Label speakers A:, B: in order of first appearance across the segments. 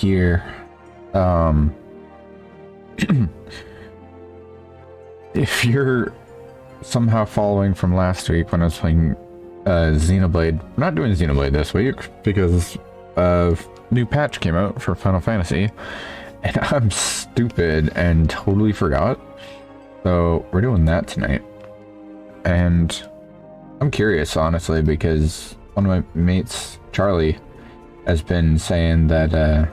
A: here. If you're somehow following from last week when I was playing Xenoblade, we're not doing Xenoblade this week because a new patch came out for Final Fantasy, and I'm stupid and totally forgot. So we're doing that tonight. And I'm curious, honestly, because one of my mates, Charlie, has been saying that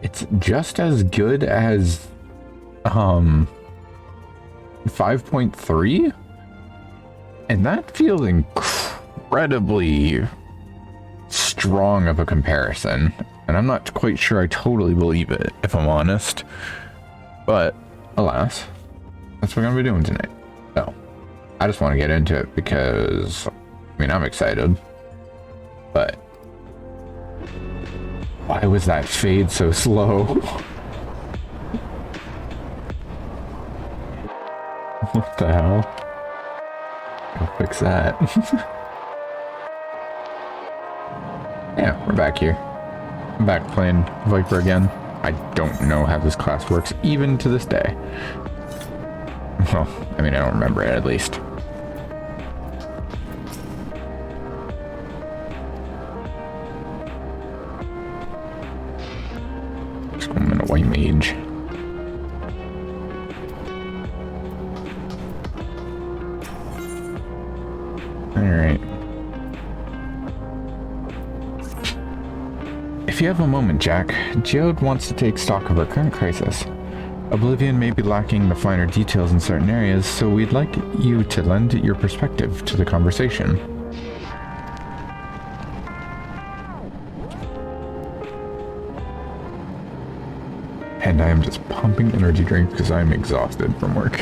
A: it's just as good as 5.3, and that feels incredibly strong of a comparison, and I'm not quite sure I totally believe it, if I'm honest. But alas, that's what we're gonna be doing tonight. So I just want to get into it because I mean, I'm excited, but why was that fade so slow? What the hell? I'll fix that. Yeah, we're back here. I'm back playing Viper again. I don't know how this class works, even to this day. Well, I mean, I don't remember it, at least. Just going in a white mage. Alright. If you have a moment, Jack, Geode wants to take stock of our current crisis. Oblivion may be lacking the finer details in certain areas, so we'd like you to lend your perspective to the conversation. And I am just pumping energy drinks because I'm exhausted from work.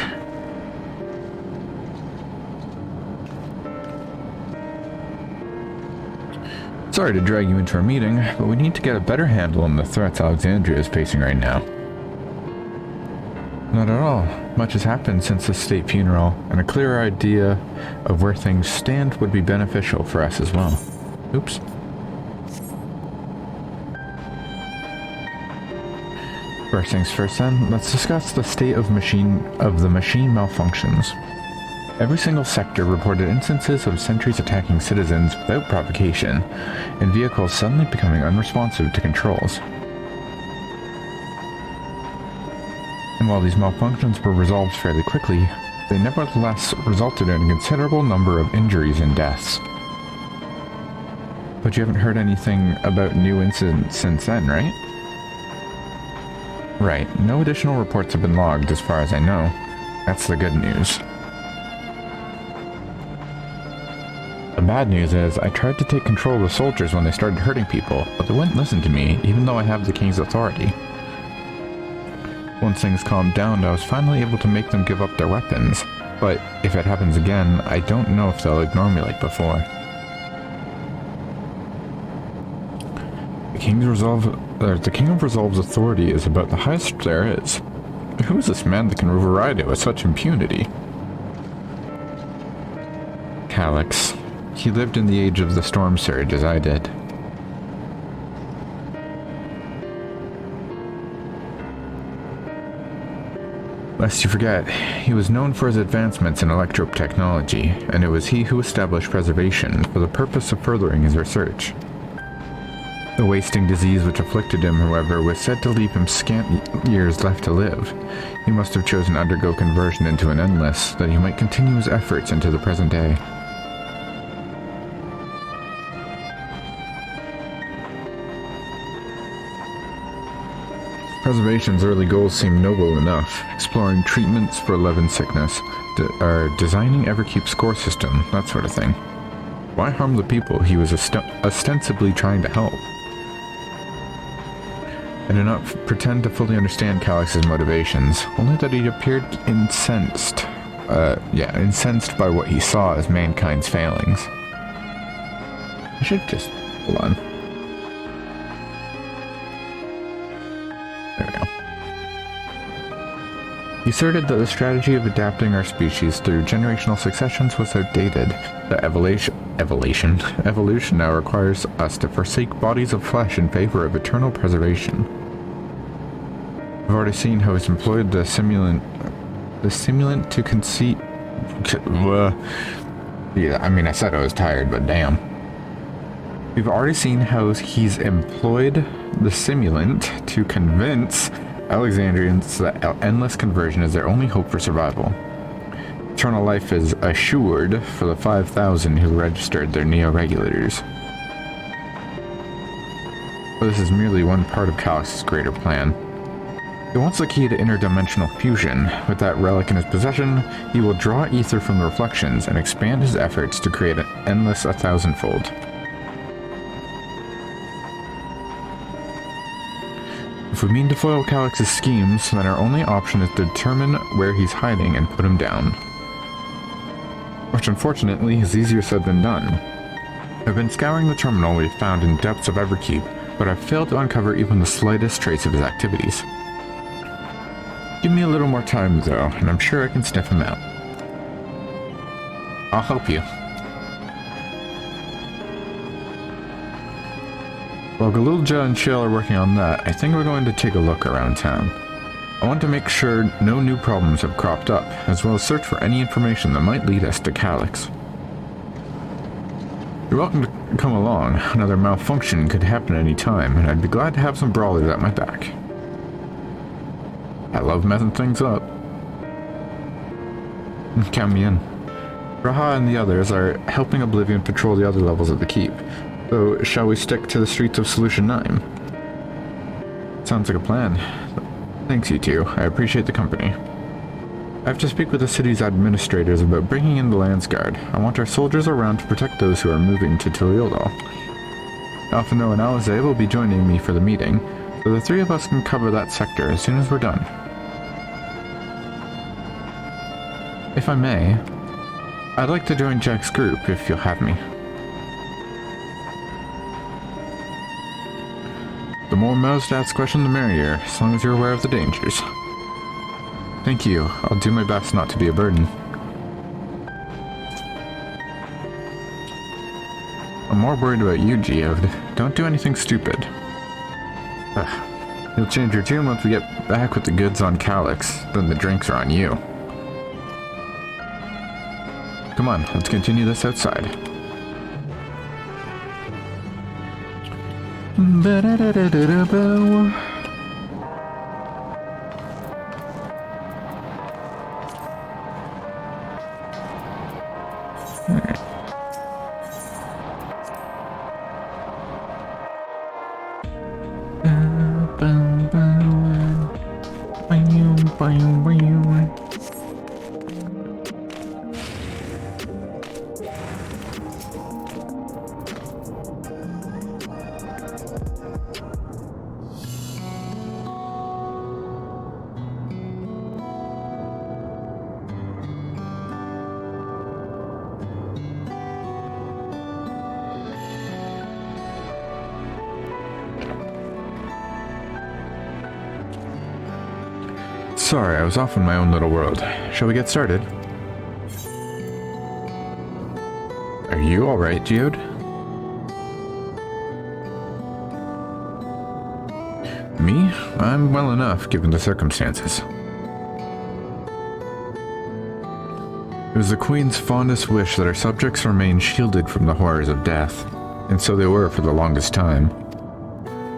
A: Sorry to drag you into our meeting, but we need to get a better handle on the threats Alexandria is facing right now. Not at all. Much has happened since the state funeral, and a clearer idea of where things stand would be beneficial for us as well. Oops. First things first then, let's discuss the state of the machine malfunctions. Every single sector reported instances of sentries attacking citizens without provocation, and vehicles suddenly becoming unresponsive to controls. And while these malfunctions were resolved fairly quickly, they nevertheless resulted in a considerable number of injuries and deaths. But you haven't heard anything about new incidents since then, right? Right, no additional reports have been logged as far as I know. That's the good news. The bad news is, I tried to take control of the soldiers when they started hurting people, but they wouldn't listen to me, even though I have the king's authority. Once things calmed down, I was finally able to make them give up their weapons, but if it happens again, I don't know if they'll ignore me like before. The King of Resolve's authority is about the highest there is. Who is this man that can override it with such impunity? Calyx. He lived in the age of the Storm Surge as I did. Lest you forget, he was known for his advancements in electrope technology, and it was he who established preservation for the purpose of furthering his research. The wasting disease which afflicted him, however, was said to leave him scant years left to live. He must have chosen to undergo conversion into an endless, that he might continue his efforts into the present day. Preservation's early goals seemed noble enough, exploring treatments for love and sickness, designing Everkeep's score system, that sort of thing. Why harm the people he was ostensibly trying to help? I do not pretend to fully understand Calyx's motivations, only that he appeared incensed by what he saw as mankind's failings. I should just... hold on. There we go. He asserted that the strategy of adapting our species through generational successions was outdated. That evolution now requires us to forsake bodies of flesh in favor of eternal preservation. I've already seen how he's employed the simulant to conceit. Yeah, I mean, I said I was tired, but damn. We've already seen how he's employed the simulant to convince Alexandrians that endless conversion is their only hope for survival. Eternal life is assured for the 5,000 who registered their neo-regulators. But this is merely one part of Calix's greater plan. He wants the key to interdimensional fusion. With that relic in his possession, he will draw ether from the reflections and expand his efforts to create an endless 1,000-fold. If we mean to foil Calix's schemes, then our only option is to determine where he's hiding and put him down. Which unfortunately is easier said than done. I've been scouring the terminal we've found in depths of Everkeep, but I've failed to uncover even the slightest trace of his activities. Give me a little more time though, and I'm sure I can sniff him out. I'll help you. While Galulja and Shale are working on that, I think we're going to take a look around town. I want to make sure no new problems have cropped up, as well as search for any information that might lead us to Calix. You're welcome to come along. Another malfunction could happen any time, and I'd be glad to have some brawlers at my back. I love messing things up. Count me in. Raha and the others are helping Oblivion patrol the other levels of the keep. So, shall we stick to the streets of Solution 9? Sounds like a plan. Thanks, you two. I appreciate the company. I have to speak with the city's administrators about bringing in the Landsguard. I want our soldiers around to protect those who are moving to Tuliodal. Alphino and Alize will be joining me for the meeting, so the three of us can cover that sector as soon as we're done. If I may, I'd like to join Jack's group if you'll have me. The more mouths to ask questions, the merrier, as long as you're aware of the dangers. Thank you. I'll do my best not to be a burden. I'm more worried about you, Geode. Don't do anything stupid. Ugh. You'll change your tune once we get back with the goods on Calix, then the drinks are on you. Come on, let's continue this outside. Sorry, I was off in my own little world. Shall we get started? Are you alright, Geode? Me? I'm well enough, given the circumstances. It was the Queen's fondest wish that her subjects remain shielded from the horrors of death, and so they were for the longest time.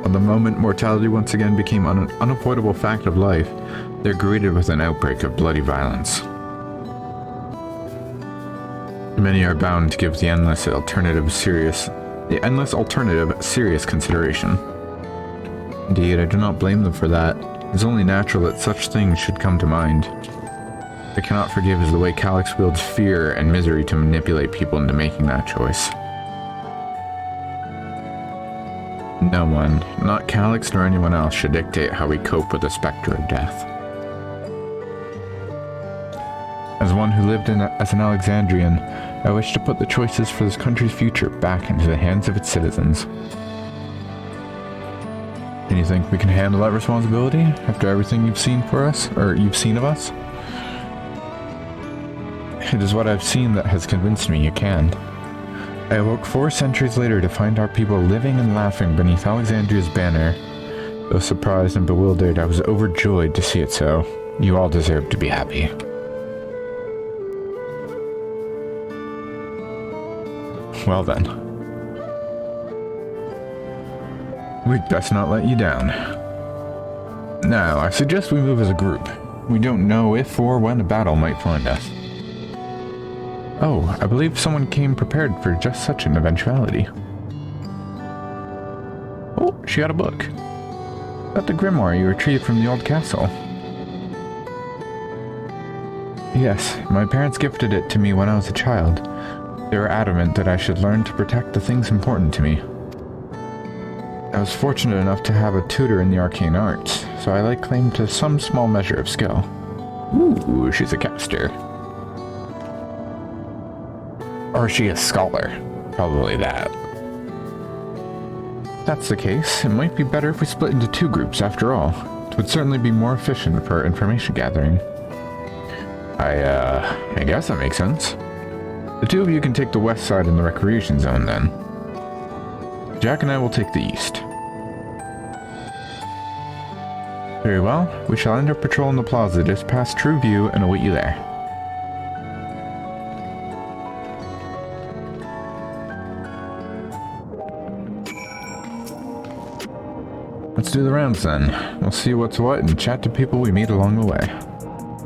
A: On the moment mortality once again became an unavoidable fact of life, they're greeted with an outbreak of bloody violence. Many are bound to give the endless alternative serious consideration. Indeed, I do not blame them for that. It is only natural that such things should come to mind. They cannot forgive is the way Calix wields fear and misery to manipulate people into making that choice. No one, not Calix nor anyone else, should dictate how we cope with the specter of death. As one who lived as an Alexandrian, I wish to put the choices for this country's future back into the hands of its citizens. And you think we can handle that responsibility after everything you've seen for us, or you've seen of us? It is what I've seen that has convinced me you can. I awoke 4 centuries later to find our people living and laughing beneath Alexandria's banner. Though surprised and bewildered, I was overjoyed to see it so. You all deserve to be happy. Well then. We'd best not let you down. Now, I suggest we move as a group. We don't know if or when a battle might find us. Oh, I believe someone came prepared for just such an eventuality. Oh, she got a book. About the grimoire you retrieved from the old castle. Yes, my parents gifted it to me when I was a child. They were adamant that I should learn to protect the things important to me. I was fortunate enough to have a tutor in the arcane arts, so I lay claim to some small measure of skill. Ooh, she's a caster. Or is she a scholar? Probably that. If that's the case, it might be better if we split into 2 groups after all. It would certainly be more efficient for information gathering. I guess that makes sense. The 2 of you can take the west side in the recreation zone then. Jack and I will take the east. Very well, we shall end our patrol in the plaza just past True View and await you there. Let's do the rounds then. We'll see what's what and chat to people we meet along the way.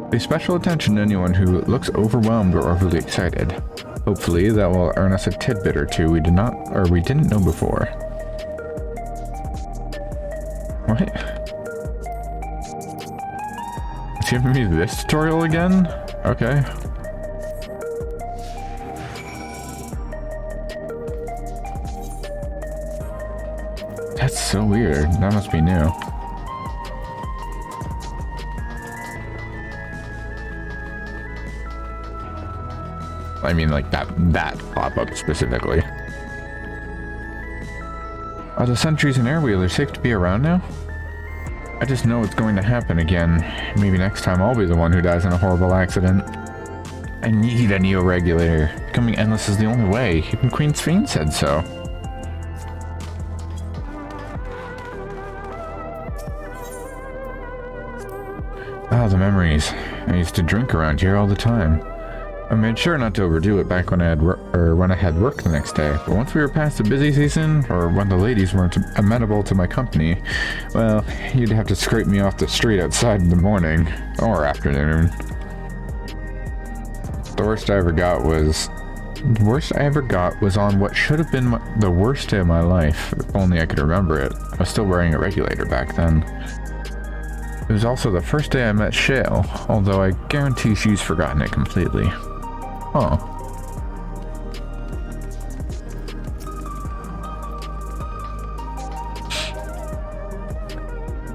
A: Pay special attention to anyone who looks overwhelmed or overly excited. Hopefully that will earn us a tidbit or two we didn't know before. What? Is he giving me this tutorial again? Okay. That's so weird. That must be new. I mean, like that pop-up specifically. Are the sentries and airwheelers safe to be around now? I just know it's going to happen again. Maybe next time I'll be the one who dies in a horrible accident. I need a neo-regulator. Becoming endless is the only way. Even Queen Sphene said so. Ah, the memories. I used to drink around here all the time. I made sure not to overdo it back when I had work the next day, but once we were past the busy season, or when the ladies weren't amenable to my company, well, you'd have to scrape me off the street outside in the morning, or afternoon. The worst I ever got was on what should have been the worst day of my life, if only I could remember it. I was still wearing a regulator back then. It was also the first day I met Shale, although I guarantee she's forgotten it completely. Huh.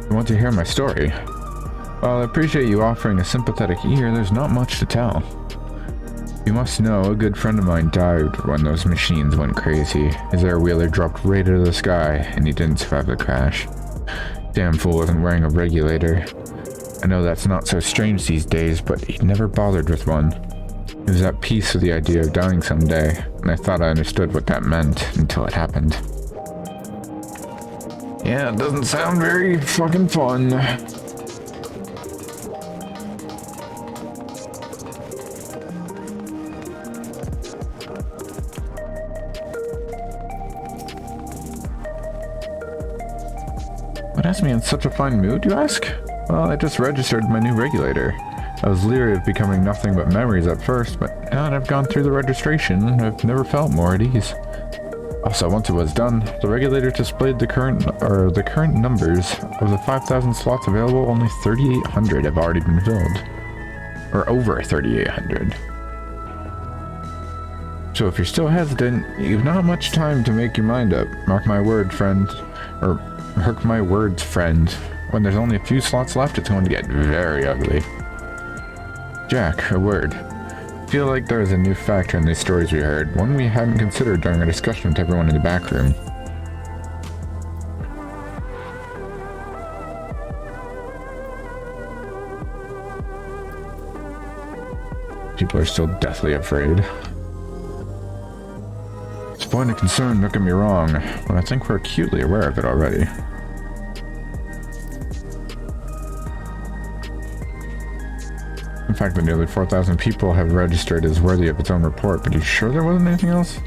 A: You want to hear my story? While I appreciate you offering a sympathetic ear, there's not much to tell. You must know, a good friend of mine died when those machines went crazy. His airwheeler dropped right out of the sky, and he didn't survive the crash. Damn fool wasn't wearing a regulator. I know that's not so strange these days, but he never bothered with one. He was at peace with the idea of dying someday, and I thought I understood what that meant until it happened. Yeah, it doesn't sound very fucking fun. What has me in such a fine mood, you ask? Well, I just registered my new regulator. I was leery of becoming nothing but memories at first, but now that I've gone through the registration, I've never felt more at ease. Also, once it was done, the regulator displayed the current numbers. Of the 5,000 slots available, only 3,800 have already been filled. Or over 3,800. So if you're still hesitant, you've not much time to make your mind up. Mark my word, friend. Or mark my words, friend. When there's only a few slots left, it's going to get very ugly. Jack, a word. I feel like there is a new factor in these stories we heard, one we hadn't considered during our discussion with everyone in the back room. People are still deathly afraid. It's a point of concern, don't get me wrong, but I think we're acutely aware of it already. In fact, the nearly 4,000 people have registered as worthy of its own report, but are you sure there wasn't anything else?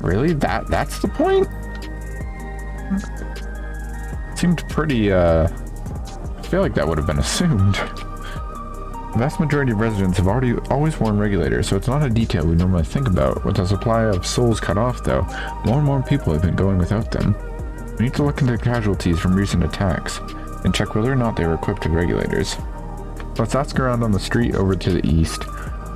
A: Really? That's the point? Seemed pretty, I feel like that would have been assumed. The vast majority of residents have always worn regulators, so it's not a detail we normally think about. With the supply of souls cut off, though, more and more people have been going without them. We need to look into casualties from recent attacks, and check whether or not they were equipped with regulators. Let's ask around on the street over to the east.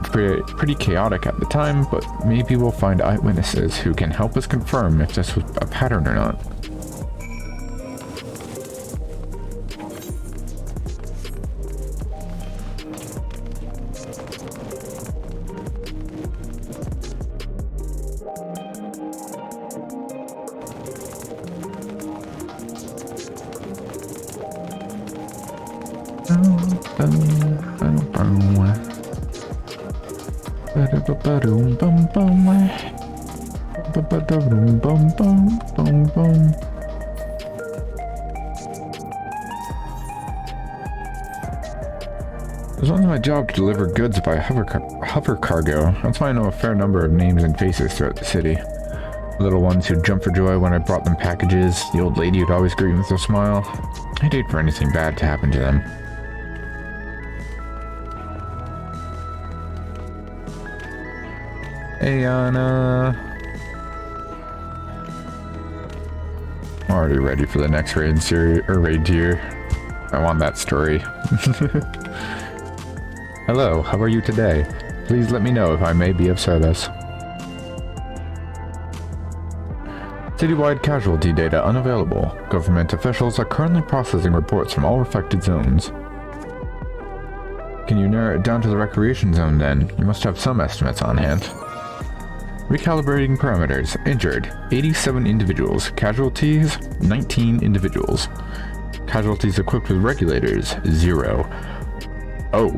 A: It's pretty chaotic at the time, but maybe we'll find eyewitnesses who can help us confirm if this was a pattern or not. It's only my job to deliver goods by hover cargo. That's why I know a fair number of names and faces throughout the city. The little ones who'd jump for joy when I brought them packages, the old lady who'd always greet me with a smile. I'd hate for anything bad to happen to them. Hey, Anna. I'm already ready for the next raid tier. I want that story. Hello, how are you today? Please let me know if I may be of service. Citywide casualty data unavailable. Government officials are currently processing reports from all affected zones. Can you narrow it down to the recreation zone then? You must have some estimates on hand. Recalibrating parameters. Injured, 87 individuals. Casualties, 19 individuals. Casualties equipped with regulators, 0. Oh.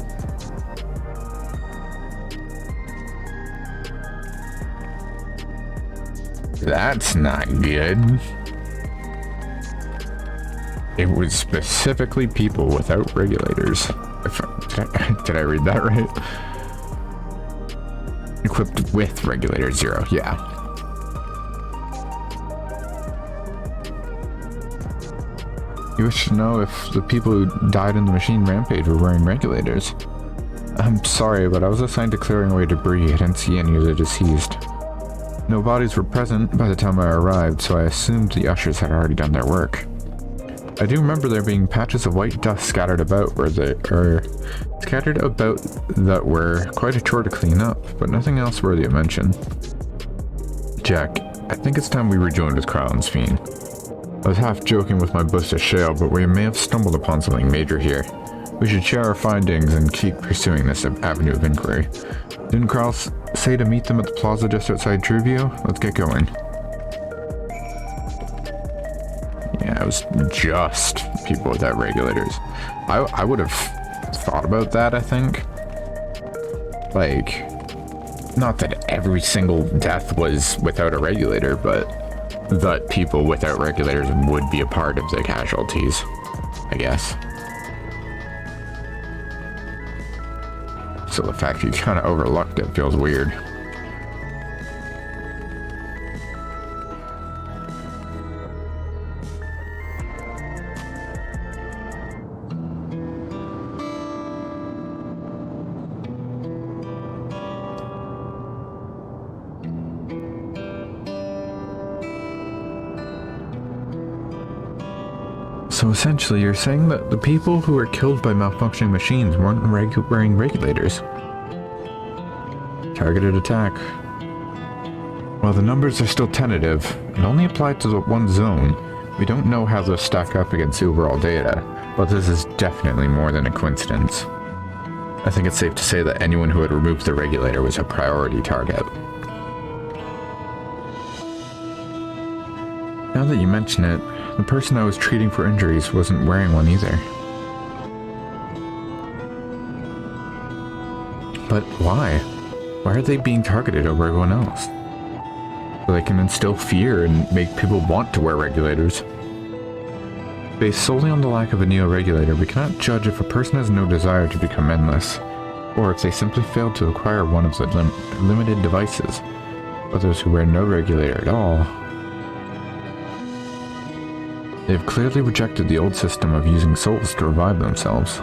A: That's not good. It was specifically people without regulators. Did I read that right? Equipped with regulator 0, yeah. You wish to know if the people who died in the machine rampage were wearing regulators. I'm sorry, but I was assigned to clearing away debris. I didn't see any of the deceased. No bodies were present by the time I arrived, so I assumed the ushers had already done their work. I do remember there being patches of white dust scattered about that were quite a chore to clean up, but nothing else worthy of mention. Jack, I think it's time we rejoined with Crown's Fiend. I was half joking with my boost of shale, but we may have stumbled upon something major here. We should share our findings and keep pursuing this avenue of inquiry. Didn't Kraus say to meet them at the plaza just outside Truvio? Let's get going. Yeah, it was just people without regulators. I would have thought about that, I think. Like, not that every single death was without a regulator, but that people without regulators would be a part of the casualties, I guess. So the fact you kind of overlooked it feels weird. So essentially, you're saying that the people who were killed by malfunctioning machines weren't wearing regulators. Targeted attack. While the numbers are still tentative and only apply to the one zone, we don't know how those stack up against the overall data, but this is definitely more than a coincidence. I think it's safe to say that anyone who had removed the regulator was a priority target. Now that you mention it, the person I was treating for injuries wasn't wearing one either. But why? Why are they being targeted over everyone else? So they can instill fear and make people want to wear regulators. Based solely on the lack of a neo-regulator, we cannot judge if a person has no desire to become endless, or if they simply failed to acquire one of the limited devices. Others who wear no regulator at all. They have clearly rejected the old system of using souls to revive themselves.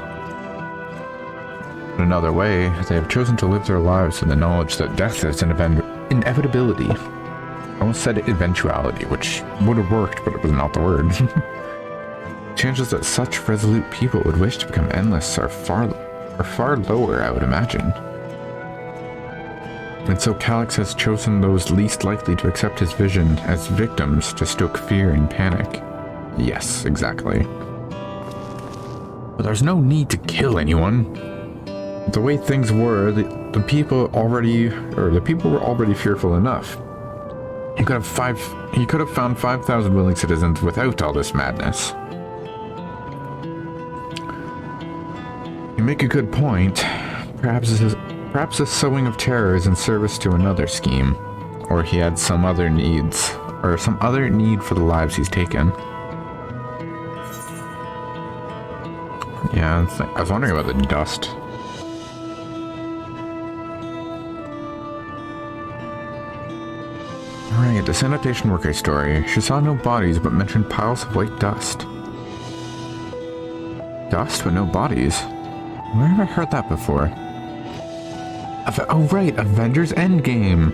A: In another way, they have chosen to live their lives in the knowledge that death is an inevitability. I almost said eventuality, which would have worked, but it was not the word. Chances that such resolute people would wish to become endless are far lower, I would imagine. And so Calix has chosen those least likely to accept his vision as victims to stoke fear and panic. Yes, exactly. But there's no need to kill anyone. The way things were, the people were already fearful enough. You could have found 5,000 willing citizens without all this madness. You make a good point. Perhaps the sowing of terror is in service to another scheme, or he had some other needs, or some other need for the lives he's taken. Yeah, I was wondering about the dust. Alright, the sanitation worker story. She saw no bodies, but mentioned piles of white dust. Dust, but no bodies? Where have I heard that before? Oh right, Avengers Endgame!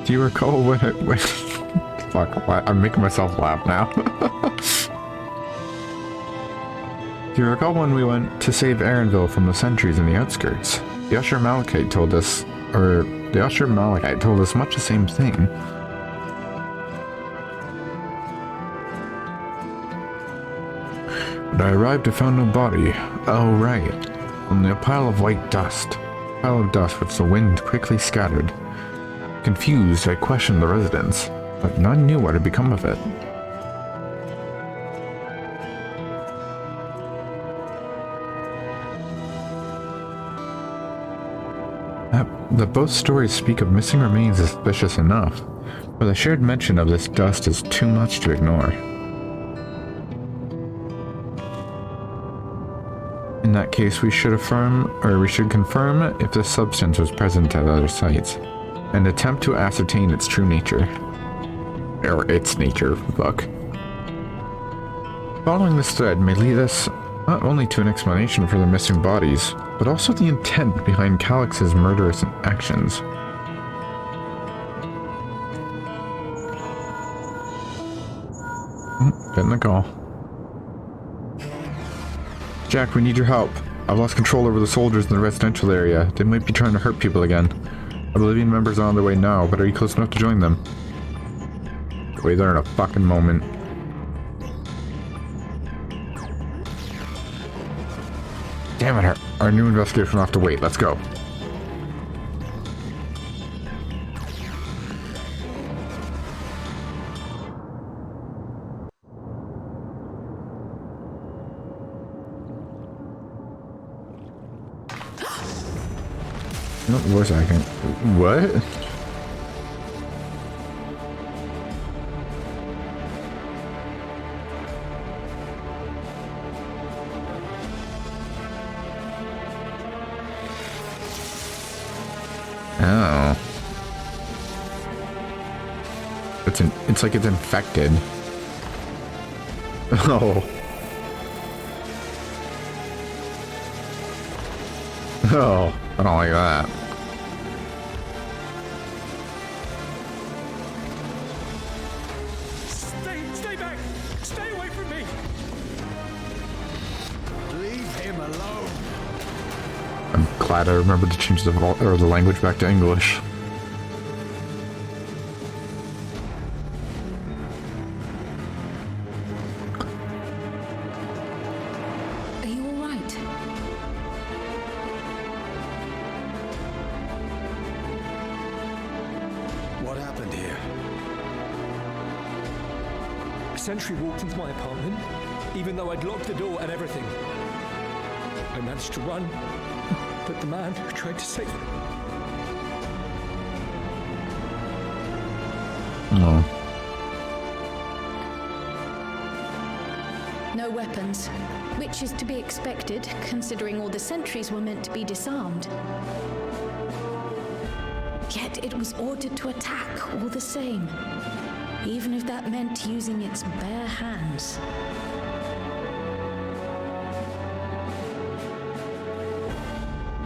A: Do you recall when fuck, I'm making myself laugh now. Do you recall when we went to save Aaronville from the sentries in the outskirts? The Usher Malachite told us much the same thing. When I arrived, I found no body. Oh, right. Only a pile of white dust. A pile of dust which the wind quickly scattered. Confused, I questioned the residents, but none knew what had become of it. That both stories speak of missing remains is suspicious enough, but the shared mention of this dust is too much to ignore. In that case, we should confirm if this substance was present at other sites, and attempt to ascertain its true nature. Or its nature, fuck. Following this thread may lead us not only to an explanation for the missing bodies, but also the intent behind Calix's murderous actions. Getting the call. Jack, we need your help. I've lost control over the soldiers in the residential area. They might be trying to hurt people again. Oblivion members are on their way now, but are you close enough to join them? Go there in a fucking moment. Damn it, our new investigation will have to wait. Let's go. No voice acting. What? Oh. It's like it's infected. Oh. Oh, I don't like that.
B: Stay back! Stay away from me! Leave him alone.
A: I'm glad I remembered to change the language back to English.
C: Are you all right?
B: What happened here?
D: A sentry walked into my apartment, even though I'd locked the door and everything.
B: I managed to run, but the man who tried to save me.
A: No.
C: No weapons, which is to be expected, considering all the sentries were meant to be disarmed. Yet it was ordered to attack all the same, even if that meant using its bare hands.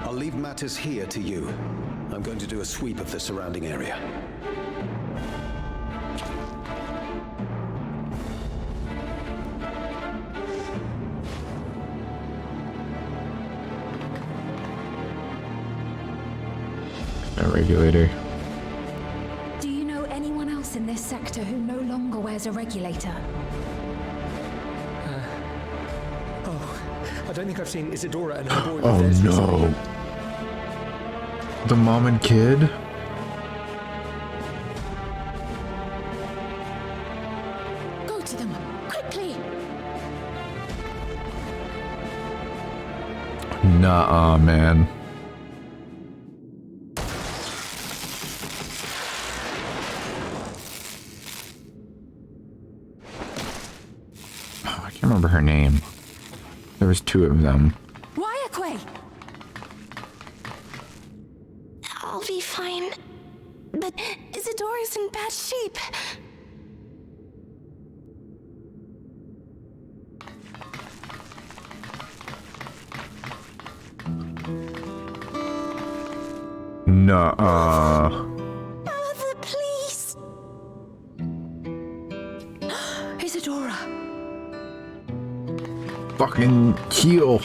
B: I'll leave matters here to you. I'm going to do a sweep of the surrounding area.
A: A regulator.
C: Do you know anyone else in this sector who no longer wears a regulator?
B: I don't think I've seen Isadora and her boy.
A: Oh no. The mom and kid?
C: Go to them, quickly!
A: Nuh-uh, man. Oh, I can't remember her name. There was two of them.
C: Wyaquay!
D: I'll be fine. But Isadora's in bad shape.
A: Nuh-uh.
D: Mother, please.
C: Isadora!
A: Fucking heal.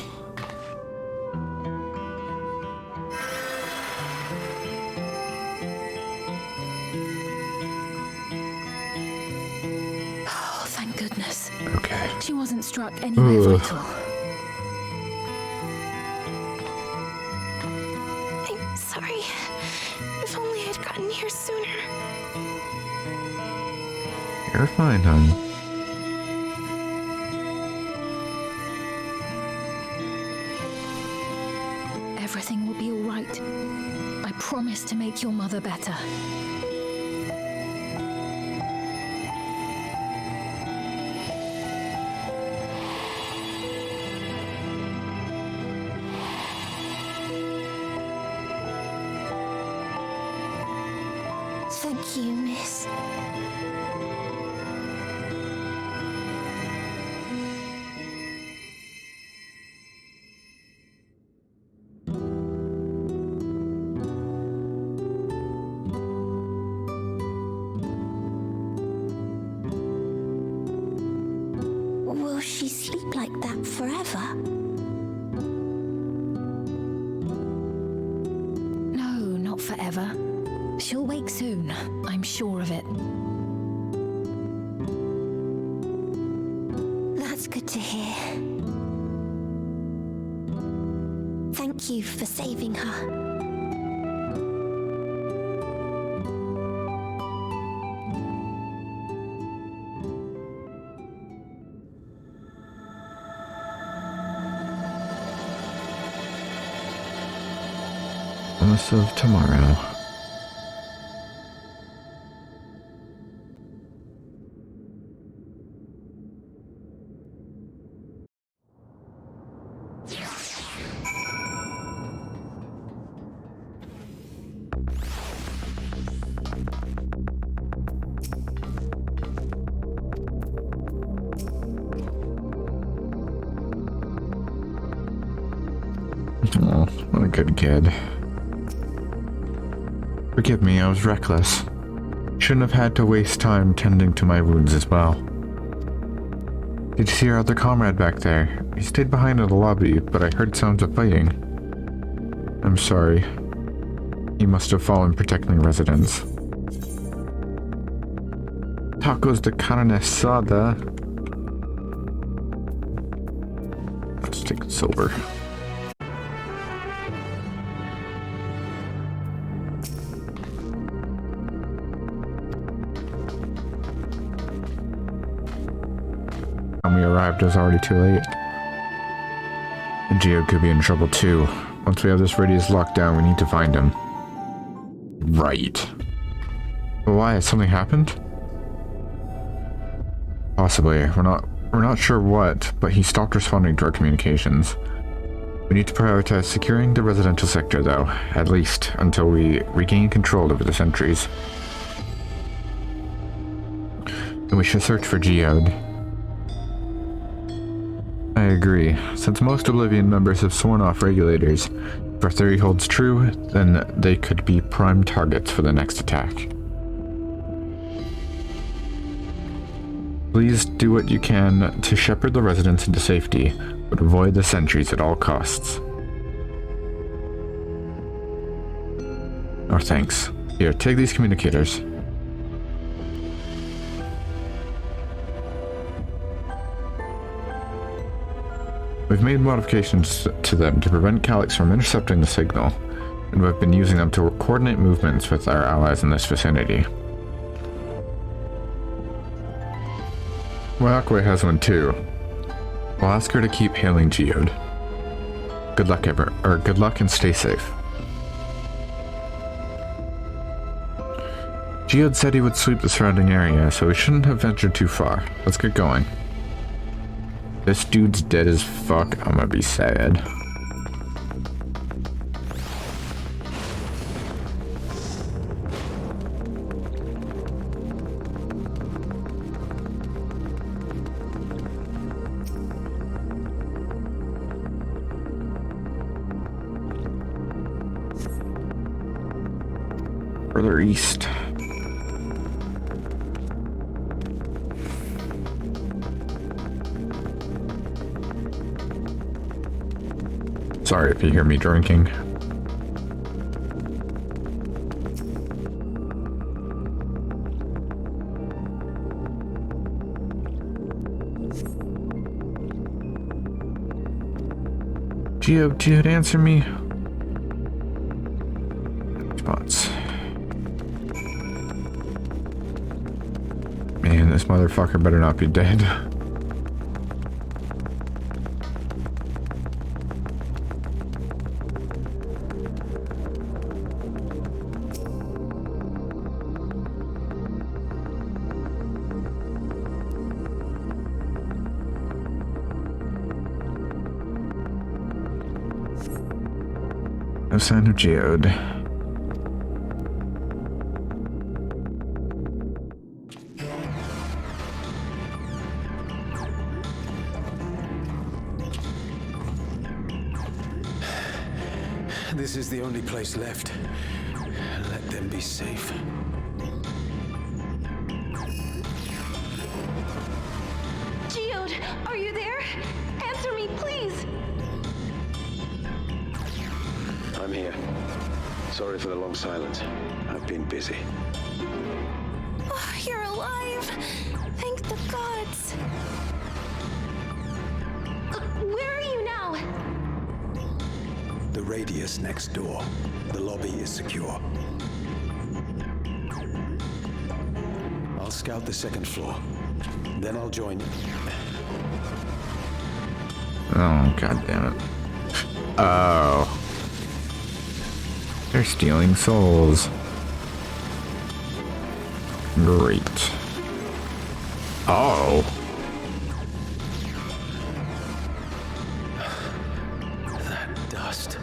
C: Oh, thank goodness.
A: Okay.
C: She wasn't struck anywhere vital.
D: I'm sorry. If only I'd gotten here sooner.
A: You're fine, hon.
C: Everything will be all right. I promise to make your mother better.
D: Thank you, miss. Will she sleep like that forever?
C: No, not forever. She'll wake soon, I'm sure of it.
D: That's good to hear. Thank you for saving her.
A: Promise of tomorrow. Oh, what a good kid. Forgive me, I was reckless. Shouldn't have had to waste time tending to my wounds as well. Did you see our other comrade back there? He stayed behind in the lobby, but I heard sounds of fighting. I'm sorry. He must have fallen protecting residents. Tacos de carne asada. Let's take silver. When we arrived, it was already too late. And Geode could be in trouble too. Once we have this radius locked down, we need to find him. Right. But why? Has something happened? Possibly. We're not sure what, but he stopped responding to our communications. We need to prioritize securing the residential sector, though, at least until we regain control over the sentries. And we should search for Geode. I agree. Since most Oblivion members have sworn off regulators, if our theory holds true, then they could be prime targets for the next attack. Please do what you can to shepherd the residents into safety, but avoid the sentries at all costs. Oh, thanks. Here, take these communicators. We've made modifications to them to prevent Calyx from intercepting the signal, and we've been using them to coordinate movements with our allies in this vicinity. Myakwe has one too. We'll ask her to keep hailing Geode. Good luck and stay safe. Geode said he would sweep the surrounding area, so we shouldn't have ventured too far. Let's get going. This dude's dead as fuck. I'm gonna be sad. Further east. Sorry if you hear me drinking. Geode, answer me. Response. Man, this motherfucker better not be dead. No sign of Geode.
B: This is the only place left. Let them be safe.
D: Geode, are you there? Answer me, please.
B: I'm here. Sorry for the long silence. I've been busy.
D: Oh, you're alive. Thank the gods. Where are you now?
B: The radius next door. The lobby is secure. I'll scout the second floor. Then I'll join you.
A: Oh, god damn it. Oh. They're stealing souls. Great. Oh.
B: That dust.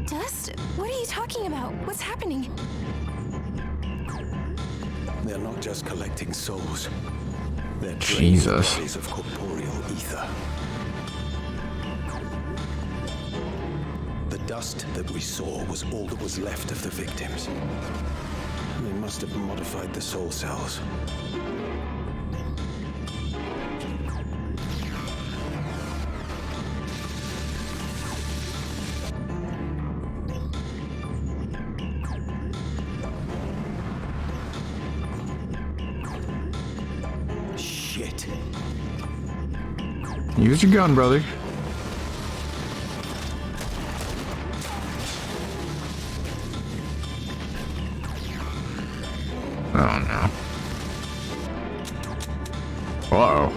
D: Dust? What are you talking about? What's happening?
B: They're not just collecting souls. They're
A: Jesus.
B: draining bodies of corporeal ether. The dust that we saw was all that was left of the victims. They must have modified the soul cells. Shit.
A: Use your gun, brother. Oh no. Uh-oh.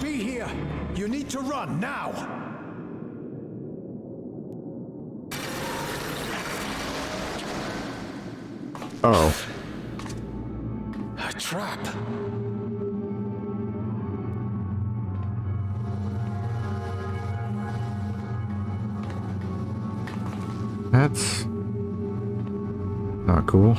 B: be here! You need to run, now!
A: Oh.
B: A trap!
A: That's not cool.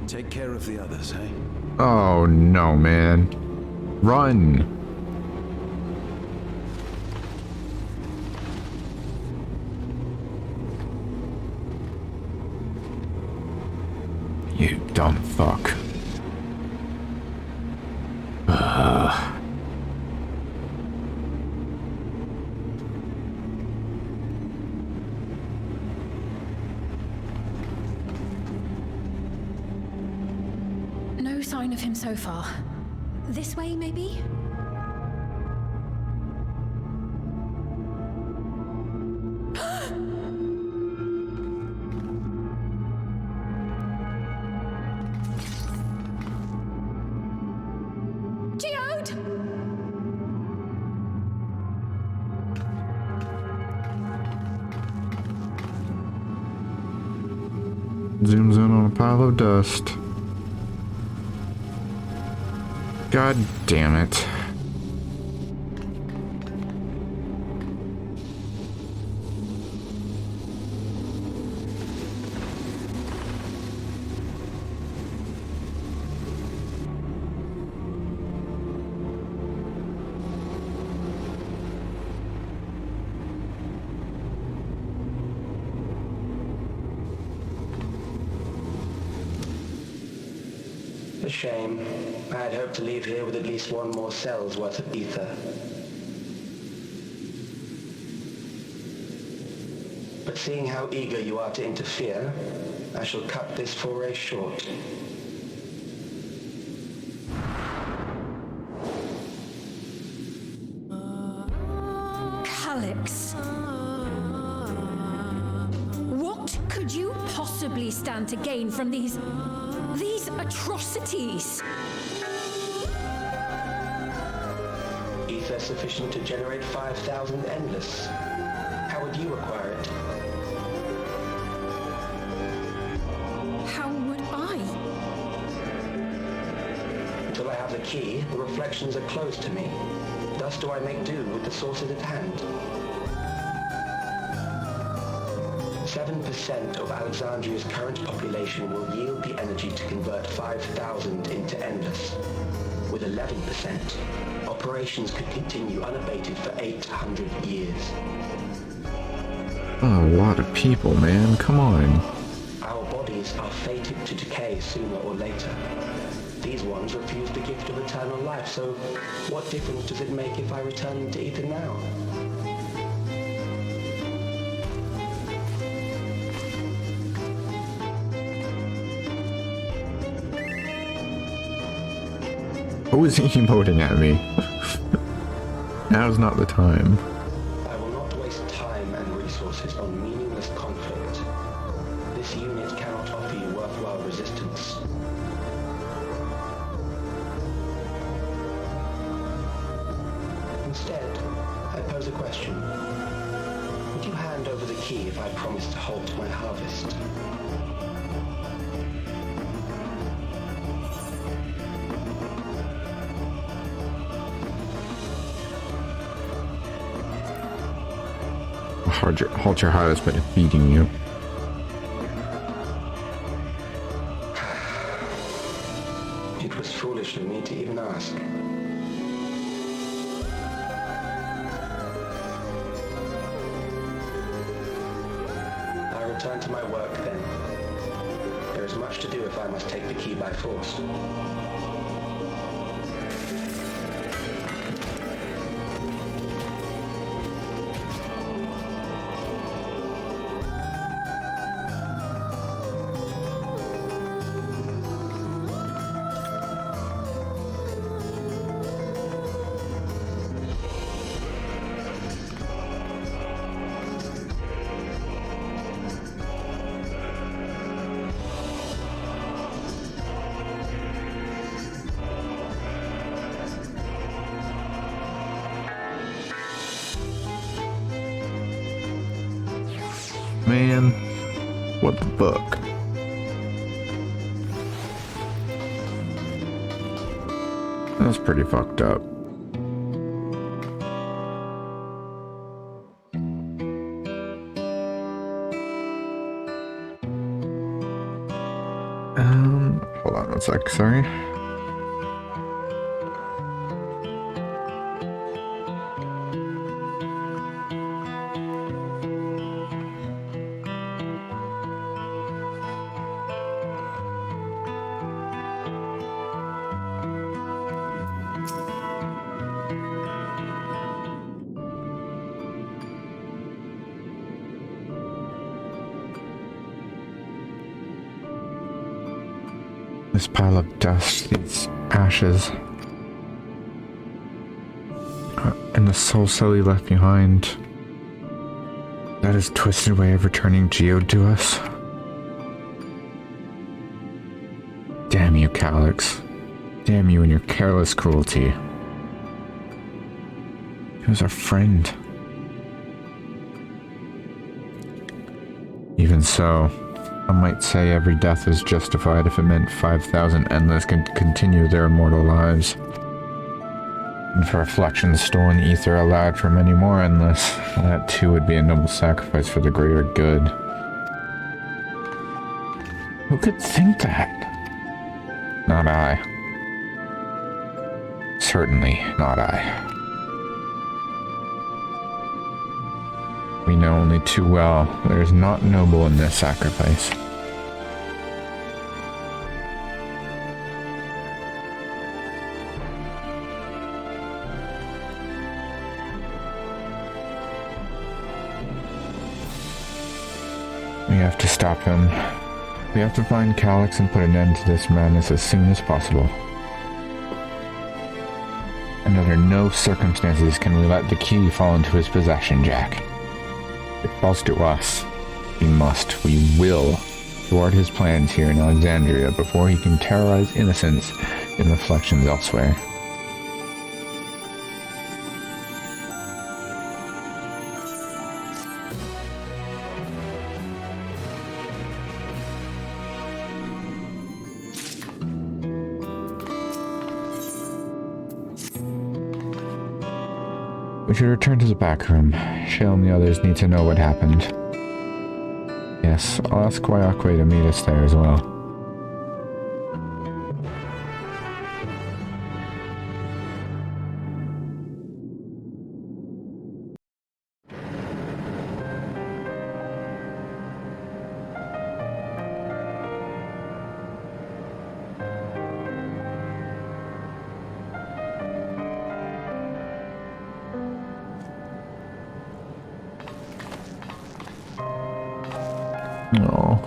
B: Take care of the others, eh?
A: Oh no, man. Run! You dumb fuck.
C: No sign of him so far. This way, maybe? Geode!
A: Zooms in on a pile of dust. God damn it.
E: A shame. I had hoped to leave here with at least one more cell's worth of ether. But seeing how eager you are to interfere, I shall cut this foray short.
C: Calyx. What could you possibly stand to gain from these atrocities?
E: Ether sufficient to generate 5,000 endless. How would you acquire it?
C: How would I?
E: Until I have the key, the reflections are closed to me. Thus do I make do with the sources at hand. 7% of Alexandria's current population will yield the energy to convert 5,000 into endless. With 11%, operations could continue unabated for 800 years.
A: Oh, a lot of people, man. Come on.
E: Our bodies are fated to decay sooner or later. These ones refuse the gift of eternal life, so what difference does it make if I return them to ether now?
A: Who is he emoting at me? Now's not the time.
E: I will not waste time and resources on meaningless conflict. This unit cannot offer you worthwhile resistance. Instead, I pose a question. Would you hand over the key if I promise to halt my harvest?
A: Halt your harvest by defeating you.
E: It was foolish of me to even ask. I return to my work then. There is much to do if I must take the key by force.
A: Man, what the fuck? That's pretty fucked up. Hold on one sec, sorry. This pile of dust, these ashes, and the soul cell he left behind. That his twisted way of returning Geode to us. Damn you, Calyx. Damn you and your careless cruelty. He was our friend. Even so, I might say every death is justified if it meant 5,000 endless could continue their immortal lives. And for reflections stolen ether allowed for many more endless, that too would be a noble sacrifice for the greater good. Who could think that? Not I. Certainly not I. We know only too well there is naught noble in this sacrifice. We have to stop him. We have to find Calyx and put an end to this madness as soon as possible. And under no circumstances can we let the key fall into his possession, Jack. It falls to us. We will thwart his plans here in Alexandria before he can terrorize innocents in reflections elsewhere. We should return to the back room. Shale and the others need to know what happened. Yes, I'll ask Wayakwe to meet us there as well. No.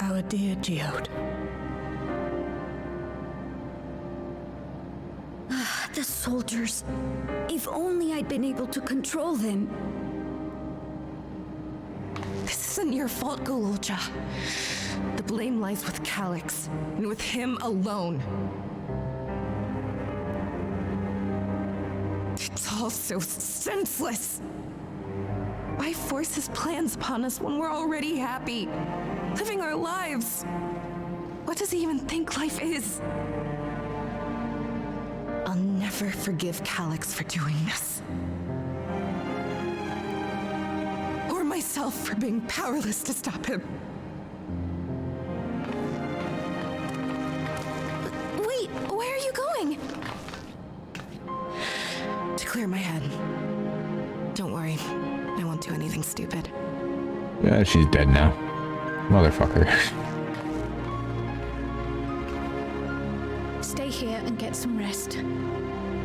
C: Our dear Geode. The soldiers. If only I'd been able to control them.
F: This isn't your fault, Golulja. The blame lies with Calyx, and with him alone. It's all so senseless. Why force his plans upon us when we're already happy, living our lives? What does he even think life is? I'll never forgive Calyx for doing this. Or myself for being powerless to stop him.
D: Wait, where are you going?
F: To clear my head. Don't worry, I won't do anything stupid.
A: Yeah, she's dead now. Motherfucker.
C: Stay here and get some rest.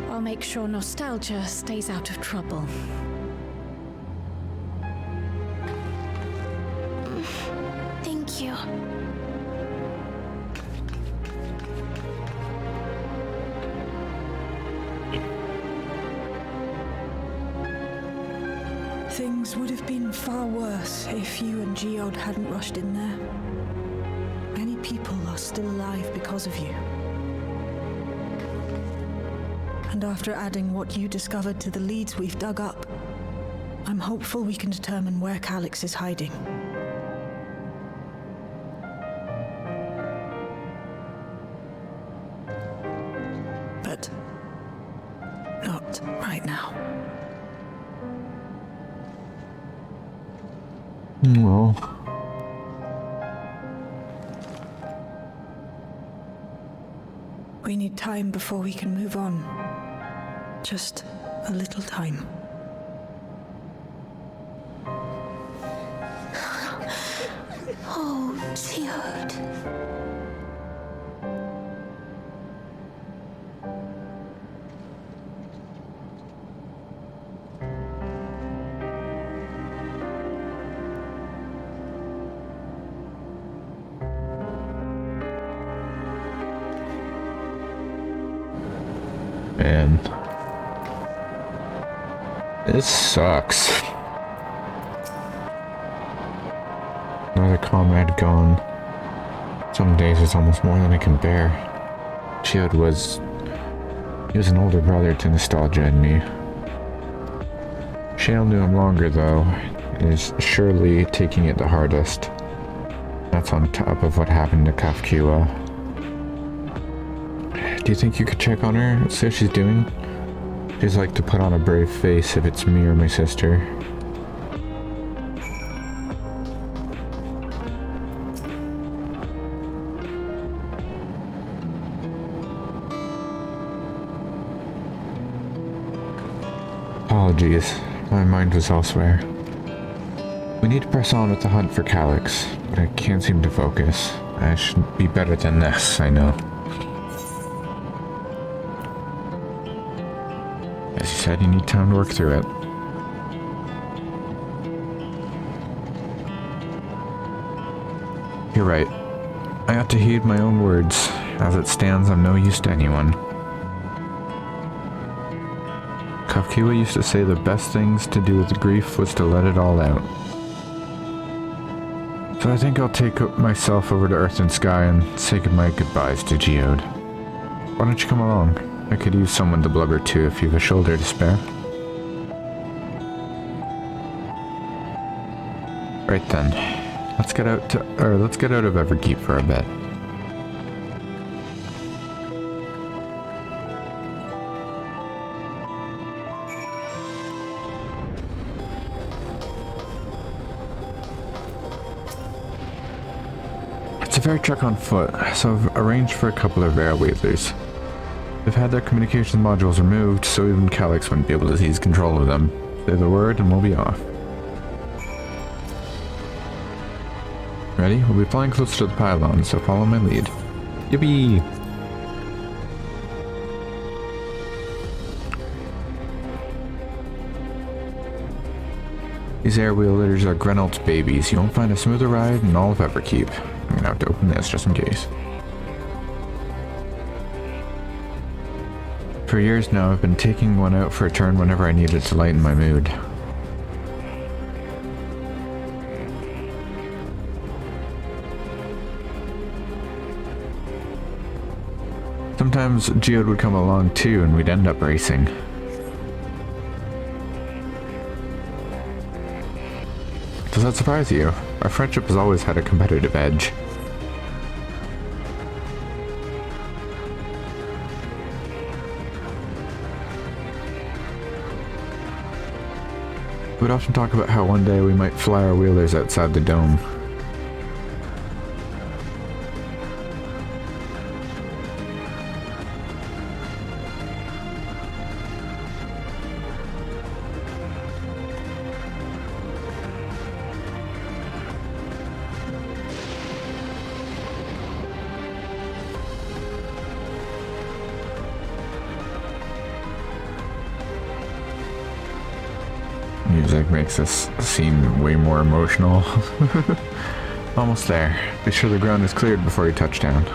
C: I'll make sure nostalgia stays out of trouble.
D: Thank you.
C: Things would have been far worse if you and Geode hadn't rushed in there. Many people are still alive because of you. And after adding what you discovered to the leads we've dug up, I'm hopeful we can determine where Calyx is hiding. But not right now.
A: Well,
C: we need time before we can move on. Just a little time.
D: Oh, Geode.
A: man. This sucks. Another comrade gone. Some days it's almost more than I can bear. Chirurgeon he was an older brother to nostalgia and me. Shale knew him longer though, and is surely taking it the hardest. That's on top of what happened to Kafkiwa. Do you think you could check on her, see how she's doing? She's like to put on a brave face if it's me or my sister. Apologies, my mind was elsewhere. We need to press on with the hunt for Calyx, but I can't seem to focus. I should be better than this, I know. As you said, you need time to work through it. You're right. I ought to heed my own words. As it stands, I'm no use to anyone. Kafkiwa used to say the best things to do with grief was to let it all out. So I think I'll take myself over to Earth and Sky and say my goodbyes to Geode. Why don't you come along? I could use someone to blubber to if you've a shoulder to spare. Right then, let's get out of Everkeep for a bit. It's a fair trek on foot, so I've arranged for a couple of rare wheelers. They've had their communications modules removed, so even Calyx wouldn't be able to seize control of them. Say the word and we'll be off. Ready? We'll be flying close to the pylon, so follow my lead. Yippee! These air wheelers are Grenald's babies. You won't find a smoother ride in all of Everkeep. I'm gonna have to open this just in case. For years now, I've been taking one out for a turn whenever I need it to lighten my mood. Sometimes Geode would come along too and we'd end up racing. Does that surprise you? Our friendship has always had a competitive edge. We'd often talk about how one day we might fly our wheelers outside the dome. Music makes this scene way more emotional. Almost there. Be sure the ground is cleared before you touch down.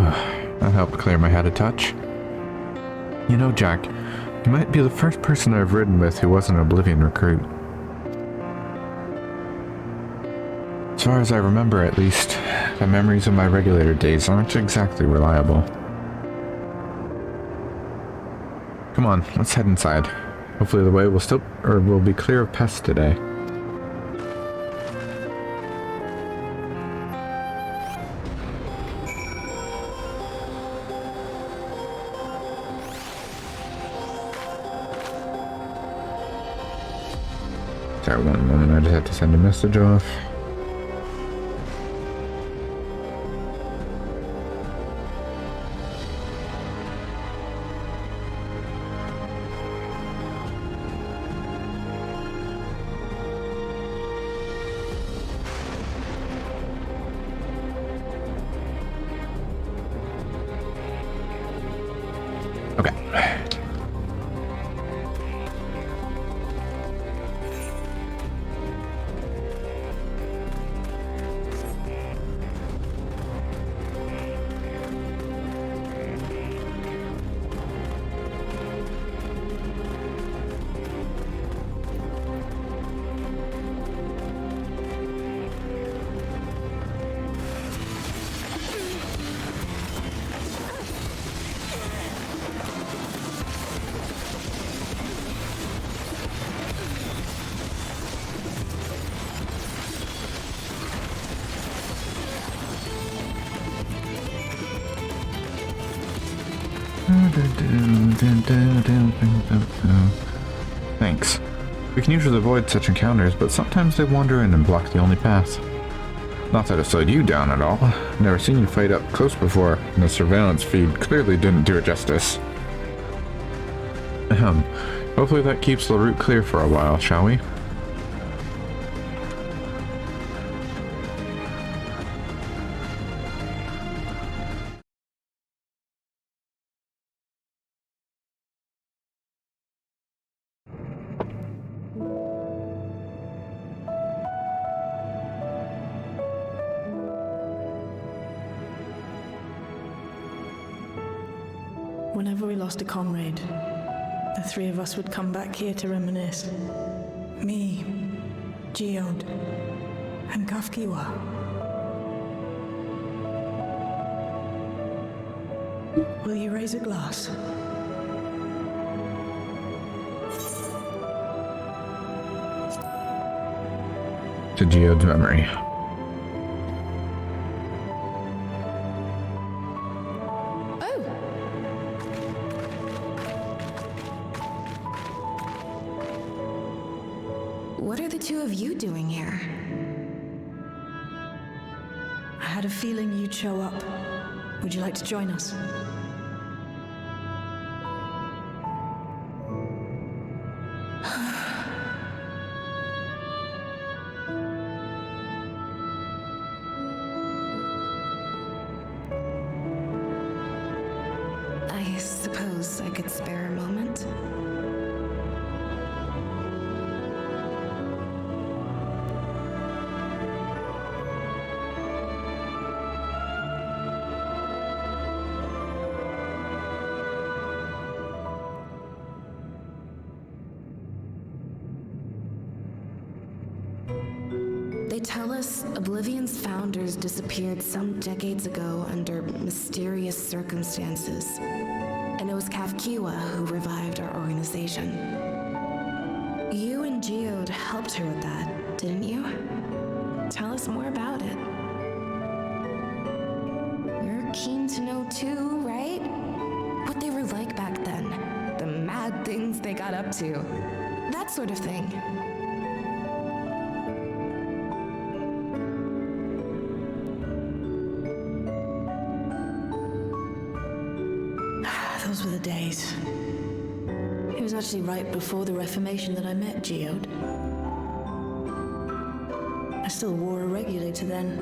A: That helped clear my head a touch. You know, Jack, you might be the first person I've ridden with who wasn't an Oblivion recruit. As far as I remember, at least, the memories of my regulator days aren't exactly reliable. Come on, let's head inside. Hopefully the way will be clear of pests today. Sorry, one moment, I just have to send a message off. Okay. Thanks. We can usually avoid such encounters, but sometimes they wander in and block the only path. Not that it slowed you down at all. Never seen you fight up close before, and the surveillance feed clearly didn't do it justice. Hopefully that keeps the route clear for a while, shall we?
C: Whenever we lost a comrade, the three of us would come back here to reminisce. Me, Geode, and Kafkiwa. Will you raise a glass?
A: To Geode's memory.
F: What are the two of you doing here?
C: I had a feeling you'd show up. Would you like to join us?
F: I suppose I could spare a moment. They tell us Oblivion's founders disappeared some decades ago under mysterious circumstances. And it was Kafkiwa who revived our organization. You and Geode helped her with that, didn't you? Tell us more about it. You're keen to know too, right? What they were like back then. The mad things they got up to. That sort of thing.
C: Those were the days. It was actually right before the Reformation that I met Geode. I still wore a regulator then.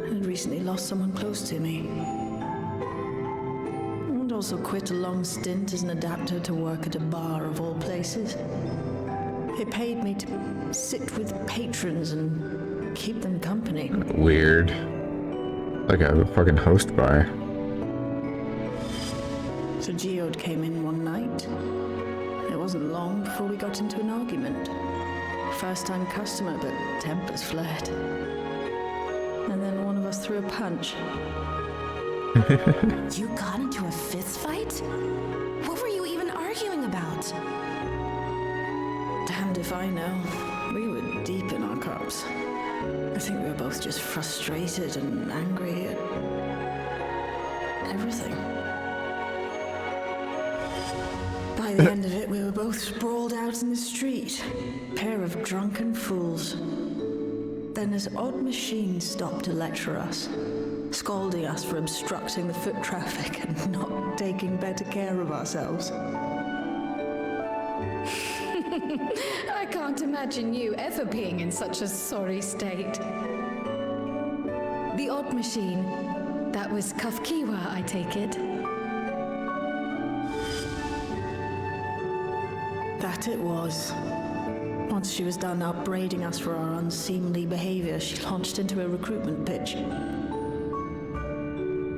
C: I had recently lost someone close to me. And also quit a long stint as an adapter to work at a bar of all places. They paid me to sit with patrons and keep them company.
A: Weird. Like a fucking host bar.
C: So Geode came in one night. It wasn't long before we got into an argument. First-time customer, but tempers flared. And then one of us threw a punch.
F: You got into a fist fight? What were you even arguing about?
C: Damned if I know. We were deep in our cups. I think we were both just frustrated and angry at everything. By the end of it, we were both sprawled out in the street. Pair of drunken fools. Then this odd machine stopped to lecture us, scolding us for obstructing the foot traffic and not taking better care of ourselves.
G: I can't imagine you ever being in such a sorry state. The odd machine, that was Kafkiwa, I take it.
C: That it was. Once she was done upbraiding us for our unseemly behavior, she launched into a recruitment pitch.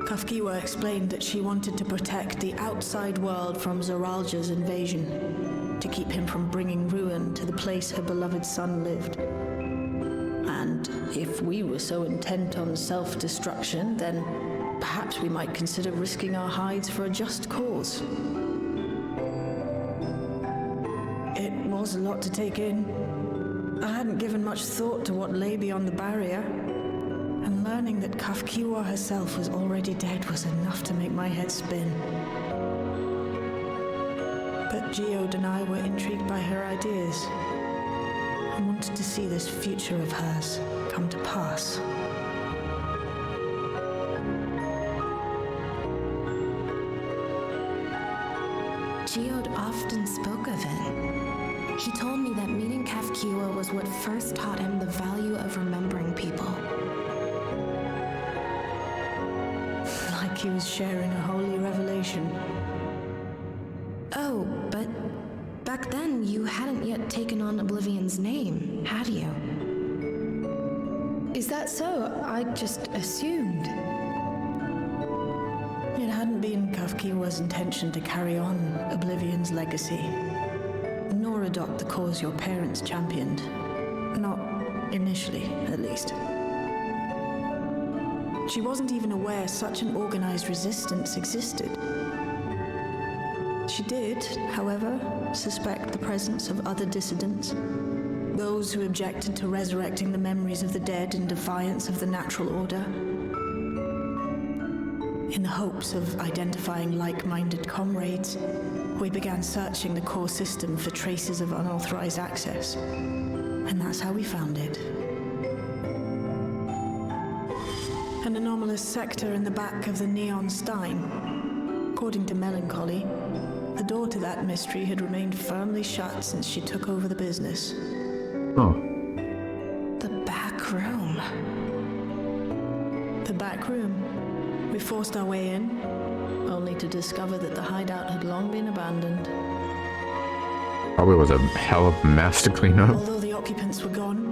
C: Kafkiwa explained that she wanted to protect the outside world from Zoralja's invasion, to keep him from bringing ruin to the place her beloved son lived. And if we were so intent on self-destruction, then perhaps we might consider risking our hides for a just cause. It was a lot to take in. I hadn't given much thought to what lay beyond the barrier, and learning that Kafkiwa herself was already dead was enough to make my head spin. But Geode and I were intrigued by her ideas and wanted to see this future of hers come to pass.
F: Geode often spoke of it. He told me that meeting Kafkiwa was what first taught him the value of remembering people.
C: Like he was sharing a holy revelation.
F: Oh, but back then you hadn't yet taken on Oblivion's name, had you?
G: Is that so? I just assumed.
C: It hadn't been Kafkiwa's intention to carry on Oblivion's legacy, nor adopt the cause your parents championed. Not initially, at least. She wasn't even aware such an organized resistance existed. She did, however, suspect the presence of other dissidents, those who objected to resurrecting the memories of the dead in defiance of the natural order. In the hopes of identifying like-minded comrades, we began searching the core system for traces of unauthorized access, and that's how we found it. An anomalous sector in the back of the Neon Stein. According to Melancholy, the door to that mystery had remained firmly shut since she took over the business.
A: Oh.
F: The back room.
C: The back room. We forced our way in, only to discover that the hideout had long been abandoned.
A: Probably was a hell of a mess to clean up.
C: Although the occupants were gone,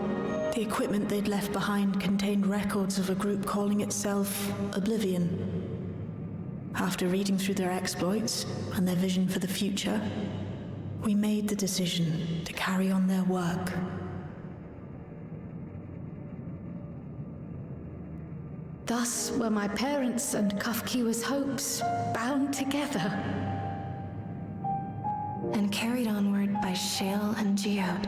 C: the equipment they'd left behind contained records of a group calling itself Oblivion. After reading through their exploits and their vision for the future, we made the decision to carry on their work.
G: Thus were my parents' and Kafkiwa's hopes bound together.
F: And carried onward by Shale and Geode.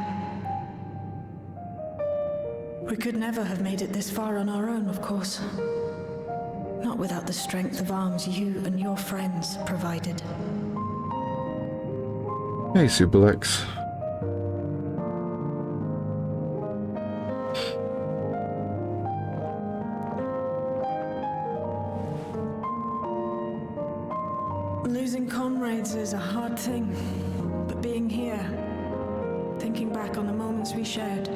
C: We could never have made it this far on our own, of course. Not without the strength of arms you and your friends provided.
A: Hey, Supalex.
C: Losing comrades is a hard thing, but being here, thinking back on the moments we shared,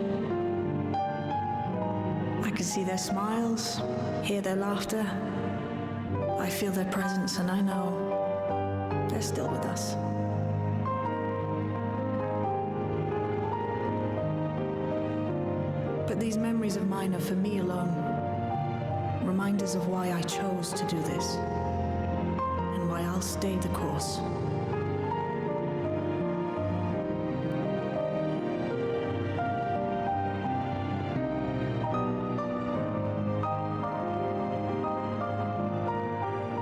C: I can see their smiles, hear their laughter. I feel their presence, and I know they're still with us. But these memories of mine are for me alone. reminders of why I chose to do this, and why I'll stay the course.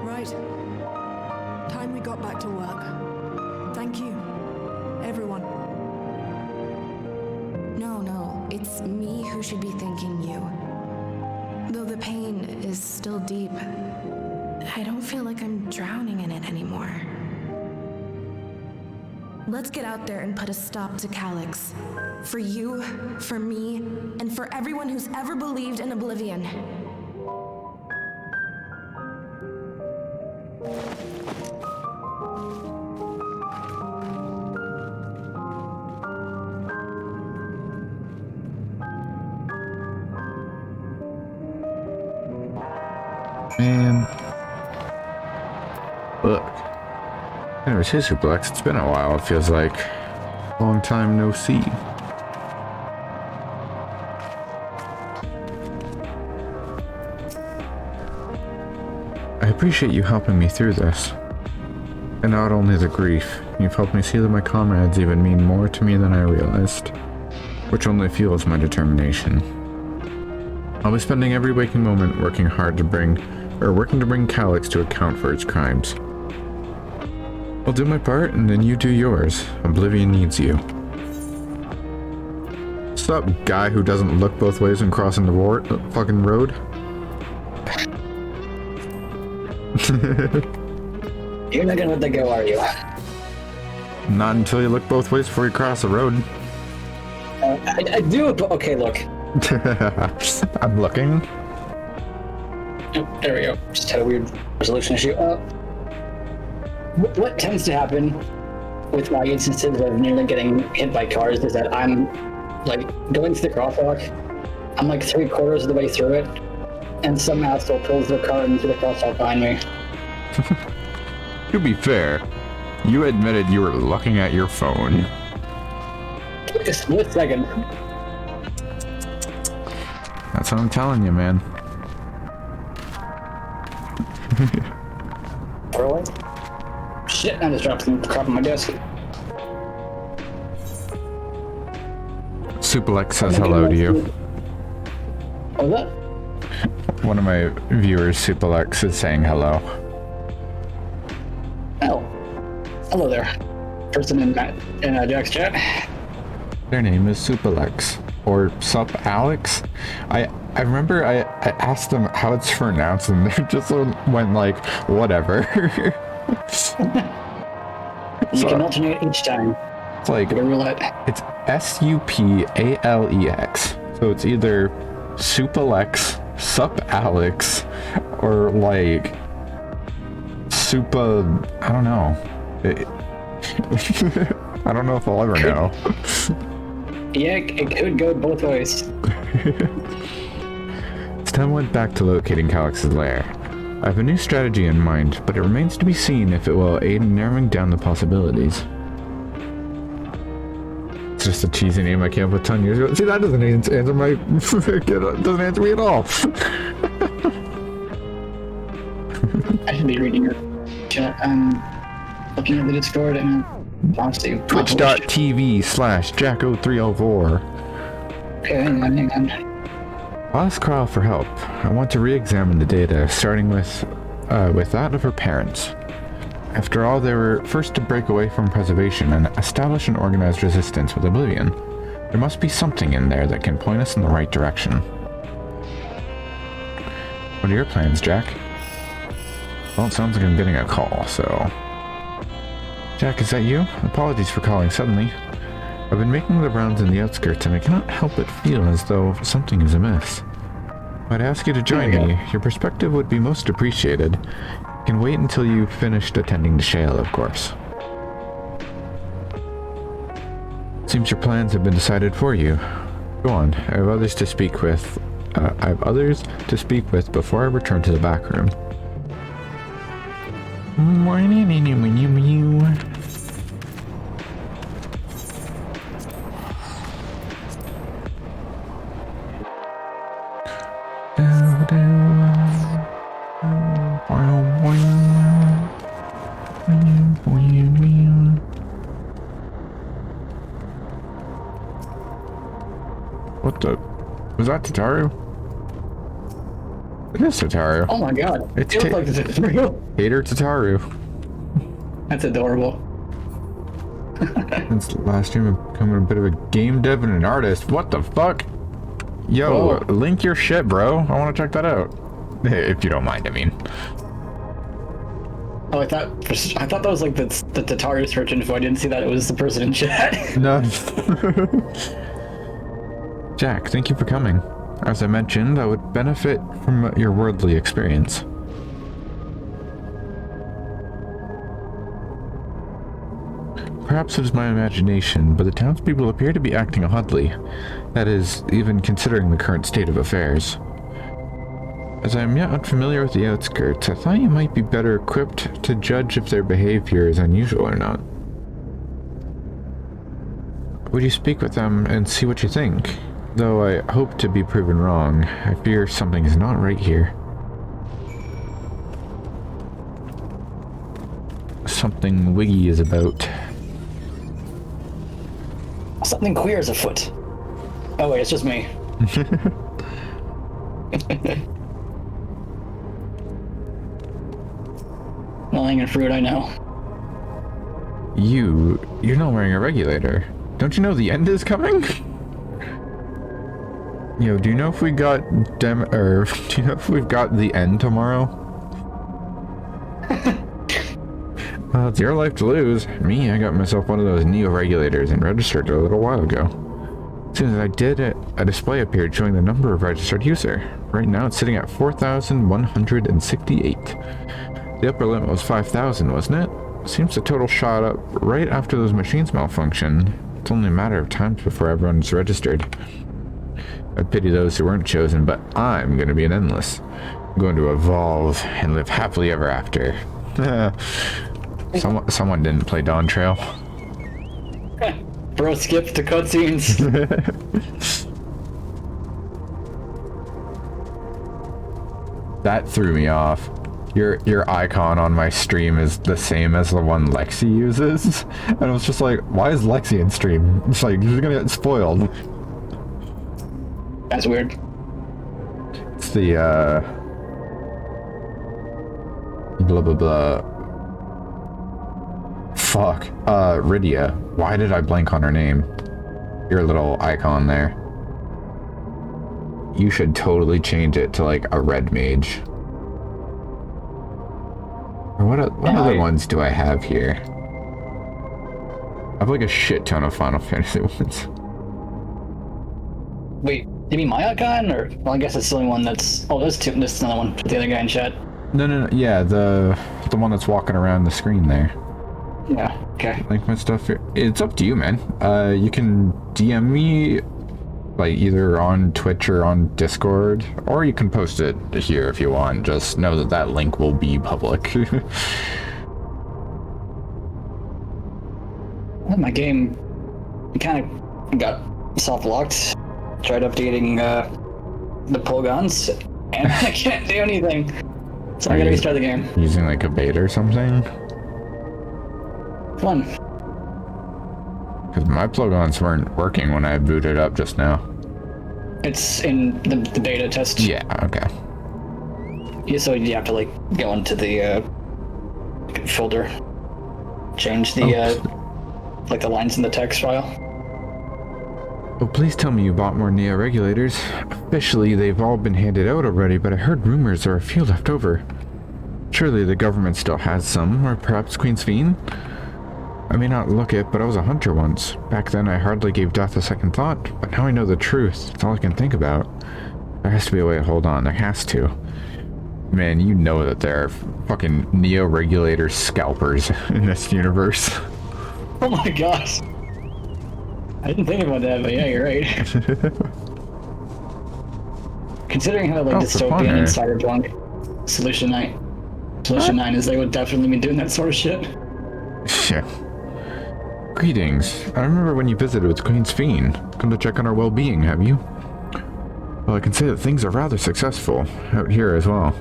C: Right. Time we got back to work. Thank you, everyone.
F: No, it's me who should be thanking you. Though the pain is still deep, I don't feel like I'm drowning in it anymore. Let's get out there and put a stop to Calyx. For you, for me, and for everyone who's ever believed in Oblivion.
A: Man. Look. Anyways, hey Suplex, it's been a while, it feels like. Long time no see. I appreciate you helping me through this. And not only the grief, you've helped me see that my comrades even mean more to me than I realized. Which only fuels my determination. I'll be spending every waking moment working to bring Calyx to account for its crimes. I'll do my part, and then you do yours. Oblivion needs you. Sup, guy who doesn't look both ways when crossing the fucking road?
H: You're not gonna let that go, are you?
A: Not until you look both ways before you cross the road.
H: I do, but okay, look.
A: I'm looking.
H: Oh, there we go. Just had a weird resolution issue. What tends to happen with my instances of nearly getting hit by cars is that I'm like going through the crosswalk. I'm like 3/4 of the way through it, and some asshole pulls their car into the crosswalk behind me.
A: To be fair, you admitted you were looking at your phone.
H: A split second.
A: That's what I'm telling you, man.
H: Really? Shit, I just dropped some crap on my desk.
A: Suplex says hello to you.
H: What was that?
A: One of my viewers, Suplex, is saying hello.
H: Oh. Hello there. Person in Jack's chat.
A: Their name is Suplex. Or Sup Alex? I remember I asked them how it's pronounced and they just went like, whatever.
H: You can alternate each time.
A: It's like, it's Supalex. So it's either Supalex, Sup Alex, or like Supa, I don't know. I don't know if I'll ever know.
H: Yeah, it could go both ways.
A: Stem went back to locating Calyx's lair. I have a new strategy in mind, but it remains to be seen if it will aid in narrowing down the possibilities. It's just a cheesy name I came up with 10 years ago. See, that doesn't answer my... doesn't answer me at all.
H: I should be reading your chat. Looking at the Discord and honestly...
A: Twitch.tv/Jacko304.
H: Okay, hang on.
A: I'll ask Carl for help. I want to re-examine the data, starting with that of her parents. After all, they were first to break away from preservation and establish an organized resistance with Oblivion. There must be something in there that can point us in the right direction. What are your plans, Jack? Well, it sounds like I'm getting a call, so... Jack, is that you? Apologies for calling suddenly. I've been making the rounds in the outskirts and I cannot help but feel as though something is amiss. I'd ask you to join me. Your perspective would be most appreciated. You can wait until you've finished attending to Shale, of course. Seems your plans have been decided for you. Go on, I have others to speak with. Before I return to the back room. What the? Was that Tataru? It is Tataru.
H: Oh my god.
A: It's
H: it looks like it's real.
A: Hater Tataru.
H: That's adorable.
A: Since last year, I'm becoming a bit of a game dev and an artist. What the fuck? Yo, link your shit, bro. I want to check that out. If you don't mind, I mean.
H: Oh, I thought that was like the Tataru search info. I didn't see that it was the person in chat.
A: No. Jack, thank you for coming. As I mentioned, I would benefit from your worldly experience. Perhaps it is my imagination, but the townspeople appear to be acting oddly. That is, even considering the current state of affairs. As I am yet unfamiliar with the outskirts, I thought you might be better equipped to judge if their behavior is unusual or not. Would you speak with them and see what you think? Though I hope to be proven wrong, I fear something is not right here. Something wiggy is about.
H: Something queer is afoot. Oh wait, it's just me. Low-hanging fruit, I know.
A: You're not wearing a regulator. Don't you know the end is coming? Yo, do you know if we got do you know if we've got the end tomorrow? Well, it's your life to lose. Me, I got myself one of those Neo regulators and registered a little while ago. As soon as I did it, a display appeared showing the number of registered user. Right now it's sitting at 4,168. The upper limit was 5,000, wasn't it? Seems the total shot up right after those machines malfunction. It's only a matter of time before everyone's registered. I pity those who weren't chosen, but I'm going to be an endless. I'm going to evolve and live happily ever after. Someone didn't play Dawn Trail.
H: Bro, skip the cutscenes.
A: That threw me off. Your icon on my stream is the same as the one Lexi uses. And I was just like, why is Lexi in stream? It's like, you're gonna get spoiled.
H: That's weird.
A: It's the, blah, blah, blah. Fuck. Rydia. Why did I blank on her name? Your little icon there. You should totally change it to, like, a red mage. Or what other ones do I have here? I have, like, a shit ton of Final Fantasy ones.
H: Wait, you mean my icon, or well, I guess it's the only one that's. Oh, there's two. There's another one. The other guy in chat.
A: No. Yeah, the one that's walking around the screen there.
H: Yeah. Okay.
A: Like my stuff here. It's up to you, man. You can DM me, like either on Twitch or on Discord, or you can post it here if you want. Just know that that link will be public.
H: Well, my game kind of got soft locked. Tried updating the polygons, and I can't do anything. So I gotta restart the game.
A: Using like a beta or something?
H: Fun.
A: Because my polygons weren't working when I booted up just now.
H: It's in the beta test.
A: Yeah, okay.
H: Yeah, so you have to like go into the folder, change the like the lines in the text file.
A: Oh, please tell me you bought more Neo regulators. Officially, they've all been handed out already, but I heard rumors there are a few left over. Surely the government still has some, or perhaps Queen's Fiend? I may not look it, but I was a hunter once. Back then I hardly gave death a second thought, but now I know the truth. It's all I can think about. There has to be a way to hold on. There has to. Man, you know that there are fucking Neo regulator scalpers in this universe.
H: Oh my gosh. I didn't think about that, but yeah, you're right. Considering how like dystopian and cyberpunk Solution 9 is, they would definitely be doing that sort of shit.
A: Yeah. Greetings. I remember when you visited with Queen's Fiend. Come to check on our well-being, have you? Well, I can say that things are rather successful out here as well.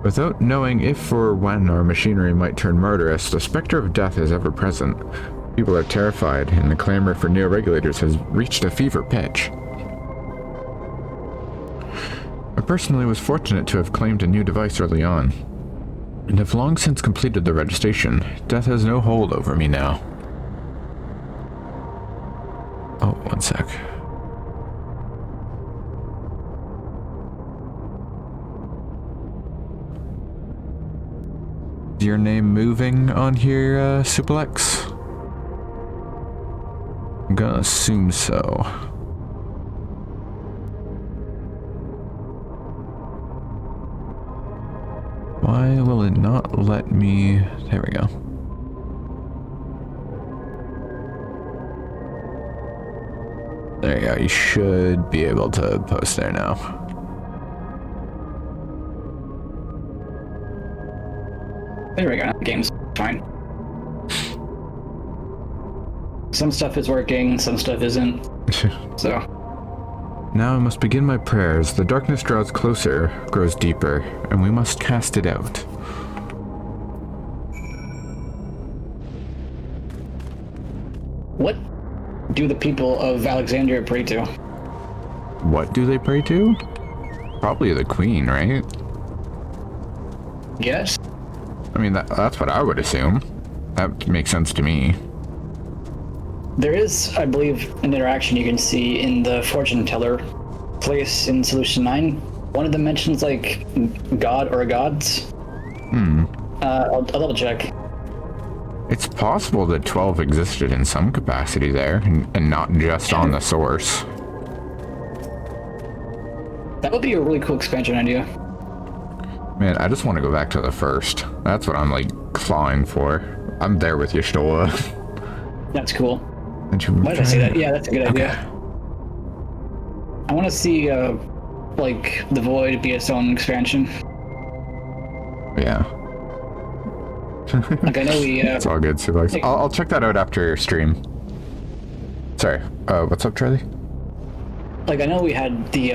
A: Without knowing if or when our machinery might turn murderous, the specter of death is ever present. People are terrified, and the clamor for neo-regulators has reached a fever pitch. I personally was fortunate to have claimed a new device early on, and have long since completed the registration. Death has no hold over me now. Oh, one sec. Is your name moving on here, Suplex? I'm gonna assume so. Why will it not let me... There we go. There you go, you should be able to post there now.
H: There we go, the game's fine. Some stuff is working, some stuff isn't. So.
A: Now I must begin my prayers. The darkness draws closer, grows deeper, and we must cast it out.
H: What do the people of Alexandria pray to?
A: What do they pray to? Probably the queen, right?
H: Yes.
A: I mean, that's what I would assume. That makes sense to me.
H: There is, I believe, an interaction you can see in the fortune teller place in Solution 9. One of them mentions, like, God or gods. I'll double check.
A: It's possible that 12 existed in some capacity there, and not just on the source.
H: That would be a really cool expansion idea.
A: Man, I just want to go back to the first. That's what I'm, like, clawing for. I'm there with you, Stola.
H: That's cool. Why did I say that? Yeah, that's a good idea. I want to see, like, the Void be its own expansion.
A: Yeah.
H: Like, I know we,
A: It's all good, Suplex. I'll check that out after your stream. Sorry, what's up, Charlie?
H: Like, I know we had the,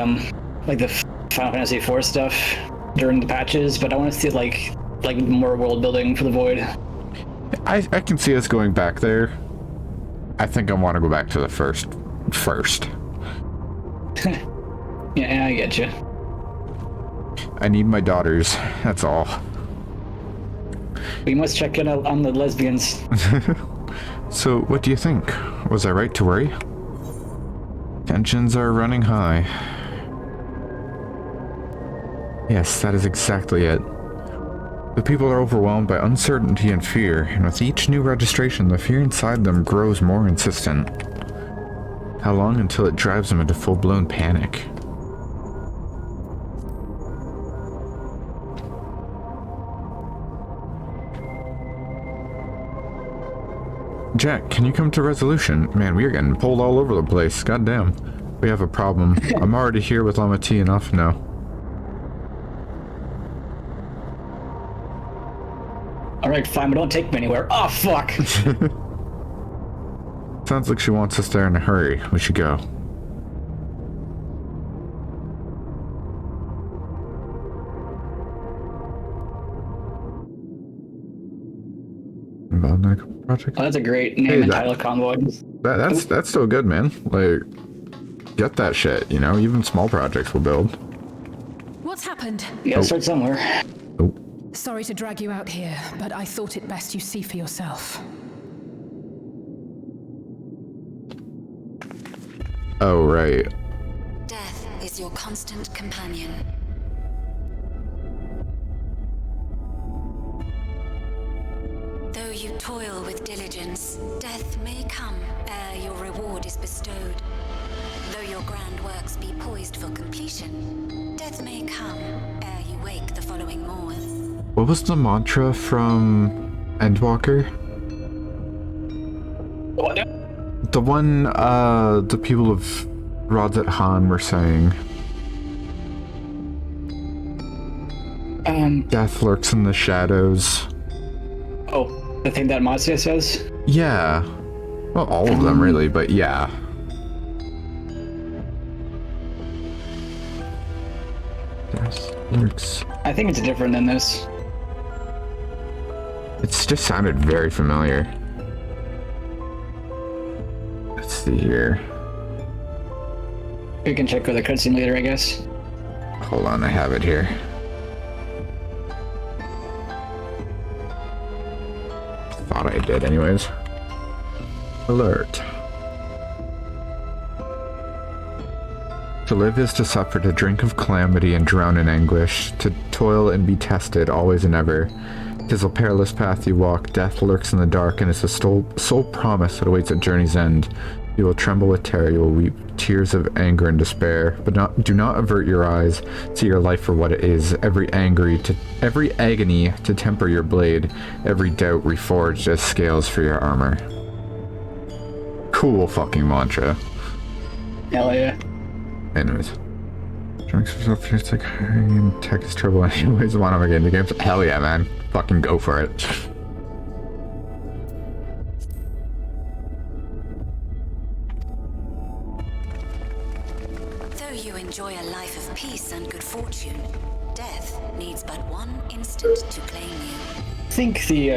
H: like, the Final Fantasy IV stuff during the patches, but I want to see, like more world building for the Void.
A: I can see us going back there. I think I want to go back to the first.
H: Yeah, I get you.
A: I need my daughters, that's all.
H: We must check in on the lesbians.
A: So, what do you think? Was I right to worry? Tensions are running high. Yes, that is exactly it. The people are overwhelmed by uncertainty and fear, and with each new registration, the fear inside them grows more insistent. How long until it drives them into full-blown panic? Jack, can you come to resolution? Man, we are getting pulled all over the place. Goddamn. We have a problem. I'm already here with Llama T enough now.
H: Alright, fine, but don't take me anywhere. Oh, fuck!
A: Sounds like she wants us there in a hurry. We should go. Project?
H: Oh, that's a great name and title convoy.
A: That's still good, man. Like, get that shit, you know? Even small projects will build.
G: What's happened?
H: You gotta start somewhere.
A: Oh.
G: Sorry to drag you out here, but I thought it best you see for yourself.
A: Oh, right.
D: Death is your constant companion. Though you toil with diligence, death may come ere your reward is bestowed. Though your grand works be poised for completion, death may come ere you wake the following morn.
A: What was the mantra from Endwalker?
H: What?
A: The one, the people of Rodzet Han were saying. Death lurks in the shadows.
H: Oh, the thing that Mazia says?
A: Yeah. Well, all of them, really, but yeah. This lurks.
H: I think it's different than this.
A: It's just sounded very familiar. Let's see here.
H: We can check with the cutscene later, I guess.
A: Hold on, I have it here. Thought I did anyways. Alert. To live is to suffer, to drink of calamity and drown in anguish, to toil and be tested always and ever. 'Tis a perilous path you walk, death lurks in the dark, and it's a sole promise that awaits at journey's end. You will tremble with terror, you will weep tears of anger and despair, but do not avert your eyes. See your life for what it is, every agony to temper your blade, every doubt reforged as scales for your armor. Cool fucking mantra.
H: Hell yeah.
A: Anyways. Drinks yourself, it's like tech is trouble anyways, want to get into games? Hell yeah, man. Fucking go for it.
D: Though you enjoy a life of peace and good fortune, death needs but one instant to claim you.
H: I think the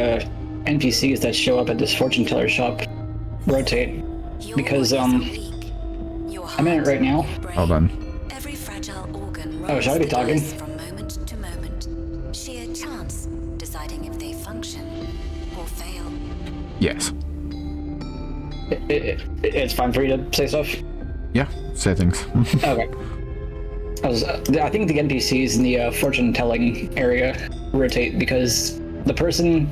H: NPCs that show up at this fortune teller shop rotate because I'm in it right now.
A: Hold on.
D: Every fragile organ
H: Oh, should I be talking?
D: from moment to moment. Sheer chance deciding if they function or fail.
A: Yes.
H: It's fine for you to say stuff?
A: Yeah, say things.
H: Okay. I think the NPCs in the fortune-telling area rotate because the person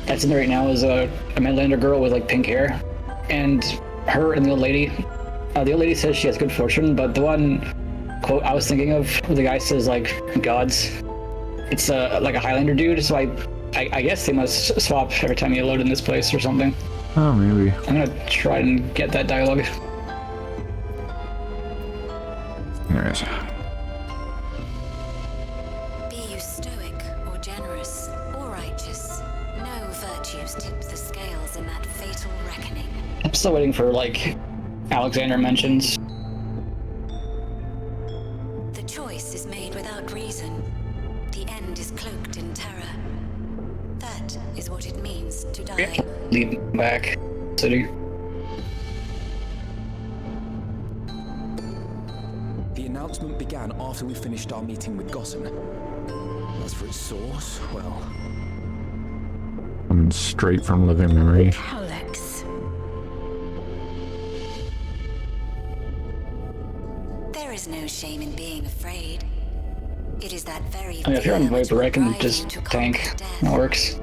H: that's in there right now is a Midlander girl with like pink hair, and her and the old lady. The old lady says she has good fortune, but the one quote I was thinking of, the guy says like gods. It's like a Highlander dude, so I guess they must swap every time you load in this place or something.
A: Oh, maybe.
H: I'm gonna try and get that dialogue.
A: There it is.
D: Be you stoic or generous or righteous, no virtues tip the scales in that fatal reckoning.
H: I'm still waiting for like Alexander mentions.
D: The choice is made without reason. The end is cloaked in terror. That is what it means to die.
H: Lead back city.
B: The announcement began after we finished our meeting with Gossen. As for its source, well...
A: Coming straight from living memory.
D: Alex. There is no shame in being afraid. It is that very
H: I mean, if you're on
D: fear which
H: Viper, I can
D: drives
H: just
D: you to
H: tank.
D: conquer death.
H: That works.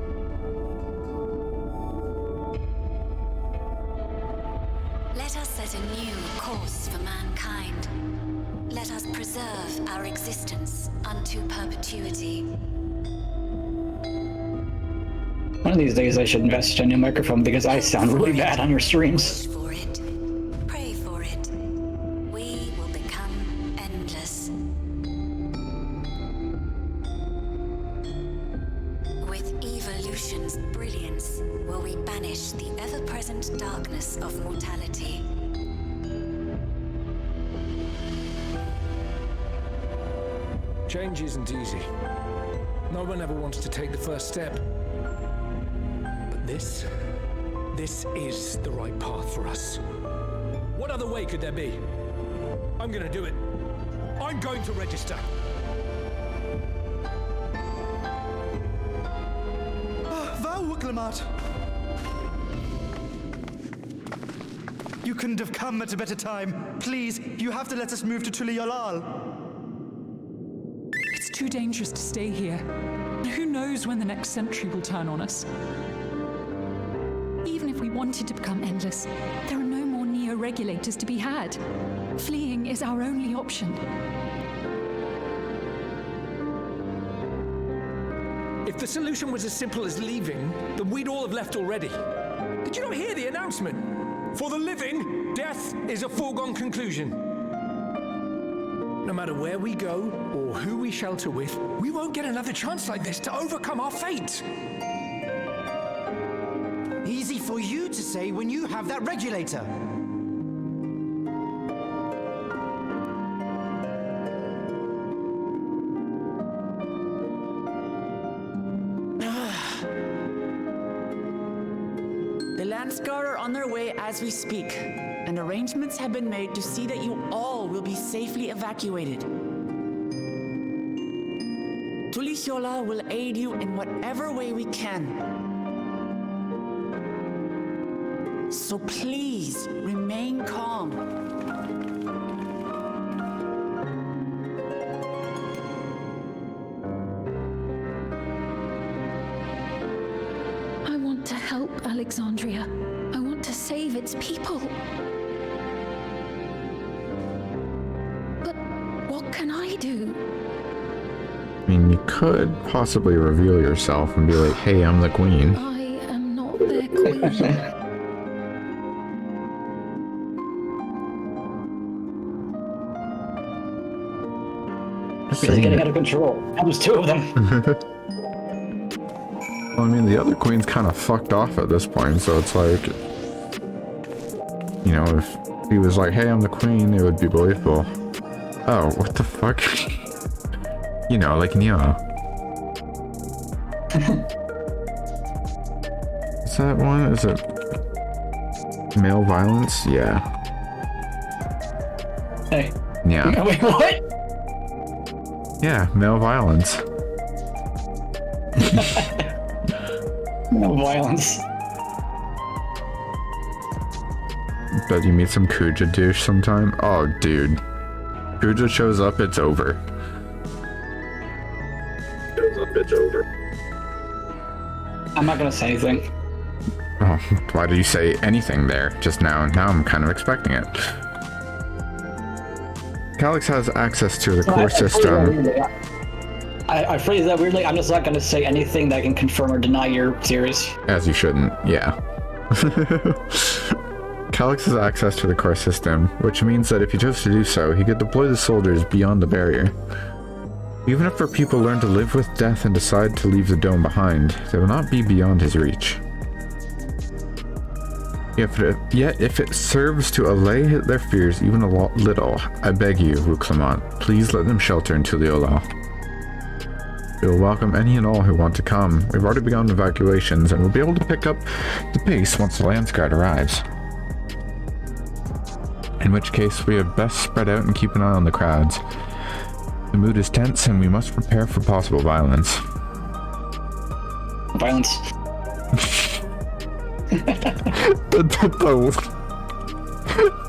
D: Let us set a new course for mankind. Let us preserve our existence unto perpetuity.
H: One of these days I should invest in a new microphone because I sound really bad on your streams.
D: Wish for it. Pray for it. We will become endless. With evolution's brilliance, will we banish the ever-present darkness of mortality.
I: Change isn't easy. No one ever wants to take the first step. But this is the right path for us. What other way could there be? I'm gonna do it. I'm going to register.
J: You couldn't have come at a better time. Please, you have to let us move to Tuliolal.
K: It's too dangerous to stay here. Who knows when the next century will turn on us? Even if we wanted to become endless, there are no more neo-regulators to be had. Fleeing is our only option.
I: If the solution was as simple as leaving, then we'd all have left already. Did you not hear the announcement? For the living, death is a foregone conclusion. No matter where we go or who we shelter with, we won't get another chance like this to overcome our fate.
J: Easy for you to say when you have that regulator.
L: Landsguard are on their way as we speak, and arrangements have been made to see that you all will be safely evacuated. Tulisyola will aid you in whatever way we can. So please, remain calm.
G: I want to help Alexandria. I want to save its people. But what can I do?
A: I mean, you could possibly reveal yourself and be like, hey, I'm the queen.
G: I am not their queen.
H: It's getting out of control. That was two of them.
A: Well, I mean, the other queen's kind of fucked off at this point, so it's like, you know, if he was like, hey, I'm the queen, it would be believable. Oh, what the fuck? You know, like Neo. Is that one? Is it male violence? Yeah.
H: Hey.
A: Yeah.
H: Wait, what?
A: Yeah, male violence.
H: No violence.
A: Bet you meet some Kuja douche sometime. Oh, dude. Kuja shows up, it's over.
H: I'm not gonna say anything.
A: Oh, why did you say anything there just now? Now I'm kind of expecting it. Calyx has access to the core system.
H: I phrased that weirdly. I'm just not going to say anything that can confirm or deny your theories.
A: As you shouldn't, yeah. Calyx has access to the core system, which means that if he chose to do so, he could deploy the soldiers beyond the barrier. Even if our people learn to live with death and decide to leave the dome behind, they will not be beyond his reach. Yet if it serves to allay their fears even a little, I beg you, Wu Clement, please let them shelter in Tulisyola. We will welcome any and all who want to come. We've already begun evacuations, and we'll be able to pick up the pace once the Landsguard arrives. In which case, we had best spread out and keep an eye on the crowds. The mood is tense, and we must prepare for possible violence.
H: Violence.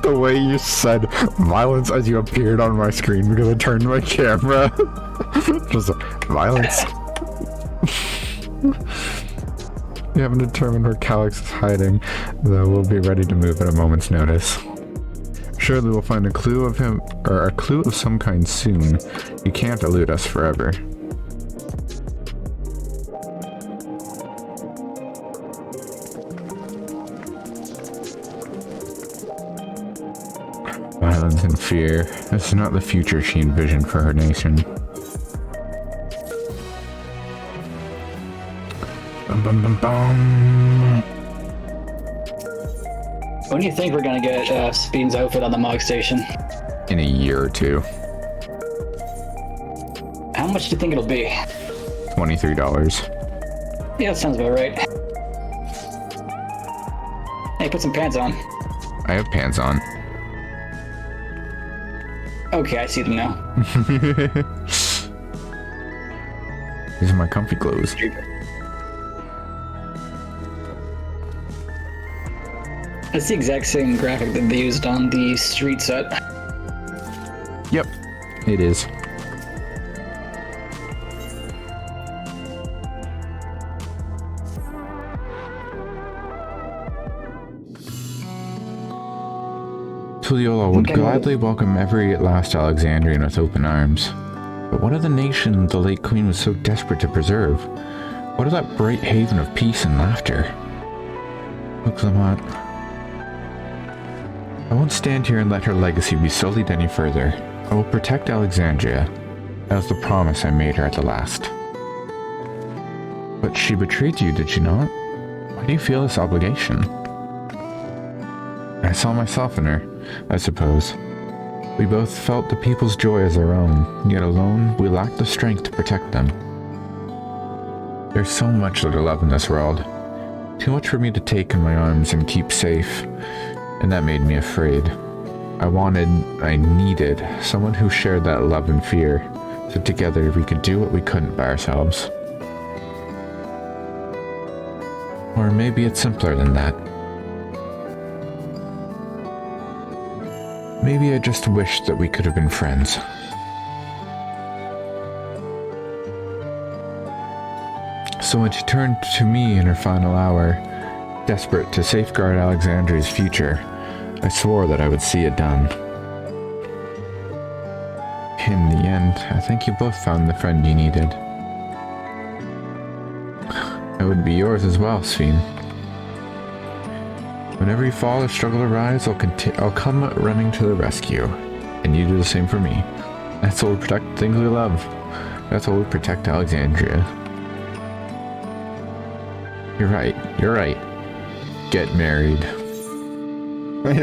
A: The way you said violence as you appeared on my screen because I turned my camera. Just violence. We haven't determined where Calyx is hiding, though we'll be ready to move at a moment's notice. Surely we'll find a clue of him, or a clue of some kind soon. You can't elude us forever. Violence and fear. This is not the future she envisioned for her nation. Bum, bum, bum, bum.
H: When do you think we're gonna get Speed's outfit on the Mog Station?
A: In a year or two.
H: How much do you think it'll be?
A: $23.
H: Yeah, that sounds about right. Hey, put some pants on.
A: I have pants on.
H: Okay, I see them now.
A: These are my comfy clothes.
H: That's the exact same graphic that they used on the street set.
A: Yep, it is. Tulisyola would gladly welcome every last Alexandrian with open arms. But what of the nation the late queen was so desperate to preserve? What of that bright haven of peace and laughter? Oh, Clement. I won't stand here and let her legacy be sullied any further. I will protect Alexandria. That was the promise I made her at the last. But she betrayed you, did she not? Why do you feel this obligation? I saw myself in her, I suppose. We both felt the people's joy as our own, yet alone we lacked the strength to protect them. There's so much that I love in this world. Too much for me to take in my arms and keep safe, and that made me afraid. I needed someone who shared that love and fear, so together we could do what we couldn't by ourselves. Or maybe it's simpler than that. Maybe I just wished that we could have been friends. So when she turned to me in her final hour, desperate to safeguard Alexandria's future, I swore that I would see it done. In the end, I think you both found the friend you needed. I would be yours as well, Sven. Whenever you fall or struggle to rise, I'll come running to the rescue, and you do the same for me. That's how we protect the things we love. That's how we protect Alexandria. You're right. Get married. And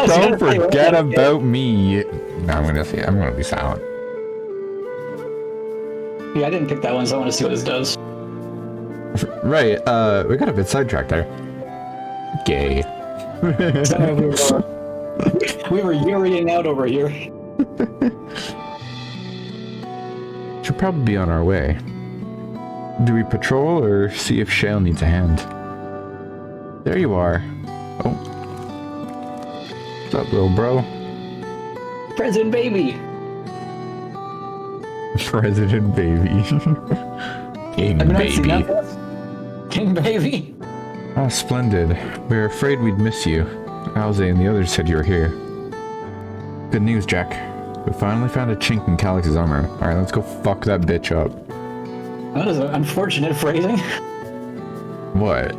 A: don't forget about me. No, I'm gonna be silent.
H: Yeah, I didn't pick that one, so I want to see what this does.
A: Right, we got a bit sidetracked there. Gay.
H: We were yuriing out over here.
A: Should probably be on our way. Do we patrol or see if Shale needs a hand? There you are. Oh. What's up, little bro?
H: President Baby!
A: President Baby. King Baby.
H: King Baby?
A: Oh, splendid. We were afraid we'd miss you. Alze and the others said you were here. Good news, Jack. We finally found a chink in Calix's armor. Alright, let's go fuck that bitch up.
H: That is an unfortunate phrasing.
A: What?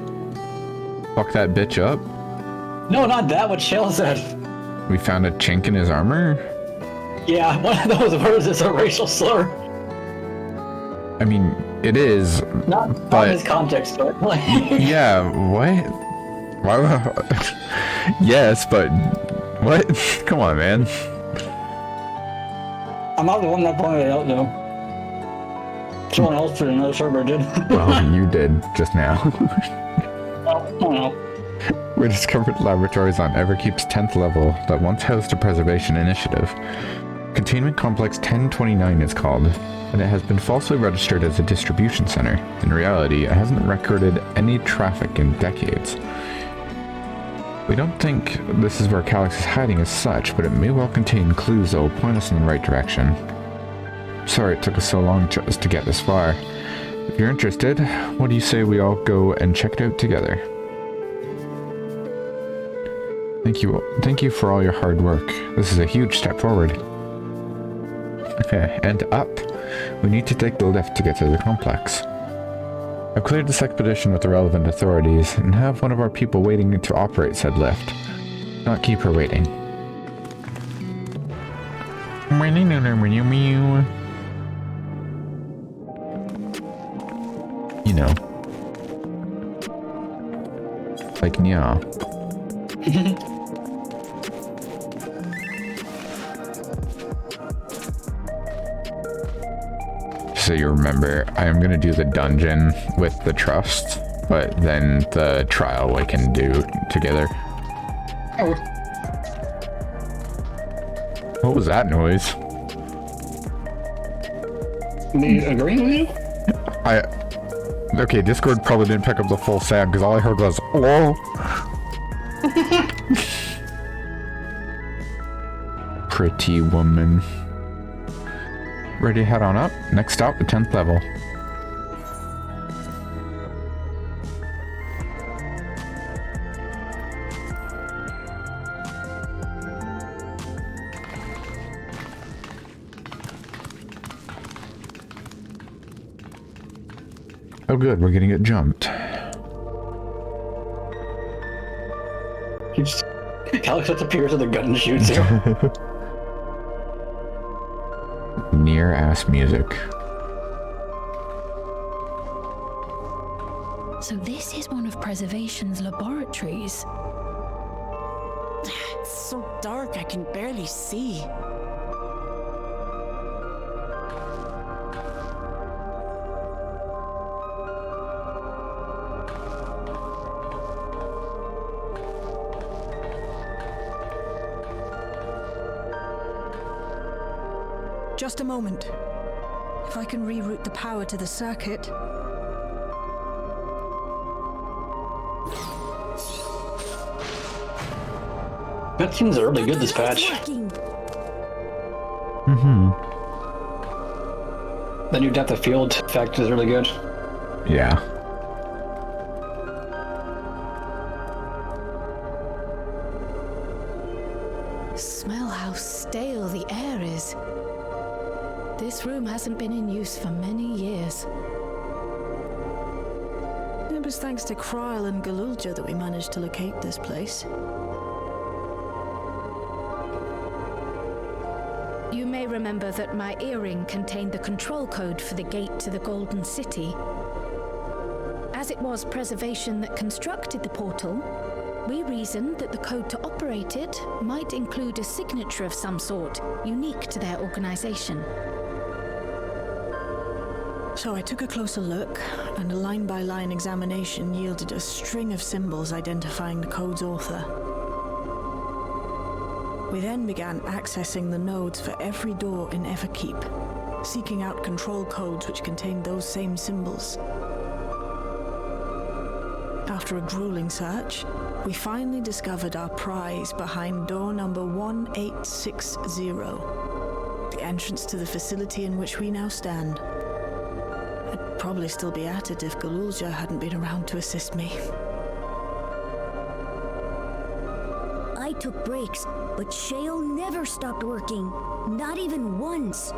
A: Fuck that bitch up?
H: No, not that, what Shell said.
A: We found a chink in his armor?
H: Yeah, one of those words is a racial slur.
A: I mean, it is,
H: not in this context, but like...
A: Yeah, what? Why? Yes, but what? Come on, man.
H: I'm not the one that pointed it out, though. Someone else put another server did.
A: Well, you did just now.
H: Oh no.
A: We discovered laboratories on Everkeep's 10th level that once housed a preservation initiative. Containment Complex 1029 is called, and it has been falsely registered as a distribution center. In reality, it hasn't recorded any traffic in decades. We don't think this is where Calix is hiding as such, but it may well contain clues that will point us in the right direction. Sorry it took us so long just to get this far. If you're interested, what do you say we all go and check it out together? Thank you for all your hard work. This is a huge step forward. Okay, and up. We need to take the lift to get to the complex. I've cleared this expedition with the relevant authorities and have one of our people waiting to operate said lift. Not keep her waiting. You know. Like, yeah. So you remember, I am going to do the dungeon with the trust, but then the trial we can do together.
H: Oh.
A: What was that noise?
H: Me agreeing with you?
A: Okay, Discord probably didn't pick up the full sound because all I heard was, "Whoa." Pretty woman. Ready to head on up? Next stop, the 10th level. Oh good, we're gonna get jumped.
H: Calix just appears with a gun and shoots you.
A: Near-ass music.
K: So this is one of Preservation's laboratories.
L: It's so dark, I can barely see.
C: Just a moment. If I can reroute the power to the circuit...
H: That seems really good, this patch. The new depth of field effect is really good.
A: Yeah.
F: Smell how stale the air is. This room hasn't been in use for many years.
C: It was thanks to Kryl and Galulja that we managed to locate this place.
G: You may remember that my earring contained the control code for the gate to the Golden City. As it was preservation that constructed the portal, we reasoned that the code to operate it might include a signature of some sort, unique to their organization.
C: So I took a closer look, and a line-by-line examination yielded a string of symbols identifying the code's author. We then began accessing the nodes for every door in Everkeep, seeking out control codes which contained those same symbols. After a grueling search, we finally discovered our prize behind door number 1860, the entrance to the facility in which we now stand. I'd probably still be at it if Galulja hadn't been around to assist me.
M: I took breaks, but Shale never stopped working, not even once.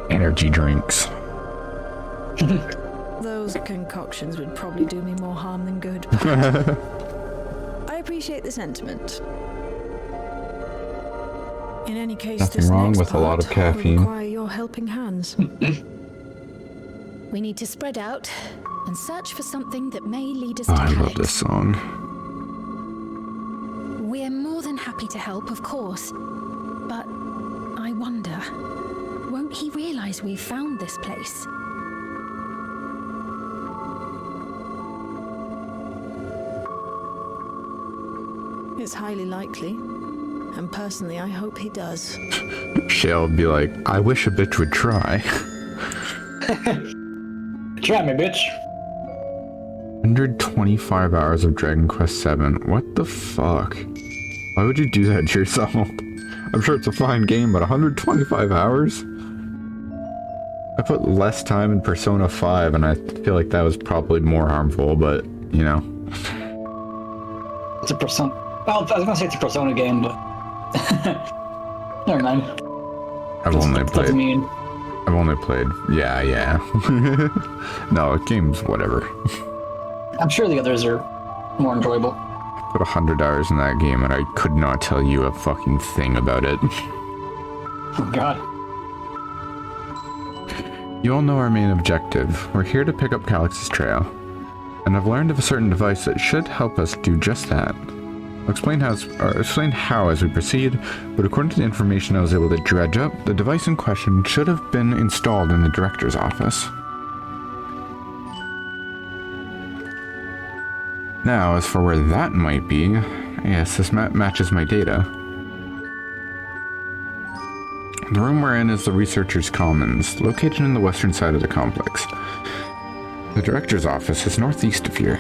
A: Energy drinks.
C: Those concoctions would probably do me more harm than good. I appreciate the sentiment. In any case,
A: Nothing
C: this
A: wrong
C: next
A: with a lot of
C: part
A: caffeine.
C: will require your helping hands.
G: We need to spread out and search for something that may lead us
A: Oh,
G: to
A: I love
G: Calyx.
A: this song.
K: We're more than happy to help, of course. But I wonder, won't he realize we've found this place?
C: It's highly likely. And personally, I hope he does.
A: Shale would be like, I wish a bitch would try.
H: Try me, bitch.
A: 125 hours of Dragon Quest VII. What the fuck? Why would you do that to yourself? I'm sure it's a fine game, but 125 hours? I put less time in Persona 5, and I feel like that was probably more harmful, but, you know.
H: It's a Persona... Well, I was gonna say it's a Persona game, but... Never mind.
A: I've only played... Yeah. No, game's whatever.
H: I'm sure the others are more enjoyable.
A: I put 100 hours in that game, and I could not tell you a fucking thing about it.
H: Oh, God.
A: You all know our main objective. We're here to pick up Calyx's trail. And I've learned of a certain device that should help us do just that. I'll explain how as we proceed, but according to the information I was able to dredge up, the device in question should have been installed in the director's office. Now, as for where that might be, yes, this map matches my data. The room we're in is the Researcher's Commons, located in the western side of the complex. The director's office is northeast of here.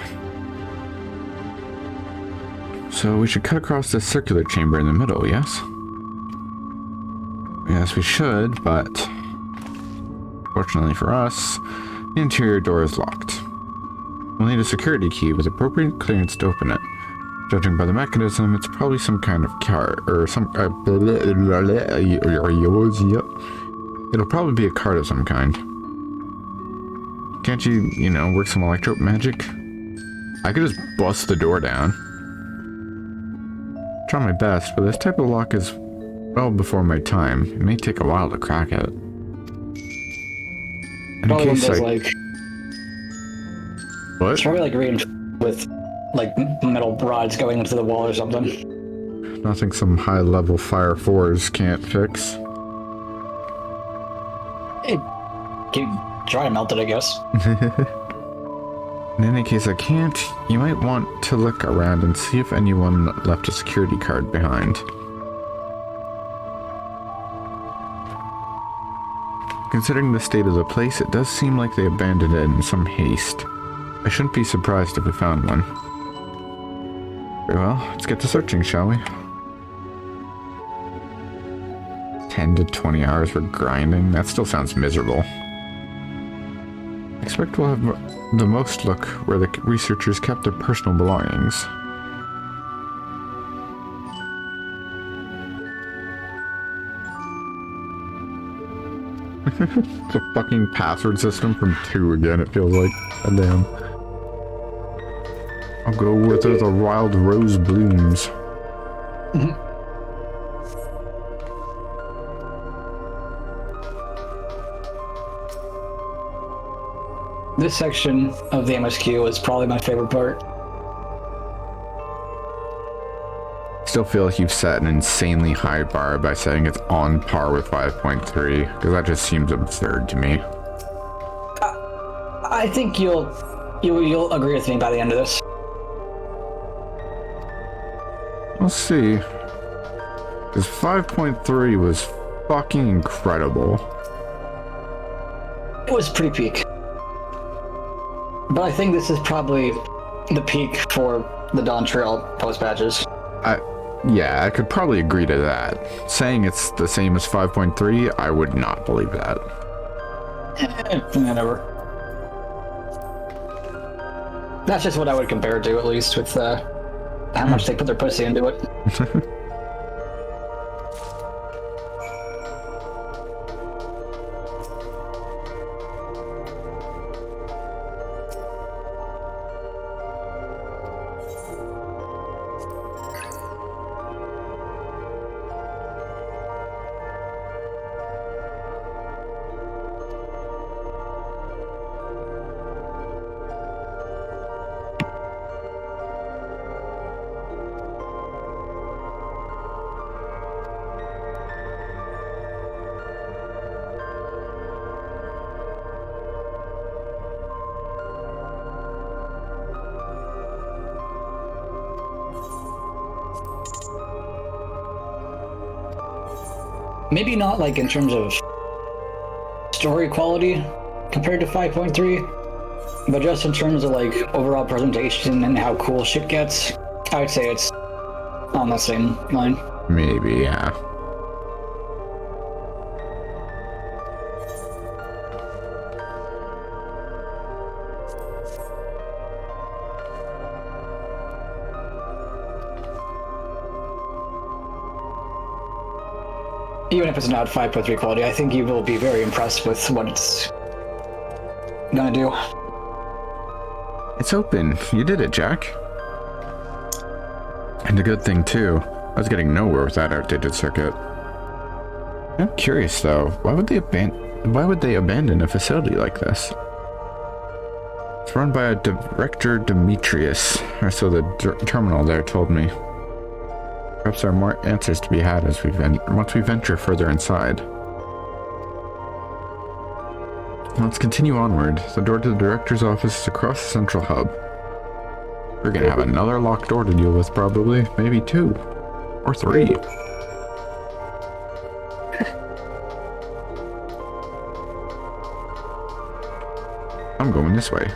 A: So we should cut across this circular chamber in the middle, yes? Yes, we should, but... fortunately for us, the interior door is locked. We'll need a security key with appropriate clearance to open it. Judging by the mechanism, it's probably some kind of card, or some... it'll probably be a card of some kind. Can't you know, work some electro magic? I could just bust the door down. Try my best, but this type of lock is well before my time. It may take a while to crack it. In
H: Probably
A: case
H: one of those, like...
A: What?
H: It's probably like reinforced with, like, metal rods going into the wall or something.
A: Nothing some high-level Fire 4s can't fix.
H: Hey, try to melt it, I guess.
A: In any case I can't, you might want to look around and see if anyone left a security card behind. Considering the state of the place, it does seem like they abandoned it in some haste. I shouldn't be surprised if we found one. Very well, let's get to searching, shall we? 10 to 20 hours for grinding? That still sounds miserable. I expect we'll have the most look where the researchers kept their personal belongings. It's a fucking password system from 2 again, it feels like. God damn. I'll go with the wild rose blooms.
H: This section of the MSQ is probably my favorite part.
A: Still feel like you've set an insanely high bar by saying it's on par with 5.3, because that just seems absurd to me.
H: I think you'll agree with me by the end of this.
A: We'll see. Because 5.3 was fucking incredible.
H: It was pretty peak. But I think this is probably the peak for the Dawn Trail post-patches.
A: Yeah, I could probably agree to that. Saying it's the same as 5.3, I would not believe that.
H: Whatever. That's just what I would compare it to, at least, with how much they put their pussy into it. Maybe not like in terms of story quality compared to 5.3, but just in terms of like overall presentation and how cool shit gets, I would say it's on the same line.
A: Maybe, yeah.
H: Even if it's not 5.3 quality, I think you will be very impressed with what it's gonna do.
A: It's open. You did it, Jack. And a good thing, too. I was getting nowhere with that outdated circuit. I'm curious, though. Why would they abandon a facility like this? It's run by a director Demetrius, or so the terminal there told me. Perhaps there are more answers to be had as once we venture further inside. Let's continue onward. The door to the director's office is across the central hub. We're gonna have another locked door to deal with, probably. Maybe 2. Or 3. I'm going this way.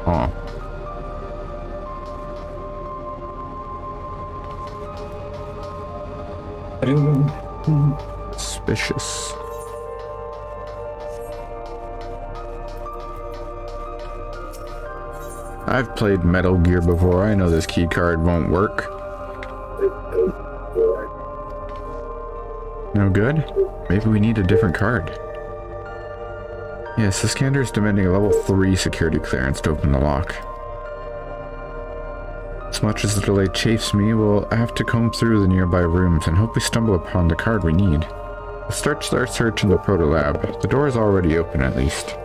A: Oh. Suspicious. I've played Metal Gear before. I know this key card won't work. No good? Maybe we need a different card. Yes, the scanner is demanding a level 3 security clearance to open the lock. As much as the delay chafes me, we'll have to comb through the nearby rooms and hope we stumble upon the card we need. Let's start our search in the proto-lab. The door is already open, at least.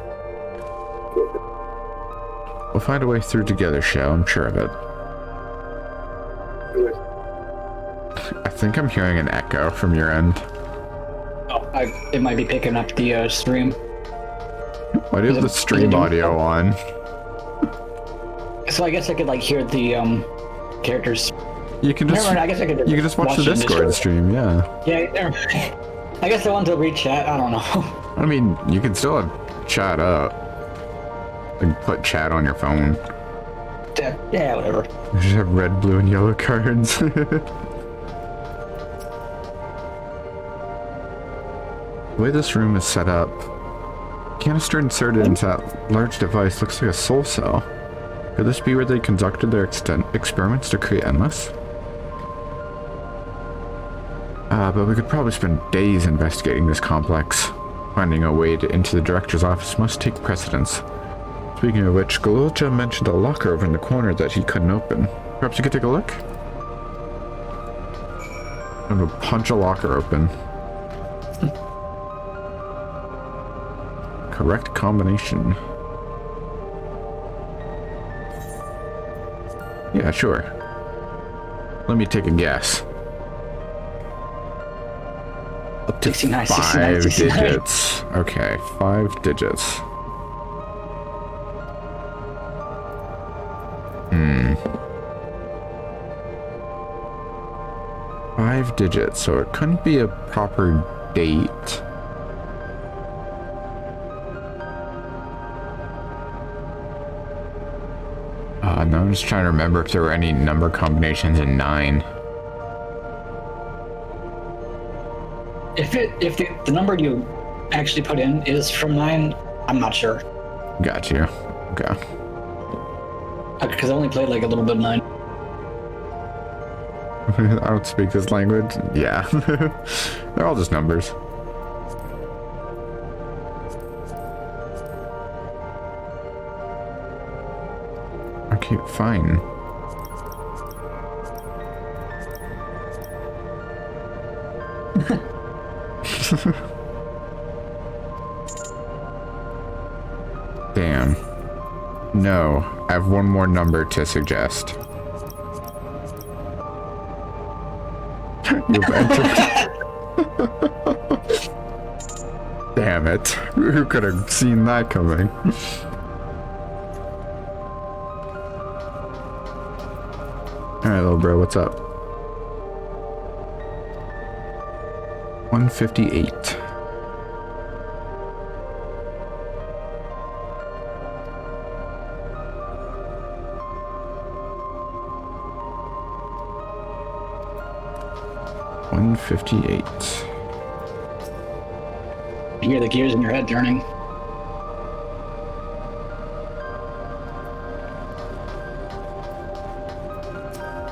A: We'll find a way through together, Shell, I'm sure of it. I think I'm hearing an echo from your end.
H: Oh, it might be picking up the stream.
A: Why do you have the stream audio on?
H: So I guess I could like hear the characters.
A: You can just.
H: I guess I could.
A: You can just watch the Discord stream. Yeah.
H: Yeah. I guess I want to re-chat. I don't know.
A: I mean, you can still have chat up. Like put chat on your phone.
H: Yeah, whatever.
A: You just have red, blue, and yellow cards. The way this room is set up, canister inserted into that large device looks like a soul cell. Could this be where they conducted their experiments to create Endless? But we could probably spend days investigating this complex. Finding a way into the director's office must take precedence. Speaking of which, Galulja mentioned a locker over in the corner that he couldn't open. Perhaps you could take a look? I'm gonna punch a locker open. Correct combination. Yeah, sure. Let me take a guess. Up to
H: 69,
A: 5
H: 69.
A: digits. Okay, 5 digits. 5 digits, so it couldn't be a proper date. No, I'm just trying to remember if there were any number combinations in 9.
H: If the number you actually put in is from 9, I'm not sure.
A: Got you. Okay.
H: Because I only played like a little bit of 9.
A: I don't speak this language. Yeah. They're all just numbers. Okay, fine. Damn. No, I have one more number to suggest. You've entered. Damn it. Who could have seen that coming? Alright, little bro, what's up? 158.
H: You hear the gears in your head turning.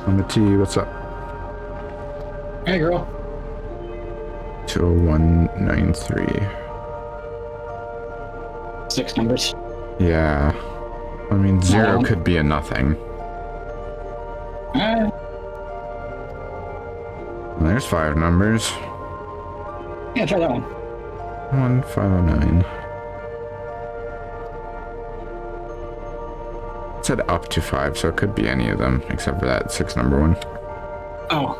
A: On the T, what's up?
H: Hey, girl.
A: 20193.
H: 6 numbers.
A: Yeah. I mean, 0 could be a nothing. There's 5 numbers.
H: Yeah, try that one.
A: 1509. It said up to 5, so it could be any of them, except for that 6 number one.
H: Oh.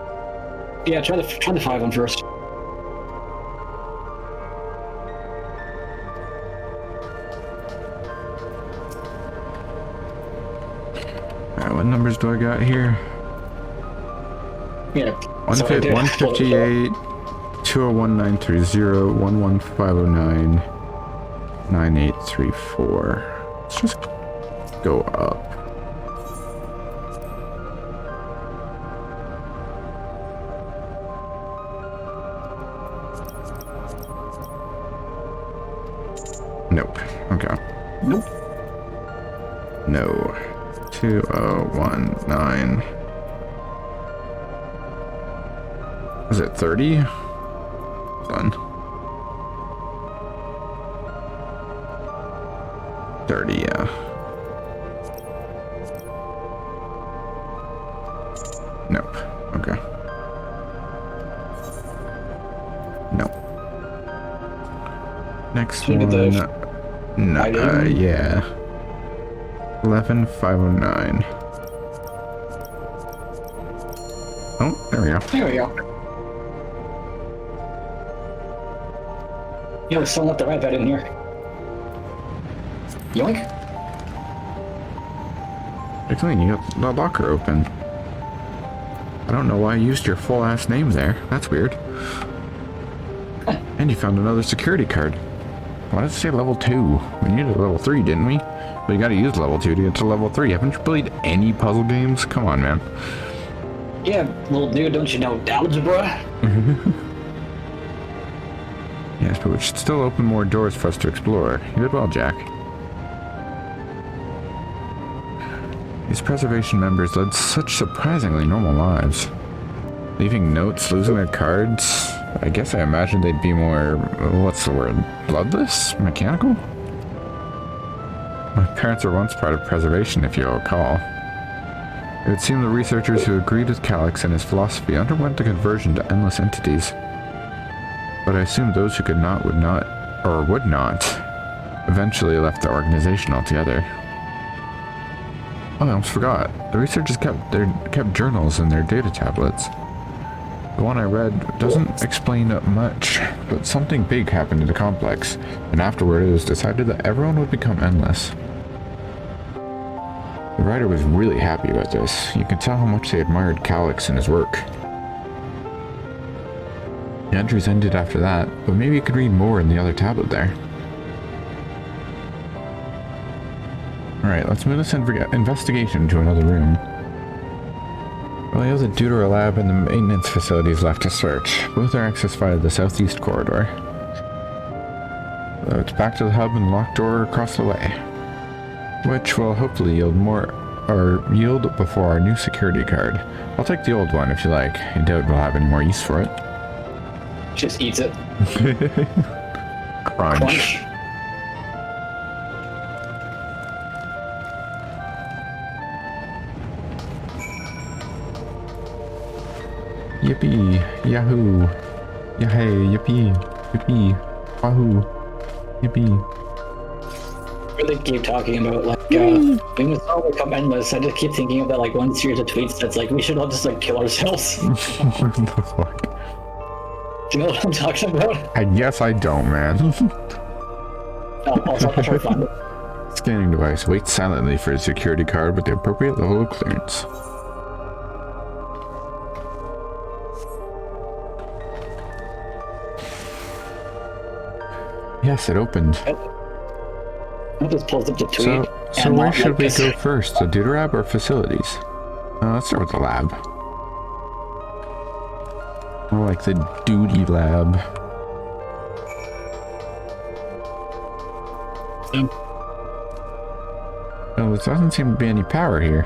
H: Yeah, try the 5 one first.
A: Alright, what numbers do I got here?
H: Yeah.
A: 158, 201-930, 11509, 9834. Let's just go up. Nope. Okay.
H: Nope.
A: No. 2019. Is it 30? Done. 30, yeah. Nope. Okay. Nope. Next one. No, yeah. 11509. Oh, there we go.
H: There we go. Yo, someone left the right bed in here. Yoink.
A: Actually, you got the locker open. I don't know why you used your full ass name there. That's weird. And you found another security card. Why does it say level 2? We needed level 3, didn't we? But you gotta use level 2 to get to level 3. Haven't you played any puzzle games? Come on, man.
H: Yeah, little dude, don't you know algebra?
A: Yes, but we should still open more doors for us to explore. You did well, Jack. These preservation members led such surprisingly normal lives. Leaving notes, losing their cards. I guess I imagined they'd be more, what's the word, bloodless? Mechanical? My parents were once part of preservation, if you'll recall. It would seem the researchers who agreed with Calyx and his philosophy underwent the conversion to endless entities. But I assume those who could not, would not, eventually left the organization altogether. Oh, I almost forgot. The researchers kept journals in their data tablets. The one I read doesn't explain much, but something big happened in the complex, and afterward it was decided that everyone would become endless. The writer was really happy about this. You could tell how much they admired Calyx and his work. The entries ended after that, but maybe you could read more in the other tablet there. Alright, let's move this investigation to another room. Well, we have the Deutero lab and the maintenance facilities left to search. Both are accessed via the southeast corridor. So it's back to the hub and locked door across the way, which will hopefully yield before our new security card. I'll take the old one if you like. I doubt we'll have any more use for it.
H: Just eats it.
A: Crunch. Yippee, yahoo, yahey, yippee, yippee, wahoo, yippee.
H: Really keep talking about like when this all become endless. I just keep thinking of that like one series of tweets that's like we should all just like kill ourselves.
A: What the fuck?
H: Do you know what I'm talking about?
A: I guess I don't, man.
H: Also, for fun.
A: Scanning device waits silently for a security card with the appropriate level of clearance. Yes, it opened.
H: It just pulls up the tweet.
A: So where should we go first? The Deuterab or facilities? Let's start with the lab. More like the duty lab. Oh, there doesn't seem to be any power here.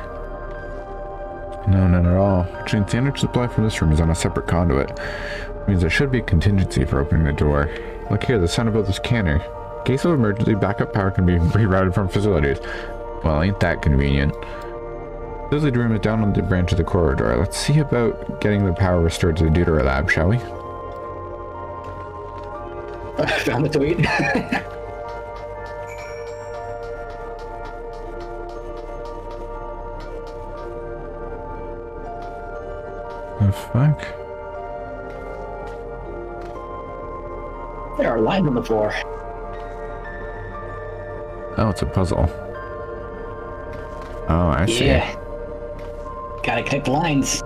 A: No, none at all. Which means the energy supply from this room is on a separate conduit. Which means there should be a contingency for opening the door. Look here, the sign above the scanner. In case of emergency, backup power can be rerouted from facilities. Well, ain't that convenient. The facility room is down on the branch of the corridor. Let's see about getting the power restored to the Deutero lab, shall we?
H: I found the tweet.
A: The fuck?
H: There are lines on the floor.
A: Oh, it's a puzzle. Oh, I see.
H: Yeah. Gotta connect the lines.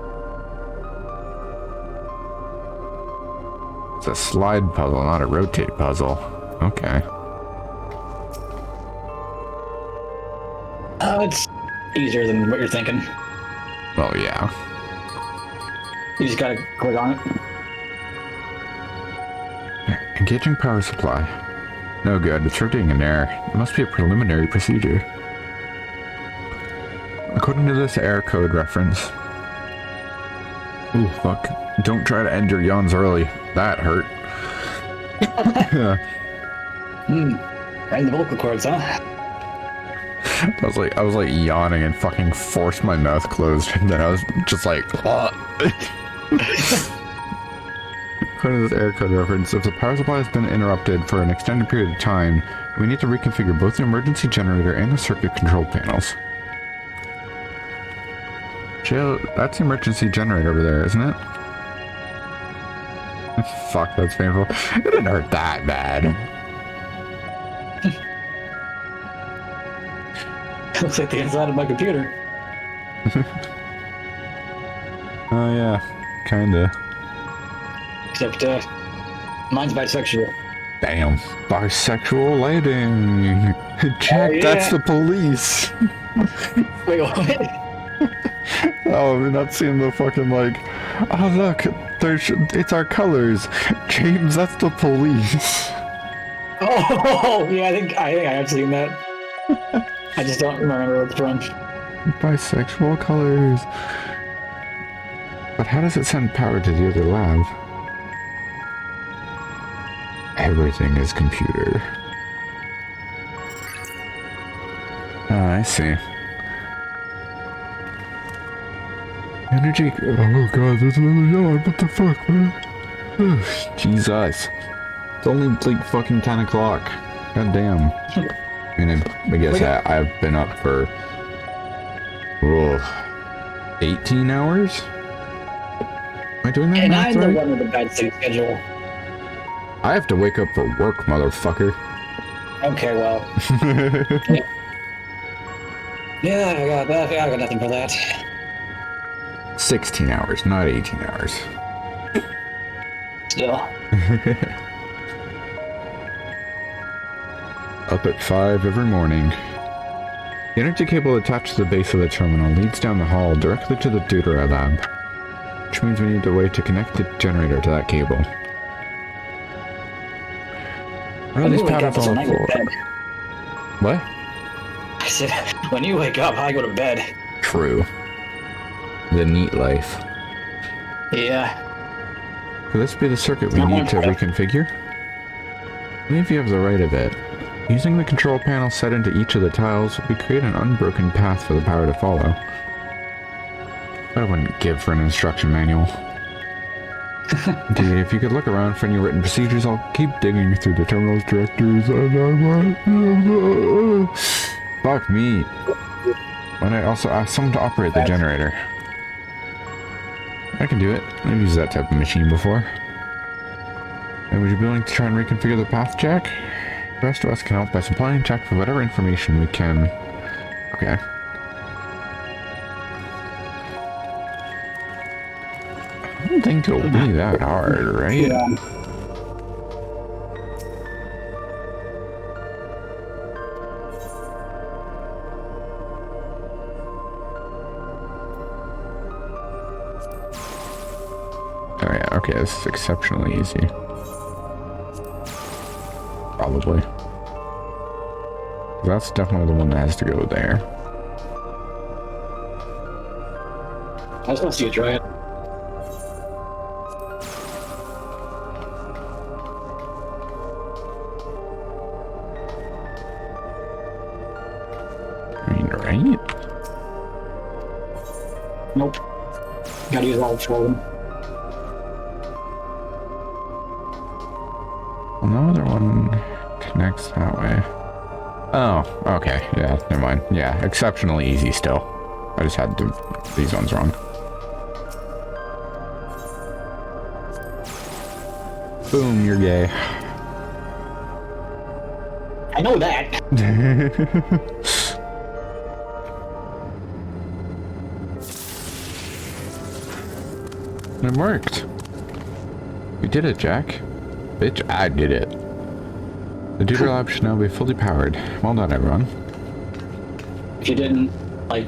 A: It's a slide puzzle, not a rotate puzzle. Okay.
H: Oh, it's easier than what you're thinking.
A: Well, yeah.
H: You just gotta click on it.
A: Engaging power supply. No good, it's rotating an error. It must be a preliminary procedure. According to this error code reference. Ooh, fuck. Don't try to end your yawns early. That hurt.
H: Right in the vocal cords, huh?
A: I was like yawning and fucking forced my mouth closed, and then I was just like, According to this error code reference, if the power supply has been interrupted for an extended period of time, we need to reconfigure both the emergency generator and the circuit control panels. Jail, that's the emergency generator over there, isn't it? Fuck, that's painful. It didn't hurt that bad.
H: Looks like the inside of my computer.
A: Oh yeah, kinda.
H: Except, mine's bisexual.
A: Damn. Bisexual lighting. Jack,
H: yeah.
A: That's the police.
H: Wait, what?
A: Oh, we're not seeing the fucking like, oh look, it's our colors. James, that's the police.
H: Oh, yeah, I think I have seen that. I just don't remember where it's from.
A: Bisexual colors. But how does it send power to the other lab? Everything is computer. Ah, I see. Energy. Oh god, there's another yellow. What the fuck, man? Jesus. It's only like fucking 10 o'clock. God damn. I mean, I guess I've been up for 18 hours? Am I doing that
H: And
A: math
H: I'm
A: right?
H: the one with the bad sleep schedule.
A: I have to wake up for work, motherfucker.
H: Okay, well. Yeah, I got nothing for that.
A: 16 hours, not 18 hours.
H: Still.
A: Up at 5 every morning. The energy cable attached to the base of the terminal leads down the hall directly to the Deutera lab. Which means we need a way to connect the generator to that cable. What are these patterns all for? What?
H: I said, when you wake up, I go to bed.
A: True. The neat life.
H: Yeah.
A: Could this be the circuit we need to reconfigure? I believe you have the right of it. Using the control panel set into each of the tiles, we create an unbroken path for the power to follow. I wouldn't give for an instruction manual. Indeed, if you could look around for any written procedures, I'll keep digging through the terminal's directories. Fuck me. Might I also ask someone to operate the generator? I can do it. I've used that type of machine before. And would you be willing to try and reconfigure the path, Jack? The rest of us can help by supplying Jack with whatever information we can. Okay. I don't think it'll be that hard, right?
H: Yeah.
A: Oh yeah, okay, this is exceptionally easy. Probably. That's definitely the one that has to go there.
H: I just want to see you try it.
A: I mean, right?
H: Nope. Gotta use all four of them.
A: Well, no other one connects that way. Oh, okay. Yeah, never mind. Yeah, exceptionally easy still. I just had these ones wrong. Boom, you're gay.
H: I know that.
A: It worked. We did it, Jack. Bitch, I did it. The Deuter lab should now be fully powered. Well done, everyone.
H: If you didn't, like,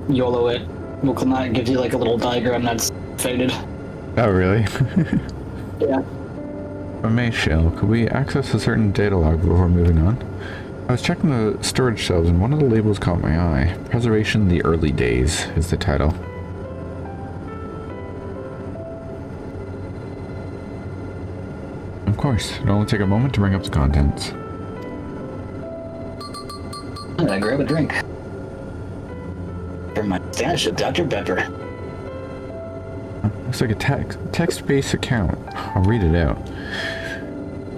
H: YOLO it, Mooklanat gives you, like, a little diagram that's faded.
A: Oh, really?
H: Yeah.
A: A Meso, could we access a certain data log before moving on? I was checking the storage shelves and one of the labels caught my eye. Preservation the Early Days is the title. Of course, it'll only take a moment to bring up the contents.
H: I'm gonna grab a drink. For my stash of Dr. Pepper.
A: Looks like a text-based account. I'll read it out.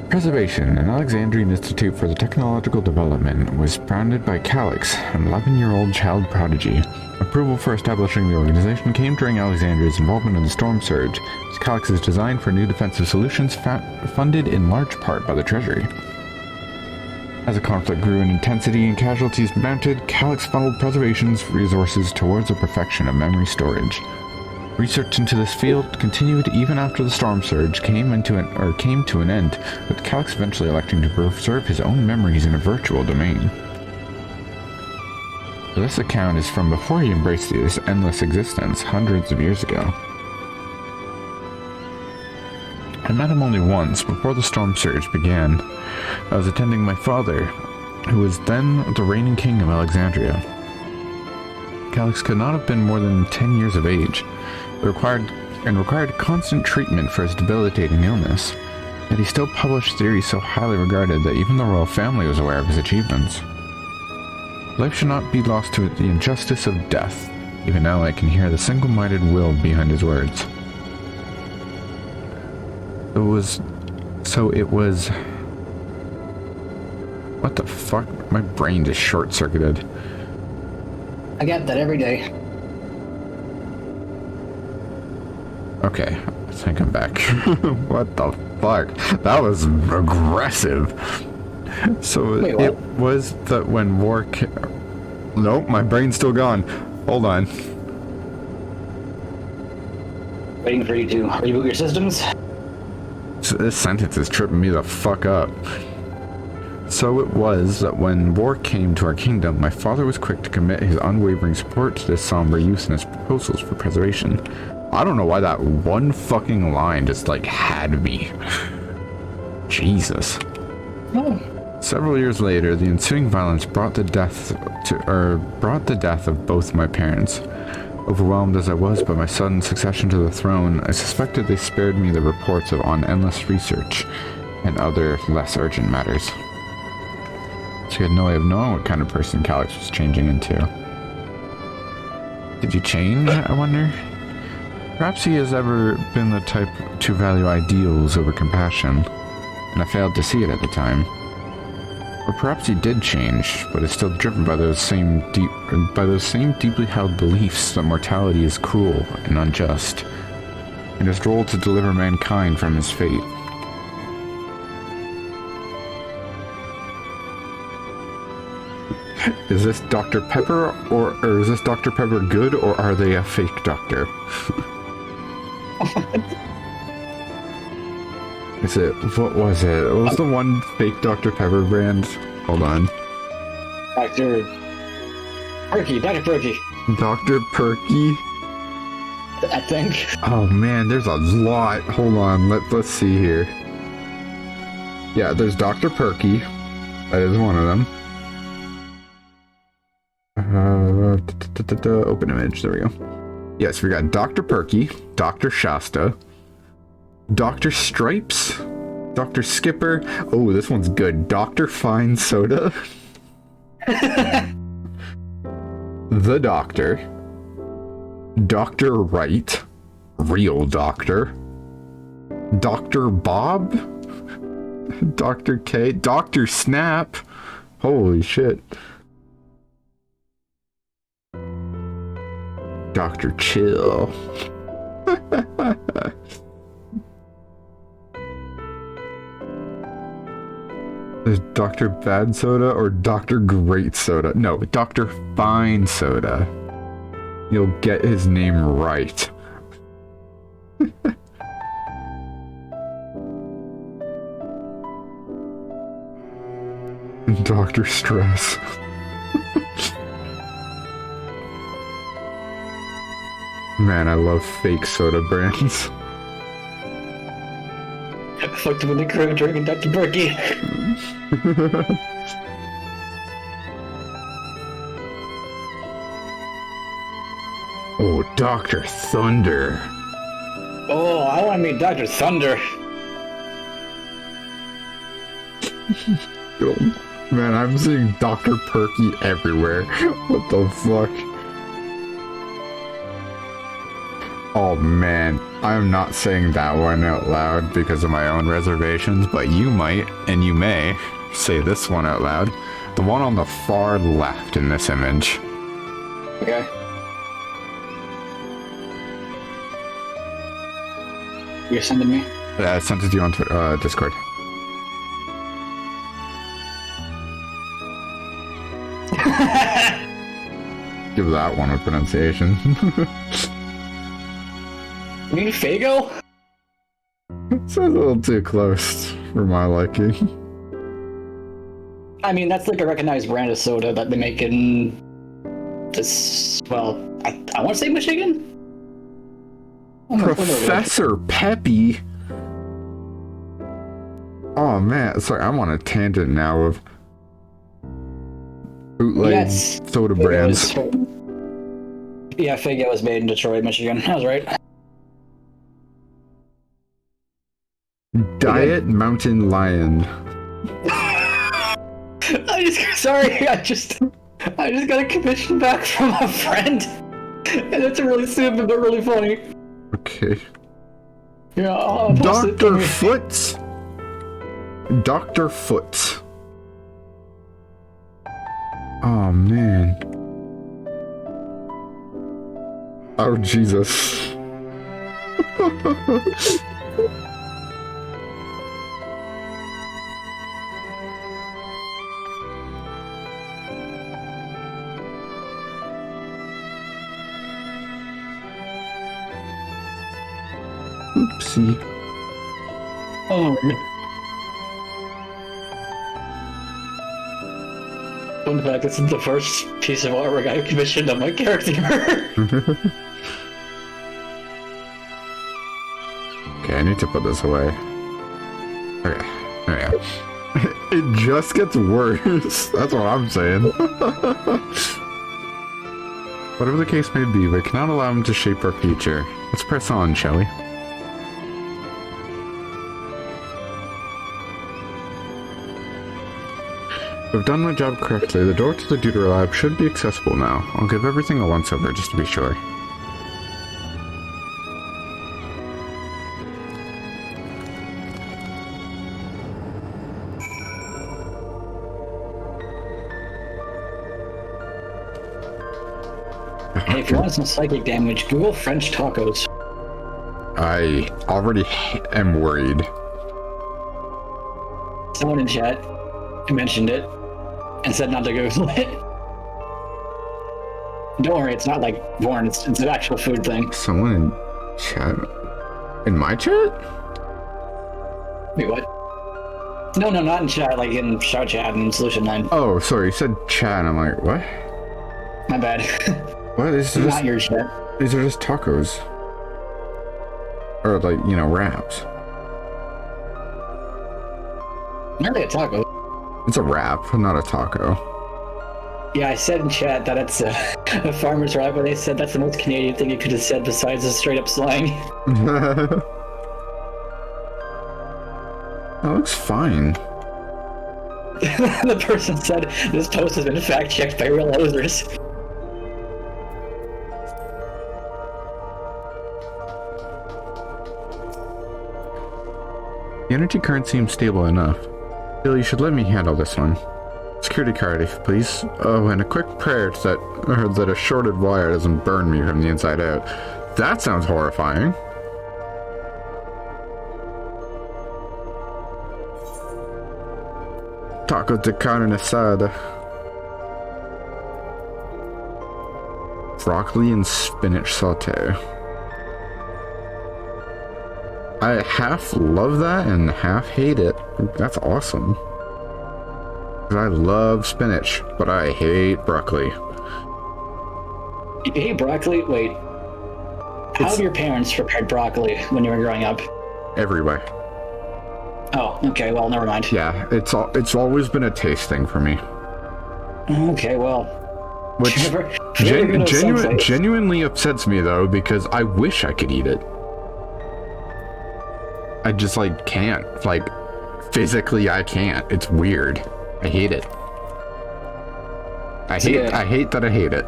A: Preservation, an Alexandrian institute for the technological development, was founded by Calix, an 11-year-old child prodigy. Approval for establishing the organization came during Alexandria's involvement in the Storm Surge, as Calix's design for new defensive solutions funded in large part by the Treasury. As the conflict grew in intensity and casualties mounted, Calix funneled Preservation's resources towards the perfection of memory storage. Research into this field continued even after the Storm Surge came to an end, with Calix eventually electing to preserve his own memories in a virtual domain. This account is from before he embraced this endless existence, hundreds of years ago. I met him only once, before the Storm Surge began. I was attending my father, who was then the reigning king of Alexandria. Calix could not have been more than 10 years of age, required constant treatment for his debilitating illness, yet he still published theories so highly regarded that even the royal family was aware of his achievements. Life should not be lost to the injustice of death. Even now I can hear the single-minded will behind his words. It was... What the fuck? My brain just short-circuited.
H: I get that every day.
A: Okay, I think I'm back. What the fuck? That was aggressive. So
H: wait,
A: it was that when war Nope, my brain's still gone. Hold on.
H: Waiting for you to reboot your systems?
A: So this sentence is tripping me the fuck up. So it was that when war came to our kingdom, my father was quick to commit his unwavering support to this somber youth and his proposals for preservation. I don't know why that one fucking line just like had me. Jesus.
H: No.
A: Several years later, the ensuing violence brought the death of both my parents. Overwhelmed as I was by my sudden succession to the throne, I suspected they spared me the reports on endless research and other less urgent matters. So you had no way of knowing what kind of person Calix was changing into. Did you change, I wonder? Perhaps he has ever been the type to value ideals over compassion, and I failed to see it at the time. Or perhaps he did change, but is still driven by those same deeply held beliefs that mortality is cruel and unjust, and his role to deliver mankind from his fate. Is this Dr. Pepper, or is this Dr. Pepper good, or are they a fake doctor? What was it? What was the one fake Dr. Pepper brand? Hold on.
H: Dr. Perky.
A: Dr. Perky?
H: I think.
A: Oh man, there's a lot. Hold on, let's see here. Yeah, there's Dr. Perky. That is one of them. Open image, there we go. Yes, we got Dr. Perky, Dr. Shasta, Dr. Stripes, Dr. Skipper. Oh, this one's good. Dr. Fine Soda. The Doctor. Dr. Wright. Real Doctor. Dr. Bob. Dr. K. Dr. Snap. Holy shit. Dr. Chill. There's Dr. Bad Soda or Dr. Great Soda. No, Dr. Fine Soda. You'll get his name right. Dr. Stress. Man, I love fake soda brands.
H: I fucked with the crew drinking Dr. Perky.
A: Oh, Dr. Thunder.
H: Oh, I want to meet Dr. Thunder.
A: Man, I'm seeing Dr. Perky everywhere. What the fuck? Oh man, I'm not saying that one out loud because of my own reservations, but you might, and you may, say this one out loud. The one on the far left in this image.
H: Okay. You're sending me?
A: I sent it to you on Discord. Give that one a pronunciation.
H: You mean Fago?
A: It's a little too close for my liking.
H: I mean, that's like a recognized brand of soda that they make in this, well, I want to say Michigan?
A: Professor Peppy? Oh man, sorry, I'm on a tangent now of bootleg soda brands.
H: Yeah, Fago was made in Detroit, Michigan. I was right.
A: Diet Mountain Lion.
H: I just got a commission back from a friend, and it's really stupid but really funny.
A: Okay.
H: Yeah, I'll post it to
A: Dr.
H: you.
A: Foots. Dr. Foots. Oh man. Oh Jesus. Oopsie.
H: Oh. Fun fact, this is the first piece of artwork I commissioned on my character.
A: Okay, I need to put this away. Okay, there we go. It just gets worse. That's what I'm saying. Whatever the case may be, we cannot allow him to shape our future. Let's press on, shall we? If I've done my job correctly, the door to the Deuter lab should be accessible now. I'll give everything a once-over just to be sure.
H: Hey, if you want some psychic damage, Google French tacos.
A: I already am worried.
H: Someone in chat mentioned it and said not to Google it. Don't worry, it's not like Vorn, it's an actual food thing.
A: Someone in chat? In my chat?
H: Wait, what? No, not in chat, like in shout chat and Solution 9.
A: Oh, sorry, you said chat, and I'm like, what?
H: My bad.
A: What? This is
H: not your chat.
A: These are just tacos. Or, like, you know, wraps.
H: Not really a taco.
A: It's a wrap, not a taco.
H: Yeah, I said in chat that it's a farmer's wrap, but they said that's the most Canadian thing you could have said besides a straight up slang.
A: That looks fine.
H: The person said this post has been fact checked by real losers.
A: The energy current seems stable enough. Bill, you should let me handle this one. Security card, if you please. Oh, and a quick prayer that a shorted wire doesn't burn me from the inside out. That sounds horrifying. Tacos de carne asada. Broccoli and spinach saute. I half love that and half hate it. That's awesome. 'Cause I love spinach, but I hate broccoli.
H: You hate broccoli? Wait. How have your parents prepared broccoli when you were growing up?
A: Every way.
H: Oh, okay, well, never mind.
A: Yeah, it's always been a taste thing for me.
H: Okay, well.
A: Which genuinely upsets me, though, because I wish I could eat it. I just, like, can't. Like, physically, I can't. It's weird. I hate it. I hate that I hate it.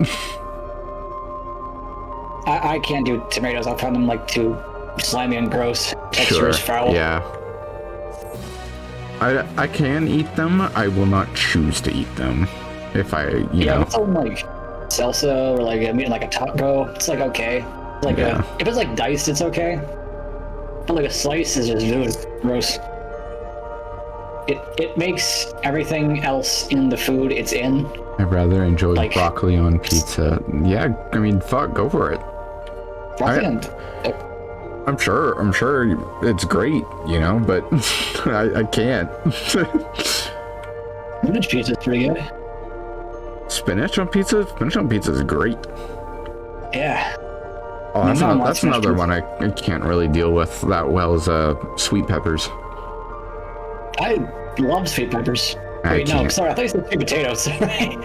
H: I can't do tomatoes. I find them like too slimy and gross. Texture is foul.
A: Yeah. I can eat them. I will not choose to eat them. If I, you know.
H: It's something like salsa or like I'm eating like a taco. It's like okay. It's like if it's like diced, it's okay. But like a slice is just gross. It makes everything else in the food it's in.
A: I'd rather enjoy like, broccoli on pizza. Yeah, I mean, fuck, go for it. I'm sure it's great, you know, but I can't.
H: Spinach pizza is pretty good.
A: Spinach on pizza? Spinach on pizza is great.
H: Yeah.
A: Oh, that's another one I can't really deal with that well as sweet peppers.
H: I love sweet peppers. Wait, no, sorry, I thought you said sweet potatoes.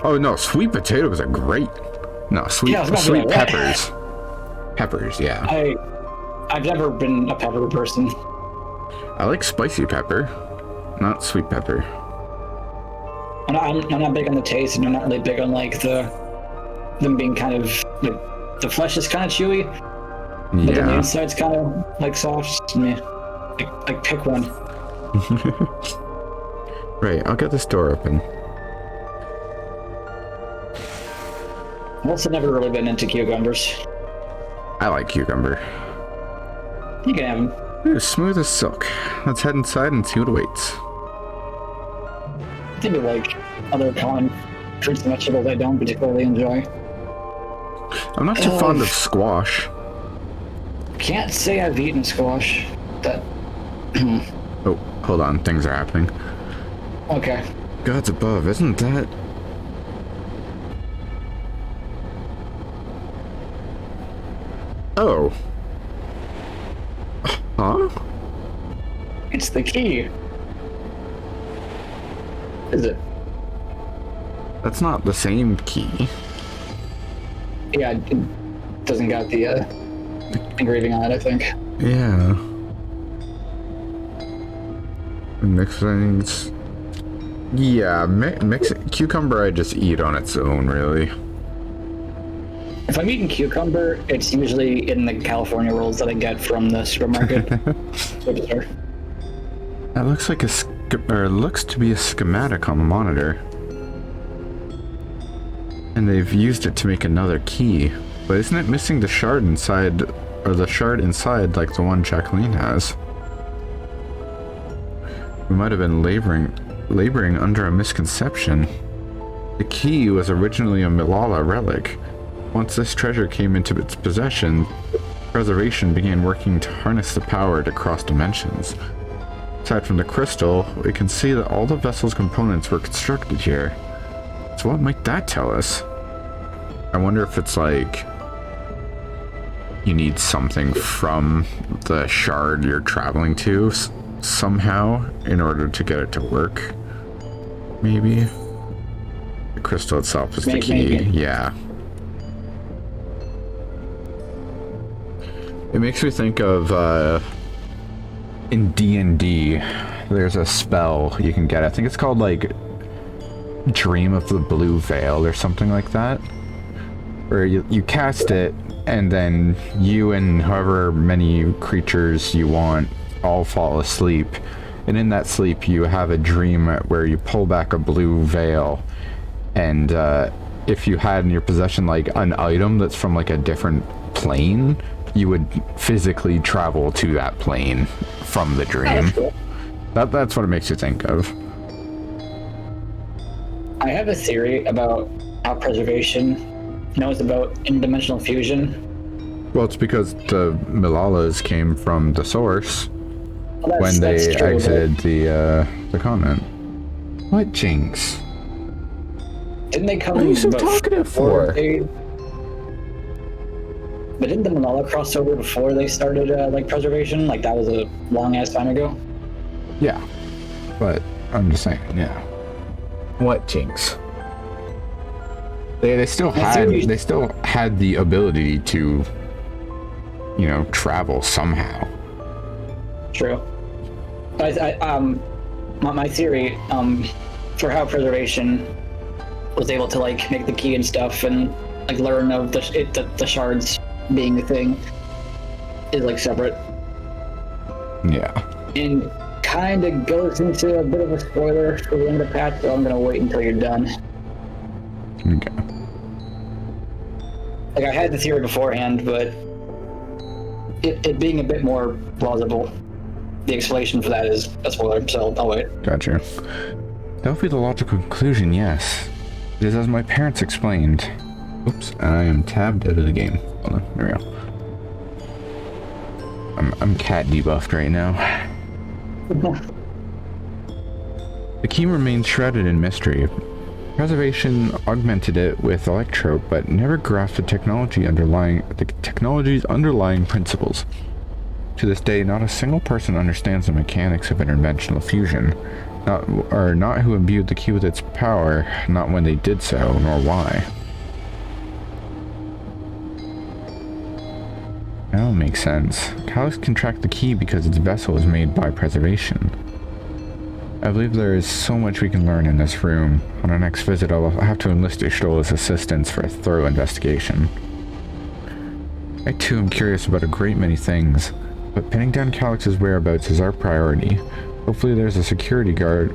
A: Oh no, sweet potatoes are great. No, sweet peppers. Peppers, yeah.
H: I've never been a pepper person.
A: I like spicy pepper, not sweet pepper.
H: I'm not big on the taste, and I'm not really big on like them being kind of like the flesh is kind of chewy, but then the inside's kind of like soft. Meh. Like pick one.
A: Right, I'll get this door open.
H: I've also never really been into cucumbers.
A: I like cucumber.
H: You can have them.
A: Ooh, smooth as silk. Let's head inside and see what awaits.
H: I think of like other common fruits and vegetables I don't particularly enjoy.
A: I'm not too fond of squash.
H: Can't say I've eaten squash. That.
A: Oh, hold on. Things are happening.
H: Okay.
A: Gods above, isn't that... Oh. Huh?
H: It's the key. Is it?
A: That's not the same key.
H: Yeah, it doesn't got the engraving on it, I think.
A: Yeah. Mix things. Yeah, mix cucumber I just eat on its own, really.
H: If I'm eating cucumber, it's usually in the California rolls that I get from the supermarket.
A: That looks like looks to be a schematic on the monitor. And they've used it to make another key. But isn't it missing the shard inside, or the shard inside like the one Jacqueline has? We might have been laboring under a misconception. The key was originally a Milala relic. Once this treasure came into its possession, Preservation began working to harness the power to cross dimensions. Aside from the crystal, we can see that all the vessel's components were constructed here. So what might that tell us? I wonder if it's like you need something from the shard you're traveling to somehow in order to get it to work. Maybe the crystal itself is the key. Yeah. It makes me think of in D&D there's a spell you can get. I think it's called like Dream of the Blue Veil or something like that, where you cast it and then you and however many creatures you want all fall asleep, and in that sleep you have a dream where you pull back a blue veil, and if you had in your possession like an item that's from like a different plane, you would physically travel to that plane from the dream. That's what it makes you think of.
H: I have a theory about how Preservation knows about interdimensional fusion.
A: Well, it's because the Milalas came from the source when they
H: true,
A: exited the continent. What jinx?
H: Didn't they come?
A: What are you so talkative for?
H: But didn't the Milala cross over before they started like Preservation? Like that was a long ass time ago.
A: Yeah, but I'm just saying, yeah. What jinx? They still had the ability to, you know, travel somehow.
H: True. My theory for how Preservation was able to like make the key and stuff and like learn of the shards being a thing is like separate.
A: Yeah.
H: And kind of goes into a bit of a spoiler for the end of the patch, so I'm gonna wait until you're done.
A: Okay.
H: Like, I had the theory beforehand, but it being a bit more plausible, the explanation for that is a spoiler, so I'll wait.
A: Gotcha. That would be the logical conclusion, yes. It is as my parents explained. Oops, I am tabbed out of the game. Hold on, there we go. I'm cat debuffed right now. The key remains shrouded in mystery. Preservation augmented it with electrope, but never grasped the technology's underlying principles. To this day, not a single person understands the mechanics of interdimensional fusion. Not who imbued the key with its power, not when they did so, nor why. That would make sense. Calix can track the key because its vessel is made by preservation. I believe there is so much we can learn in this room. On our next visit, I'll have to enlist Ishtola's assistance for a thorough investigation. I too am curious about a great many things, but pinning down Calix's whereabouts is our priority. Hopefully there's a security card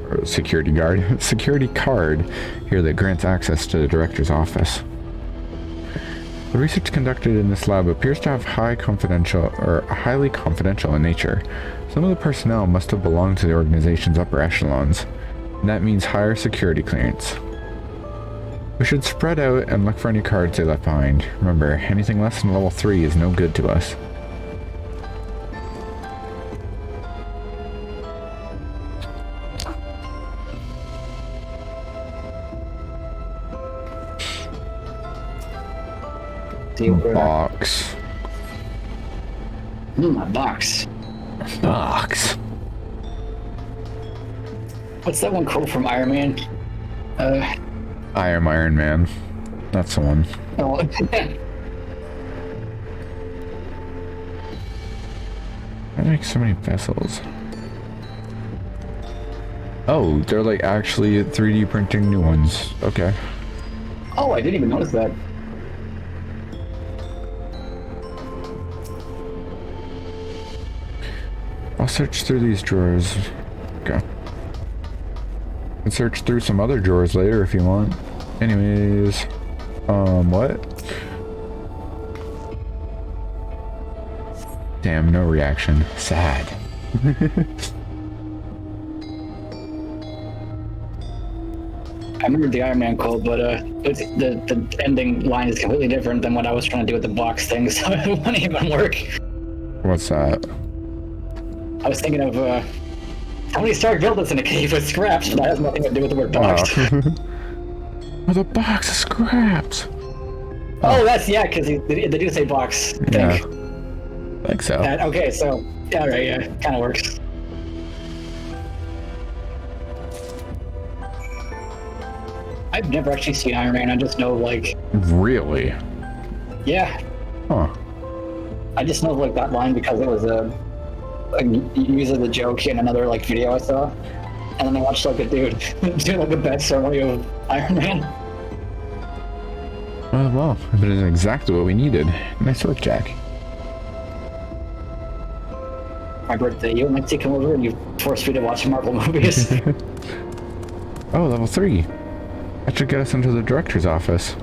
A: here that grants access to the director's office. The research conducted in this lab appears to have highly confidential in nature. Some of the personnel must have belonged to the organization's upper echelons, and that means higher security clearance. We should spread out and look for any cards they left behind. Remember, anything less than level 3 is no good to us. Box.
H: A box.
A: Box.
H: What's that one quote from Iron Man?
A: I am Iron Man. That's the one.
H: Oh.
A: I make so many vessels. Oh, they're like actually 3D printing new ones. Okay.
H: Oh, I didn't even notice that.
A: I'll search through these drawers. Okay. And search through some other drawers later if you want. Anyways, what? Damn, no reaction. Sad.
H: I remember the Iron Man quote, but the ending line is completely different than what I was trying to do with the box thing, so it wouldn't even work.
A: What's that?
H: I was thinking of Tony Stark built us in a cave with scraps, but that has nothing to do with the word box.
A: With a box of scraps.
H: Oh, that's, yeah, because they do say box, I think.
A: Yeah. I think so.
H: Okay, so, yeah, alright, yeah, kind of works. I've never actually seen Iron Man, I just know, like...
A: Really?
H: Yeah.
A: Huh.
H: I just know, like, that line because it was use of the joke in another like video I saw, and then I watched like a dude doing like the best summary of Iron Man.
A: Well, that is exactly what we needed. Nice work, Jack.
H: My birthday, you and Lexi come over and you force me to watch Marvel movies.
A: Oh, level 3. That should get us into the director's office.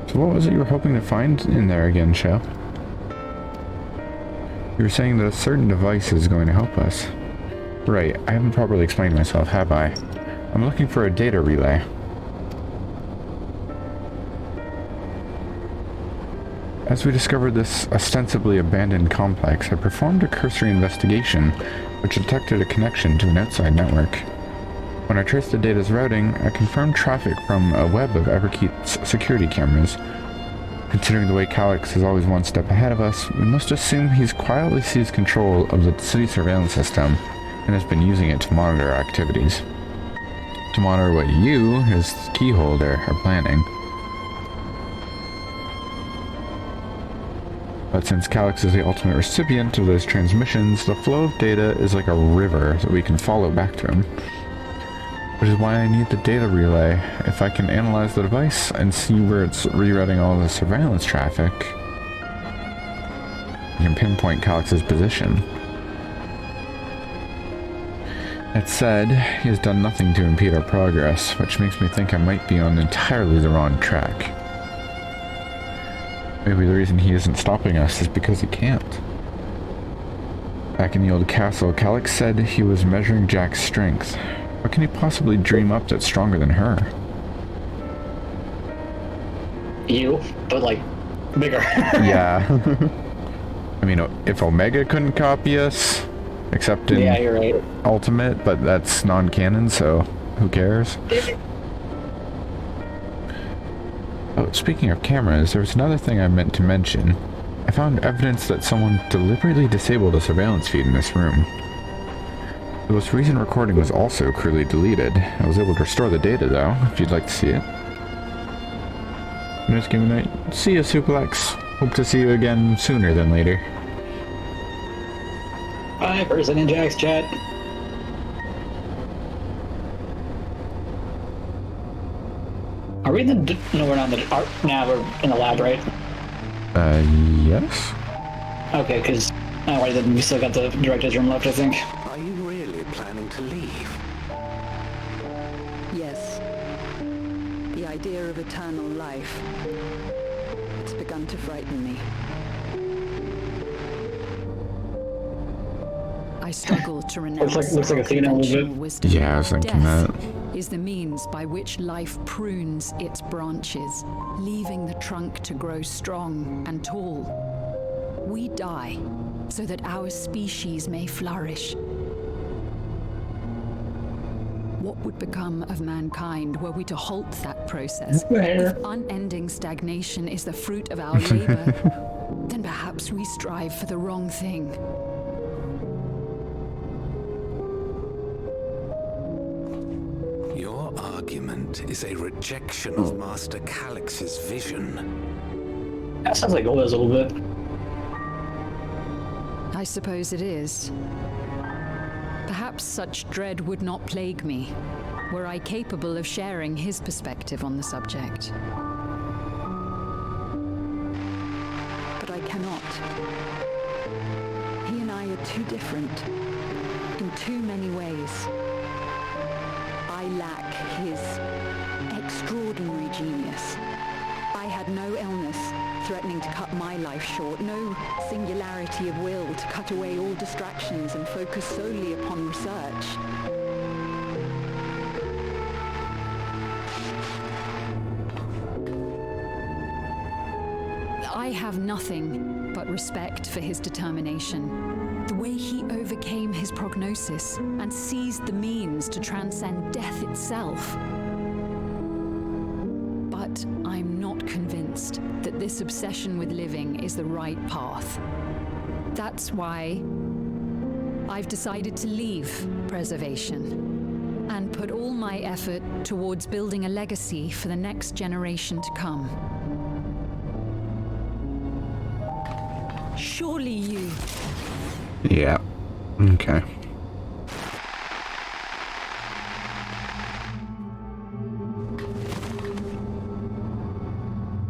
A: So what was it you were hoping to find in there again, Shell? You were saying that a certain device is going to help us. Right, I haven't properly explained myself, have I? I'm looking for a data relay. As we discovered this ostensibly abandoned complex, I performed a cursory investigation, which detected a connection to an outside network. When I traced the data's routing, I confirmed traffic from a web of Everkeep's security cameras. Considering the way Calix is always one step ahead of us, we must assume he's quietly seized control of the city surveillance system and has been using it to monitor our activities. To monitor what you, his keyholder, are planning. But since Calix is the ultimate recipient of those transmissions, the flow of data is like a river that we can follow back to him. Which is why I need the data relay. If I can analyze the device and see where it's rerouting all the surveillance traffic, You can pinpoint Calix's position. That said, he has done nothing to impede our progress, which makes me think I might be on entirely the wrong track. Maybe the reason he isn't stopping us is because he can't. Back in the old castle, Calix said he was measuring Jack's strength. What can he possibly dream up that's stronger than her?
H: You, but like, bigger.
A: Yeah. I mean, if Omega couldn't copy us, except in
H: you're right.
A: Ultimate, but that's non-canon, so who cares? Oh, speaking of cameras, there was another thing I meant to mention. I found evidence that someone deliberately disabled a surveillance feed in this room. The most recent recording was also cruelly deleted. I was able to restore the data, though, if you'd like to see it. Nice game night. See you, Suplex. Hope to see you again sooner than later.
H: Bye, person in Jack's chat. Are we in the... No, we're not in the... Now we're in the lab, right?
A: Yes?
H: Okay, because... Oh, wait, then we still got the director's room left, I think.
B: Are you really planning to leave?
N: Yes. The idea of eternal life. It's begun to frighten me. I struggle to renounce
H: looks like a thing a little bit.
N: wisdom.
A: Yeah, I was thinking
N: Death
A: that.
N: is the means by which life prunes its branches, leaving the trunk to grow strong and tall. We die so that our species may flourish. What would become of mankind were we to halt that process? If unending stagnation is the fruit of our labor, then perhaps we strive for the wrong thing.
B: Your argument is a rejection of Master Calix's vision.
H: That sounds like Golda's a little bit.
N: I suppose it is. Perhaps such dread would not plague me, were I capable of sharing his perspective on the subject. But I cannot. He and I are too different, in too many ways. I lack his extraordinary genius. I had no illness threatening to cut my life short, no singularity of will to cut away all distractions and focus solely upon research. I have nothing but respect for his determination. The way he overcame his prognosis and seized the means to transcend death itself. But I'm not convinced that this obsession with living is the right path. That's why I've decided to leave preservation and put all my effort towards building a legacy for the next generation to come. Surely you...
A: Yeah. Okay.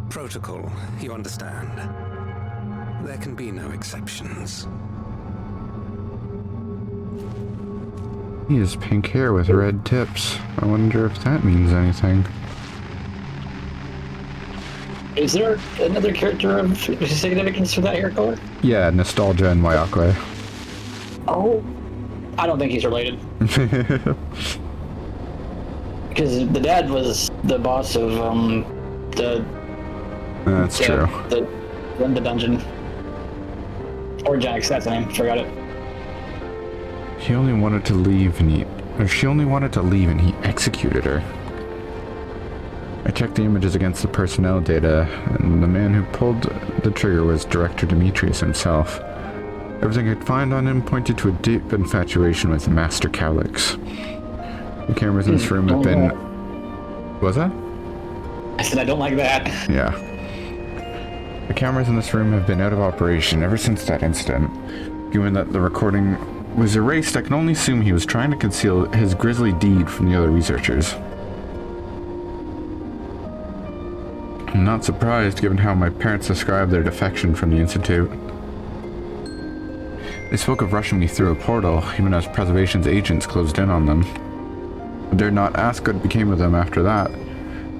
B: Protocol, you understand. There can be no exceptions.
A: He has pink hair with red tips. I wonder if that means anything.
H: Is there another character of significance for that hair color?
A: Yeah, Nostalgia and Wayakwe.
H: Oh, I don't think he's related. Because the dad was the boss of
A: That's true.
H: The dungeon. Or Jax, that's the name. Forgot it.
A: He only wanted to leave and she only wanted to leave and he executed her. I checked the images against the personnel data, and the man who pulled the trigger was Director Demetrius himself. Everything I could find on him pointed to a deep infatuation with Master Calix. The cameras in this room have been... Was that?
H: I said I don't like that.
A: Yeah. The cameras in this room have been out of operation ever since that incident. Given that the recording was erased, I can only assume he was trying to conceal his grisly deed from the other researchers. I'm not surprised, given how my parents described their defection from the Institute. They spoke of rushing me through a portal, even as Preservation's agents closed in on them. I dared not ask what became of them after that,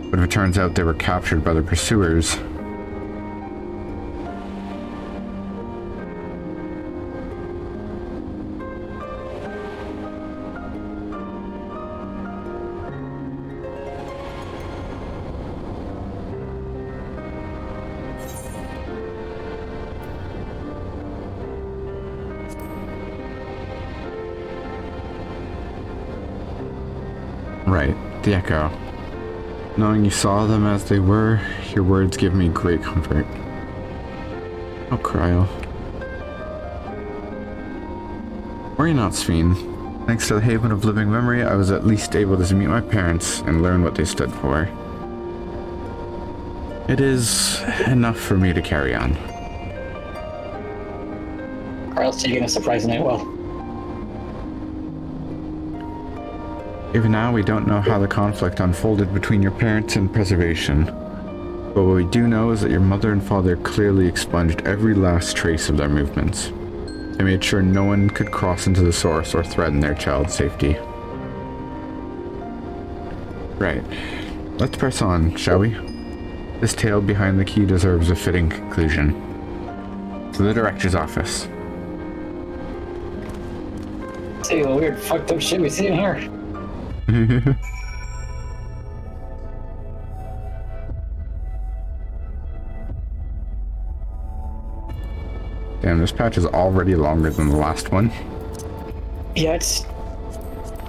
A: but if it turns out they were captured by their pursuers. Right, the Echo. Knowing you saw them as they were, your words give me great comfort. Oh, Cryo. Worry not, Sphene. Thanks to the Haven of Living Memory, I was at least able to meet my parents and learn what they stood for. It is enough for me to carry on.
H: Cryo's taking it surprisingly well.
A: Even now, we don't know how the conflict unfolded between your parents and Preservation. But what we do know is that your mother and father clearly expunged every last trace of their movements. They made sure no one could cross into the source or threaten their child's safety. Right. Let's press on, shall we? This tale behind the key deserves a fitting conclusion. To the director's office.
H: See the weird fucked up shit we see in here.
A: Damn, this patch is already longer than the last one.
H: Yeah,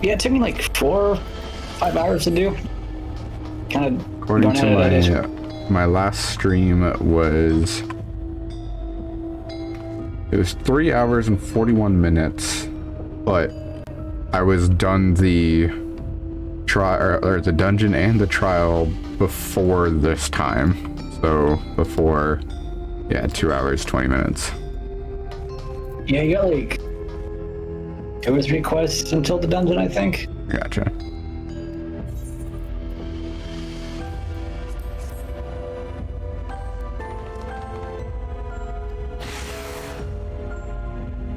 H: it took me like 4 or 5 hours to do. Kind of.
A: According to my last stream, it was 3 hours and 41 minutes, but I was done the the dungeon and the trial before this time. So before, yeah, 2 hours, 20 minutes.
H: Yeah, you got like 2 or 3 quests until the dungeon, I think.
A: Gotcha.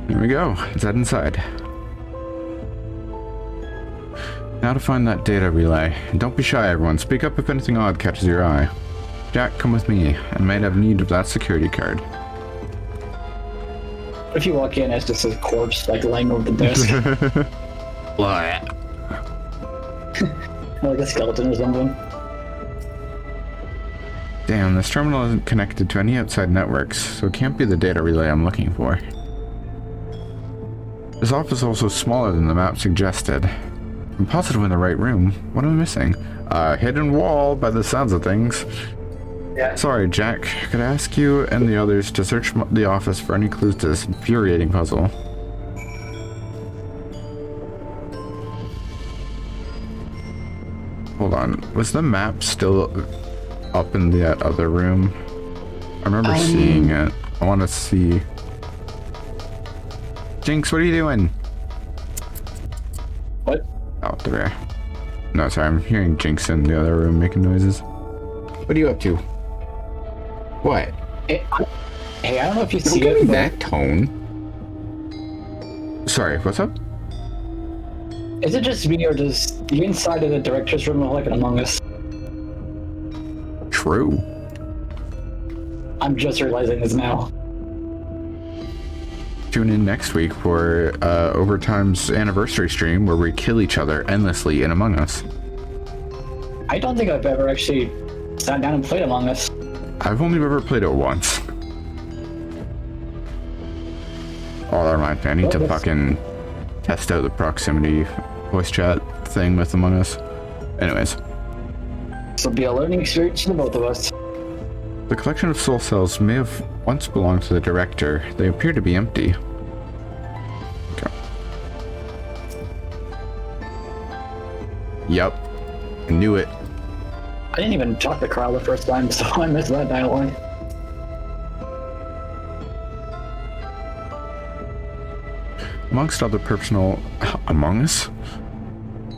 A: Here we go. Let's head inside. Now to find that data relay. And don't be shy, everyone. Speak up if anything odd catches your eye. Jack, come with me. I might have need of that security card.
H: If you walk in, it's just a corpse like laying over the desk. Like a skeleton or something.
A: Damn, this terminal isn't connected to any outside networks, so it can't be the data relay I'm looking for. This office is also smaller than the map suggested. I'm positive in the right room. What am I missing? Hidden wall by the sounds of things.
H: Yeah.
A: Sorry, Jack. Could I ask you and the others to search the office for any clues to this infuriating puzzle? Hold on. Was the map still up in that other room? I remember seeing it. I want to see. Jinx, what are you doing?
H: What?
A: Out there. No, sorry, I'm hearing Jinx in the other room making noises. What are you up to? What?
H: Hey, I don't know if you see
A: it.
H: Don't give
A: me that tone. Sorry, what's up?
H: Is it just me, or does the inside of the director's room look like an Among Us?
A: True.
H: I'm just realizing this now.
A: Tune in next week for Overtime's anniversary stream where we kill each other endlessly in Among Us.
H: I don't think I've ever actually sat down and played Among Us.
A: I've only ever played it once. Oh, that reminds me, I need to fucking test out the proximity voice chat thing with Among Us. Anyways.
H: This will be a learning experience for both of us.
A: The collection of soul cells may have once belonged to the director. They appear to be empty. Okay. Yup. I knew it.
H: I didn't even talk to Carl the first time, so I missed that dialogue.
A: Amongst other personal... Among Us?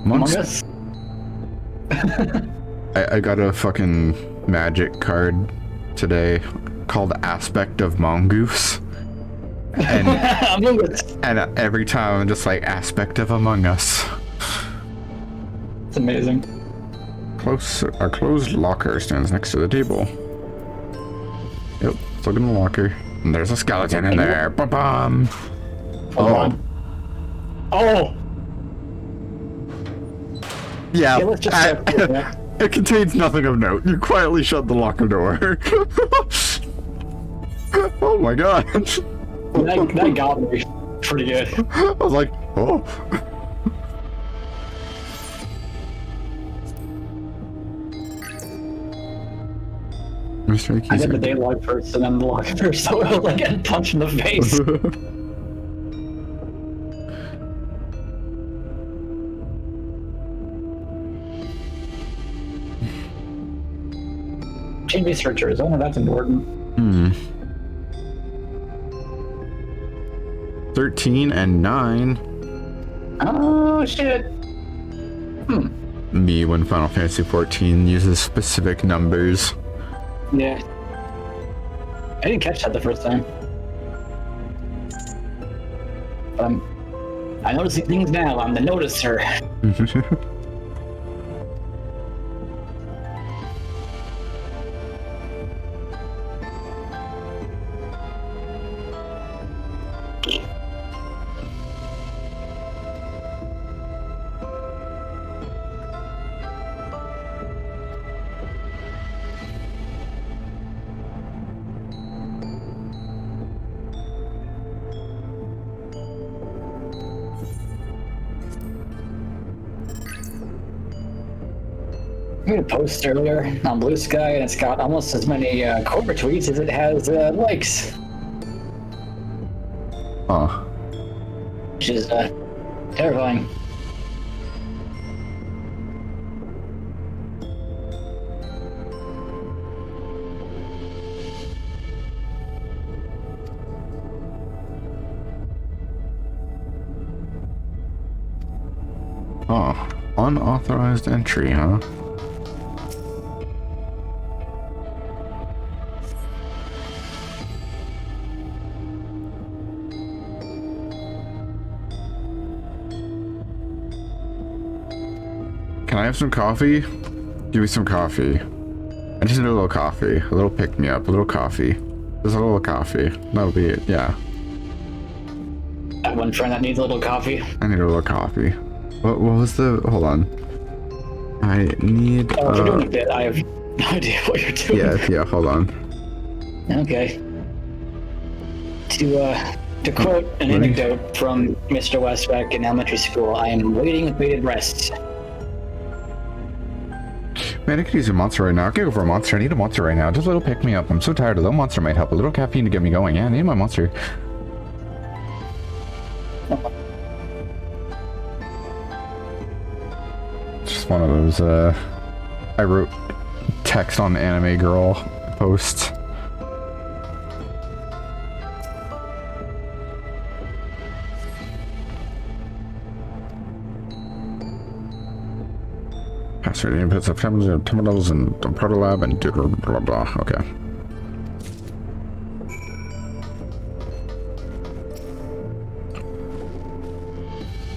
H: Among Us?
A: I got a fucking magic card today called Aspect of Mongoose. And,
H: Among Us.
A: and every time I'm just like, aspect of Among Us.
H: It's amazing.
A: A closed locker stands next to the table. Yep, let's look in the locker. And there's a skeleton in there. Ba-bum! Oh.
H: Oh!
A: Yeah,
H: let's just
A: it contains nothing of note. You quietly shut the locker door. Oh my god.
H: That got me pretty good.
A: I was like, oh. Mystery keys.
H: I did the day log first and then the log first, so I was like getting punched in the face. Chain researchers, I know that's important.
A: 13 and 9.
H: Oh shit.
A: Me when Final Fantasy 14 uses specific numbers.
H: Yeah. I didn't catch that the first time. I notice these things now. I'm the noticer. I made a post earlier on Blue Sky, and it's got almost as many Cobra tweets as it has likes.
A: Huh.
H: Which is terrifying.
A: Oh, unauthorized entry, huh? Can I have some coffee? Give me some coffee. I just need a little coffee. A little pick-me-up. A little coffee. Just a little coffee. That'll be it, yeah.
H: That one friend that needs a little coffee.
A: I need a little coffee. What was the... Hold on. I need...
H: Oh, if you're doing a bit, I have no idea what you're doing.
A: Yeah, hold on.
H: Okay. To quote an anecdote from Mr. West back in elementary school, I am waiting with bated breath.
A: Man, I could use a monster right now. I could go for a monster. I need a monster right now. Just a little pick-me-up. I'm so tired. A little monster might help. A little caffeine to get me going. Yeah, I need my monster. Just one of those, I wrote text on Anime Girl posts. Password inputs of terminals and protolab and blah blah blah. Okay.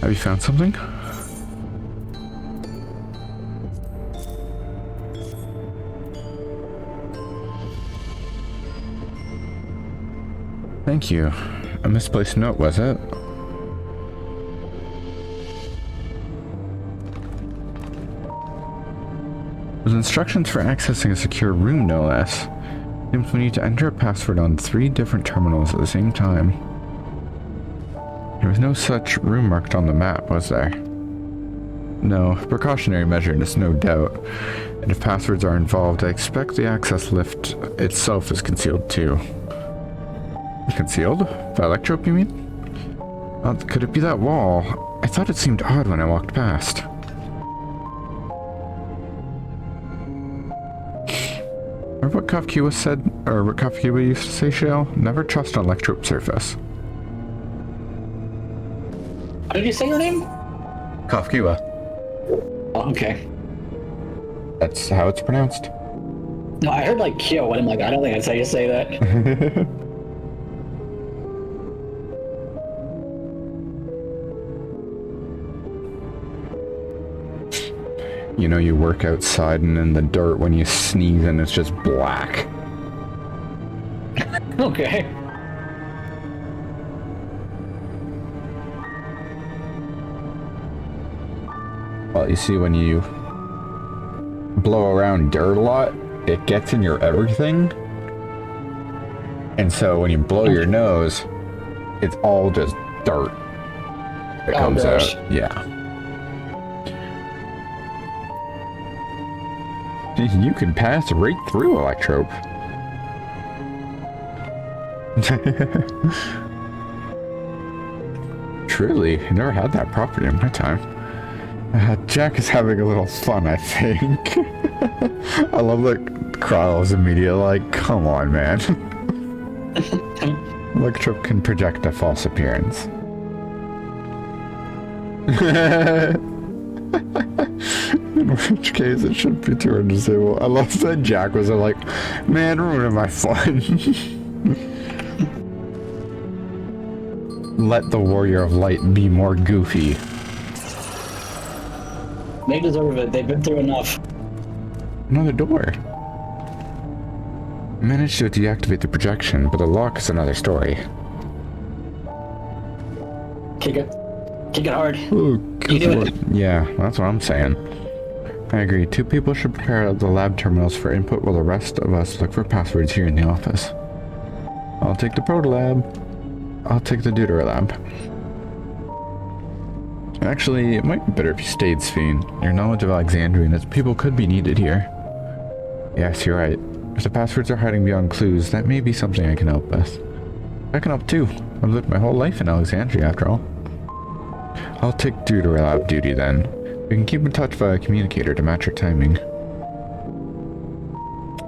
A: Have you found something? Thank you. A misplaced note, was it? With instructions for accessing a secure room, no less. Seems we need to enter a password on 3 different terminals at the same time. There was no such room marked on the map, was there? No, precautionary measure, there's no doubt. And if passwords are involved, I expect the access lift itself is concealed too. Concealed? By electrope, you mean? Could it be that wall? I thought it seemed odd when I walked past. Remember what Kafkiwa said, or what Kafkiwa used to say, Shale? Never trust an electrope surface.
H: How did you say your name?
A: Kafkiwa.
H: Oh, okay.
A: That's how it's pronounced.
H: No, I heard like Kyo, and I'm like, I don't think that's how you say that.
A: you know, you work outside and in the dirt when you sneeze and it's just black.
H: Okay.
A: Well, you see, when you blow around dirt a lot, it gets in your everything. And so when you blow your nose, it's all just dirt that comes out. Yeah. You can pass right through Electrope. Truly, I never had that property in my time. Jack is having a little fun, I think. I love that Kryle's immediate, like, come on, man. Electrope can project a false appearance. In which case, it should be turned disabled. I love that Jack was like, man, ruining my fun. Let the Warrior of Light be more goofy.
H: They deserve it. They've been through enough.
A: Another door. Managed to deactivate the projection, but the lock is another story.
H: Kick it. Kick it hard.
A: Ooh,
H: you do it.
A: Yeah, that's what I'm saying. I agree. 2 people should prepare the lab terminals for input while the rest of us look for passwords here in the office. I'll take the proto lab. I'll take the deuter lab. Actually, it might be better if you stayed, Sphene. Your knowledge of Alexandria and its people could be needed here. Yes, you're right. If the passwords are hiding beyond clues, that may be something I can help with. I can help too. I've lived my whole life in Alexandria, after all. I'll take deuter lab duty then. We can keep in touch via communicator to match your timing.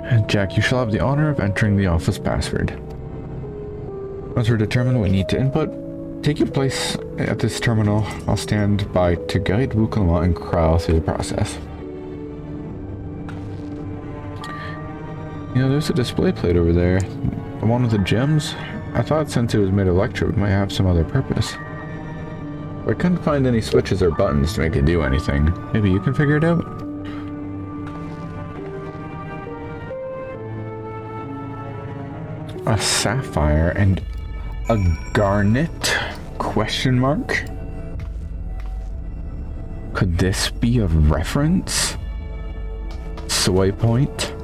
A: And Jack, you shall have the honor of entering the office password. Once we're determined what we need to input, take your place at this terminal. I'll stand by to guide Wukalama and Kryle through the process. You know, there's a display plate over there. The one with the gems? I thought since it was made of electro, it might have some other purpose. I couldn't find any switches or buttons to make it do anything. Maybe you can figure it out? A sapphire and a garnet? Question mark? Could this be a reference? Soy point?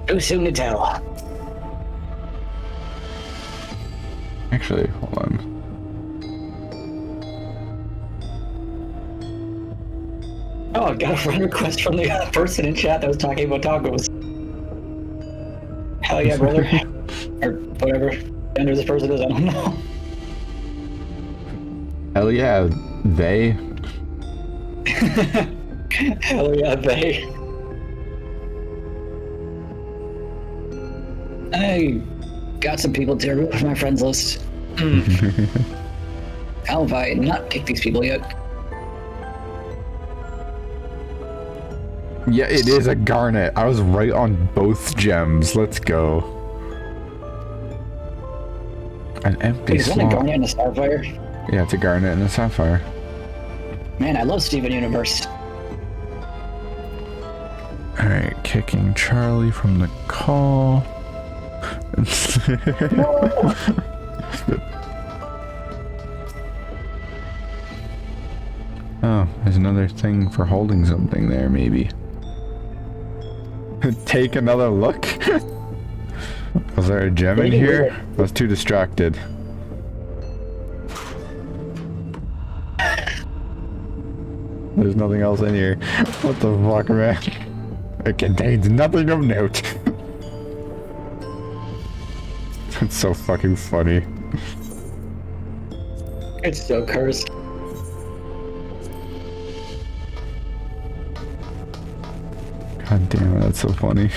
H: Too soon to tell.
A: Actually, hold on.
H: Oh, I got a friend request from the person in chat that was talking about tacos. Hell yeah, brother. Or whatever gender this person is, I don't know.
A: Hell yeah, they.
H: Hell yeah, they. I got some people to remove from my friends list. How have I not picked these people yet?
A: Yeah, it is a garnet. I was right on both gems. Let's go. An empty slot.
H: Is that a garnet and a sapphire?
A: Yeah, it's a garnet and a sapphire.
H: Man, I love Steven Universe.
A: Alright, kicking Charlie from the call. Oh, there's another thing for holding something there, maybe. Take another look? Was there a gem in here? I was too distracted. There's nothing else in here. What the fuck, man? It contains nothing of note. That's so fucking funny.
H: It's so cursed.
A: God damn it, that's so funny.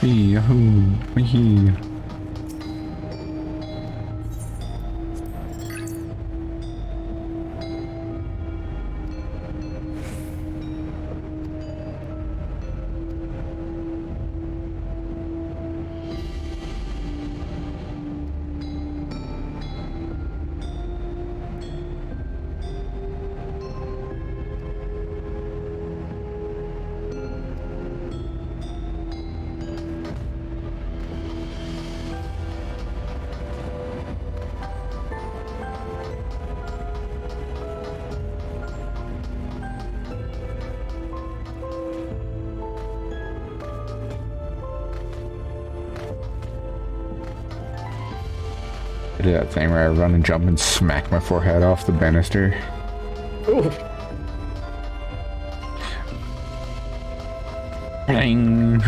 A: Yahoo! Wee. I do that thing where I run and jump and smack my forehead off the banister.
H: Ooh.
A: Bang.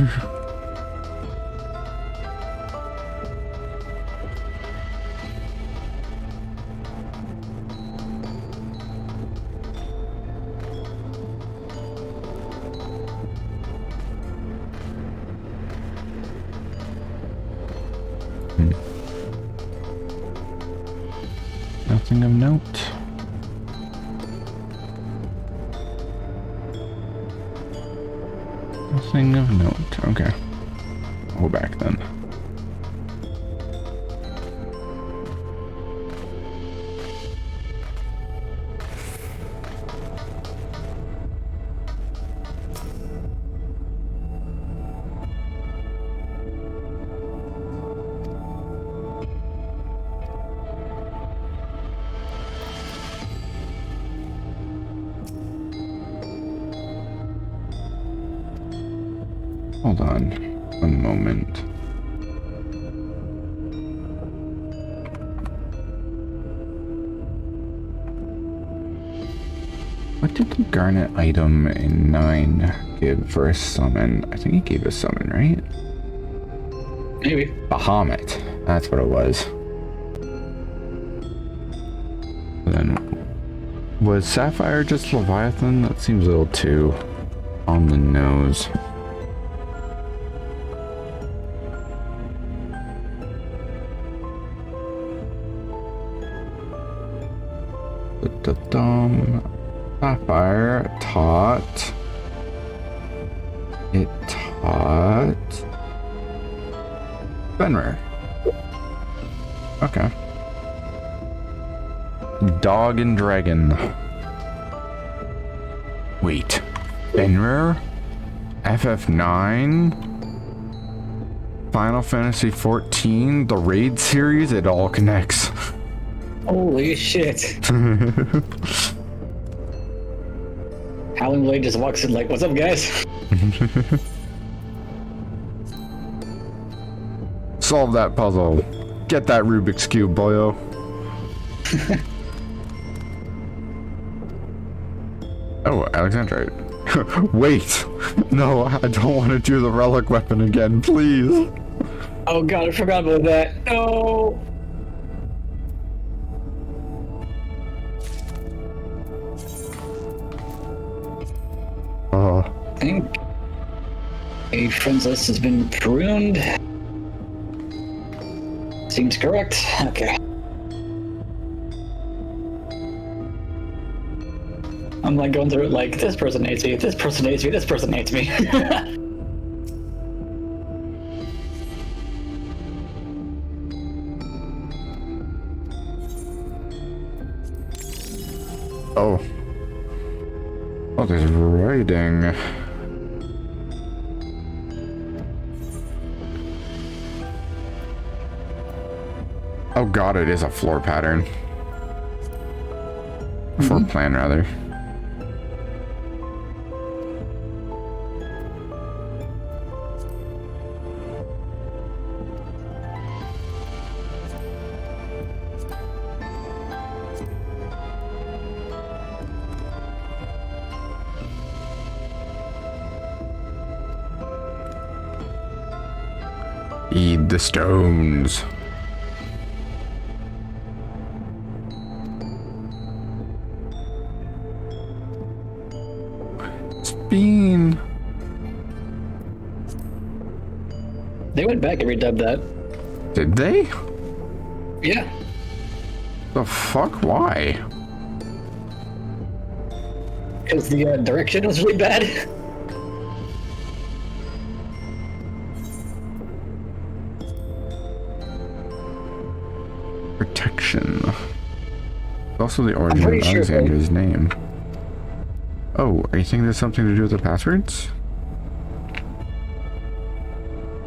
A: Nothing of note. Nothing of note. Okay. I'll go back then. Hold on one moment. What did the Garnet item in 9 give for a summon? I think he gave a summon, right?
H: Maybe.
A: Bahamut. That's what it was. Then was Sapphire just Leviathan? That seems a little too on the nose. Sapphire taught. It taught Benrer. Okay. Dog and Dragon. Wait. Benrer? FF9? Final Fantasy 14? The Raid series? It all connects.
H: Holy shit. Howling Blade just walks in like, what's up, guys?
A: Solve that puzzle. Get that Rubik's Cube, boyo. Oh, Alexandrite. Wait. No, I don't want to do the relic weapon again, please.
H: Oh god, I forgot about that. No. I think a friends list has been pruned. Seems correct. Okay. I'm like going through it like, this person hates me, this person hates me, this person hates me.
A: Oh. Oh, there's writing. Oh god, it is a floor pattern. Floor plan, rather. Eat the stones. Bean.
H: They went back and redubbed that.
A: Did they?
H: Yeah.
A: The fuck? Why?
H: Because the direction was really bad.
A: Protection. Also the origin of Alexander's name. Oh, are you thinking there's something to do with the passwords?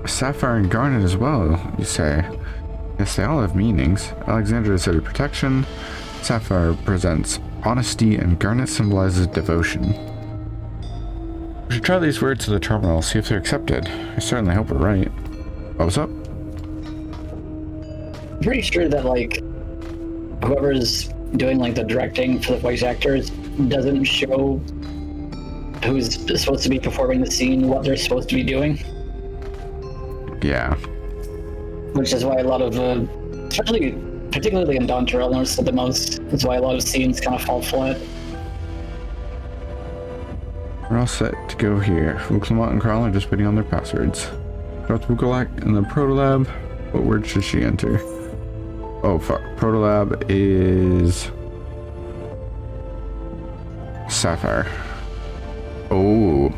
A: Sapphire and Garnet as well, you say? Yes, they all have meanings. Alexander is city protection, Sapphire presents honesty, and Garnet symbolizes devotion. We should try these words to the terminal, see if they're accepted. I certainly hope we're right. What was up?
H: pretty sure that, like, whoever's doing, like, the directing for the voice actors doesn't show who's supposed to be performing the scene what they're supposed to be doing.
A: Yeah.
H: Which is why a lot of, particularly in Dawn Terrell, noticed it the most. That's why a lot of scenes kind of fall flat.
A: We're all set to go here. Vukalat and Kral are just waiting on their passwords. Dr. Vukalat in the Protolab. What word should she enter? Oh fuck. Protolab is Sapphire. Oh.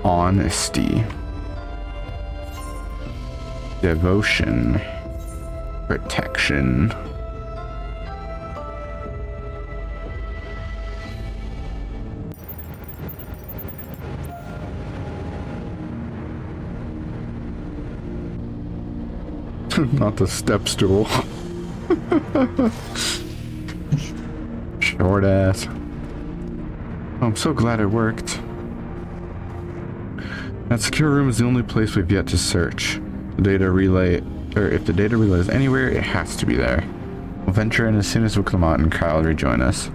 A: Honesty. Devotion. Protection. Not the step stool. Short ass. Oh, I'm so glad it worked. That secure room is the only place we've yet to search. The data relay, or if the data relay is anywhere, it has to be there. We'll venture in as soon as Vukalat and Kyle rejoin us.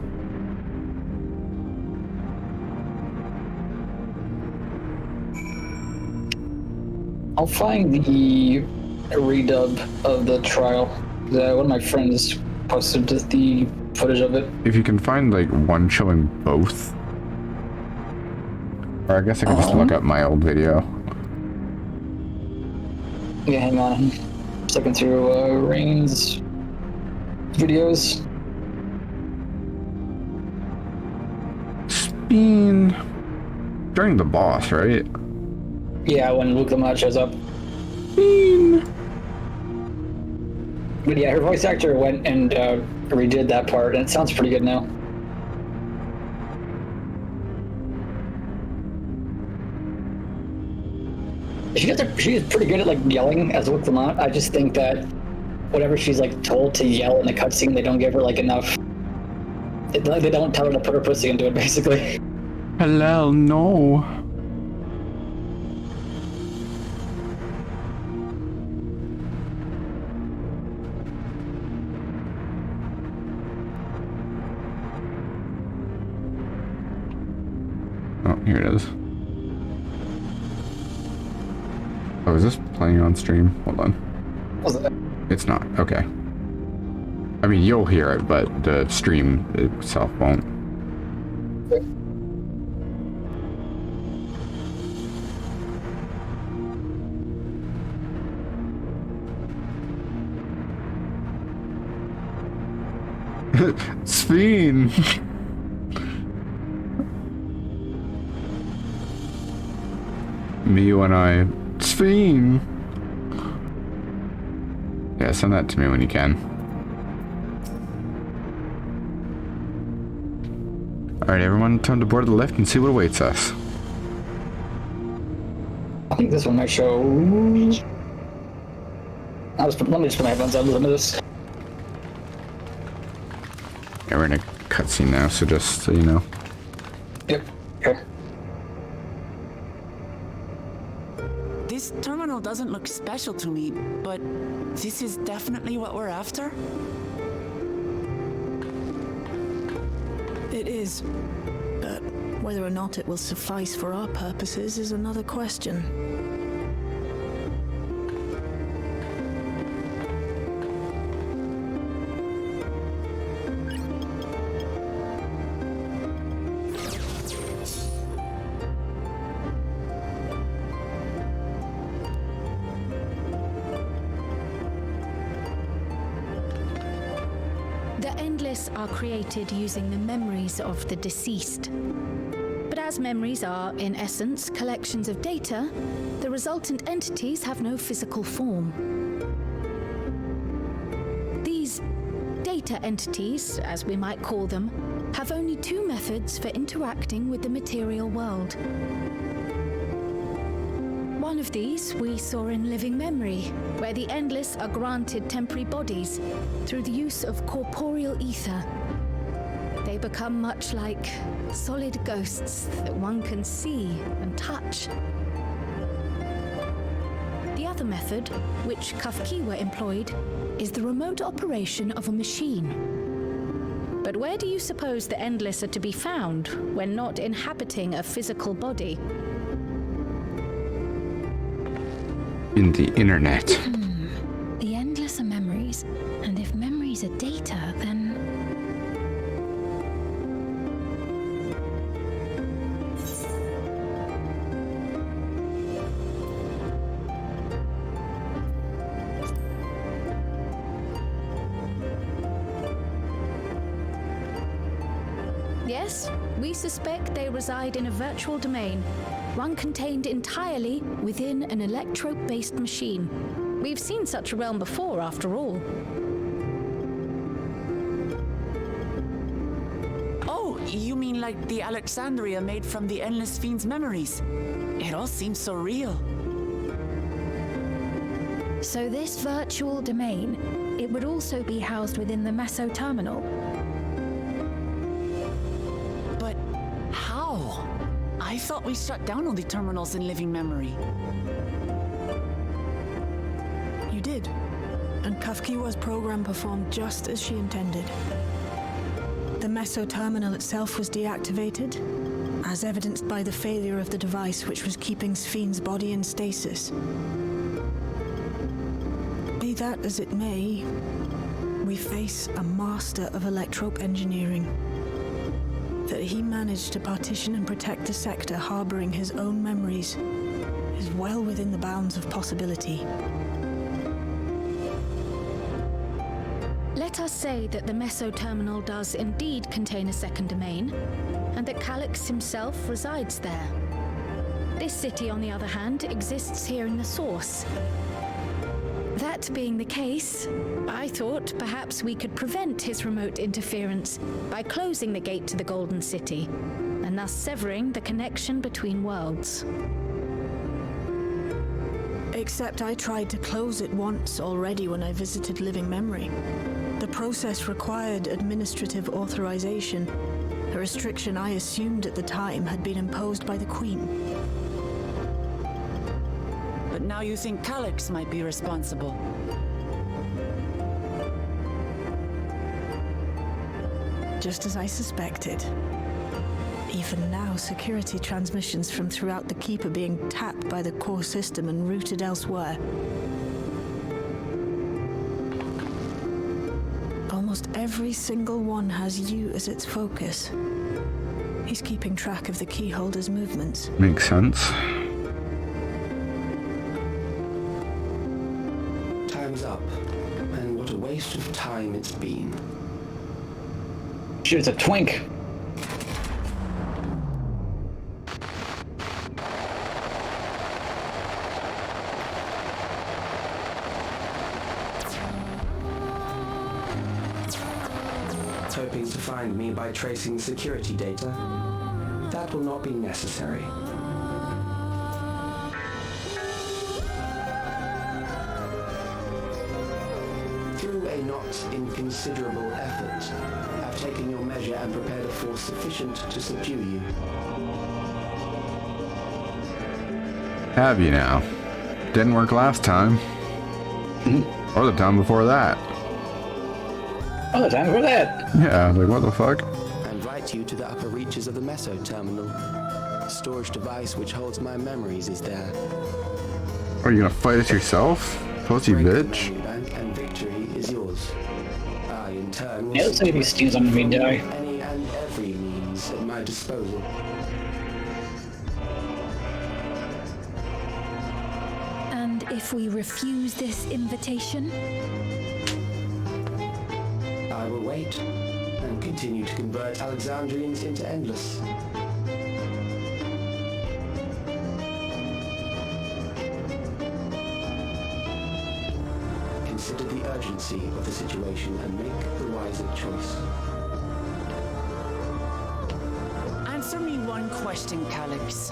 H: I'll find the redub of the trial. One of my friends posted the footage of it.
A: If you can find like one showing both, or I guess I could just look up my old video.
H: Yeah, hang on. I'm just looking through Rain's videos.
A: Speen during the boss, right?
H: Yeah, when Vukalat shows up.
A: Speen.
H: But yeah, her voice actor went and redid that part, and it sounds pretty good now. She's pretty good at like yelling as Vukalat. I just think that whenever she's like told to yell in the cutscene, they don't give her like enough. They don't tell her to put her pussy into it, basically.
A: Hello, no. Oh, here it is. Oh, is this playing on stream? Hold on.
H: Was it?
A: It's not. Okay. I mean, you'll hear it, but the stream itself won't. Speen! Me, you, and I. Speen! Yeah, send that to me when you can. Alright, everyone, time to board the lift and see what awaits us.
H: I think this one might show. Let me just put my headphones on and listen to this.
A: Yeah, we're in a cutscene now, so just so you know.
H: Yep. Okay.
L: This terminal doesn't look special to me, but this is definitely what we're after?
C: It is. But whether or not it will suffice for our purposes is another question.
G: Are created using the memories of the deceased. But as memories are, in essence, collections of data, the resultant entities have no physical form. These data entities, as we might call them, have only two methods for interacting with the material world. One of these we saw in Living Memory, where the Endless are granted temporary bodies through the use of corporeal ether. They become much like solid ghosts that one can see and touch. The other other method, which Kafkiwa employed, is the remote operation of a machine. But where do you suppose the Endless are to be found when not inhabiting a physical body?
O: In the internet.
K: The Endless are memories, and if memories are data, then...
G: Yes, we suspect they reside in a virtual domain, one contained entirely within an electrope-based machine. We've seen such a realm before, after all.
L: Oh, you mean like the Alexandria made from the Endless Fiend's memories? It all seems so real.
K: So this virtual domain, it would also be housed within the Meso terminal.
L: But how? I thought we shut down all the terminals in living memory.
C: You did. And Kafkiwa's program performed just as she intended. The Meso terminal itself was deactivated, as evidenced by the failure of the device which was keeping Spheen's body in stasis. Be that as it may, we face a master of electrope engineering. That he managed to partition and protect the sector harboring his own memories is well within the bounds of possibility.
G: Let us say that the Meso terminal does indeed contain a second domain, and that Calyx himself resides there. This city, on the other hand, exists here in the source. That being the case, I thought perhaps we could prevent his remote interference by closing the gate to the Golden City, and thus severing the connection between worlds.
C: Except I tried to close it once already when I visited Living Memory. The process required administrative authorization, a restriction I assumed at the time had been imposed by the Queen.
L: But now you think Calyx might be responsible.
C: Just as I suspected. Even now, security transmissions from throughout the Keep are being tapped by the core system and routed elsewhere. Almost every single one has you as its focus. He's keeping track of the keyholder's movements.
O: Makes sense.
E: Time's up, and what a waste of time it's been.
H: She was a twink.
E: Hoping to find me by tracing security data. That will not be necessary. Through a not inconsiderable effort, I've taken your measure and prepared a force sufficient to subdue you.
O: Have you now? Didn't work last time. Or the time before that.
H: Oh, the time before that.
O: Yeah, like what the fuck?
E: I invite you to the upper reaches of the Meso terminal. The storage device which holds my memories is there.
O: Are you gonna fight us yourself? Pussy bitch.
E: Bank and victory is yours. I, in turn, will
H: Yeah, let's see if he steals on me, die.
E: any and every means at my disposal.
K: And if we refuse this invitation?
E: I will wait and continue to convert Alexandrians into Endless. Consider the urgency of the situation and make the wiser choice.
L: Answer me one question, Calyx.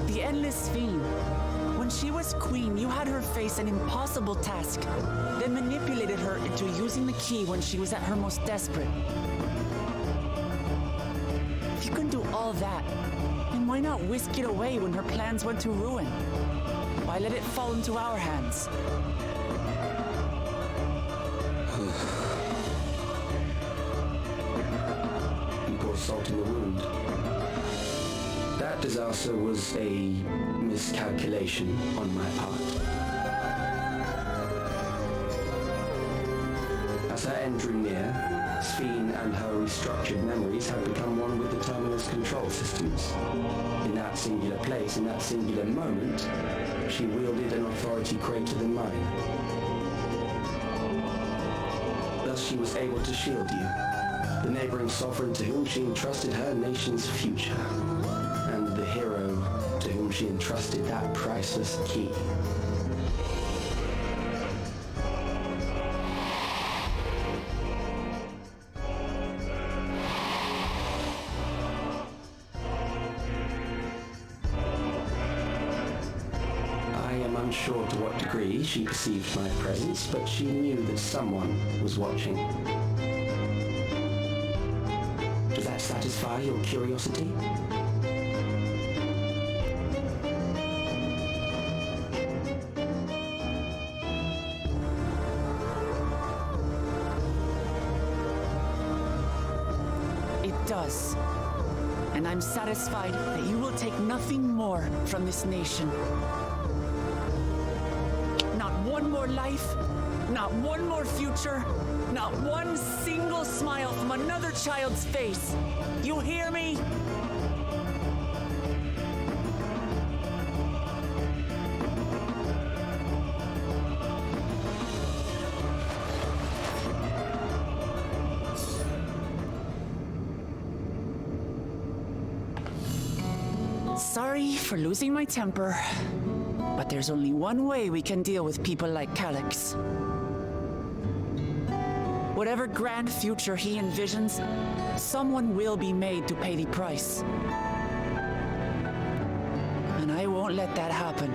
L: The Endless Fiend. When she was queen, you had her face an impossible task, then manipulated her into using the key when she was at her most desperate. If you can do all that, then why not whisk it away when her plans went to ruin? I let it fall into our hands.
E: You pour salt in the wound. That disaster was a miscalculation on my part. As her end drew near, Sphene and her restructured memories had become one with the Terminus control systems. In that singular place, in that singular moment, she wielded an authority greater than mine. Thus she was able to shield you, the neighboring sovereign to whom she entrusted her nation's future, and the hero to whom she entrusted that priceless key. Unsure to what degree she perceived my presence, but she knew that someone was watching. Does that satisfy your curiosity?
L: It does. And I'm satisfied that you will take nothing more from this nation. One more life, not one more future, not one single smile from another child's face. You hear me? Sorry for losing my temper. But there's only one way we can deal with people like Calyx. Whatever grand future he envisions, someone will be made to pay the price. And I won't let that happen.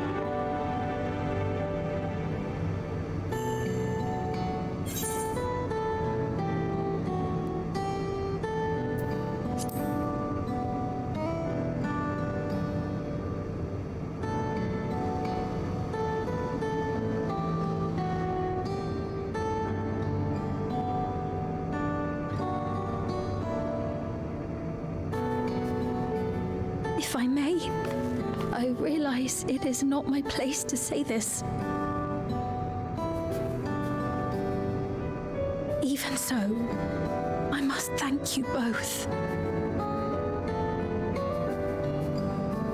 K: If I may, I realize it is not my place to say this. Even so, I must thank you both.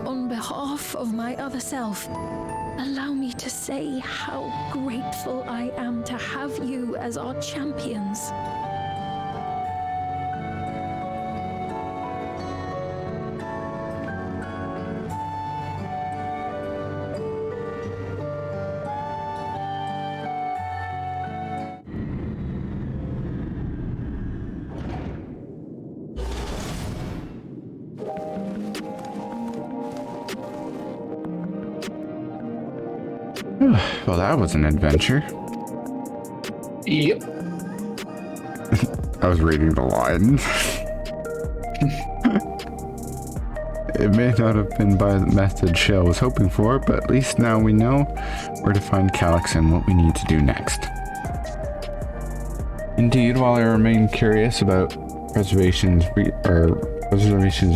K: On behalf of my other self, allow me to say how grateful I am to have you as our champions.
O: Well, that was an adventure.
H: Yep.
O: I was reading the lines. It may not have been by the method Shale was hoping for, but at least now we know where to find Calyx and what we need to do next. Indeed, while I remain curious about Preservation's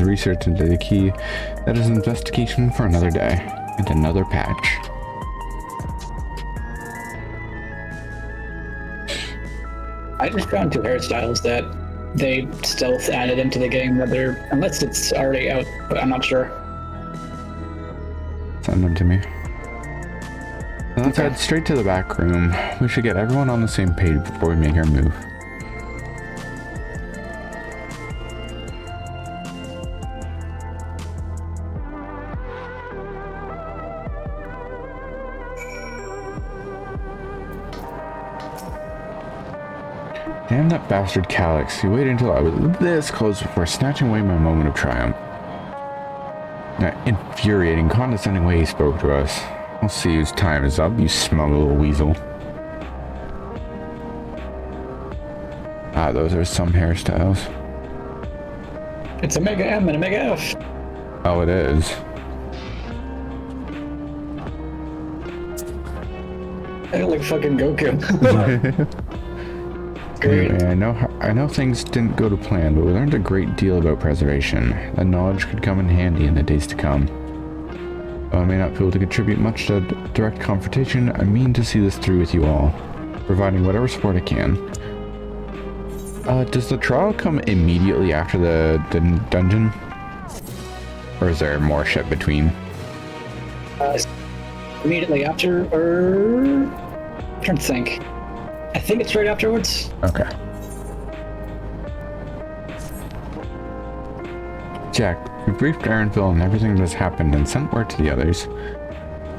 O: research into the key, that is an investigation for another day and another patch.
H: I just found two hairstyles that they stealth added into the game, whether unless it's already out, but I'm not sure.
O: Send them to me. Now let's head straight to the back room. We should get everyone on the same page before we make our move. Damn that bastard Calyx. He waited until I was this close before snatching away my moment of triumph. That infuriating, condescending way he spoke to us. I'll see whose time is up, you smug little weasel. Ah, those are some hairstyles.
H: It's a Mega M and a Mega F.
O: Oh, it is.
H: I look like fucking Goku.
O: Anyway, I know things didn't go to plan, but we learned a great deal about preservation. That knowledge could come in handy in the days to come. Though I may not be able to contribute much to direct confrontation, I mean to see this through with you all, providing whatever support I can. Does the trial come immediately after the dungeon? Or is there more shit between?
H: Immediately after, or... I'm trying to think. I think it's right afterwards.
O: Okay. Jack, we briefed Aaronville on everything that has happened and sent word to the others.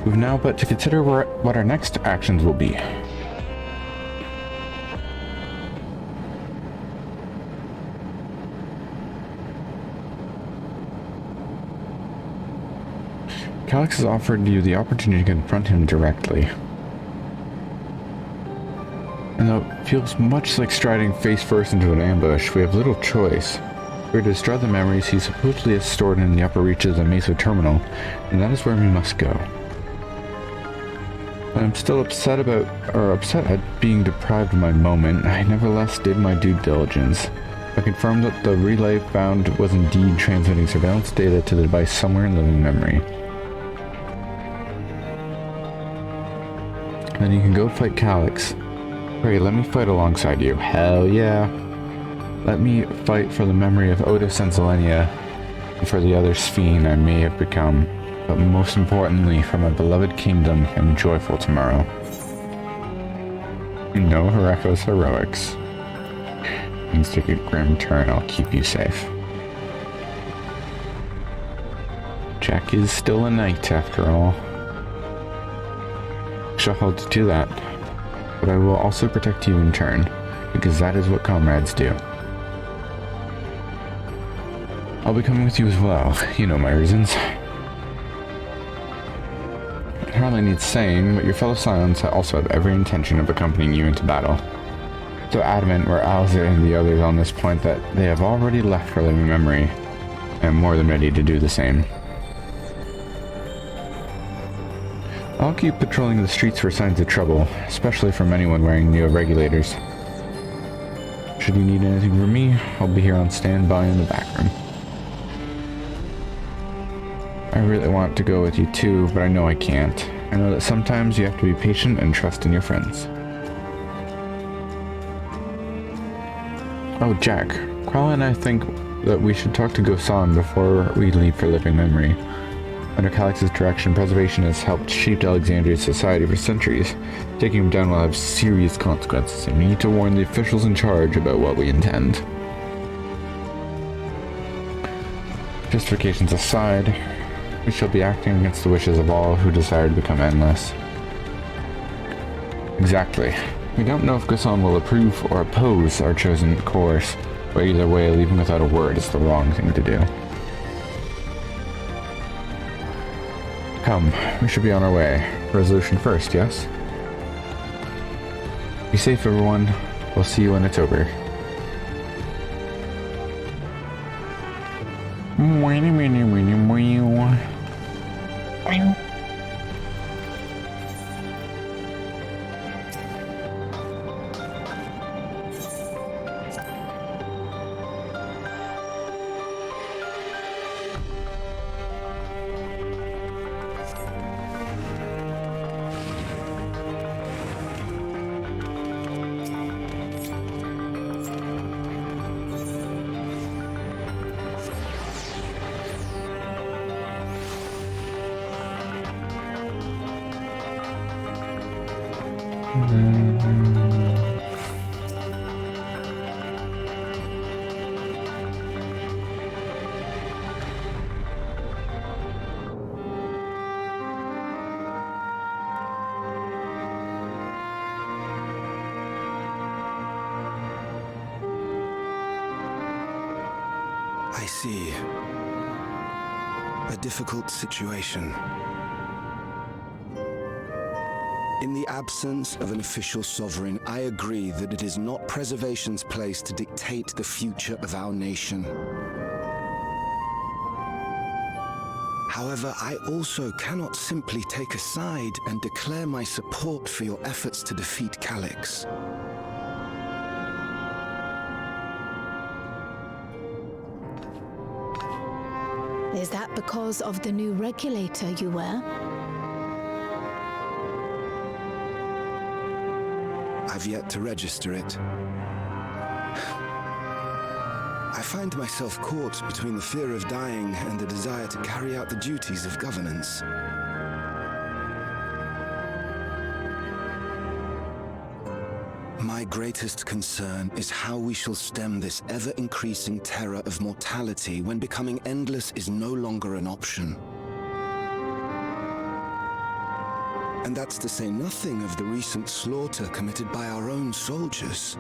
O: We've now but to consider what our next actions will be. Calix has offered you the opportunity to confront him directly. And though it feels much like striding face first into an ambush, we have little choice. We're to destroy the memories he supposedly has stored in the upper reaches of Meso Terminal, and that is where we must go. I'm still upset at being deprived of my moment. I nevertheless did my due diligence. I confirmed that the relay found was indeed transmitting surveillance data to the device somewhere in living memory. Then you can go fight Calix. Pray, let me fight alongside you. Hell yeah. Let me fight for the memory of Otis and Zelenia, and for the other Sphene I may have become, but most importantly, for my beloved kingdom and joyful tomorrow. No reckless heroics. Things take a grim turn, I'll keep you safe. Jack is still a knight, after all. Shall hold you to that, but I will also protect you in turn, because that is what comrades do. I'll be coming with you as well, you know my reasons. It hardly needs saying, but your fellow Scions also have every intention of accompanying you into battle. So adamant were Alzir and the others on this point that they have already left for living memory, and am more than ready to do the same. I'll keep patrolling the streets for signs of trouble, especially from anyone wearing neo-regulators. Should you need anything from me, I'll be here on standby in the back room. I really want to go with you too, but I know I can't. I know that sometimes you have to be patient and trust in your friends. Oh, Jack. Krala and I think that we should talk to Gosan before we leave for living memory. Under Calix's direction, preservation has helped shape Alexandria's society for centuries. Taking him down will have serious consequences, and we need to warn the officials in charge about what we intend. Justifications aside, we shall be acting against the wishes of all who desire to become endless. Exactly. We don't know if Gosan will approve or oppose our chosen course, but either way, leaving without a word is the wrong thing to do. Come, we should be on our way. Resolution first, yes? Be safe, everyone. We'll see you when it's over.
B: I see. A difficult situation. In the absence of an official sovereign, I agree that it is not preservation's place to dictate the future of our nation. However, I also cannot simply take a side and declare my support for your efforts to defeat Calyx.
G: Is that because of the new regulator you wear?
B: I've yet to register it. I find myself caught between the fear of dying and the desire to carry out the duties of governance. My greatest concern is how we shall stem this ever-increasing terror of mortality when becoming endless is no longer an option. And that's to say nothing of the recent slaughter committed by our own soldiers.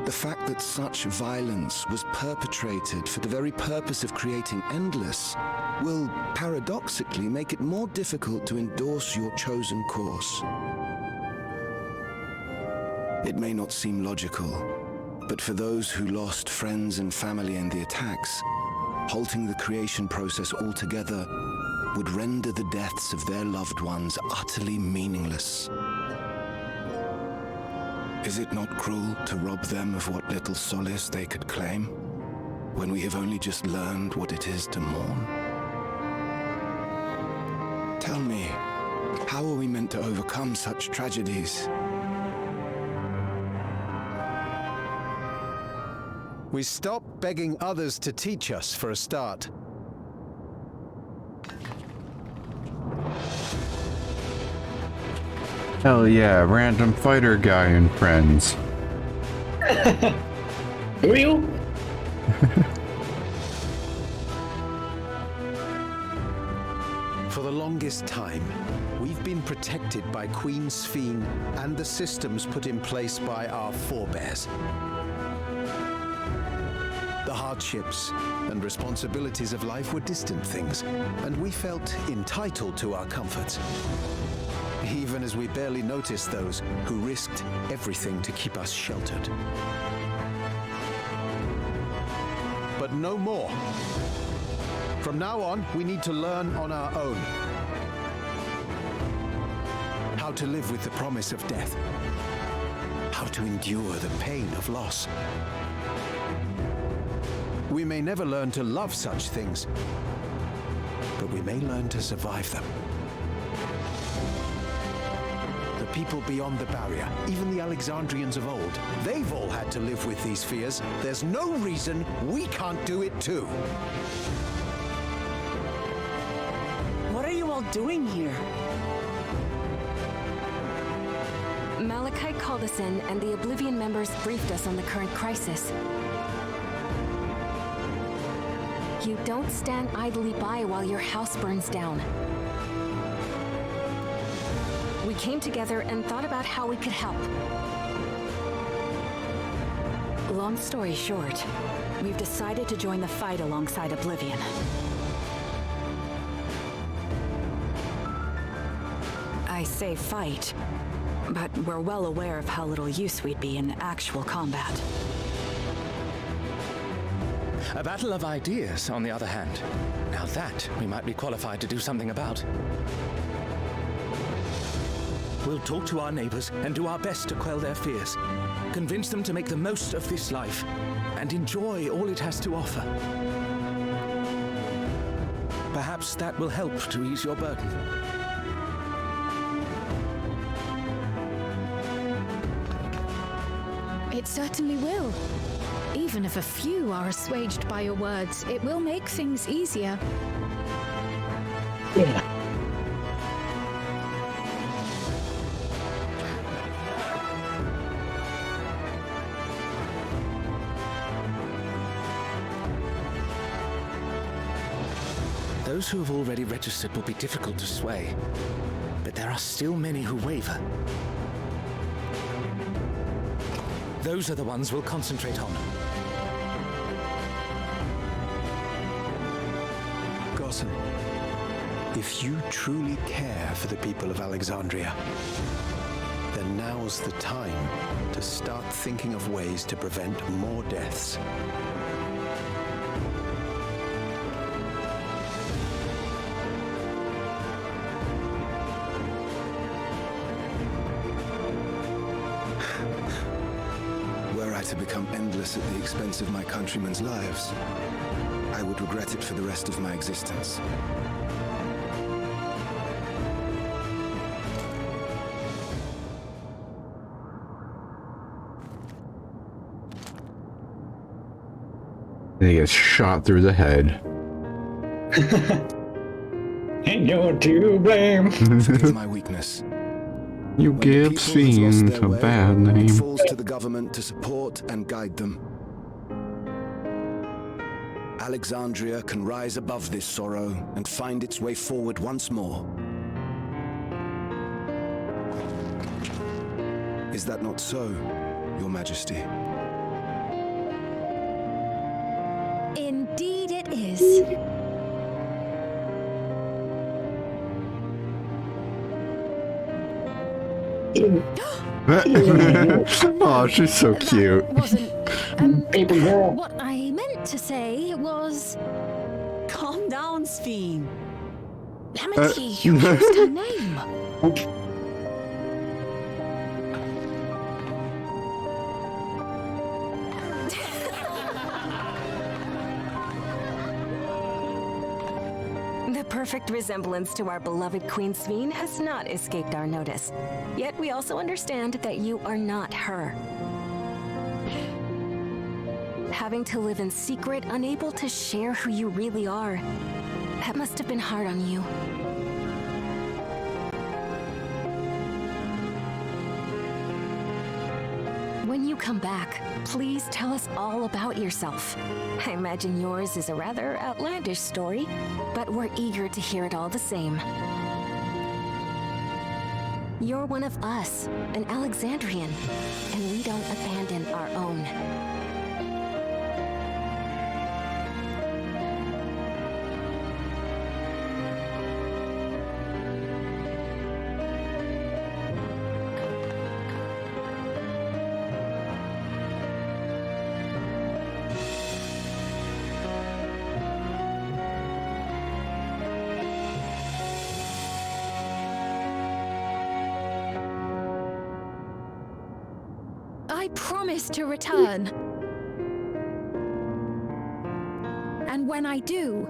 B: The fact that such violence was perpetrated for the very purpose of creating endless will paradoxically make it more difficult to endorse your chosen course. It may not seem logical, but for those who lost friends and family in the attacks, halting the creation process altogether would render the deaths of their loved ones utterly meaningless. Is it not cruel to rob them of what little solace they could claim, when we have only just learned what it is to mourn? Tell me, how are we meant to overcome such tragedies?
P: We stop begging others to teach us for a start.
O: Hell yeah, random fighter guy and friends.
H: Who are you?
B: For the longest time, we've been protected by Queen Sphene and the systems put in place by our forebears. The hardships and responsibilities of life were distant things, and we felt entitled to our comforts, even as we barely noticed those who risked everything to keep us sheltered. But no more. From now on, we need to learn on our own. How to live with the promise of death. How to endure the pain of loss. We may never learn to love such things, but we may learn to survive them. The people beyond the barrier, even the Alexandrians of old, they've all had to live with these fears. There's no reason we can't do it too.
L: What are you all doing here?
Q: Malachite called us in, and the Oblivion members briefed us on the current crisis. You don't stand idly by while your house burns down. We came together and thought about how we could help. Long story short, we've decided to join the fight alongside Oblivion. I say fight, but we're well aware of how little use we'd be in actual combat.
R: A battle of ideas, on the other hand. Now that we might be qualified to do something about. We'll talk to our neighbors and do our best to quell their fears. Convince them to make the most of this life and enjoy all it has to offer. Perhaps that will help to ease your burden.
G: It certainly will. Even if a few are assuaged by your words, it will make things easier.
H: Yeah.
R: Those who have already registered will be difficult to sway, but there are still many who waver. Those are the ones we'll concentrate on.
B: Gossen, if you truly care for the people of Alexandria, then now's the time to start thinking of ways to prevent more deaths. to become endless at the expense of my countrymen's lives, I would regret it for the rest of my existence.
O: And he gets shot through the head.
H: Ain't no to blame.
B: It's my weakness.
O: You give fiends a bad name.
B: It falls to the government to support and guide them. Alexandria can rise above this sorrow and find its way forward once more. Is that not so, Your Majesty?
G: Indeed it is.
O: Oh, she's so cute.
G: Wasn't
H: Paper girl.
G: what I meant to say was
L: Calm down, Sphene.
G: Lamity, you used her name.
F: The perfect resemblance to our beloved Queen Sphene has not escaped our notice. Yet we also understand that you are not her. Having to live in secret, unable to share who you really are, that must have been hard on you. When you come back, please tell us all about yourself. I imagine yours is a rather outlandish story, but we're eager to hear it all the same. You're one of us, an Alexandrian, and we don't abandon our own.
G: I promise to return. And when I do,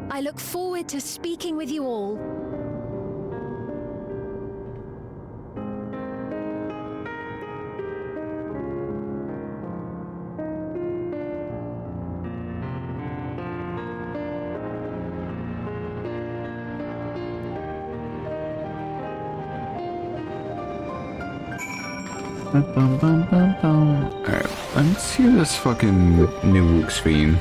G: I look forward to speaking with you all.
O: Alright, let's see this fucking new Luke's fiend.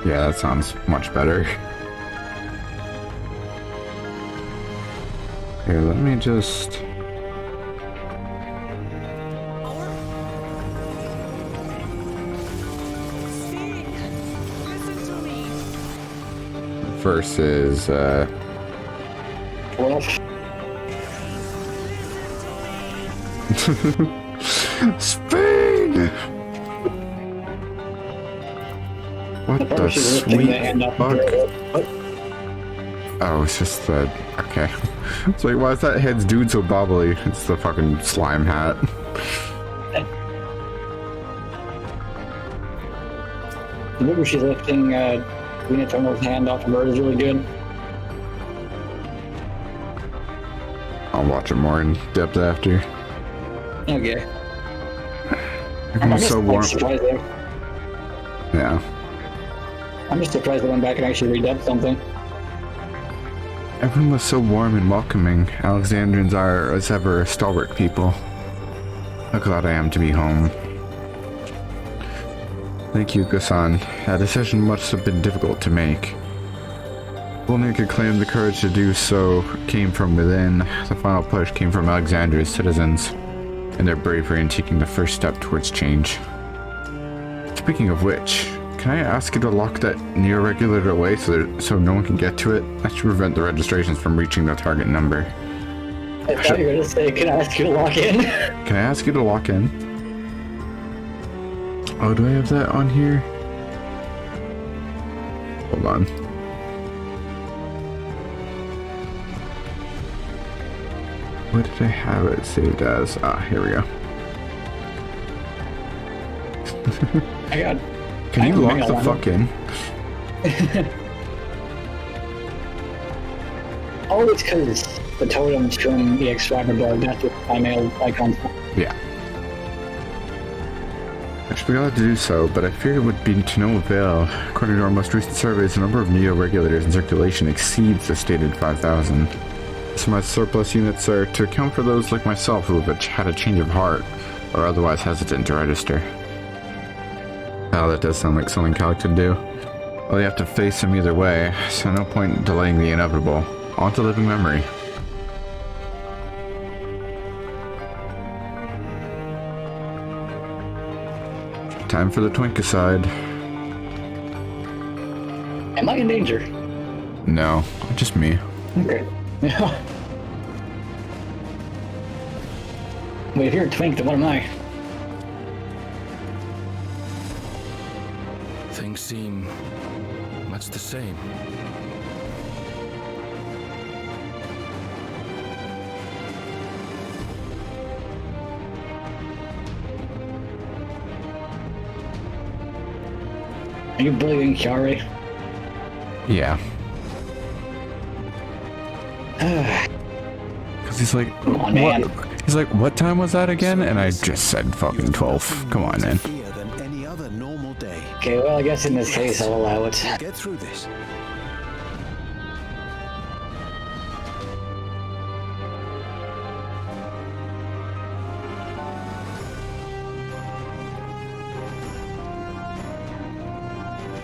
O: Yeah, that sounds much better. Here, let me just... Versus, Spain! What the sweet fuck? Oh, it's just the... Okay. It's like, why is that head's dude so bobbly? It's the fucking slime hat.
H: The movie she's lifting Queen Eternal's hand off of her is really good.
O: I'll watch it more in depth after.
H: Okay.
O: Everyone's so warm. Yeah.
H: I'm just surprised I went back and actually redubbed something.
O: Everyone was so warm and welcoming. Alexandrians are, as ever, a stalwart people. How glad I am to be home. Thank you, Ghassan. That decision must have been difficult to make. If only I could claim the courage to do so came from within. The final push came from Alexandria's citizens, and their bravery in taking the first step towards change. Speaking of which, can I ask you to lock that neo-regulator away so no one can get to it? That should prevent the registrations from reaching the target number.
H: I thought you were going to say, can I ask you to lock in?
O: Can I ask you to lock in? Oh, do I have that on here? Hold on. What did I have it saved as? Ah, here we go.
H: I got.
O: Can you lock the fuck in?
H: Oh, it's because the totems from the XIV blog, that's what my mail icons.
O: Yeah. I should be glad to do so, but I fear it would be to no avail. According to our most recent surveys, the number of Neo-regulators in circulation exceeds the stated 5,000. So my surplus units are to account for those like myself who have had a change of heart, or otherwise hesitant to register. Oh, that does sound like something Calic could do. Well, you have to face him either way, so no point in delaying the inevitable. On to living memory. Time for the Twinkicide.
H: Am I in danger?
O: No, just me.
H: Okay. Yeah. Wait, if you're a twink, then what am I?
R: Things seem much the same.
H: Are you bullying Chiari?
O: Yeah. Because he's like,
H: come on, man.
O: What? He's like, what time was that again? And I just said fucking 12. Come on, man.
H: Okay, well, I guess in this case I'll allow it.
P: Get through this.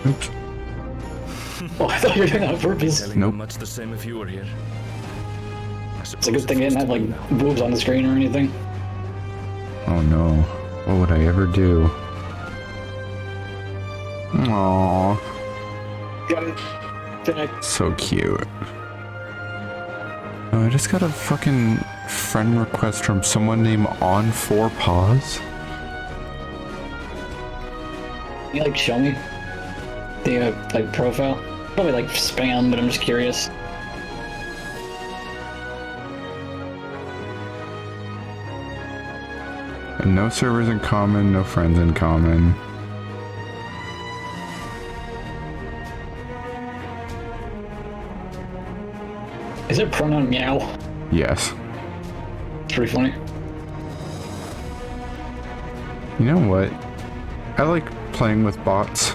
O: Oops.
H: Oh, I thought you were doing that on purpose.
O: Nope.
R: Much the same if you were here.
H: It's a good thing I didn't have like boobs on the screen or anything.
O: Oh no. What would I ever do? Aww. So cute. Oh, I just got a fucking friend request from someone named On Four Paws.
H: Can you like show me the like profile? Probably like spam, but I'm just curious.
O: And no servers in common, no friends in common.
H: Is it pronoun meow?
O: Yes.
H: It's pretty funny.
O: You know what? I like playing with bots.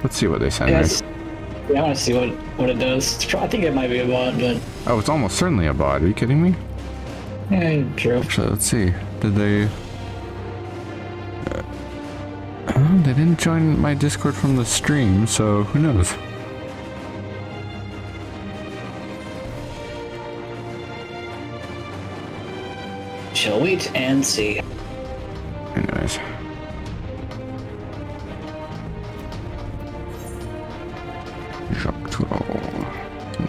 O: Let's see what they send me.
H: Yeah, I want to see what it does. I think it might be a bot, but...
O: Oh, it's almost certainly a bot. Are you kidding me?
H: Yeah, true.
O: So let's see. Did they... Oh, they didn't join my Discord from the stream, so who knows?
H: Shall wait and see.
O: Anyways.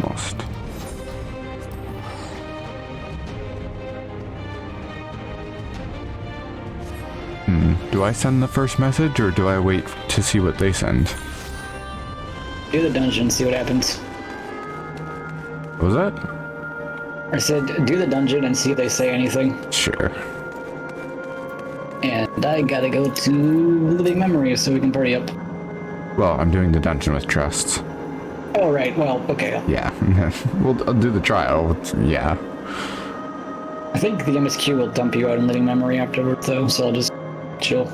O: Lost. Do I send the first message or do I wait to see what they send?
H: Do the dungeon, see what happens.
O: What was that?
H: I said, do the dungeon and see if they say anything.
O: Sure.
H: And I gotta go to Living Memory so we can party up.
O: Well, I'm doing the dungeon with trusts.
H: Oh, right. Well, okay.
O: Yeah. I'll do the trial. Yeah.
H: I think the MSQ will dump you out in Living Memory afterwards, though, so I'll just chill.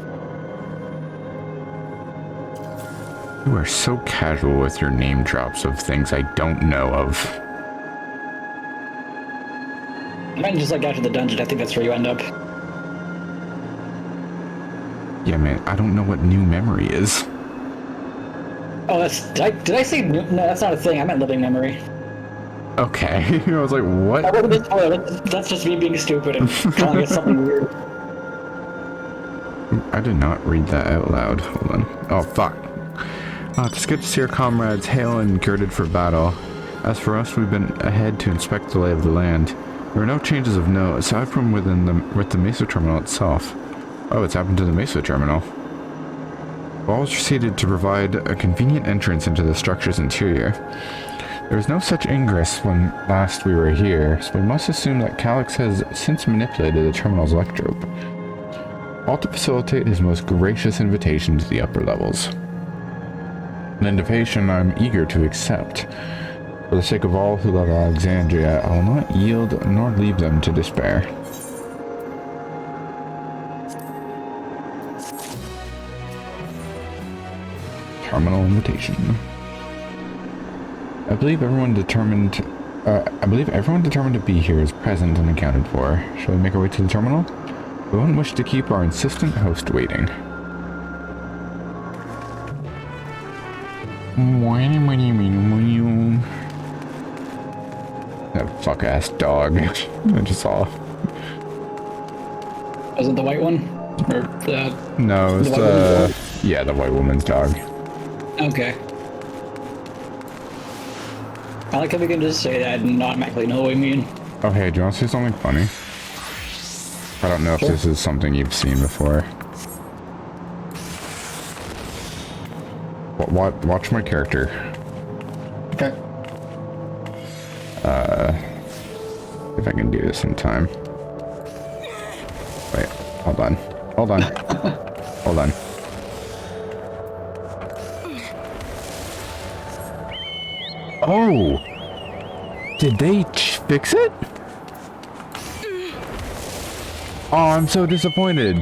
O: You are so casual with your name drops of things I don't know of.
H: I mean, just like after the dungeon, I think that's where you end up.
O: Yeah, man, I don't know what new memory is.
H: Oh, that's... Did I say... No, that's not a thing. I meant Living Memory.
O: Okay. I was like, what?
H: That's just me being stupid and calling it something weird.
O: I did not read that out loud. Hold on. Oh, fuck. It's good to see our comrades hail and girded for battle. As for us, we've been ahead to inspect the lay of the land. There are no changes of note, aside from with the Meso terminal itself. Oh, it's happened to the Meso terminal. Walls are seated to provide a convenient entrance into the structure's interior. There was no such ingress when last we were here, so we must assume that Calyx has since manipulated the terminal's electrope, all to facilitate his most gracious invitation to the upper levels. An invitation I'm eager to accept. For the sake of all who love Alexandria, I will not yield nor leave them to despair. Terminal invitation. I believe everyone determined to be here is present and accounted for. Shall we make our way to the terminal? We wouldn't wish to keep our insistent host waiting. That fuck-ass dog I just saw.
H: Was it the white one? Or the...
O: No, it's the... Yeah, the white woman's dog.
H: Okay. I like how we can just say that and not automatically know what we mean.
O: Oh, hey, do you want to see something funny? I don't know if this is something you've seen before. Watch my character.
H: Okay.
O: If I can do this in time. Wait, hold on. Hold on. Hold on. Oh! Did they fix it? Oh, I'm so disappointed.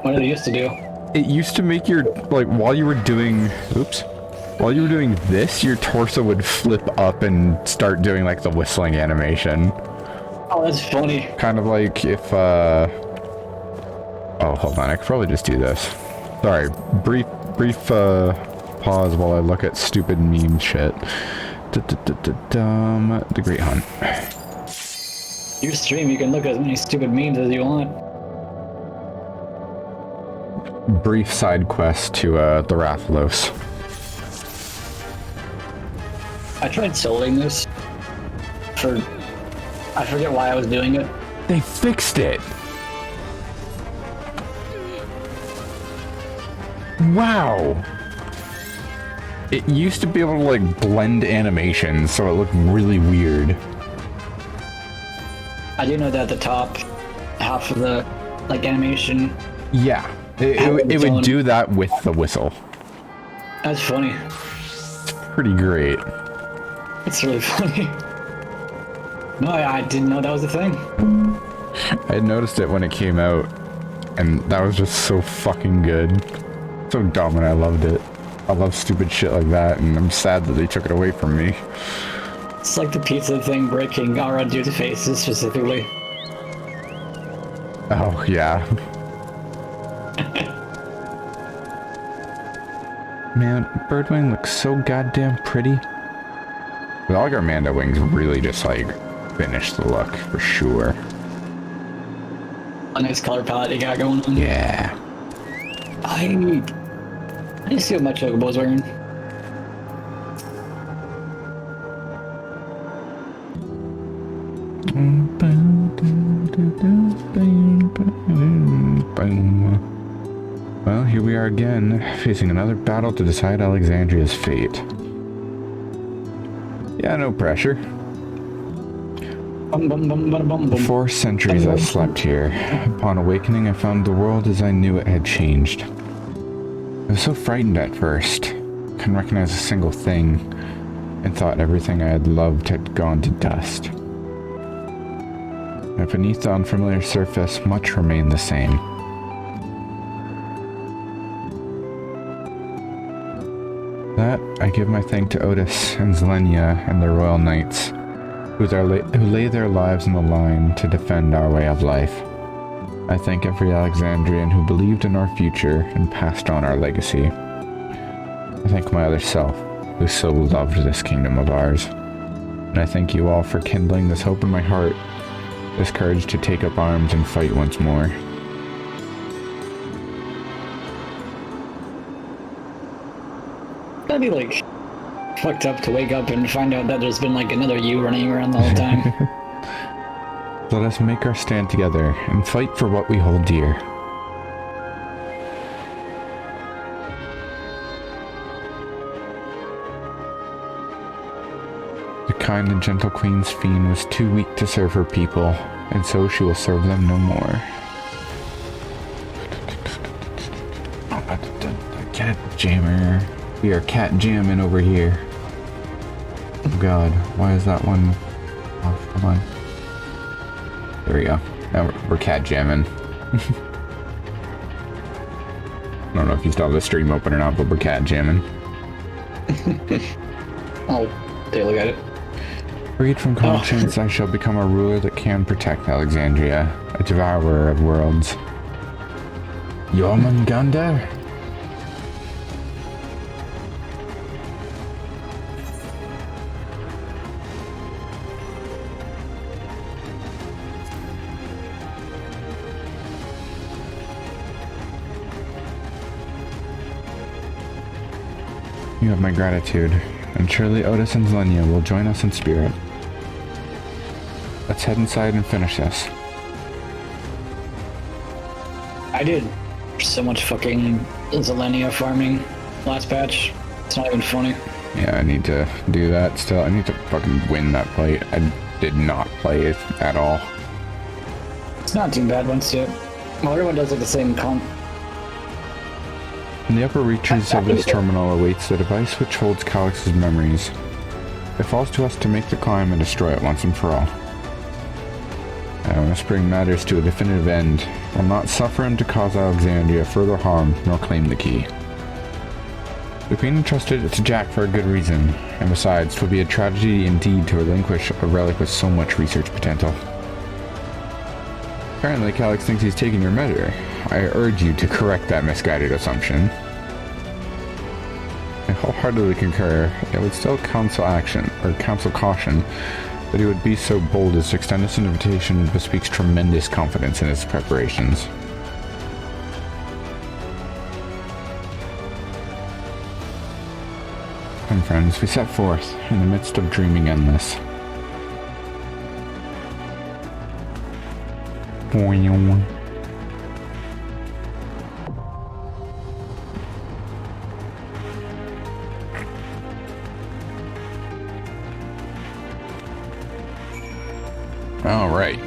H: What did it used to do?
O: It used to make your, like, while you were doing this, your torso would flip up and start doing, like, the whistling animation.
H: Oh, that's funny.
O: Kind of like if, oh, hold on, I could probably just do this. Sorry, brief, pause while I look at stupid meme shit. The Great Hunt.
H: Your stream, you can look at as many stupid memes as you want.
O: Brief side quest to the Rathalos.
H: I tried soloing this for... I forget why I was doing it.
O: They fixed it! Wow! It used to be able to, like, blend animations, so it looked really weird.
H: I do know that the top half of the, like, animation...
O: Yeah, it would do that with the whistle.
H: That's funny.
O: It's pretty great.
H: It's really funny. No, I didn't know that was a thing.
O: I had noticed it when it came out, and that was just so fucking good. So dumb, and I loved it. I love stupid shit like that, and I'm sad that they took it away from me.
H: It's like the pizza thing breaking our dude's faces specifically.
O: Oh, yeah. Man, Birdwing looks so goddamn pretty. The Algarmanda wings really just, like, finish the look, for sure.
H: A nice color palette you got going on.
O: Yeah.
H: I didn't see what my Chocobo's wearing. Well, here we are again, facing another battle to decide Alexandria's fate. Yeah, no pressure. 4 centuries I slept here. Upon awakening, I found the world as I knew it had changed. I was so frightened at first. Couldn't recognize a single thing, and thought everything I had loved had gone to dust. But beneath the unfamiliar surface, much remained the same. That I give my thanks to Otis and Zelenia and their royal knights, who lay their lives on the line to defend our way of life. I thank every Alexandrian who believed in our future and passed on our legacy. I thank my other self, who so loved this kingdom of ours. And I thank you all for kindling this hope in my heart, this courage to take up arms and fight once more. That'd be, like, fucked up to wake up and find out that there's been, like, another you running around the whole time.
O: Let us make our stand together and fight for what we hold dear. The kind and gentle Queen's fiend was too weak to serve her people, and so she will serve them no more. Cat jammer. We are cat jamming over here. Oh god, why is that one off? Come on. There we go. Now we're cat jamming. I don't know if you still have the stream open or not, but we're cat jamming.
H: I'll take a look at it.
O: Freed from conscience, I shall become a ruler that can protect Alexandria, a devourer of worlds. Jormungandr? You have my gratitude, and surely Otis and Zelenia will join us in spirit. Let's head inside and finish this.
H: I did so much fucking Zelenia farming last patch. It's not even funny.
O: Yeah, I need to do that still. I need to fucking win that fight. I did not play it at all.
H: It's not too bad once you... Well, everyone does like the same comp.
O: In the upper reaches of this terminal awaits the device which holds Calix's memories. It falls to us to make the climb and destroy it once and for all. I must bring matters to a definitive end. Will not suffer him to cause Alexandria further harm, nor claim the key. The Queen entrusted it to Jack for a good reason, and besides, 'twould be a tragedy indeed to relinquish a relic with so much research potential. Apparently, Calix thinks he's taking your measure. I urge you to correct that misguided assumption. I wholeheartedly concur. It would still counsel caution, that he would be so bold as to extend us an invitation bespeaks tremendous confidence in his preparations. Come friends, we set forth, in the midst of dreaming endless. All right.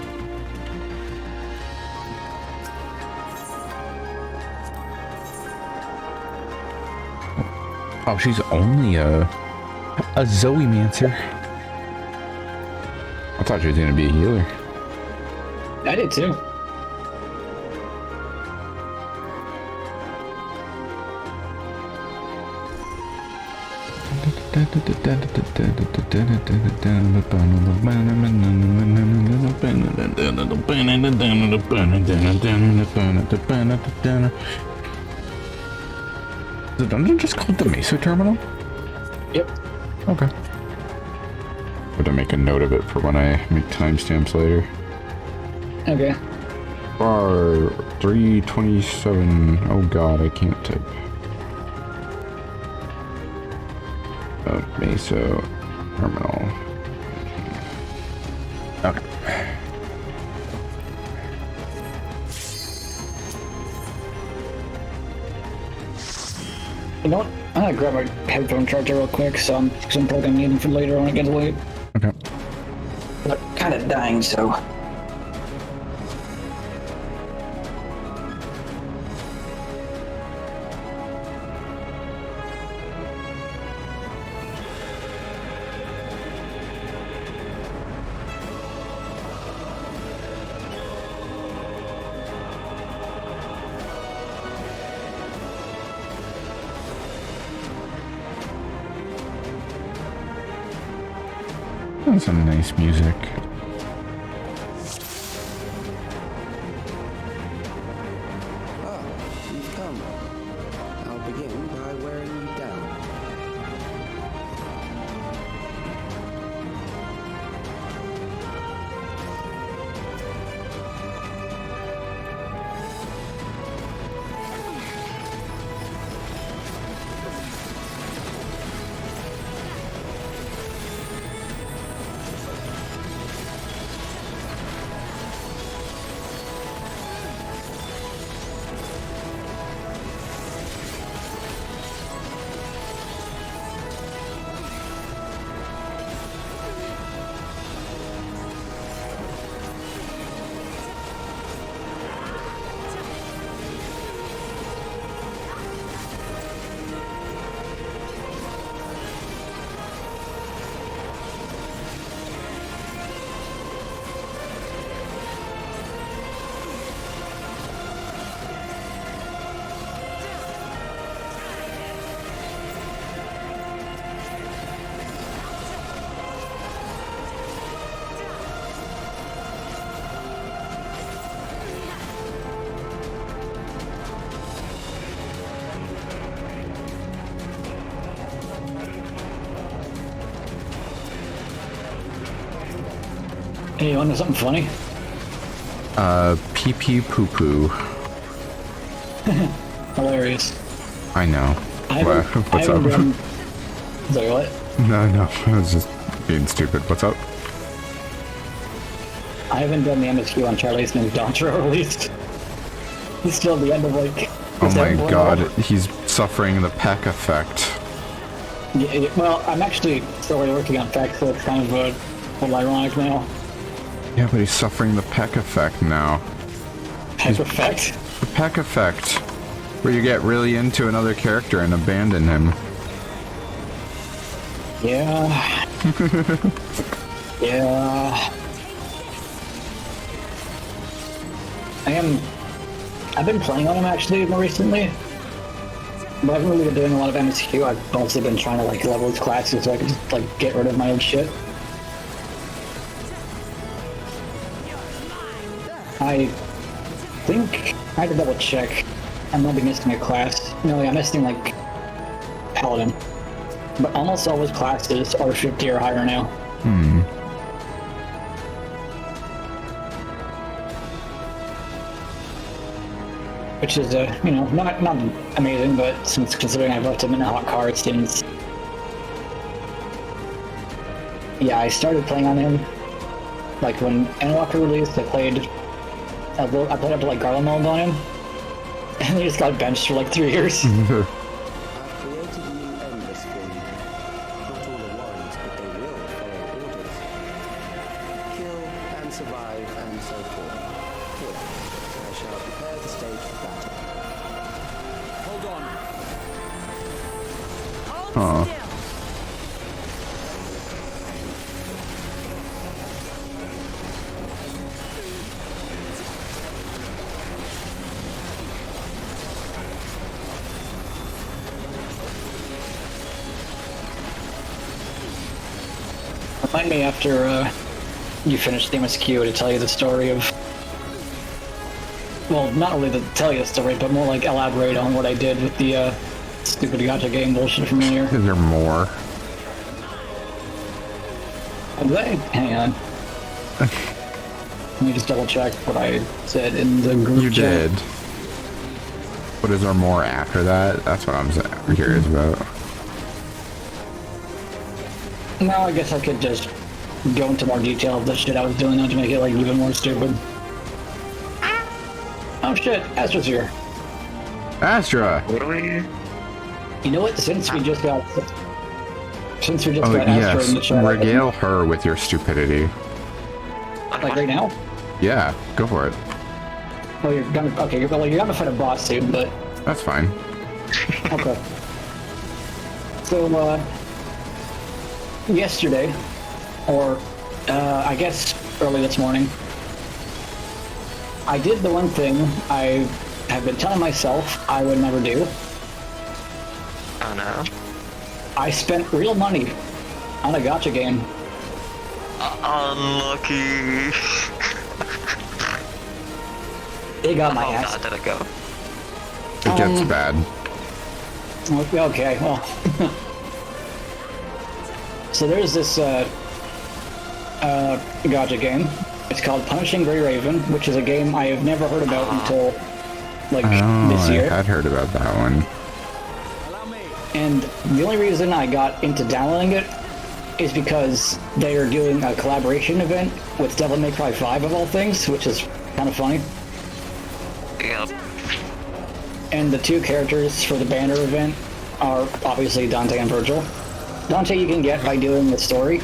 O: Oh, she's only a Zoe-mancer. I thought she was gonna be a healer.
H: I did too.
O: The dungeon just called the Meso terminal?
H: Yep.
O: Okay. But to make a note of it for when I make timestamps later.
H: Okay.
O: Bar 327. Oh god, I can't type. Meso terminal. Okay.
H: You know what? I'm gonna grab my headphone charger real quick, so I'm plugging in for later when it gets late.
O: Okay.
H: I'm kind of dying, so.
O: That's some nice music.
S: Ah, you've come. I'll begin by wearing you down.
H: Hey, you want to know something funny?
O: Pee pee poo poo.
H: Hilarious.
O: I know. What's up?
H: Sorry, what?
O: No, I was just being stupid. What's up?
H: I haven't done the MSQ on Charlie's new Dontra release. He's still at the end of like.
O: Oh my god, he's suffering the peck effect.
H: Yeah, well, I'm actually still working on Peck, so it's kind of a little ironic now.
O: Yeah, but he's suffering the peck effect now.
H: Peck effect?
O: The peck effect. Where you get really into another character and abandon him.
H: Yeah. Yeah. I've been playing on him actually more recently. But I haven't really been doing a lot of MSQ. I've mostly been trying to like level his classes so I can just like get rid of my own shit. I think I had to double check. I might be missing a class. No, I'm missing like Paladin. But almost all his classes are 50 or higher now. Which is, not amazing, but since considering I've left him in a hot car, it seems. Yeah, I started playing on him. Like when Endwalker released, I played up to like Garland mode on him. And he just got benched for like 3 years.
S: I've created a new endless for you. Not all at once, but they will follow orders. Kill and survive and so forth. Here, I shall prepare the stage for battle.
I: Hold on.
O: Huh.
H: Remind me after you finish the MSQ to tell you the story of... Well, not really to tell you the story, but more like elaborate on what I did with the stupid gacha game bullshit from earlier.
O: Is there more?
H: Have they? Hang on. Let me just double check what I said in the group
O: You
H: chat.
O: did. But is there more after that? That's what I'm curious about.
H: No, I guess I could just go into more detail of the shit I was doing now to make it like even more stupid. Oh shit, Astra's here.
O: Astra!
H: You know what? Since we just got Astra in the chat,
O: regale her with your stupidity.
H: like right now.
O: Yeah, go for it.
H: Well, you're gonna fight a boss soon, but
O: that's fine.
H: Okay. So yesterday, or I guess early this morning, I did the one thing I have been telling myself I would never do.
T: Oh no.
H: I spent real money on a gacha game.
T: Unlucky.
H: It got my ass.
T: How did it go?
O: It gets bad.
H: Okay, well. So there's this gacha game. It's called Punishing Grey Raven, which is a game I have never heard about until like this year.
O: I had heard about that one.
H: And the only reason I got into downloading it is because they are doing a collaboration event with Devil May Cry 5 of all things, which is kind of funny.
T: Yep.
H: And the two characters for the banner event are obviously Dante and Virgil. Dante you can get by doing the story,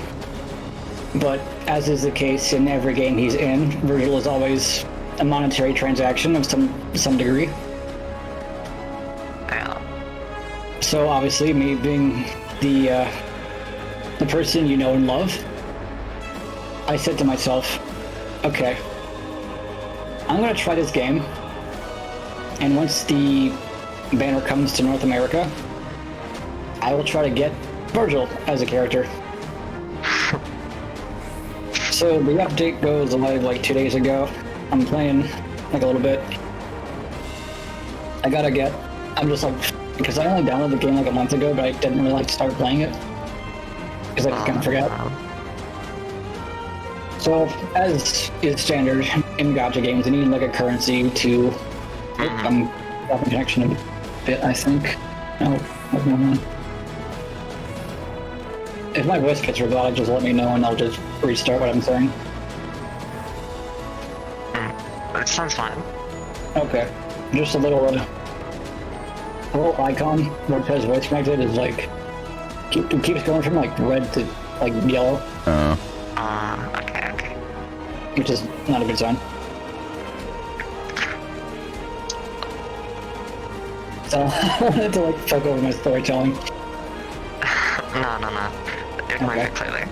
H: but as is the case in every game he's in, Virgil is always a monetary transaction of some degree.
T: Yeah.
H: So obviously, me being the person you know and love, I said to myself, okay, I'm gonna try this game, and once the banner comes to North America, I will try to get Virgil as a character. So the update goes live like 2 days ago. I'm playing like a little bit. I'm just like, because I only downloaded the game like a month ago, but I didn't really like start playing it. Because I kind of forgot. So, as is standard in gacha games, you need like a currency to dropping connection a bit, I think. Oh, what's going on? If my voice gets robotic, just let me know and I'll just restart what I'm saying.
T: It sounds fine.
H: Okay. Just a little icon where it says voice connected is like it keeps going from like red to like yellow.
T: Okay.
H: Which is not a good sign. So I wanted to like fuck over my storytelling.
T: No. You're doing it clearly.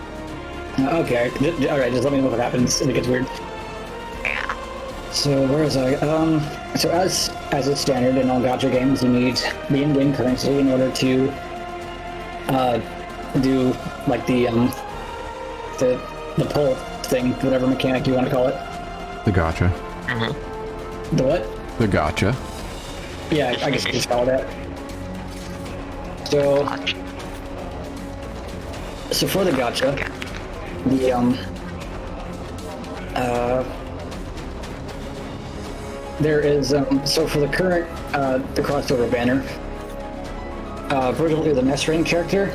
H: Okay. Alright, just let me know what happens if it gets weird.
T: Yeah.
H: So where was I? So as is standard in all gacha games, you need the in-game currency in order to do like the pull thing, whatever mechanic you want to call it.
A: The gacha.
H: The what?
A: The gacha.
H: Yeah, I guess you just call it that. So for the gacha, there is so for the current the crossover banner, Virgil is an S rank character.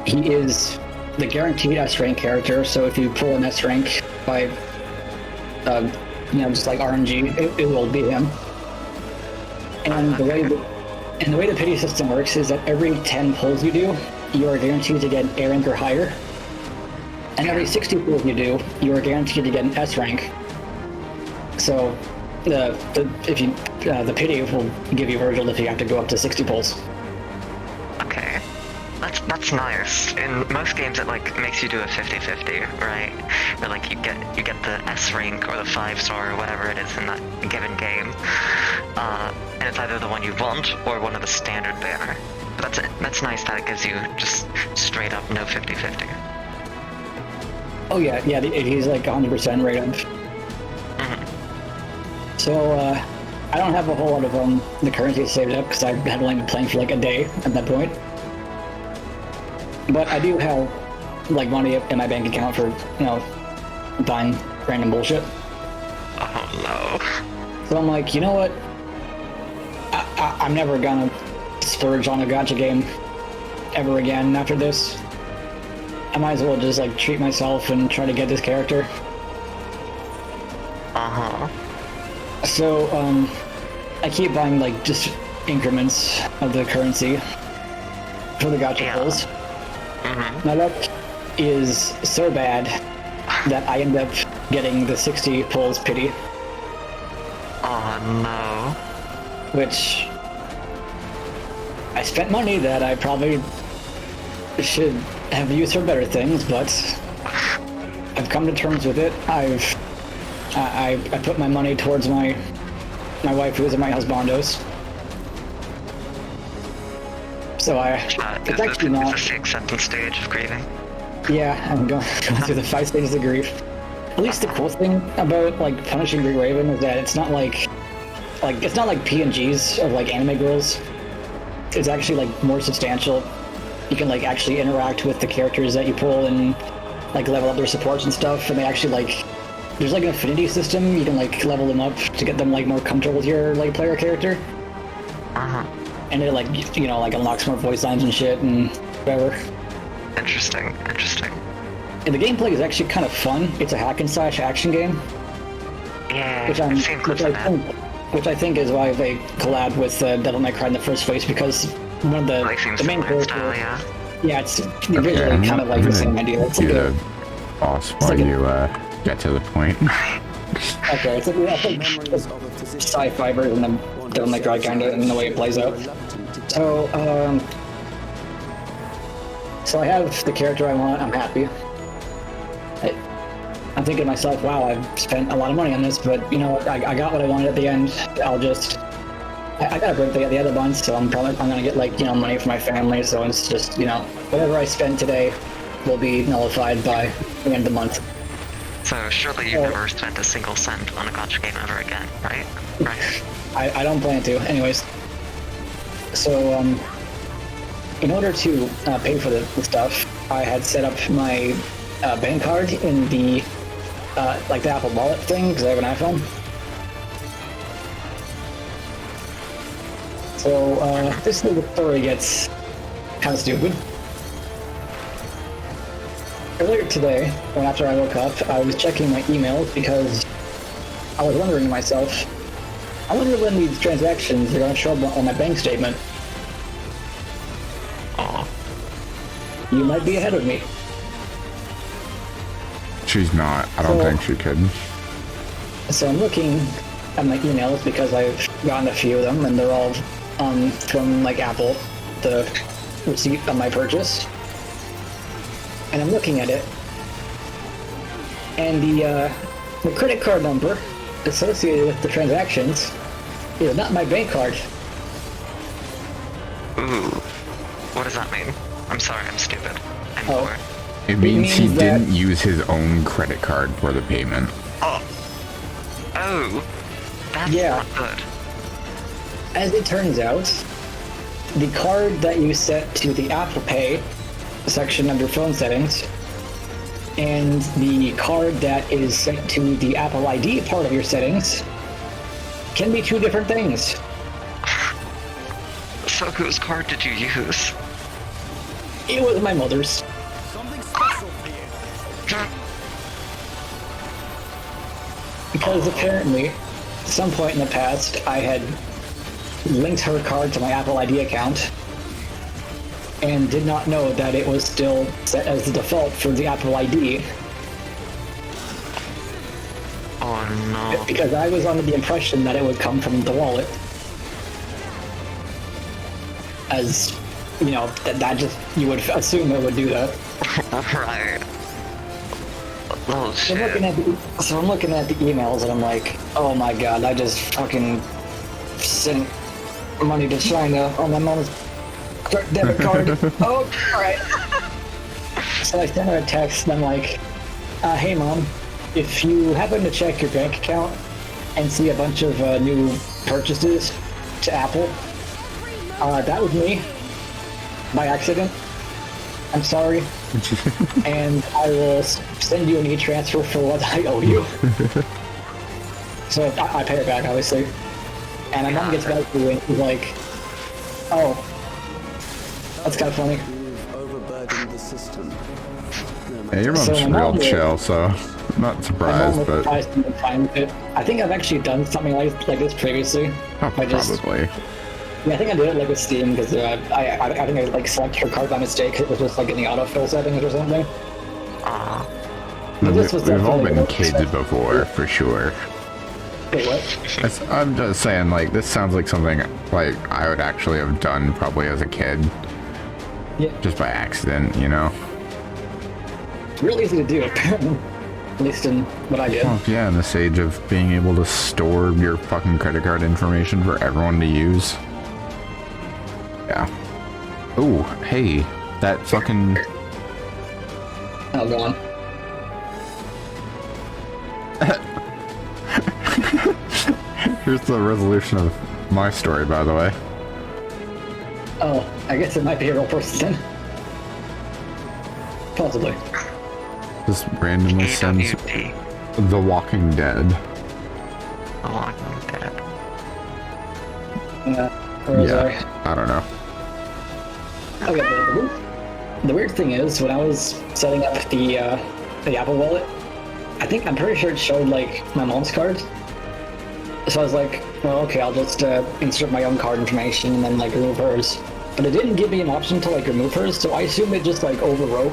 H: He is the guaranteed S rank character. So if you pull an S rank by just like RNG, it will be him. And the way the pity system works is that every 10 pulls you do, you are guaranteed to get an A rank or higher. And every 60 pulls you do, you are guaranteed to get an S rank. So the pity will give you Virgil if you have to go up to 60 pulls.
T: Okay. That's nice. In most games it like makes you do a 50-50, right? Where like you get the S rank or the 5-star or whatever it is in that given game. And it's either the one you want or one of the standard banner. But that's nice that it gives you just straight up no 50-50.
H: Oh yeah, he's like 100% right up. So I don't have a whole lot of the currency saved up because I had only been playing for like a day at that point. But I do have like money in my bank account for buying random bullshit.
T: Oh no.
H: So I'm like, you know what? I'm never gonna splurge on a gacha game ever again after this. I might as well just like treat myself and try to get this character. So I keep buying like just increments of the currency for the gacha pulls. My luck is so bad that I end up getting the 60 pulls pity.
T: Oh no.
H: Which I spent money that I probably should have used for better things, but I've come to terms with it. I put my money towards my waifus and my husbandos. So it's actually not.
T: It's the acceptance stage of grieving.
H: Yeah, I'm going through the 5 stages of grief. At least the cool thing about like punishing Grey Raven is that it's not like it's not like PNGs of like anime girls. It's actually like more substantial. You can like actually interact with the characters that you pull and like level up their supports and stuff, and they actually like there's like an affinity system. You can like level them up to get them like more comfortable with your like player character. And it like like unlocks more voice lines and shit and whatever.
T: Interesting.
H: And the gameplay is actually kind of fun. It's a hack and slash action game.
T: Yeah,
H: which I think is why they collab with Devil May Cry in the first place, because one of the main characters. Yeah, it's visually kind of like the same idea. It's like
A: a boss while you get to the point.
H: Okay, it's like sci-fi version of Devil May Cry kind of in the way it plays out. So I have the character I want. I'm happy. I'm thinking to myself, wow, I've spent a lot of money on this, but you know what? I got what I wanted at the end. I'll just I got a birthday at the other month, so I'm gonna get like money for my family. So it's just whatever I spend today will be nullified by the end of the month.
T: So surely you've never spent a single cent on a gacha game ever again, right? Right.
H: I don't plan to, anyways. So in order to pay for the stuff, I had set up my bank card in the like the Apple Wallet thing, because I have an iPhone. So, this little story gets kind of stupid. Earlier today, when after I woke up, I was checking my emails because I was wondering to myself, I wonder when these transactions are going to show up on my bank statement. You might be ahead of me.
O: She's not. I don't think she could.
H: So I'm looking at my emails because I've gotten a few of them, and they're all from like Apple, the receipt of my purchase. And I'm looking at it, and the credit card number associated with the transactions is not my bank card.
T: Ooh. What does that mean? I'm sorry, I'm stupid. I'm poor.
O: It means he didn't use his own credit card for the payment.
T: Oh, that's not good.
H: As it turns out, the card that you set to the Apple Pay section of your phone settings and the card that is set to the Apple ID part of your settings can be two different things.
T: So whose card did you use?
H: It was my mother's.
J: Something special for you.
H: Because apparently, at some point in the past, I had linked her card to my Apple ID account and did not know that it was still set as the default for the Apple ID.
T: Oh no.
H: Because I was under the impression that it would come from the wallet. As, you know, that just, you would assume it would do that.
T: Right. Oh shit.
H: So I'm looking at the emails and I'm like, oh my god, I just fucking sent money to China on my mom's debit card. Oh, alright. So I sent her a text and I'm like, hey mom, if you happen to check your bank account and see a bunch of new purchases to Apple, that was me, by accident. I'm sorry. And I will send you an e-transfer for what I owe you. So I pay her back, obviously. And my mom gets back to me and she's like, oh, that's kind of funny.
S: Overburdened the system.
O: Yeah, your mom's real chill, so I'm not surprised, but...
H: surprised to find it. I think I've actually done something like this previously.
O: Oh, probably.
H: Yeah, I think I did it like with Steam because I think I like selected her card by mistake. It was just like in the autofill settings or something.
O: We've all been kids before, for sure.
H: Wait, what?
O: I'm just saying, like, this sounds like something like I would actually have done probably as a kid.
H: Yeah.
O: Just by accident, you know?
H: Real easy to do, apparently. At least in what I did.
O: Well, yeah, in this age of being able to store your fucking credit card information for everyone to use. Yeah. Oh, hey, that fucking...
H: Oh, go on.
O: Here's the resolution of my story, by the way.
H: Oh, I guess it might be a real person then. Possibly.
O: Just randomly sends The Walking Dead.
T: The Walking Dead.
O: I don't know.
H: Okay, the weird thing is, when I was setting up the Apple Wallet, I'm pretty sure it showed like my mom's card. So I was like, well, okay, I'll just insert my own card information and then like remove hers. But it didn't give me an option to like remove hers, so I assume it just like overwrote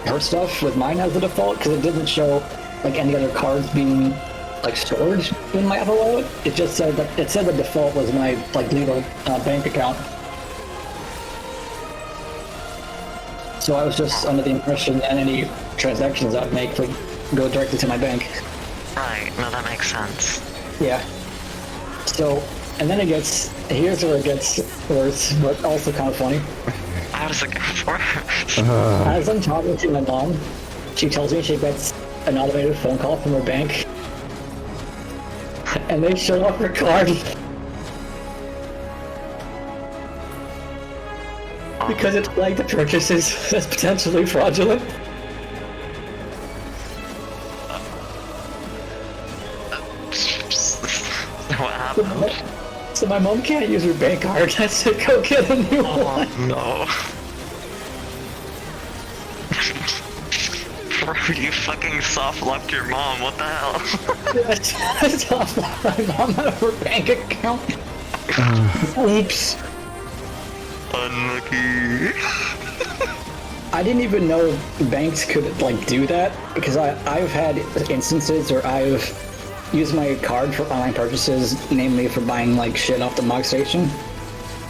H: her stuff with mine as the default because it didn't show like any other cards being like stored in my Apple Wallet. It just said that the default was my like legal bank account. So I was just under the impression that any transactions I'd make would go directly to my bank.
T: Right, no, that makes sense.
H: Yeah. So, and then here's where it gets worse, but also kind of funny.
T: How does it get worse?
H: As I'm talking to my mom, she tells me she gets an automated phone call from her bank. And they show off her card. Because it's flagged the purchases as potentially fraudulent. So my mom can't use her bank card. I have to go get a new one.
T: No. Bro, you fucking soft-locked your mom, what the hell?
H: I soft-locked my mom out of her bank account. Oops.
T: Unlucky.
H: I didn't even know banks could, like, do that, because I've had instances where I've used my card for online purchases, namely for buying, like, shit off the Mog Station,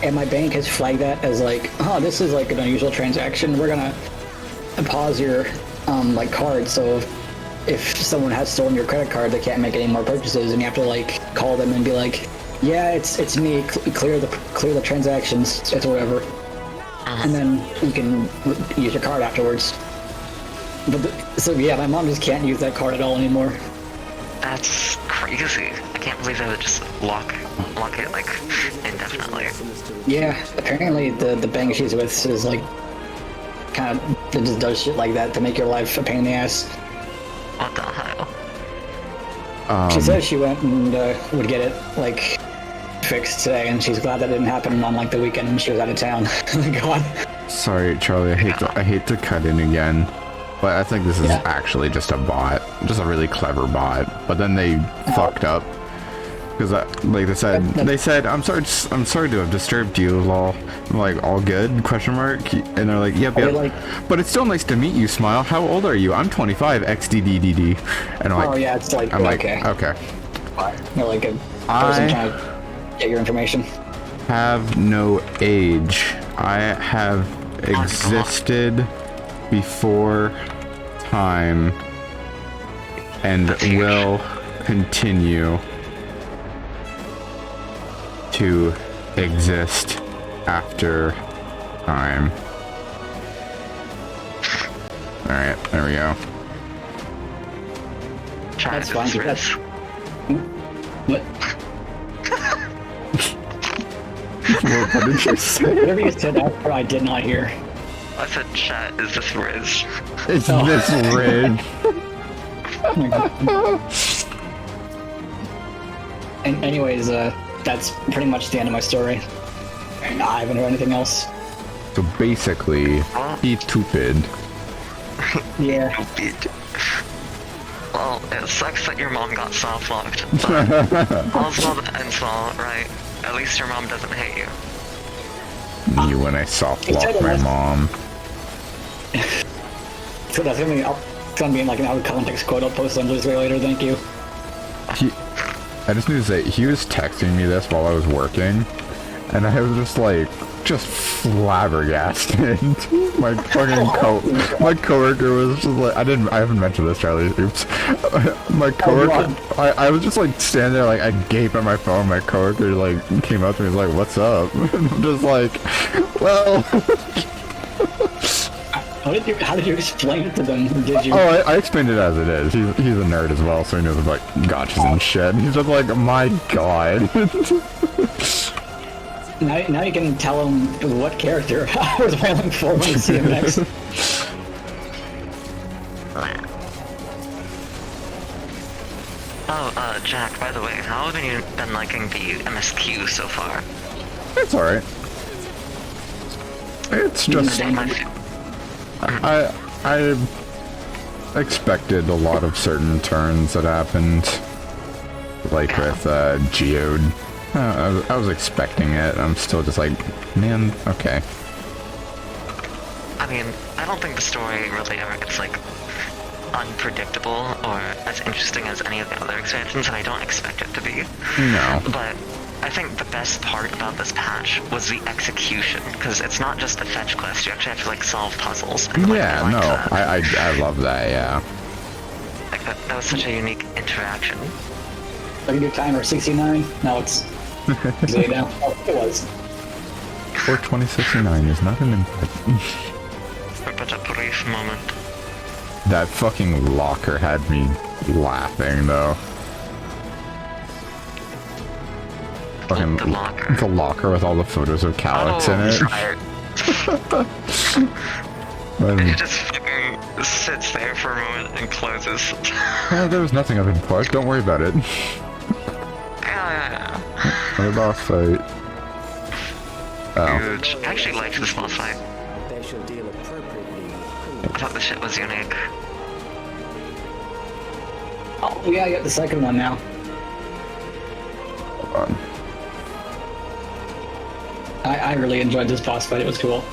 H: and my bank has flagged that as, like, oh, this is, like, an unusual transaction, we're gonna pause your, like, card, so if someone has stolen your credit card, they can't make any more purchases, and you have to, like, call them and be like, yeah, it's me, clear the transactions, it's whatever. And then you can use your card afterwards. But so yeah, my mom just can't use that card at all anymore.
T: That's crazy. I can't believe they would just lock it like indefinitely.
H: Yeah, apparently the bank she's with is like kind of just does shit like that to make your life a pain in the ass.
T: What the hell?
H: She said she went and would get it like fixed today, and she's glad that didn't happen on like the weekend when she was out of town. God.
O: Sorry, Charlie. I hate to cut in again, but I think this is actually just a bot, just a really clever bot. But then they fucked up because, like they said, I'm sorry to have disturbed you, lol. I'm like, all good? Question mark. And they're like, yep. But it's still nice to meet you. Smile. How old are you? I'm 25. XDDDD. And I'm like,
H: oh yeah, it's like
O: I'm
H: okay.
O: like, okay.
H: You're like a person trying to get your information.
O: Have no age. I have existed before time and will continue to exist after time. Alright, there we go.
H: That's fine. What?
O: What did you say?
H: Whatever you said after, I did not hear.
T: I said, chat, is this Riz?
O: It's this Riz.
H: And anyways, that's pretty much the end of my story. I haven't heard anything else.
O: So basically, he's stupid.
H: Yeah.
T: Well, it sucks that your mom got soft-locked, but all's well that ends well, right? At least your mom doesn't hate you.
O: You when I soft-locked my mom.
H: So that's gonna be in like an out-of-context quote I'll post on Blues later, thank you.
O: I just need to say, he was texting me this while I was working, and I was just like, flabbergasted. My fucking my coworker was just like, I haven't mentioned this, Charlie, oops. My coworker, I was just like standing there like I gape at my phone, my coworker like came up to me and was like, what's up? And I'm just like, well.
H: How did you explain it to them? Did you?
O: Oh, I explained it as it is. He's a nerd as well, so he knows about gotchas and shit. He's just like, my god.
H: Now you can tell him what character I was rolling for when you see him next.
T: Oh, Jack, by the way, how have you been liking the MSQ so far?
O: It's alright. It's just... I expected a lot of certain turns that happened. Like with, Geode. I was expecting it. I'm still just like, man, okay.
T: I mean, I don't think the story really ever gets, like, unpredictable or as interesting as any of the other expansions, and I don't expect it to be.
O: No.
T: But I think the best part about this patch was the execution, because it's not just a fetch quest, you actually have to, like, solve puzzles. And, like,
O: yeah, no, I love that, yeah.
T: Like, that was such a unique interaction.
H: Look at your timer, 69. No, it's... Today now. Oh, it was.
O: 4:20:69 is not an input.
T: But a brief moment.
O: That fucking locker had me laughing, though. Fucking the locker with all the photos of Calyx in it.
T: He just fucking sits there for a moment and closes.
O: There was nothing of import. Don't worry about it.
T: Yeah, Yeah.
A: Another boss fight. Oh.
T: Huge. I actually liked this boss fight.
S: They shall deal appropriately.
T: I thought the shit was unique.
H: Oh, yeah, I got the second one now.
A: Hold on.
H: I really enjoyed this boss fight. It was cool.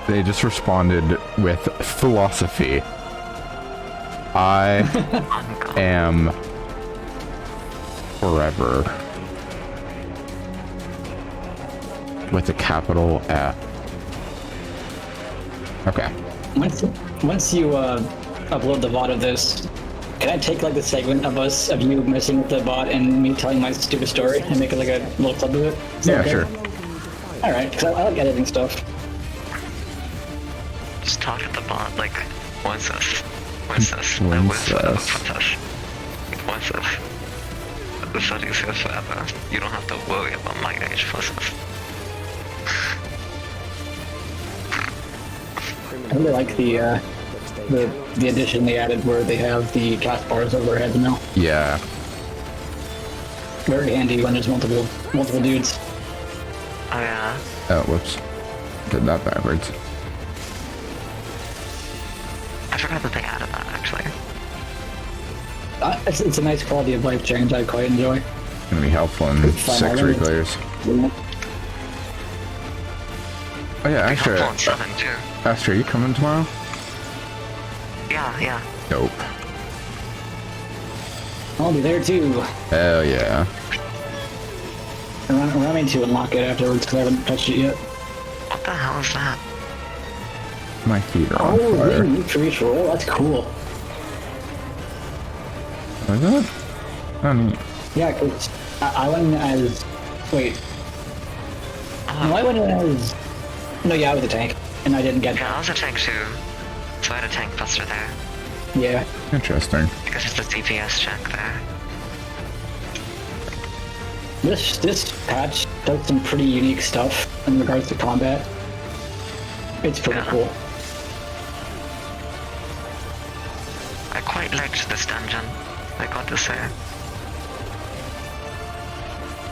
A: They just responded with philosophy. I am forever. With a capital F. Okay.
H: Once you upload the VOD of this, can I take like the segment of you messing with the bot and me telling my stupid story and make it like a little clip of it?
A: Yeah, sure.
H: All right, because I like editing stuff.
T: Just talk to the bot like, what's this? What's this?
A: What's this?
T: What's this? The studies here forever. You don't have to worry about my age process.
H: I really like the addition they added where they have the cast bars over heads now.
A: Yeah.
H: Very handy when there's multiple dudes.
T: Oh yeah.
A: Oh, whoops. Did that backwards.
T: I forgot that they added that actually.
H: It's a nice quality of life change I quite enjoy.
A: It's gonna be helpful in 6 players.
H: Yeah.
A: Oh yeah, Astra. Astra, are you coming tomorrow?
T: Yeah.
A: Nope.
H: I'll be there too.
A: Hell yeah.
H: Allow me to unlock it afterwards because I haven't touched it yet.
T: What the hell is that?
A: My feet are on fire.
H: You creature roll? That's cool.
A: What is that? Oh, neat.
H: Yeah, because I went as... Wait. No, I went as... No, yeah, I was a tank, and I didn't get...
T: Yeah, I was a tank too. So I had a tank buster there.
H: Yeah.
A: Interesting.
T: Because it's the DPS check there.
H: This patch does some pretty unique stuff in regards to combat. It's pretty cool.
T: I quite liked this dungeon, I got to say.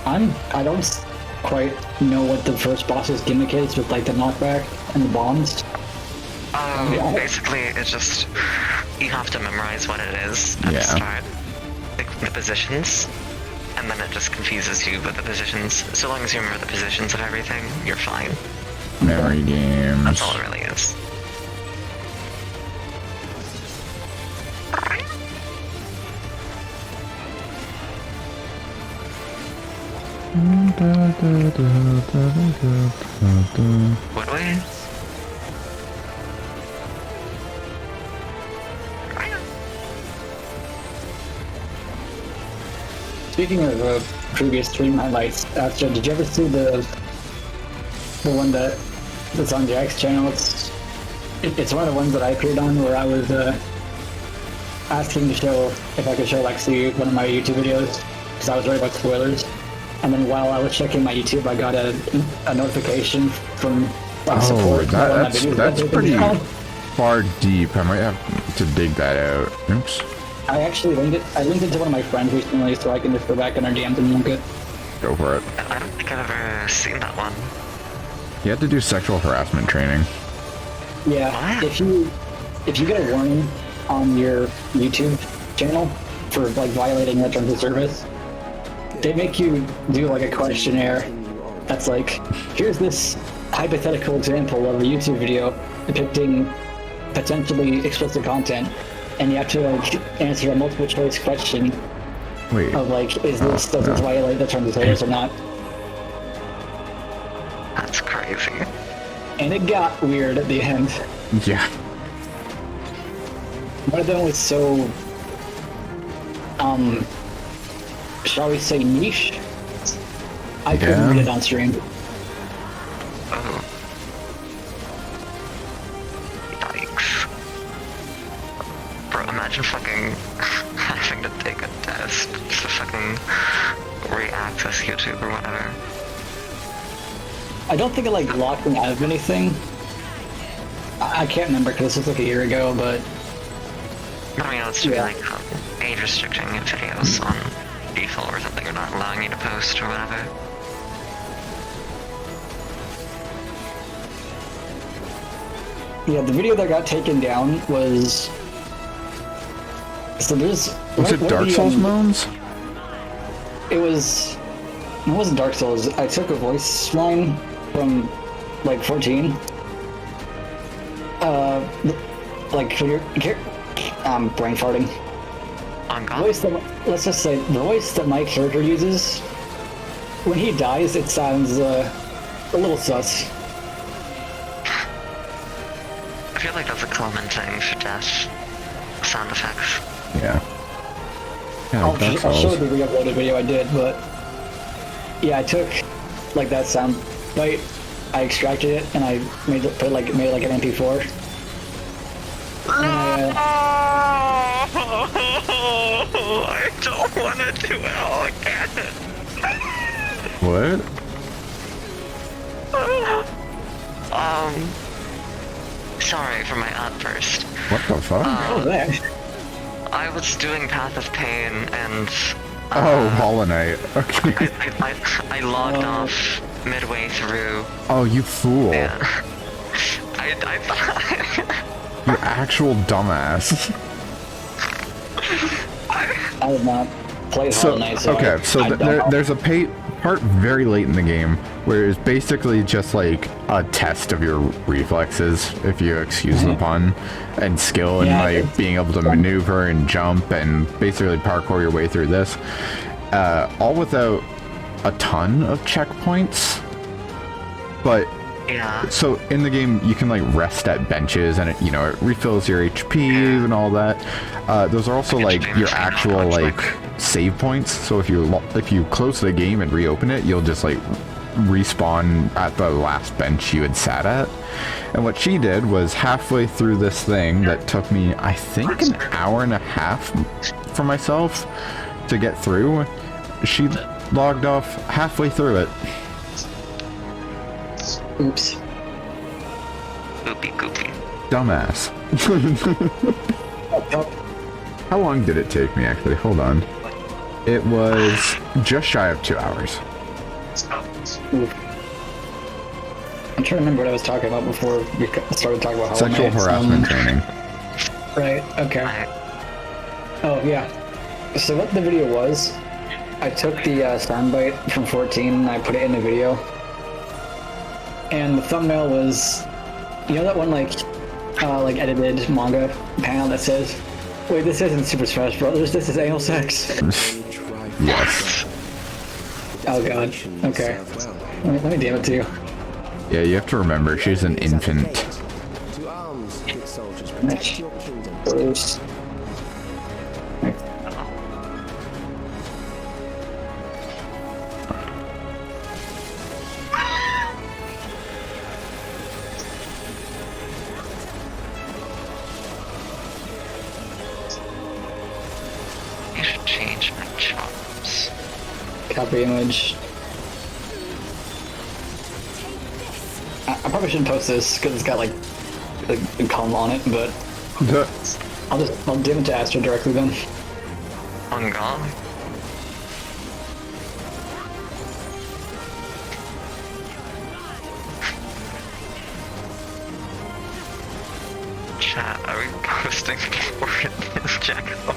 H: I don't quite know what the first boss's gimmick is with like the knockback and the bombs.
T: Basically it's just, you have to memorize what it is at the start. The positions, and then it just confuses you with the positions. So long as you remember the positions of everything, you're fine.
A: Memory games.
T: That's all it really is. Would we?
H: Speaking of previous stream highlights, Astro, did you ever see the one that's on Jack's channel? It's one of the ones that I appeared on where I was asking to show if I could show Lexi one of my YouTube videos because I was worried about spoilers. And then while I was checking my YouTube, I got a notification from support.
A: That's pretty far deep. I might have to dig that out. Oops.
H: I actually linked it to one of my friends recently, so I can just go back in our DMs and link it.
A: Go for it.
T: I don't think I've ever seen that one.
A: You have to do sexual harassment training.
H: Yeah, if you get a warning on your YouTube channel for like violating the terms of service, they make you do like a questionnaire that's like, here's this hypothetical example of a YouTube video depicting potentially explicit content, and you have to like answer a multiple choice question.
A: Wait.
H: Of like, does this violate the terms of service or not?
T: That's crazy.
H: And it got weird at the end.
A: Yeah.
H: One of them was so, shall we say niche? I couldn't read it on stream.
T: Oh. Yikes. Bro, imagine fucking having to take a test to fucking re-access YouTube or whatever.
H: I don't think it like locked me out of anything. I can't remember because this was like a year ago, but
T: I mean, it's to be like age restricting videos on default or something, or not allowing you to post or whatever.
H: Yeah, the video that got taken down was. So there's.
A: Was it Dark Souls moans?
H: It was. It wasn't Dark Souls. I took a voice line from like 14. Like I'm brain farting. Voice that, let's just say the voice that my character uses. When he dies, it sounds a little sus.
T: I feel like that's a common thing for death sound effects.
A: Yeah.
H: I'll show the re-uploaded video I did, but yeah, I took like that sound bite, I extracted it, and I made it like an MP4.
T: I don't want to do it all again.
A: What?
T: Sorry for my outburst.
A: What the fuck?
T: I was doing Path of Pain and...
A: Hollow Knight. Okay.
T: I logged off midway through.
A: Oh, you fool.
T: Yeah. I thought...
A: You actual dumbass.
H: I did not play Hollow Knight, so
A: okay, so there's a part very late in the game where it's basically just like a test of your reflexes, if you excuse the pun, and skill, and like being able to maneuver and jump and basically parkour your way through this, all without a ton of checkpoints. But so in the game you can like rest at benches, and it refills your HP and all that. Those are also like your actual like save points. So if you close the game and reopen it, you'll just like respawn at the last bench you had sat at. And what she did was, halfway through this thing that took me, I think, an hour and a half for myself to get through, she logged off halfway through it.
H: Oops.
T: Oopie goopie.
A: Dumbass. How long did it take me, actually? Hold on. It was just shy of 2 hours.
H: I'm trying to remember what I was talking about before we started talking about
A: sexual harassment training.
H: Right, okay. Oh, yeah. So what the video was, I took the soundbite from 14 and I put it in the video. And the thumbnail was, you know that one like edited manga panel that says, wait, this isn't Super Smash Brothers, this is anal sex.
A: Yes.
H: Oh god, okay. Let me damn it to you.
A: Yeah, you have to remember, she's an infant.
S: To arms, good soldiers.
H: Protect
S: your kingdom.
H: Bruce.
T: I should change my charms.
H: Copy image. I probably shouldn't post this because it's got like a column on it, but I'll dim it to Astro directly then.
T: On God. Chat, are we posting for this jackal?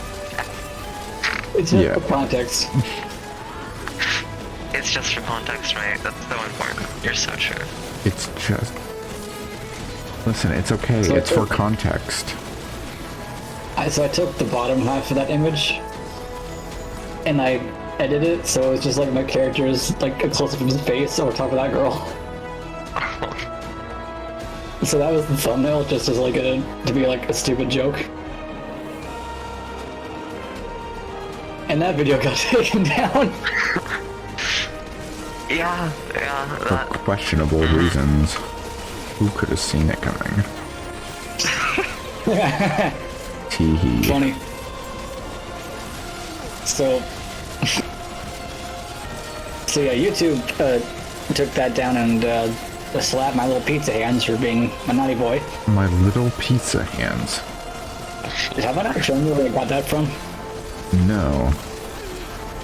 H: It's just for context.
T: It's just for context, right? That's so important. You're so true.
A: It's just... Listen, it's okay.
H: So
A: it's for context.
H: So I took the bottom half of that image and I edited it so it was just like my character's like a close-up of his face over top of that girl. So that was the thumbnail, just as like to be like a stupid joke. And that video got taken down.
T: Yeah.
A: For questionable reasons. Who could have seen it coming? Teehee.
H: Funny. So yeah, YouTube took that down and slapped my little pizza hands for being a naughty boy.
O: My little pizza hands.
H: Have I not shown you where I got that from?
O: No.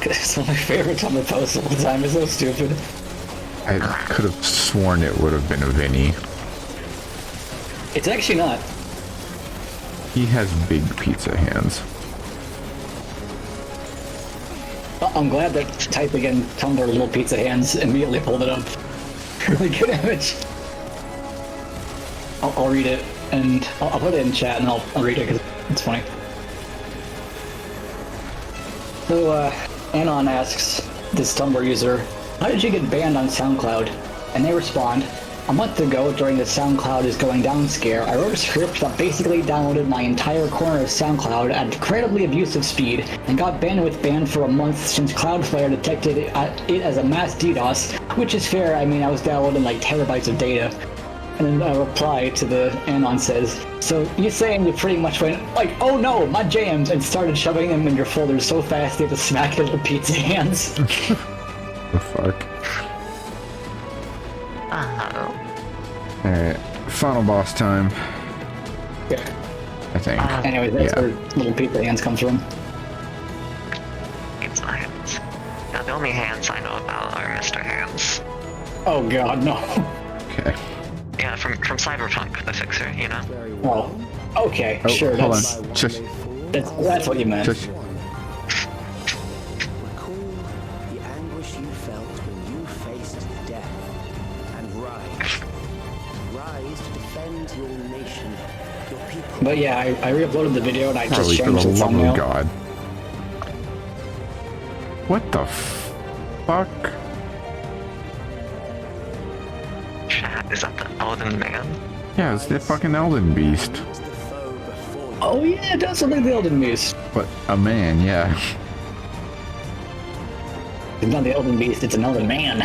H: It's one of my favorites on the post all the time. It's so stupid.
O: I could have sworn it would have been a Vinny.
H: It's actually not.
O: He has big pizza hands.
H: I'm glad that typing in Tumblr little pizza hands immediately pulled it up. Really good image. I'll read it, and I'll put it in chat, and I'll read it because it's funny. So, Anon asks this Tumblr user, how did you get banned on SoundCloud? And they respond, a month ago, during the SoundCloud is going down scare, I wrote a script that basically downloaded my entire corner of SoundCloud at incredibly abusive speed, and got bandwidth banned for a month since Cloudflare detected it as a mass DDoS, which is fair. I mean, I was downloading like terabytes of data. And then a reply to the Anon says, so you saying you pretty much went like, oh no, my jams, and started shoving them in your folders so fast they had to smack it with pizza hands.
O: The fuck? Alright, final boss time.
H: Yeah.
O: I think.
H: Anyway, that's where little pizza hands comes from.
T: Pizza hands. Now, the only hands I know about are Mr. Hands.
H: Oh god, no.
O: Okay.
T: Yeah, from Cyberpunk, the fixer, you know?
H: Oh, okay,
O: oh,
H: sure,
O: hold
H: that's...
O: on. Just...
H: That's what you meant.
O: Just...
S: Recall the anguish you felt when you faced death, and rise. Rise to defend your nation, your people.
H: But yeah, I re-uploaded the video and I just
O: Harley,
H: changed
O: for
H: the
O: the love
H: thumbnail.
O: of God. What the fuck?
T: Chat, is that the Elden Man?
O: Yeah, it's the fucking Elden Beast.
H: Oh yeah, it does look like the Elden Beast.
O: But a man, yeah.
H: It's not the Elden Beast, it's an Elden Man.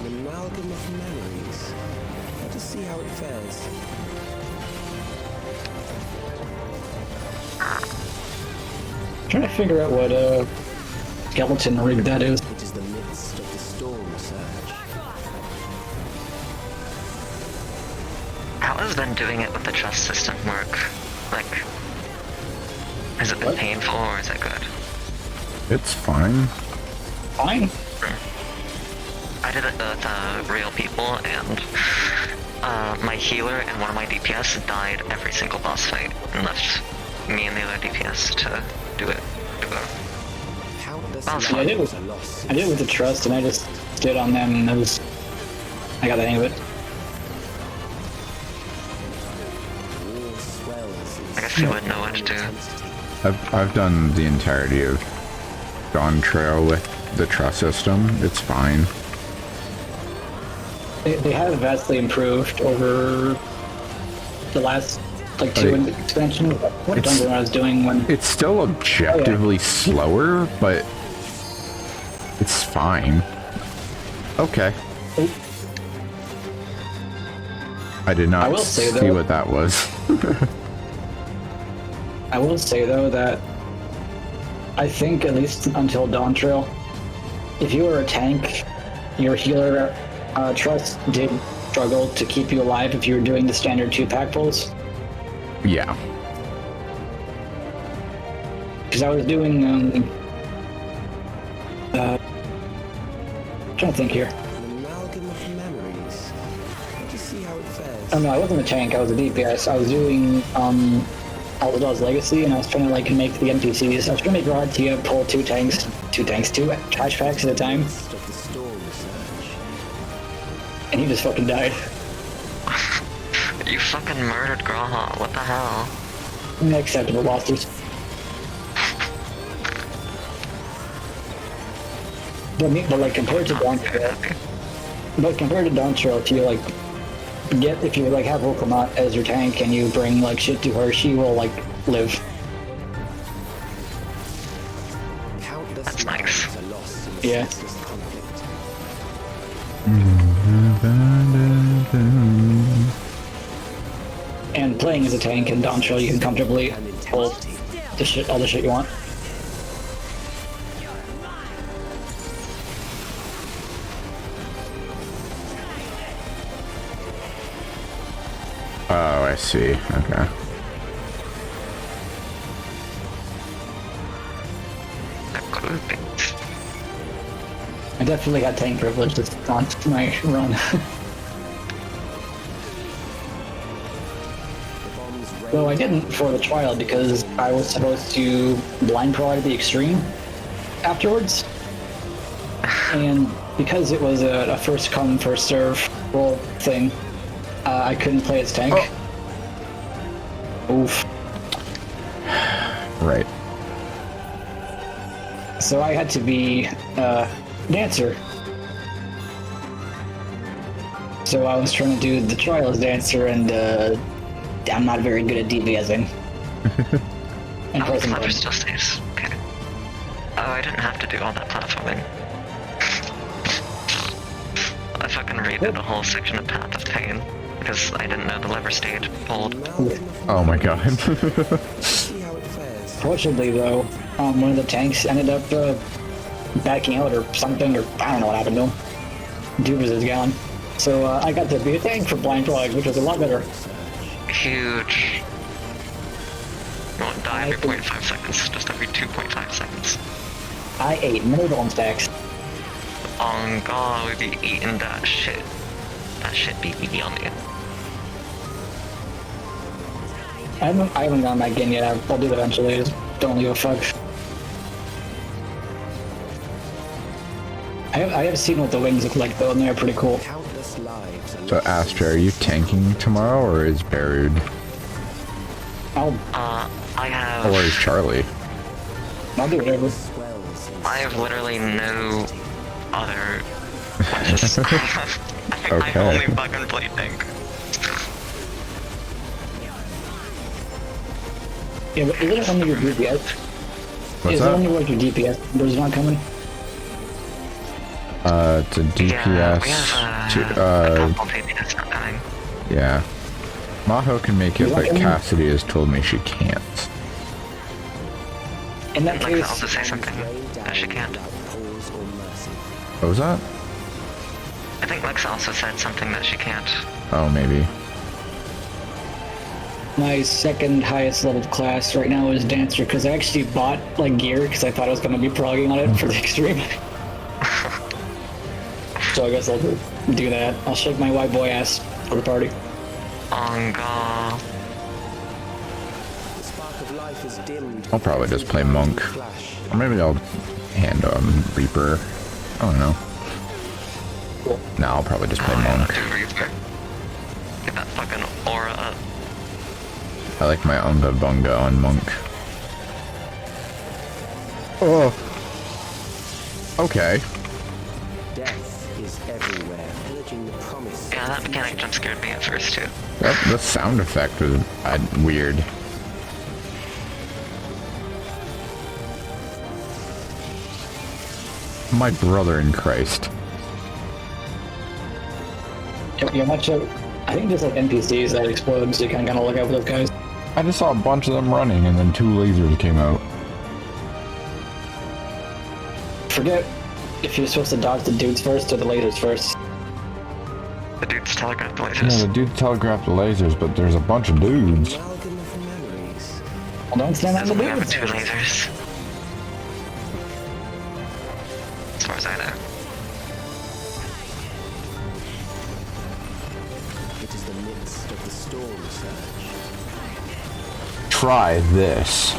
S: An amalgam of memories. Let us see how it fares.
H: Trying to figure out what skeleton rig that is.
S: It is the midst of the storm surge.
T: How has been doing it with the trust system work? Like, has it been painful or is it good?
O: It's fine.
H: Fine.
T: I did it with real people, and my healer and one of my DPS died every single boss fight, and left me and the other DPS to do it.
H: Yeah, I did with the trust, and I just stood on them, and I got the hang of it.
T: I guess you would know what to do.
O: I've done the entirety of Dawn Trail with the trust system. It's fine.
H: They have vastly improved over the last two expansions. What dungeon I was doing when
O: it's still objectively slower, but it's fine. Okay. I did not see what that was.
H: I will say though that I think at least until Dawn Trail, if you were a tank, your healer trust did struggle to keep you alive if you were doing the standard 2-pack pulls.
O: Yeah.
H: Because I was doing I'm trying to think here.
S: An amalgam of memories. Let us see how it fares.
H: Oh no, I wasn't a tank, I was a DPS. I was doing Aldous Legacy, and I was trying to like make the NPCs. I was trying to make Rod Tia pull two trash packs at a time. And he just fucking died.
T: You fucking murdered Graha, what the hell?
H: Unacceptable losses. But like compared to Dawn Trail, if you like have Wokomat as your tank and you bring like shit to her, she will like live.
T: That's nice.
H: Yeah. And playing as a tank in Dawntrail, you can comfortably hold all the shit you want.
O: Oh, I see. Okay.
H: I definitely got tank privilege this on my run. Though I didn't for the trial because I was supposed to blind provide the extreme afterwards. And because it was a first come, first serve roll thing, I couldn't play as tank. Oof.
O: Right.
H: So I had to be dancer. So I was trying to do the trial as dancer, and I'm not very good at DPSing. And pressing buttons.
T: Still stays. Okay. Oh, I didn't have to do all that platforming. I fucking redid a whole section of Path of Pain because I didn't know the lever stayed pulled.
O: Oh my god.
H: Fortunately, though, one of the tanks ended up backing out or something, or I don't know what happened to him. Dubas is gone. So I got to be a tank for blind frog, which was a lot better.
T: Huge. You won't die every 0.5 seconds, just every 2.5 seconds.
H: I ate many golden stacks.
T: Oh god, we'd be eating that shit. That shit be yummy.
H: I haven't gone back in yet. I'll do that eventually. Just don't leave a fuck. I have seen what the wings look like though, and they're pretty cool.
O: So, Astra, are you tanking tomorrow, or is Barud?
T: I have...
O: Or is Charlie?
H: I'll do whatever.
T: I have literally no other... I only fucking play tank.
H: Yeah, but is it only your DPS?
O: What's
H: is
O: that?
H: it only like your DPS? There's not coming?
O: To DPS,
T: Yeah, we have, a couple DPS not coming.
O: Yeah. Maho can make it, but Cassidy has told me she can't.
H: In that case...
T: Lexa also say something that she can't.
O: What was that?
T: I think Lexa also said something that she can't.
O: Oh, maybe.
H: My second highest leveled class right now is Dancer, because I actually bought like gear because I thought I was going to be progging on it for the extreme. So I guess I'll do that. I'll shake my white boy ass for the party.
T: Oh god.
O: I'll probably just play Monk. Or maybe I'll hand Reaper. I don't know.
H: Cool.
O: No, I'll probably just play Monk.
T: Get that fucking aura up.
O: I like my Unga Bunga on Monk. Oh. Okay.
S: Death is everywhere, urging the promise.
T: Yeah, that mechanic jump scared me at first too.
O: The sound effect was weird. My brother in Christ.
H: Yeah, watch out. I think there's like NPCs that explode, so you can kind of look out for those guys.
O: I just saw a bunch of them running, and then 2 lasers came out.
H: Forget if you're supposed to dodge the dudes first or the lasers first.
T: The dudes telegraphed the lasers.
O: Yeah, the dudes telegraphed the lasers, but there's a bunch of dudes.
H: Well, don't stand on the
T: We have
H: dudes.
T: 2 lasers. As far as I know.
S: It is the midst of the storm surge.
O: Try this.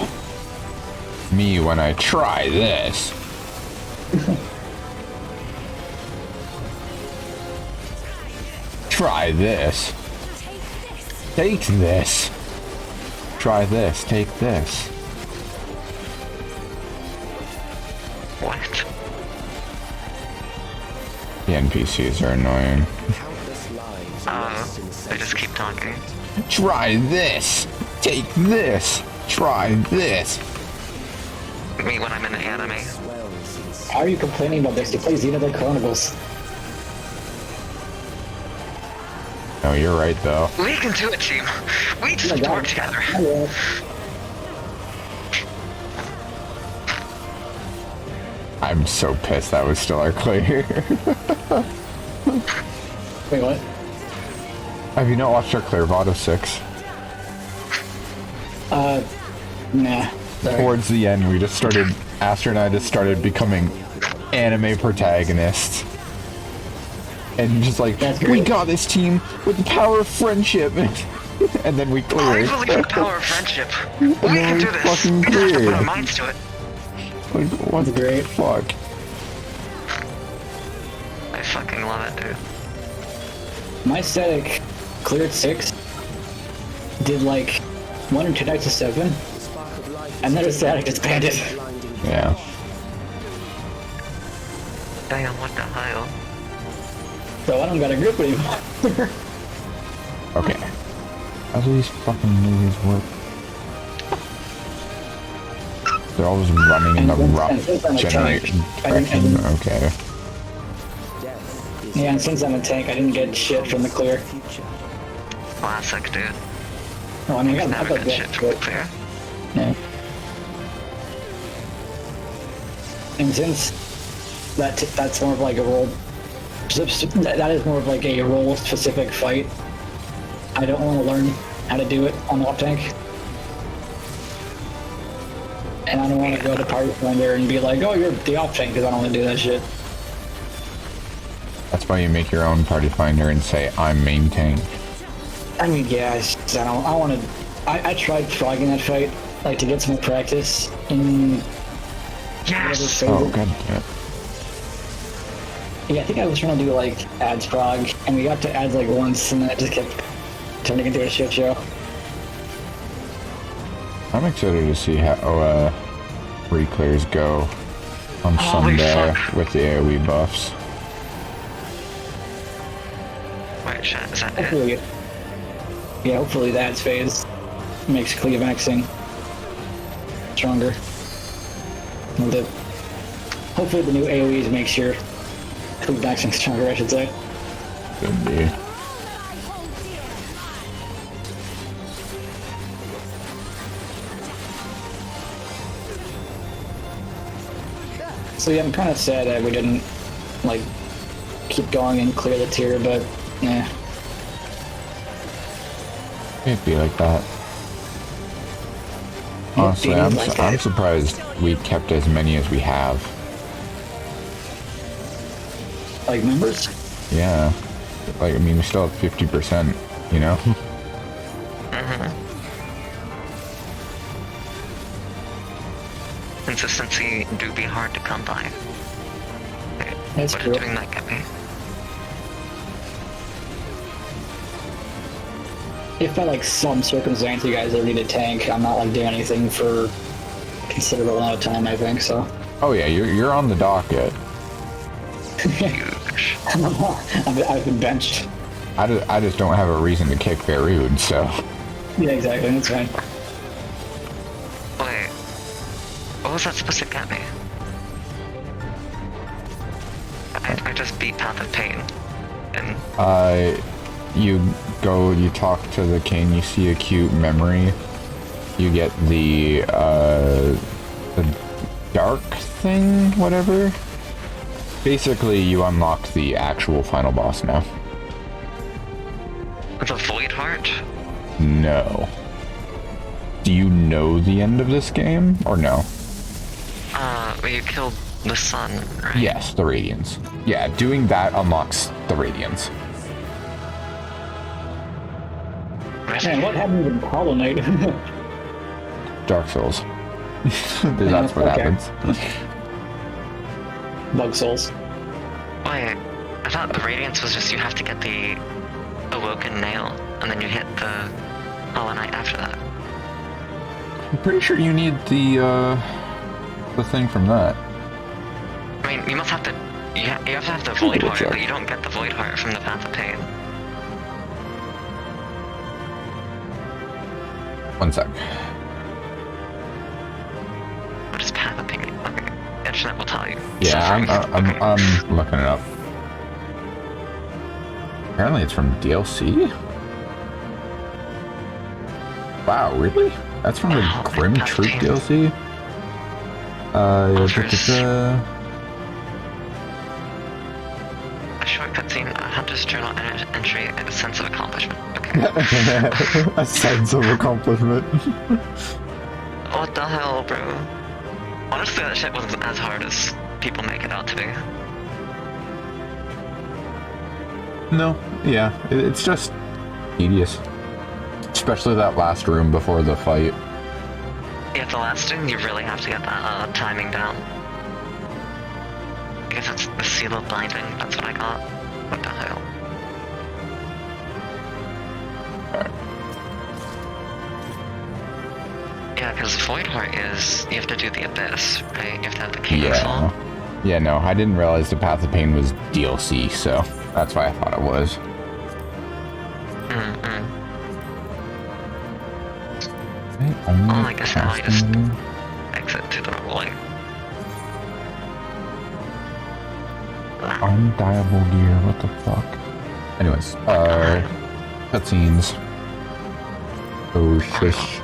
O: Me when I try this. Try this. Take this. Try this. Take this.
T: What?
O: The NPCs are annoying.
T: They just keep talking.
O: Try this. Take this. Try this.
T: Me when I'm in the anime.
H: How are you complaining about this? You play Xenoblade Chronicles.
A: No, you're right, though.
T: We can do it, team. We just have to work together.
A: I'm so pissed that was still our clear.
H: Wait, what?
A: Have you not watched our clear VOD of 6?
H: Nah. Sorry.
A: Towards the end, we just started, Aster and I just started becoming anime protagonists. And just like, we got this team with the power of friendship. And then we cleared.
T: I believe in the power of friendship. We can do this.
A: Fucking
T: We just have to put our
A: cleared.
T: minds to it.
A: Like, what the fuck?
T: I fucking love it, dude.
H: My static cleared 6, did like 1 or 2 nights of 7, and then a static disbanded.
A: Yeah.
T: Damn, what the hell?
H: So I don't got a group anymore.
A: Okay. How do these fucking movies work? They're always running in the rough generation direction. Okay.
H: Yeah, and since I'm a tank, I didn't get shit from the clear.
T: Classic, dude.
H: No, I mean, I
T: Never
H: got
T: get shit from the clear.
H: Yeah. And since that's more of like a role, that is more of like a role-specific fight, I don't want to learn how to do it on the off tank. And I don't want to go to Party Finder and be like, oh, you're the off tank, because I don't want to do that shit.
A: That's why you make your own party finder and say, I'm main tank.
H: I mean, yeah, I want to. I tried frogging that fight, like to get some practice in.
T: Yes.
A: Oh, god damn it.
H: Yeah, I think I was trying to do like ads frog, and we got to ads like once, and then it just kept turning into a shit show.
A: I'm excited to see how re-clears go on Sunday with the AoE buffs.
T: Wait, shit, is that
H: Hopefully,
T: it?
H: yeah, hopefully the ads phase makes cleave maxing stronger. And hopefully the new AoEs makes your cleave maxing stronger, I should say.
A: Could be.
H: So yeah, I'm kind of sad that we didn't like keep going and clear the tier, but yeah.
A: It'd be like that. Honestly, I'm surprised we kept as many as we have.
H: Like members?
A: Yeah. Like, I mean, we still have 50%, you know?
T: Consistency do be hard to come by.
H: That's
T: what
H: true.
T: Doing that get me?
H: If by like some circumstance you guys ever need a tank, I'm not like doing anything for a considerable amount of time, I think, so.
A: Oh yeah, you're on the docket.
H: I've been benched.
A: I just don't have a reason to kick Verud, so.
H: Yeah, exactly, that's fine.
T: Wait, what was that supposed to get me? I just beat Path of Pain, and...
A: you go, you talk to the king, you see a cute memory, you get the dark thing, whatever. Basically, you unlock the actual final boss now.
T: The Void Heart?
A: No. Do you know the end of this game, or no?
T: Where you killed the sun, right?
A: Yes, the Radiance. Yeah, doing that unlocks the Radiance.
H: Man, what happened with Hollow Knight?
A: Dark Souls. That's what happens.
H: Bug Souls.
T: Wait, I thought the Radiance was just you have to get the Awoken Nail, and then you hit the Hollow Knight after that.
A: I'm pretty sure you need the thing from that.
T: I mean, you must have to... You have to have the Void Heart, but you don't get the Void Heart from the Path of Pain.
A: One sec.
T: What is Path of Pain? Okay, Internet will tell like.
A: Yeah, I'm looking it up. Apparently it's from DLC? Wow, really? That's from the Grim Troop DLC?
T: A short cutscene, a hunter's journal entry, and a sense of accomplishment. Okay.
A: A sense of accomplishment.
T: What the hell, bro? Honestly, that shit wasn't as hard as people make it out to be.
A: No, yeah, it's just tedious. Especially that last room before the fight.
T: Yeah, the last room, you really have to get that timing down. Because it's the sealed binding, that's what I got. What the hell? Yeah, because Void Heart is, you have to do the Abyss, right? You have to have the King Soul.
A: Yeah, no, I didn't realize the Path of Pain was DLC, so that's why I thought it was.
T: I guess now I just exit to the normal way.
A: Undiable gear, what the fuck? Anyways, cutscenes. Oh, shish.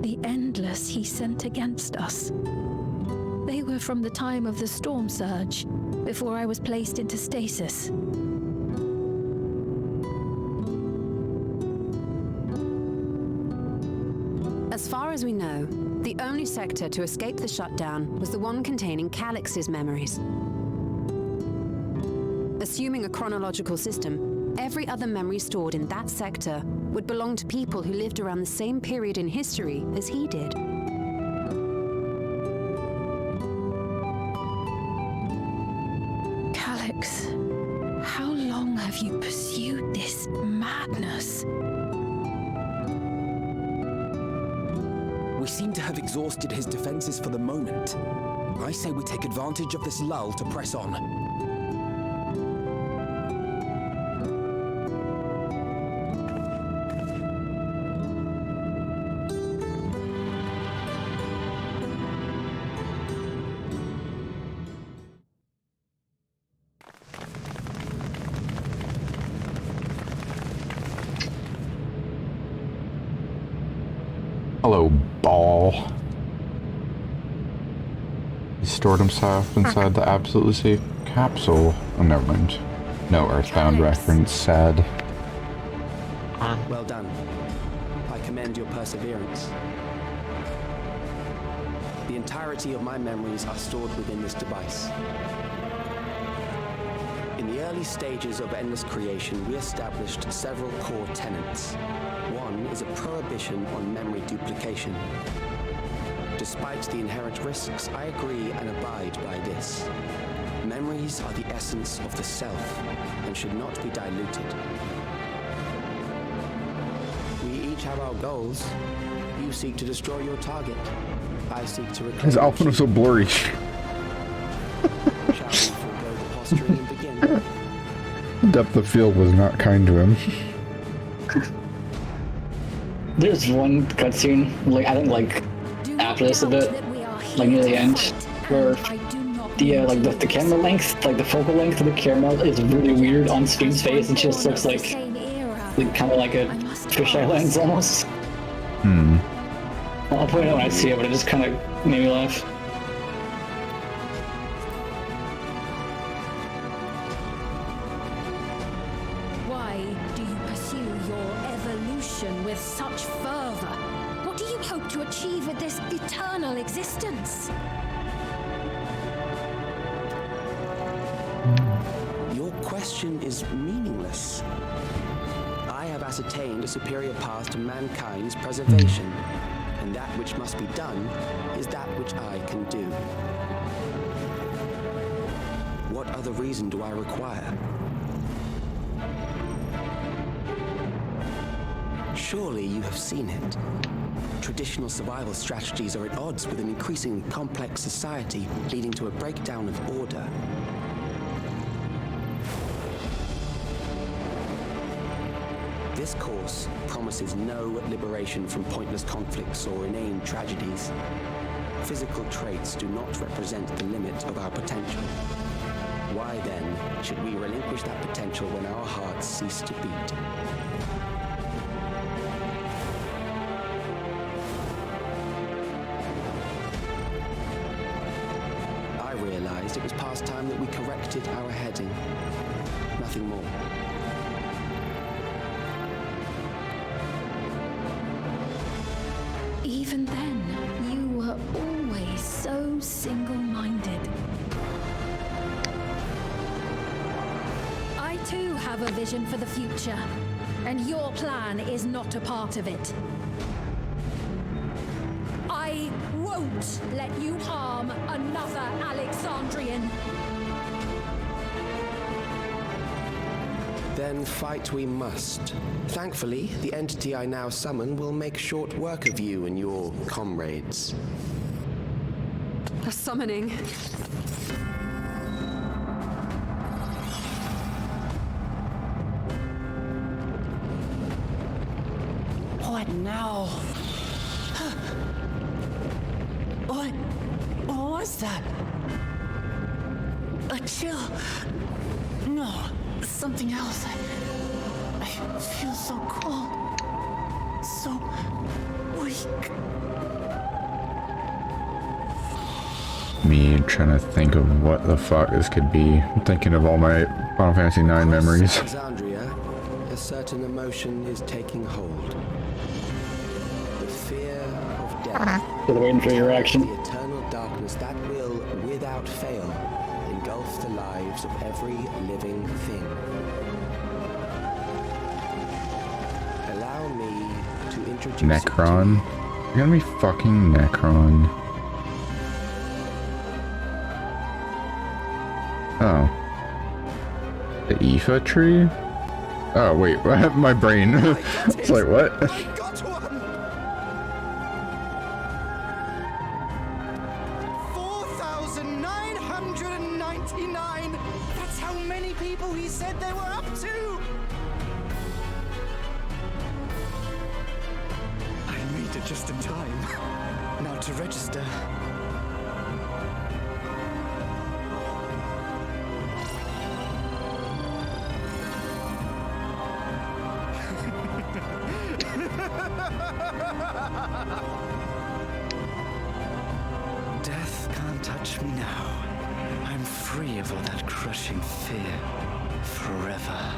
K: The endless he sent against us. They were from the time of the storm surge, before I was placed into stasis.
U: As far as we know, the only sector to escape the shutdown was the one containing Calix's memories. Assuming a chronological system, every other memory stored in that sector would belong to people who lived around the same period in history as he did.
K: Calix, how long have you pursued this madness?
V: We seem to have exhausted his defenses for the moment. I say we take advantage of this lull to press on.
A: Hello, ball. He stored himself inside the absolutely safe capsule. Oh, never mind. No Earthbound reference, sad.
V: Well done. I commend your perseverance. The entirety of my memories are stored within this device. In the early stages of Endless Creation, we established several core tenets. One is a prohibition on memory duplication. Despite the inherent risks, I agree and abide by this. Memories are the essence of the self and should not be diluted. We each have our goals. You seek to destroy your target. I seek to reclaim.
A: His outfit was so blurry.
V: Shall we forego the posturing and begin?
A: Depth of field was not kind to him.
H: There's one cutscene, like I think like after this a bit, like near the end, where the camera length, like the focal length of the camera is really weird on Sphynx's face. It just looks like kind of like a fisheye lens almost. I'll point it out when I see it, but it just kind of made me laugh.
G: Why do you pursue your evolution with such fervor? What do you hope to achieve with this eternal existence?
V: Your question is meaningless. I have ascertained a superior path to mankind's preservation, and that which must be done is that which I can do. What other reason do I require? Surely you have seen it. Traditional survival strategies are at odds with an increasingly complex society, leading to a breakdown of order. This course promises no liberation from pointless conflicts or inane tragedies. Physical traits do not represent the limit of our potential. Why then should we relinquish that potential when our hearts cease to beat? I realized it was past time that we corrected our heading. Nothing more.
K: Even then, you were always so single-minded.
G: I too have a vision for the future, and your plan is not a part of it. I won't let you harm another Alexandrian.
V: Then fight we must. Thankfully, the entity I now summon will make short work of you and your comrades.
Q: A summoning.
L: What now? What was that? A chill? No, something else. I feel so cold. So weak.
A: Me trying to think of what the fuck this could be. I'm thinking of all my Final Fantasy IX memories.
V: Alexandria, a certain emotion is taking hold. The fear of death.
H: Still waiting for your reaction.
V: The eternal darkness that will, without fail, engulf the lives of every living thing. Allow me to introduce
A: Necron? You're gonna be fucking Necron. Oh. The Aoife tree? Oh, wait, my brain. It's like, what?
B: I got one! 4,999! That's how many people he said they were up to! I made it just in time. Now to register. Death can't touch me now. I'm free of all that crushing fear. Forever.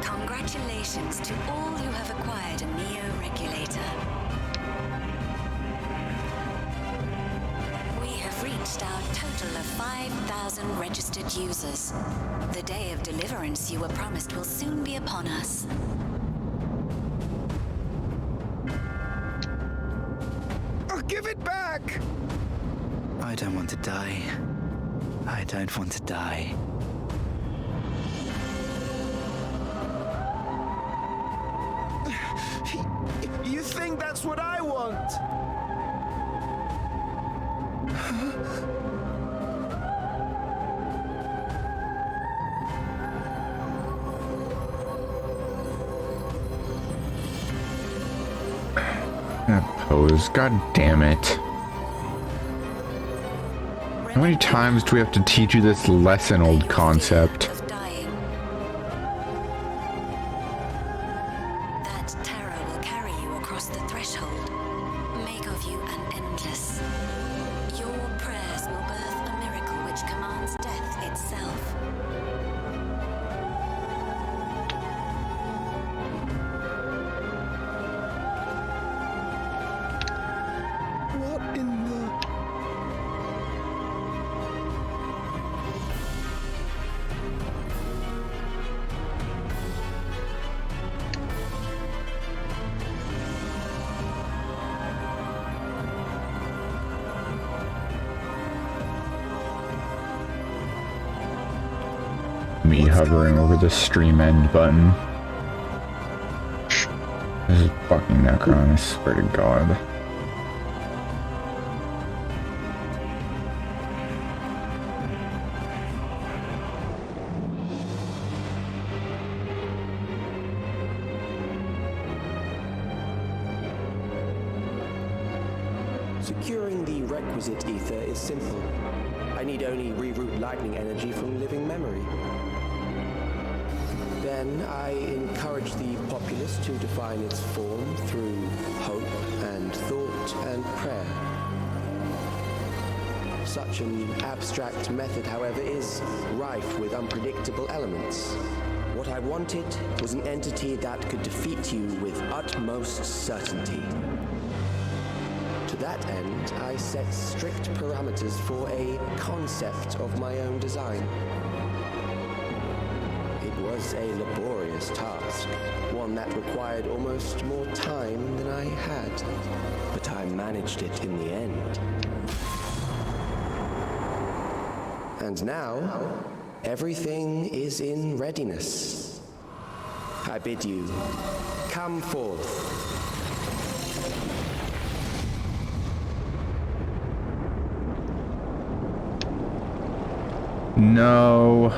D: Congratulations to all who have acquired a Neo-Regulator. We have reached our total of 5,000 registered users. The day of deliverance you were promised will soon be upon us.
B: Give it back! I don't want to die. I don't want to die. You think that's what I want?
A: That pose, god damn it. How many times do we have to teach you this lesson, old concept?
D: That terror will carry you across the threshold, make of you an endless. Your prayers will birth a miracle which commands death itself.
B: What in the...
A: me hovering over the stream end button. This is fucking Necron, I swear to God.
V: Securing the requisite ether is simple. I need only reroute lightning energy from living memory. Then I encourage the populace to define its form through hope and thought and prayer. Such an abstract method, however, is rife with unpredictable elements. What I wanted was an entity that could defeat you with utmost certainty. To that end, I set strict parameters for a concept of my own design. It was a laborious task, one that required almost more time than I had, but I managed it in the end. And now, everything is in readiness. I bid you, come forth.
A: No.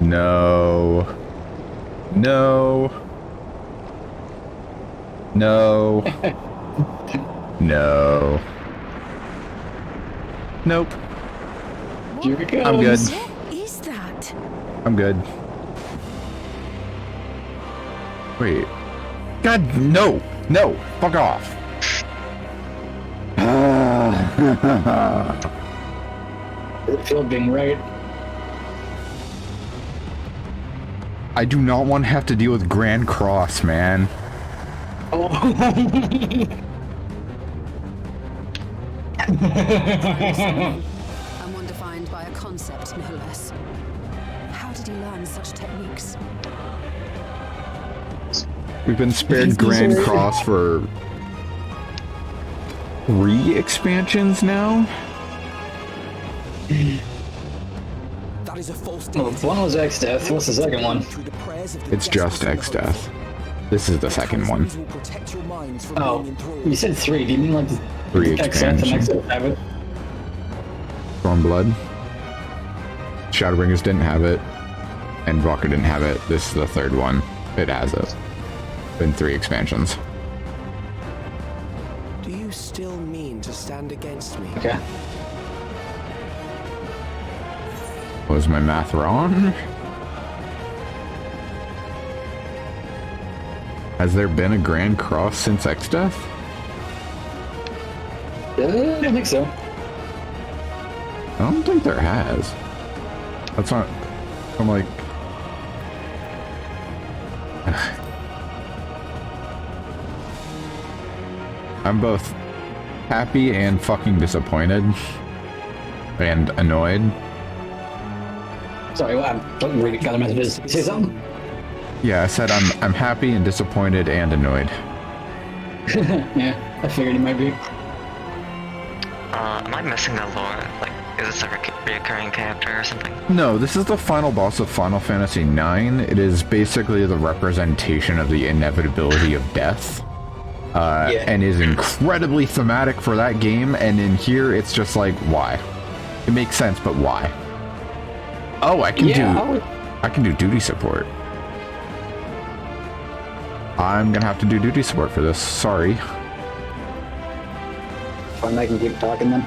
A: No. No. No. No. Nope.
H: Here it goes.
A: I'm good.
G: What is that?
A: I'm good. Wait. God, no. No. Fuck off.
H: It feels being right.
A: I do not want to have to deal with Grand Cross, man.
H: Oh.
U: And one defined by a concept, no less. How did he learn such techniques?
A: We've been spared Grand Cross for 3 expansions now?
V: That is a false
H: well, one was X-Death. What's the second one?
A: It's just X-Death. This is the second one.
H: Oh, you said 3. Do you mean like
A: 3
H: X-Death and
A: expansions.
H: X-Death have it?
A: Stormblood. Shadowbringers didn't have it. And Valkyr didn't have it. This is the third one. It has it. Been 3 expansions.
V: Do you still mean to stand against me?
H: Okay.
A: Was my math wrong? Has there been a Grand Cross since X-Death?
H: I don't think so.
A: I don't think there has. That's not... I'm like... I'm both happy and fucking disappointed. And annoyed.
H: Sorry, I'm reading other messages. Say something?
A: Yeah, I said I'm happy and disappointed and annoyed.
H: Yeah, I figured it might be.
T: Am I missing the lore? Like, is this a reoccurring character or something?
A: No, this is the final boss of Final Fantasy IX. It is basically the representation of the inevitability of death. And is incredibly thematic for that game, and in here it's just like, why? It makes sense, but why? Oh, I can do duty support. I'm gonna have to do duty support for this. Sorry.
H: Fine, I can keep talking then.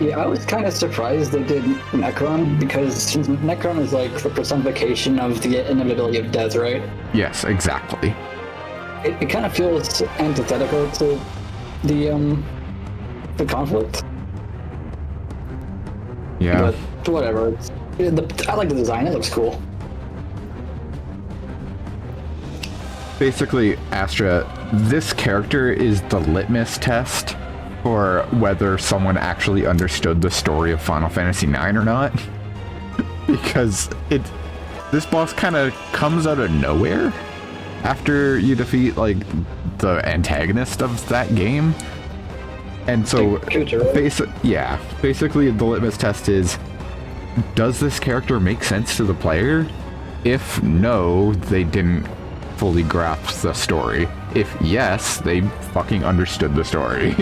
H: Yeah, I was kind of surprised they did Necron, because since Necron is like the personification of the inevitability of death, right?
A: Yes, exactly.
H: It kind of feels antithetical to the conflict.
A: Yeah.
H: But whatever. I like the design. It looks cool.
A: Basically, Astra, this character is the litmus test for whether someone actually understood the story of Final Fantasy IX or not. Because this boss kind of comes out of nowhere after you defeat, like, the antagonist of that game. And so, basically the litmus test is, does this character make sense to the player? If no, they didn't fully grasp the story. If yes, they fucking understood the story.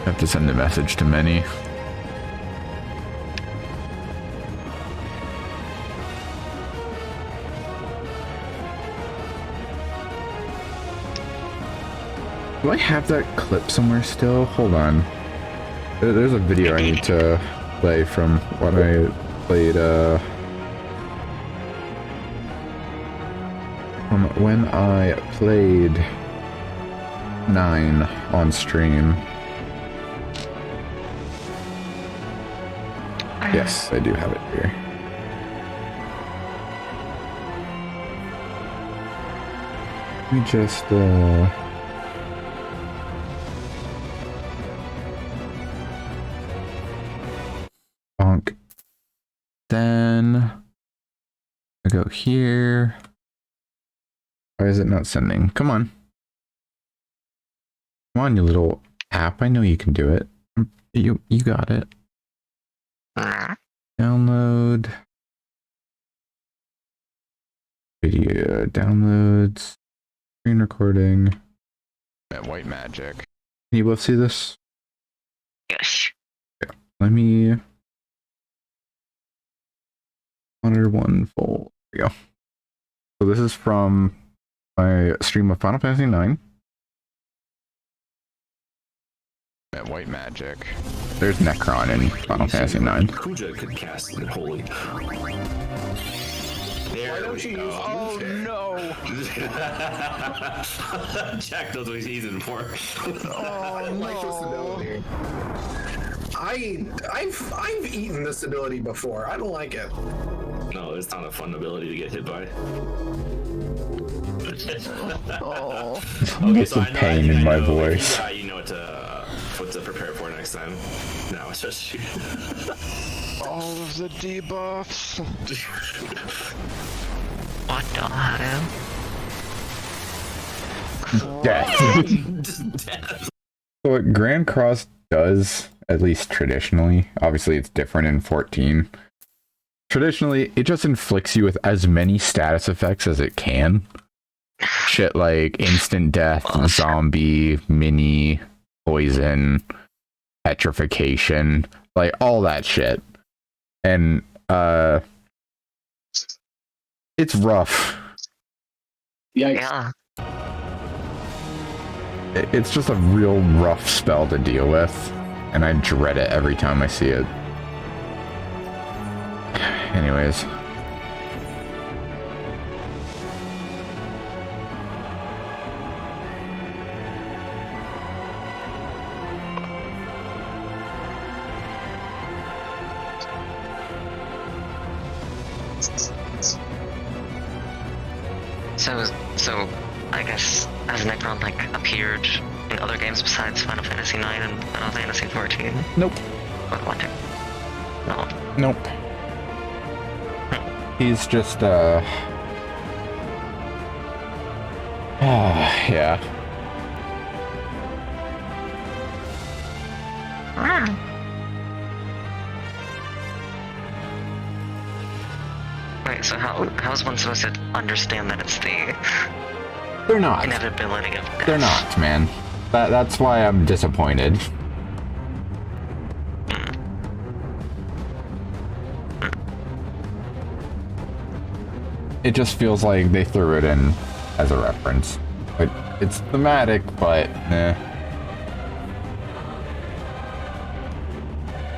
A: Have to send a message to many. Do I have that clip somewhere still? Hold on. There's a video I need to play from when I played, from when I played 9 on stream. Yes, I do have it here. Let me just, bonk. Then I go here. Why is it not sending? Come on. Come on, you little app. I know you can do it. You got it. Download. Video downloads. Screen recording. At White Magic. Can you both see this?
T: Yes.
A: Yeah. Let me monitor one full. There we go. So this is from my stream of Final Fantasy IX. At White Magic. There's Necron in Final Fantasy IX.
M: Kuja could cast it holy. Why don't you use? Oh no! Jack knows what he's using for.
N: Oh no! I've eaten this ability before. I don't like it.
M: No, it's not a fun ability to get hit by.
N: Oh.
M: Okay,
A: so pain in my voice.
M: You know what to prepare for next time. No, it's just
N: all of the debuffs.
T: What the hell?
A: Death. So what Grand Cross does, at least traditionally, obviously it's different in 14. Traditionally, it just inflicts you with as many status effects as it can. Shit like instant death, zombie, mini, poison, petrification, like all that shit. And it's rough.
H: Yeah.
A: It's just a real rough spell to deal with, and I dread it every time I see it. Anyways.
T: So I guess has Necron like appeared in other games besides Final Fantasy IX and Final Fantasy XIV?
A: Nope.
T: What? No.
A: Nope. He's just yeah.
T: Wait, so how's one supposed to understand that it's the
A: They're not.
T: inevitability of death?
A: They're not, man. That's why I'm disappointed. It just feels like they threw it in as a reference. It's thematic, but eh.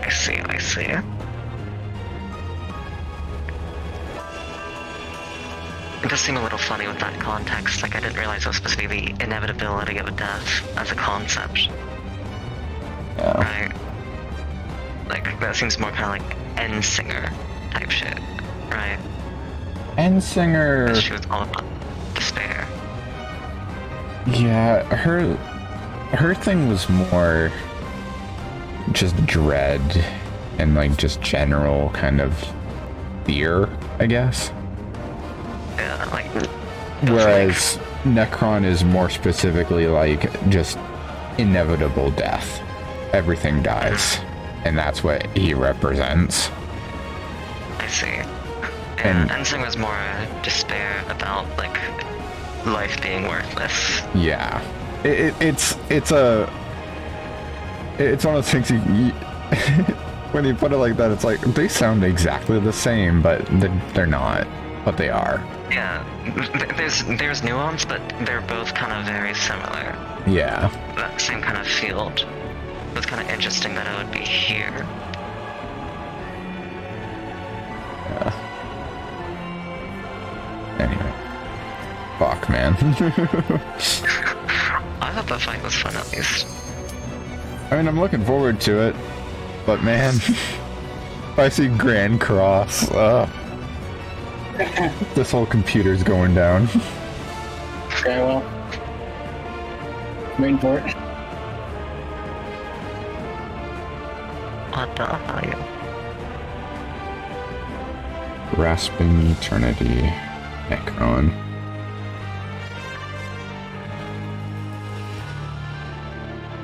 T: I see. It does seem a little funny with that context. Like, I didn't realize it was supposed to be the inevitability of death as a concept.
A: Yeah.
T: Right? Like, that seems more kind of like Endsinger type shit, right?
A: Endsinger.
T: She was all about despair.
A: Yeah, her thing was more just dread and like just general kind of fear, I guess.
T: Yeah.
A: Whereas Necron is more specifically like just inevitable death. Everything dies. And that's what he represents.
T: I see. And Ensign was more despair about like life being worthless.
A: Yeah. It's one of those things when you put it like that, it's like they sound exactly the same, but they're not. But they are.
T: Yeah, there's nuance, but they're both kind of very similar.
A: Yeah.
T: That same kind of field. It was kind of interesting that it would be here.
A: Anyway. Fuck, man.
T: I thought the fight was fun at least.
A: I mean, I'm looking forward to it, but man, if I see Grand Cross, this whole computer's going down.
H: Okay, well, waiting for it.
T: What the hell?
A: Grasping Eternity, Necron.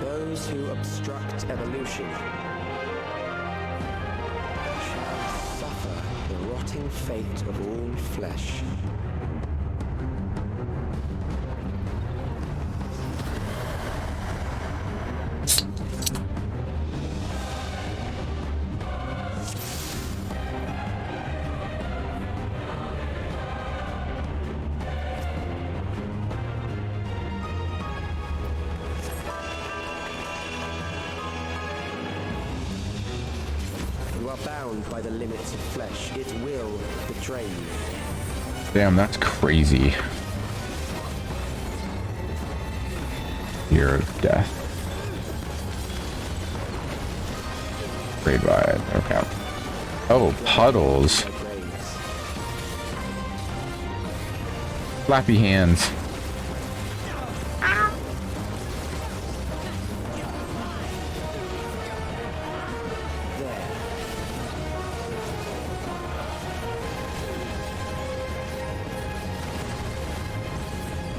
V: Those who obstruct evolution shall suffer the rotting fate of all flesh. Bound by the limits of flesh, it will betray you.
A: Damn, that's crazy. Year of death. Revive. Okay. Oh, puddles. Flappy hands.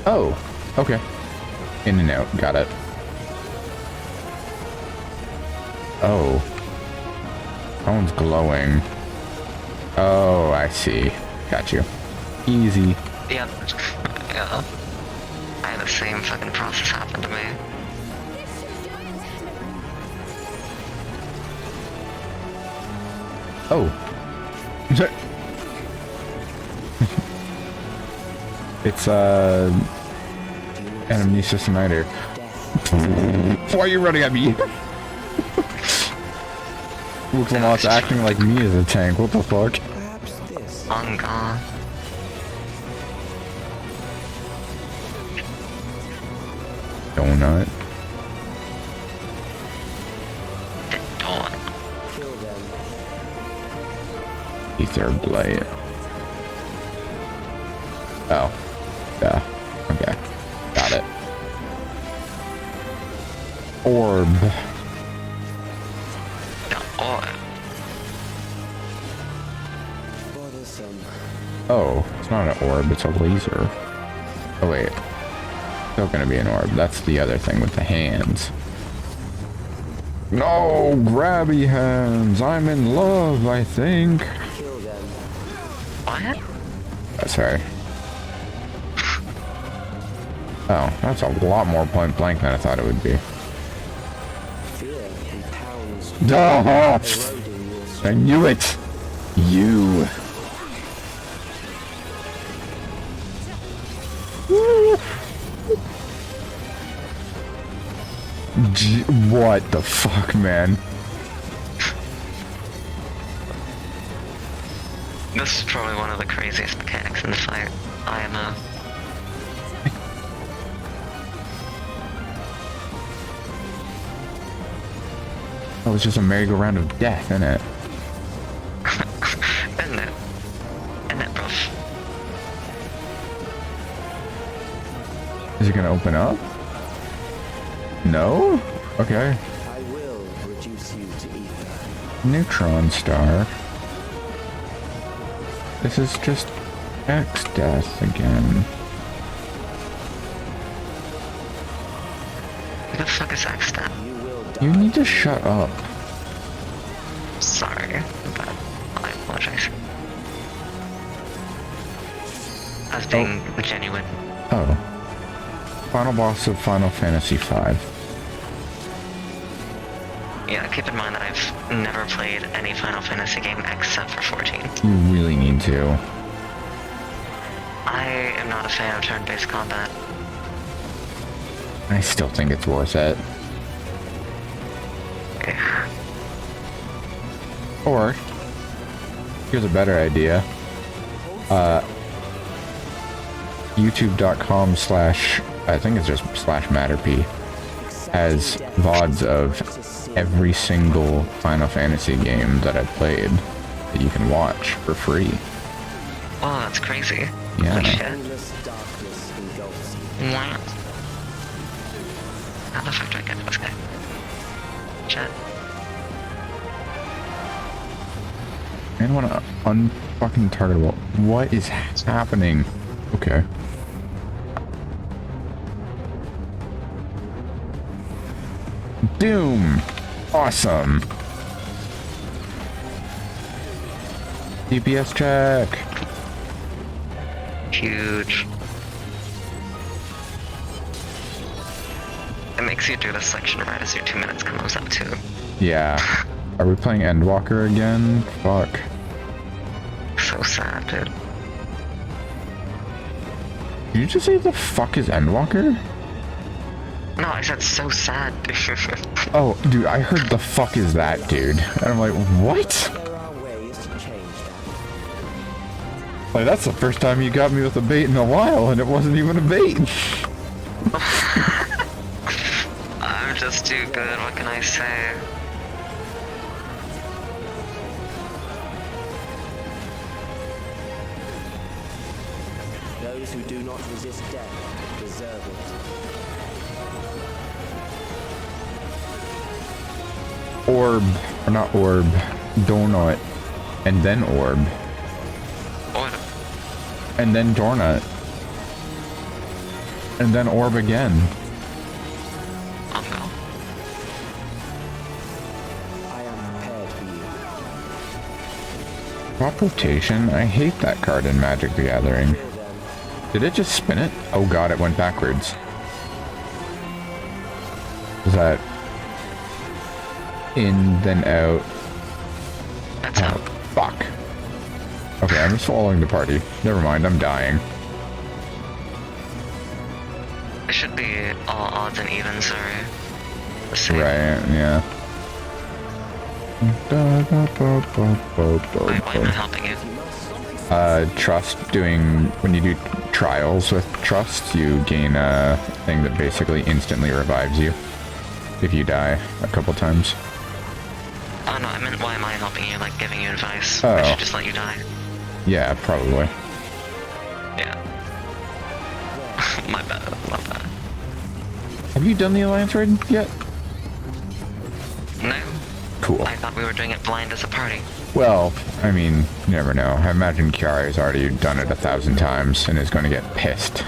A: Oh, okay. In and out, got it. Oh. That one's glowing. Oh, I see. Got you. Easy.
T: Yeah. Yeah. I had the same fucking process happen to me.
A: Oh. It's, Anamnesis Niter. Why are you running at me? Wuklamoth's acting like me as a tank, what the fuck?
T: I'm gone.
A: Donut. Ether Blade. Oh. Yeah. Okay. Got it. Orb. Oh, it's not an orb, it's a laser. Oh wait. Still gonna be an orb. That's the other thing with the hands. No, grabby hands. I'm in love, I think.
T: What?
A: Sorry. Oh, that's a lot more point blank than I thought it would be. Oh, I knew it! You! What the fuck, man?
T: This is probably one of the craziest mechanics in the fight. IMO.
A: Oh, it's just a merry-go-round of death, isn't it?
T: Isn't it? Isn't it, bro?
A: Is it gonna open up? No? Okay.
V: I will reduce you to ether.
A: Neutron star. This is just
O: X death again.
T: Who the fuck is X death?
O: You need to shut up.
T: Sorry, but I apologize. I was being genuine.
O: Oh. Final boss of Final Fantasy V.
T: Yeah, keep in mind that I've never played any Final Fantasy game except for 14.
O: You really need to.
T: I am not a fan of turn-based combat.
O: I still think it's worth it.
T: Yeah.
O: Or, here's a better idea. YouTube.com/ I think it's just /Matterp has VODs of every single Final Fantasy game that I've played that you can watch for free.
T: Oh, that's crazy.
O: Yeah.
T: Holy shit. Wow. How the fuck do I get this guy? Chat.
O: I don't want to unfucking targetable. What is happening? Okay. Doom! Awesome! DPS check!
T: Huge. It makes you do this section right as your 2 minutes comes up too.
O: Yeah. Are we playing Endwalker again? Fuck.
T: So sad, dude.
O: Did you just say the fuck is Endwalker?
T: No, I said so sad, dude.
O: Oh, dude, I heard the fuck is that, dude. And I'm like, what? Like, that's the first time you got me with a bait in a while, and it wasn't even a bait.
T: I'm just too good, what can I say?
S: Those who do not resist death deserve it.
O: Orb, or not orb, donut, and then orb.
T: Orb.
O: And then donut. And then orb again.
T: I'll go.
S: I am prepared for you.
O: Crop rotation? I hate that card in Magic the Gathering. Did it just spin it? Oh god, it went backwards. Is that in, then out?
T: That's out.
O: Fuck. Okay, I'm just following the party. Never mind, I'm dying.
T: It should be all odds and evens are the same.
O: Right, yeah.
T: Wait, why am I helping you?
O: Trust doing, when you do trials with trust, you gain a thing that basically instantly revives you if you die a couple times.
T: Oh no, I meant why am I helping you, like giving you advice?
O: Oh.
T: I should just let you die.
O: Yeah, probably.
T: Yeah. My bad, my bad.
O: Have you done the Alliance raid yet?
T: No.
O: Cool.
T: I thought we were doing it blind as a party.
O: Well, I mean, you never know. I imagine Kiari's already done it 1,000 times and is going to get pissed.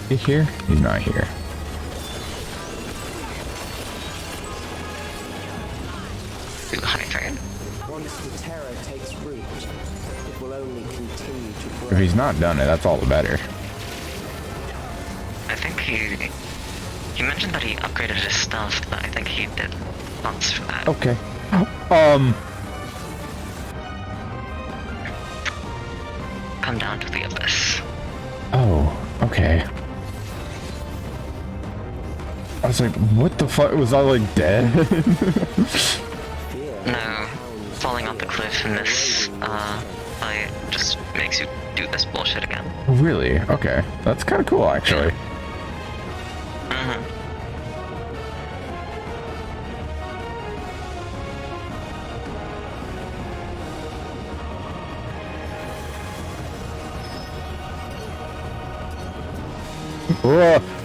O: He here? He's not here.
S: Once the terror takes root, it will only continue to grow.
O: If he's not done it, that's all the better.
T: I think he mentioned that he upgraded his stuff, but I think he did once for that.
O: Okay.
T: Come down to the abyss.
O: Oh, okay. I was like, what the fuck? Was I like dead?
T: No, falling off the cliff in this fight just makes you do this bullshit again.
O: Really? Okay. That's kind of cool, actually.
T: Mm-hmm.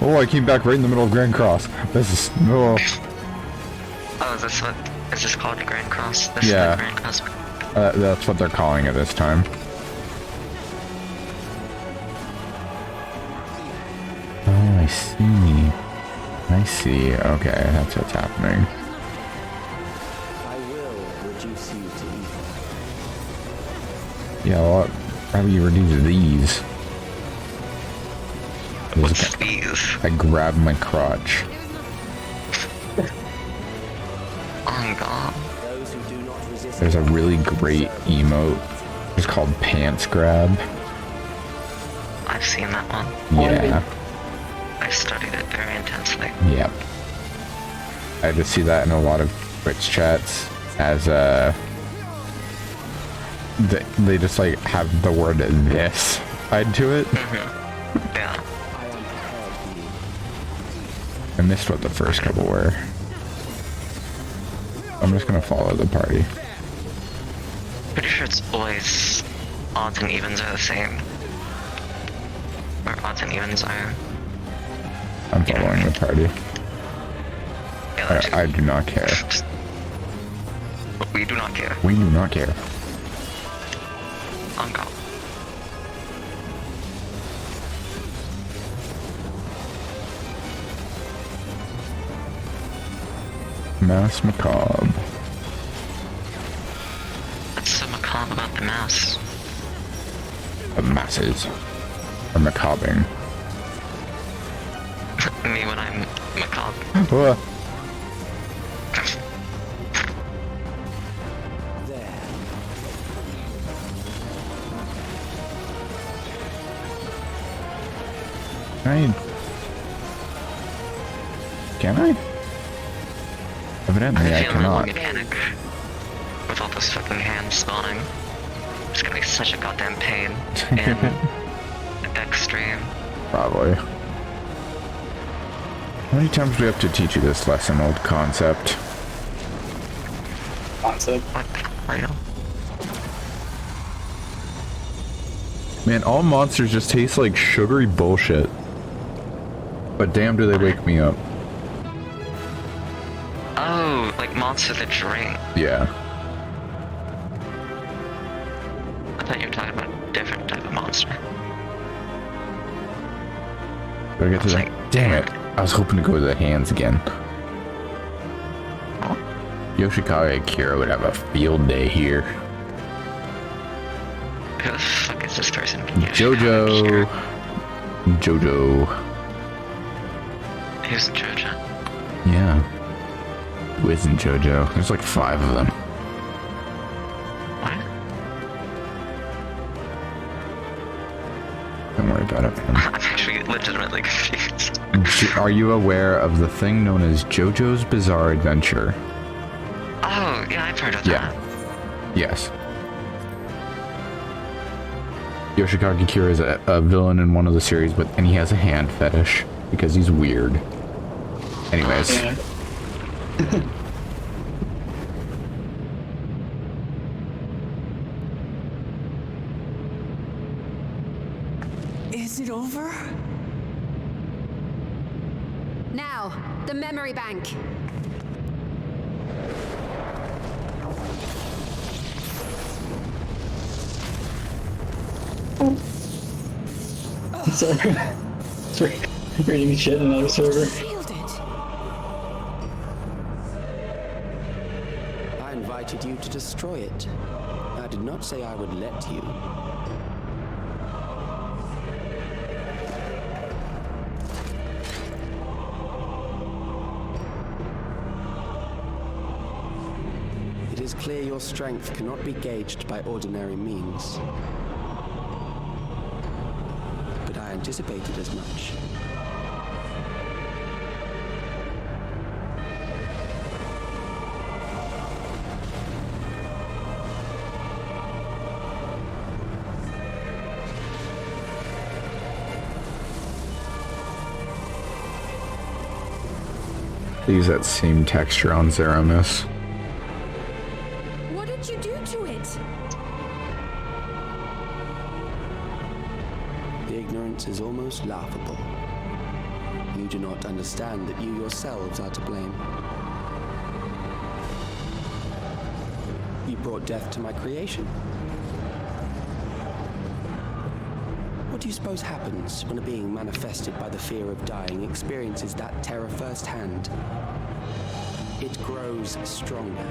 O: Oh, I came back right in the middle of Grand Cross. This is... Oh,
T: Oh, is this what Is this called the Grand Cross? This
A: Yeah.
T: is the Grand Cross.
A: That's what they're calling it this time. Oh, I see. I see. Okay, that's what's happening.
S: I will reduce you to ether.
A: Yeah, well, how do you reduce these?
T: What's these?
A: I grabbed my crotch.
T: Oh god.
S: Those who do not resist.
A: There's a really great emote. It's called Pants Grab.
T: I've seen that one.
A: Yeah.
T: I've studied it very intensely.
A: Yep. I just see that in a lot of Twitch chats as they just like have the word this tied to it.
T: Yeah.
A: I missed what the first couple were. I'm just gonna follow the party.
T: Pretty sure it's always odds and evens are the same. Or odds and evens are.
A: I'm following the party. I do not care.
T: We do not care.
A: We do not care.
T: On go.
A: Mass macabre.
T: What's so macabre about the mouse?
A: The masses are macabre.
T: Me when I'm macabre.
A: Can I? Evidently, I
T: feel
A: cannot.
T: really panic with all those fucking hands spawning. It's gonna be such a goddamn pain in extreme.
A: Probably. How many times do we have to teach you this lesson, old concept?
H: Concept?
T: What? I know.
A: Man, all monsters just taste like sugary bullshit. But damn, do they wake me up.
T: Oh, like Monster the Drink.
A: Yeah.
T: I thought you were talking about a different type of monster.
A: Do I get to that? Damn it. I was hoping to go to the hands again. Yoshikage Kira would have a field day here.
T: Who the fuck is this person?
A: Jojo. Jojo.
T: Who's Jojo?
A: Yeah. Who isn't Jojo? There's like 5 of them.
T: What?
A: Don't worry about it.
T: I'm actually legitimately confused.
A: Are you aware of the thing known as JoJo's Bizarre Adventure?
T: Oh, yeah, I've heard of that.
A: Yes. Yoshikage Kira is a villain in one of the series, and he has a hand fetish because he's weird. Anyways.
H: Yeah.
L: Is it over?
U: Now, the memory bank.
H: Sorry. Sorry. Reading shit in another server.
S: I invited you to destroy it. I did not say I would let you. It is clear your strength cannot be gauged by ordinary means. But I anticipated as much.
A: Use that same texture on Zeramis.
U: What did you do to it?
S: The ignorance is almost laughable. You do not understand that you yourselves are to blame.
V: brought death to my creation. What do you suppose happens when a being manifested by the fear of dying experiences that terror firsthand? It grows stronger.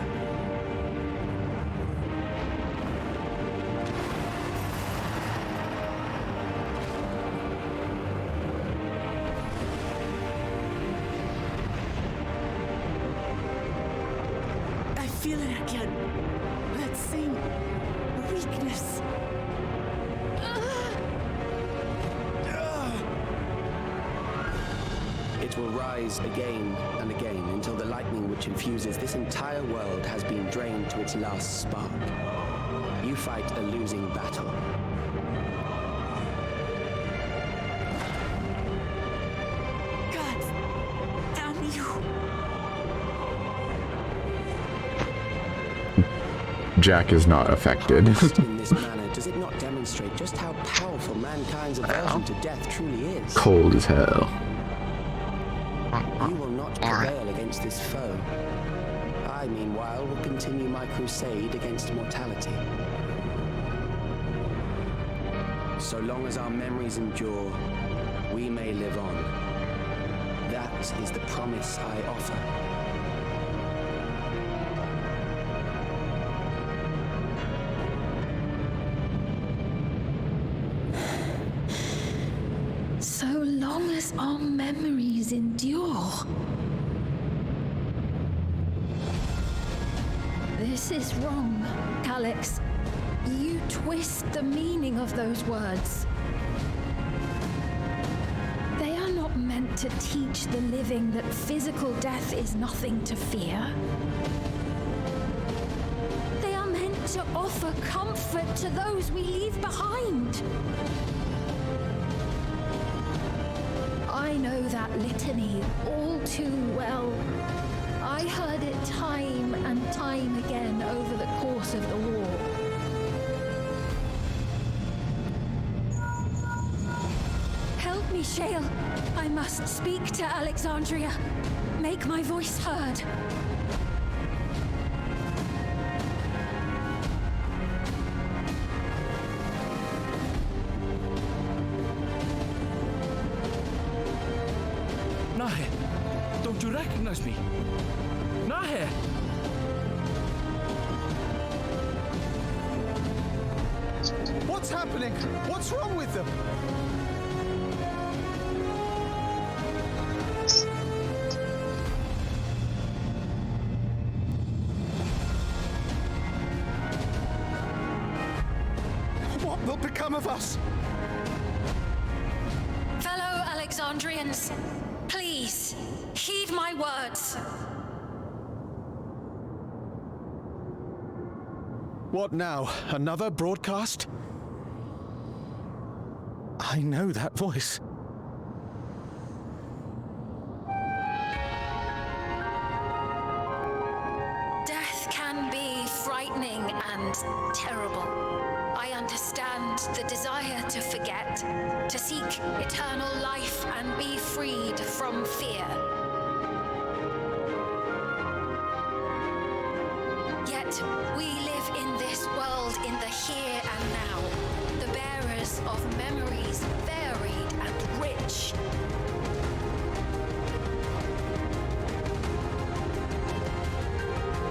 L: I feel it again. That same weakness.
V: It will rise again and again until the lightning which infuses this entire world has been drained to its last spark. You fight a losing battle.
L: God damn you.
O: Jack is not affected.
V: In this manner, does it not demonstrate just how powerful mankind's aversion to death truly is?
O: Cold as hell.
V: You will not prevail against this foe. I, meanwhile, will continue my crusade against mortality. So long as our memories endure, we may live on. That is the promise I offer.
K: So long as our memories endure. This is wrong, Calix. You twist the meaning of those words. They are not meant to teach the living that physical death is nothing to fear. They are meant to offer comfort to those we leave behind. I know that litany all too well. I heard it time and time again over the course of the war. Help me, Shale. I must speak to Alexandria. Make my voice heard.
R: Nahe, don't you recognize me? Nahe!
J: What's happening? What's wrong with them? What will become of us?
G: Fellow Alexandrians, please, heed my words.
J: What now? Another broadcast? I know that voice.
G: Death can be frightening and terrible. I understand the desire to forget, to seek eternal life and be freed from fear. Yet, we live in this world in the here and now, the bearers of memories varied and rich.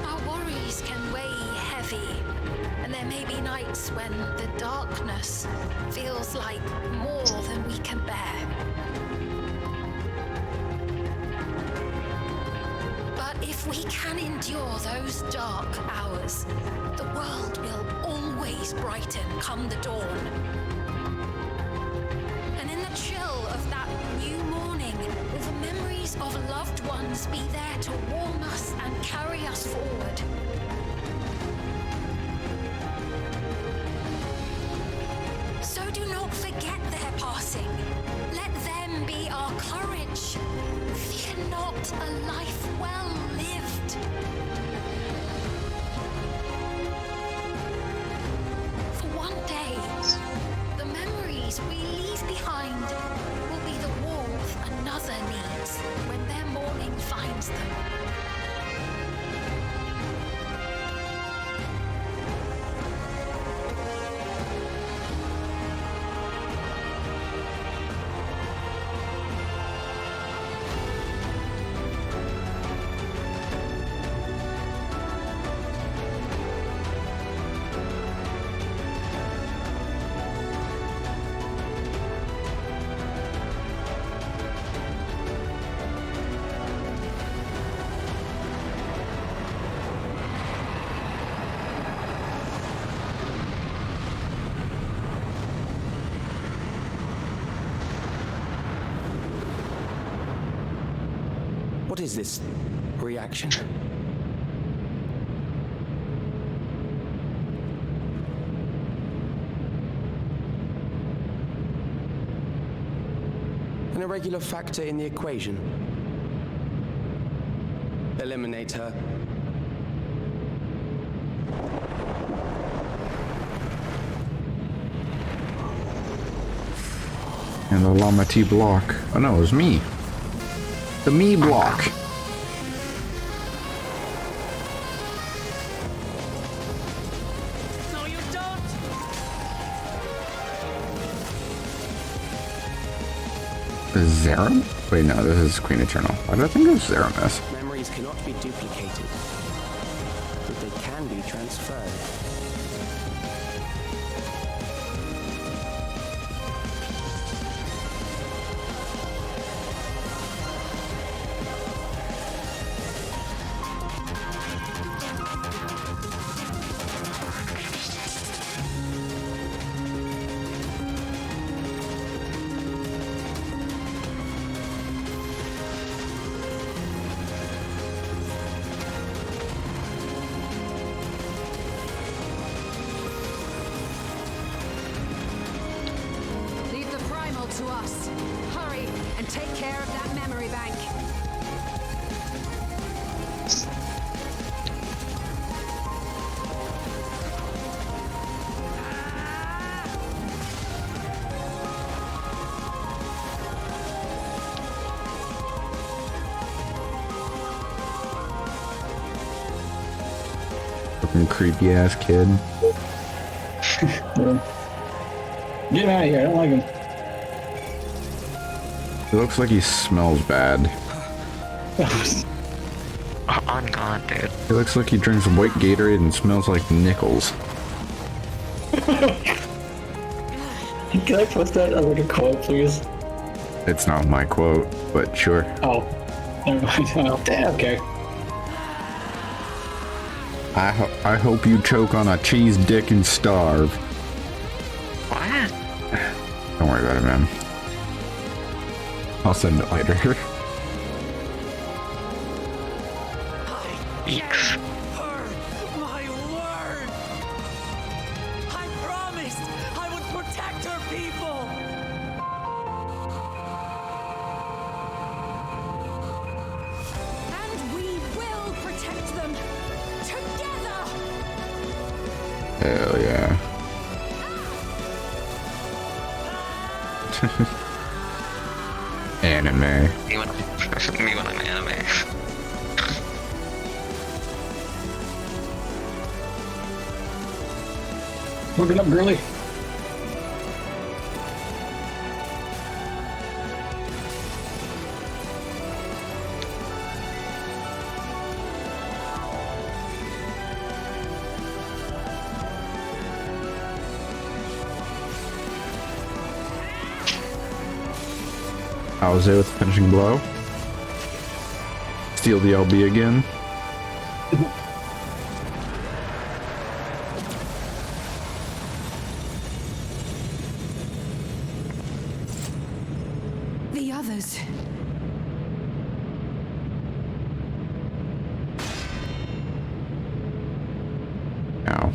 G: Our worries can weigh heavy, and there may be nights when the darkness feels like more than we can bear. But if we can endure those dark hours, the world will always brighten come the dawn. And in the chill of that new morning, will the memories of loved ones be there to warm us and carry us forward? So do not forget their passing. Let them be our courage. Fear not a life well lived. For one day, the memories we leave behind will be the warmth another needs when their morning finds them.
V: What is this reaction? An irregular factor in the equation. Eliminate her.
O: And the Llama T block. Oh no, it was me. The me block.
L: No, you don't!
O: Zerum? Wait, no, this is Queen Eternal. Why do I think it was Zeramis?
V: Memories cannot be duplicated, but they can be transferred.
U: Leave the primal to us. Hurry and take care of that memory bank.
O: Fucking creepy ass kid.
H: Get him out of here, I don't like him.
O: It looks like he smells bad.
T: On God, dude.
O: He looks like he drinks white Gatorade and smells like nickels.
H: Can I post that as like a quote, please?
O: It's not my quote, but sure.
H: Oh, never mind. Oh, damn, okay.
O: I hope you choke on a cheese dick and starve.
T: What?
O: Don't worry about it, man. I'll send it later.
T: Eeks.
L: My word! I promised I would protect her people!
U: And we will protect them together.
O: Hell yeah. Anime.
T: Me when I'm anime.
H: Looking up, girly.
O: I was there with the finishing blow. Steal the LB again.
U: The others.
O: Ow.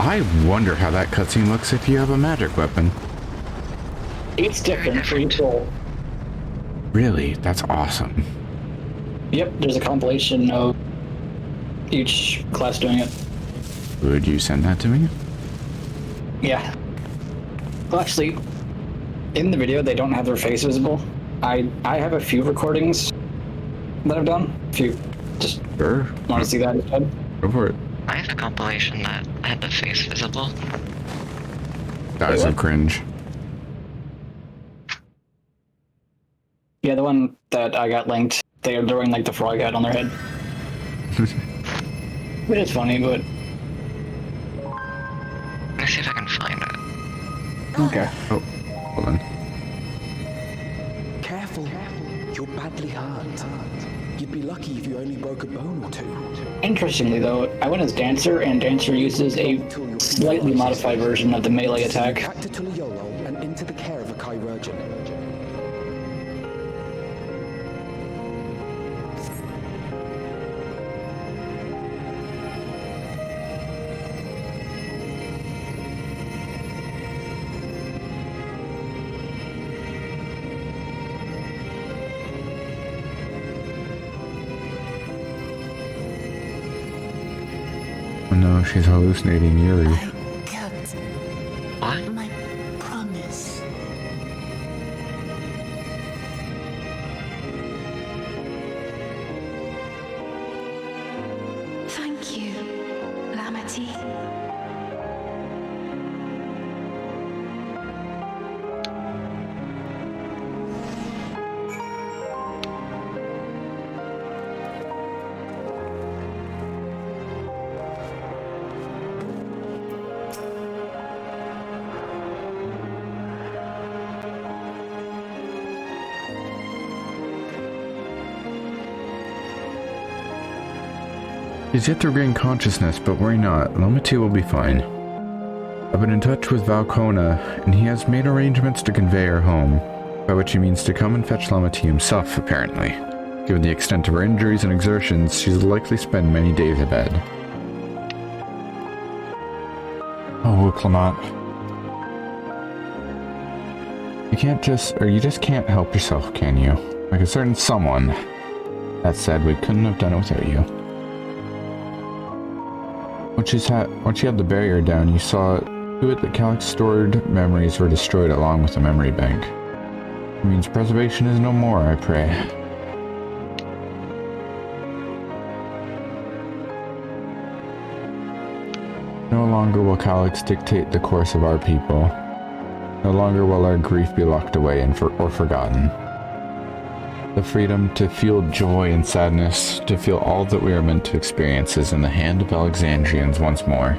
O: I wonder how that cutscene looks if you have a magic weapon.
H: It's different for each role.
O: Really? That's awesome.
H: Yep, there's a compilation of each class doing it.
O: Would you send that to me?
H: Yeah. Well, actually, in the video, they don't have their face visible. I have a few recordings that I've done. If you just want to see that instead.
O: Go for it.
T: I have a compilation that had the face visible.
O: That was so cringe.
H: Yeah, the one that I got linked They are throwing like the frog hat on their head. It is funny, but
T: Let's see if I can find it.
H: okay.
O: Oh, hold on.
V: Careful. You're badly hurt. You'd be lucky if you only broke a bone or two.
H: Interestingly, though, I went as Dancer, and Dancer uses a slightly modified version of the melee attack.
V: Back to Tuliolo and into the care of a Chirurgeon.
O: Oh no, she's hallucinating Yuri.
S: Kept
T: What?
S: my promise.
K: Thank you, Lamity.
O: He's yet to regain consciousness, but worry not. Lomiti will be fine. I've been in touch with Valcona, and he has made arrangements to convey her home, by which he means to come and fetch Lomiti himself, apparently. Given the extent of her injuries and exertions, she'll likely spend many days abed. Oh, Clement. You just can't help yourself, can you? Like a certain someone. That said, we couldn't have done it without you. When she had the barrier down, you saw to it that Calyx's stored memories were destroyed along with the memory bank. It means preservation is no more, I pray. No longer will Calyx dictate the course of our people. No longer will our grief be locked away or forgotten. The freedom to feel joy and sadness, to feel all that we are meant to experience, is in the hand of Alexandrians once more.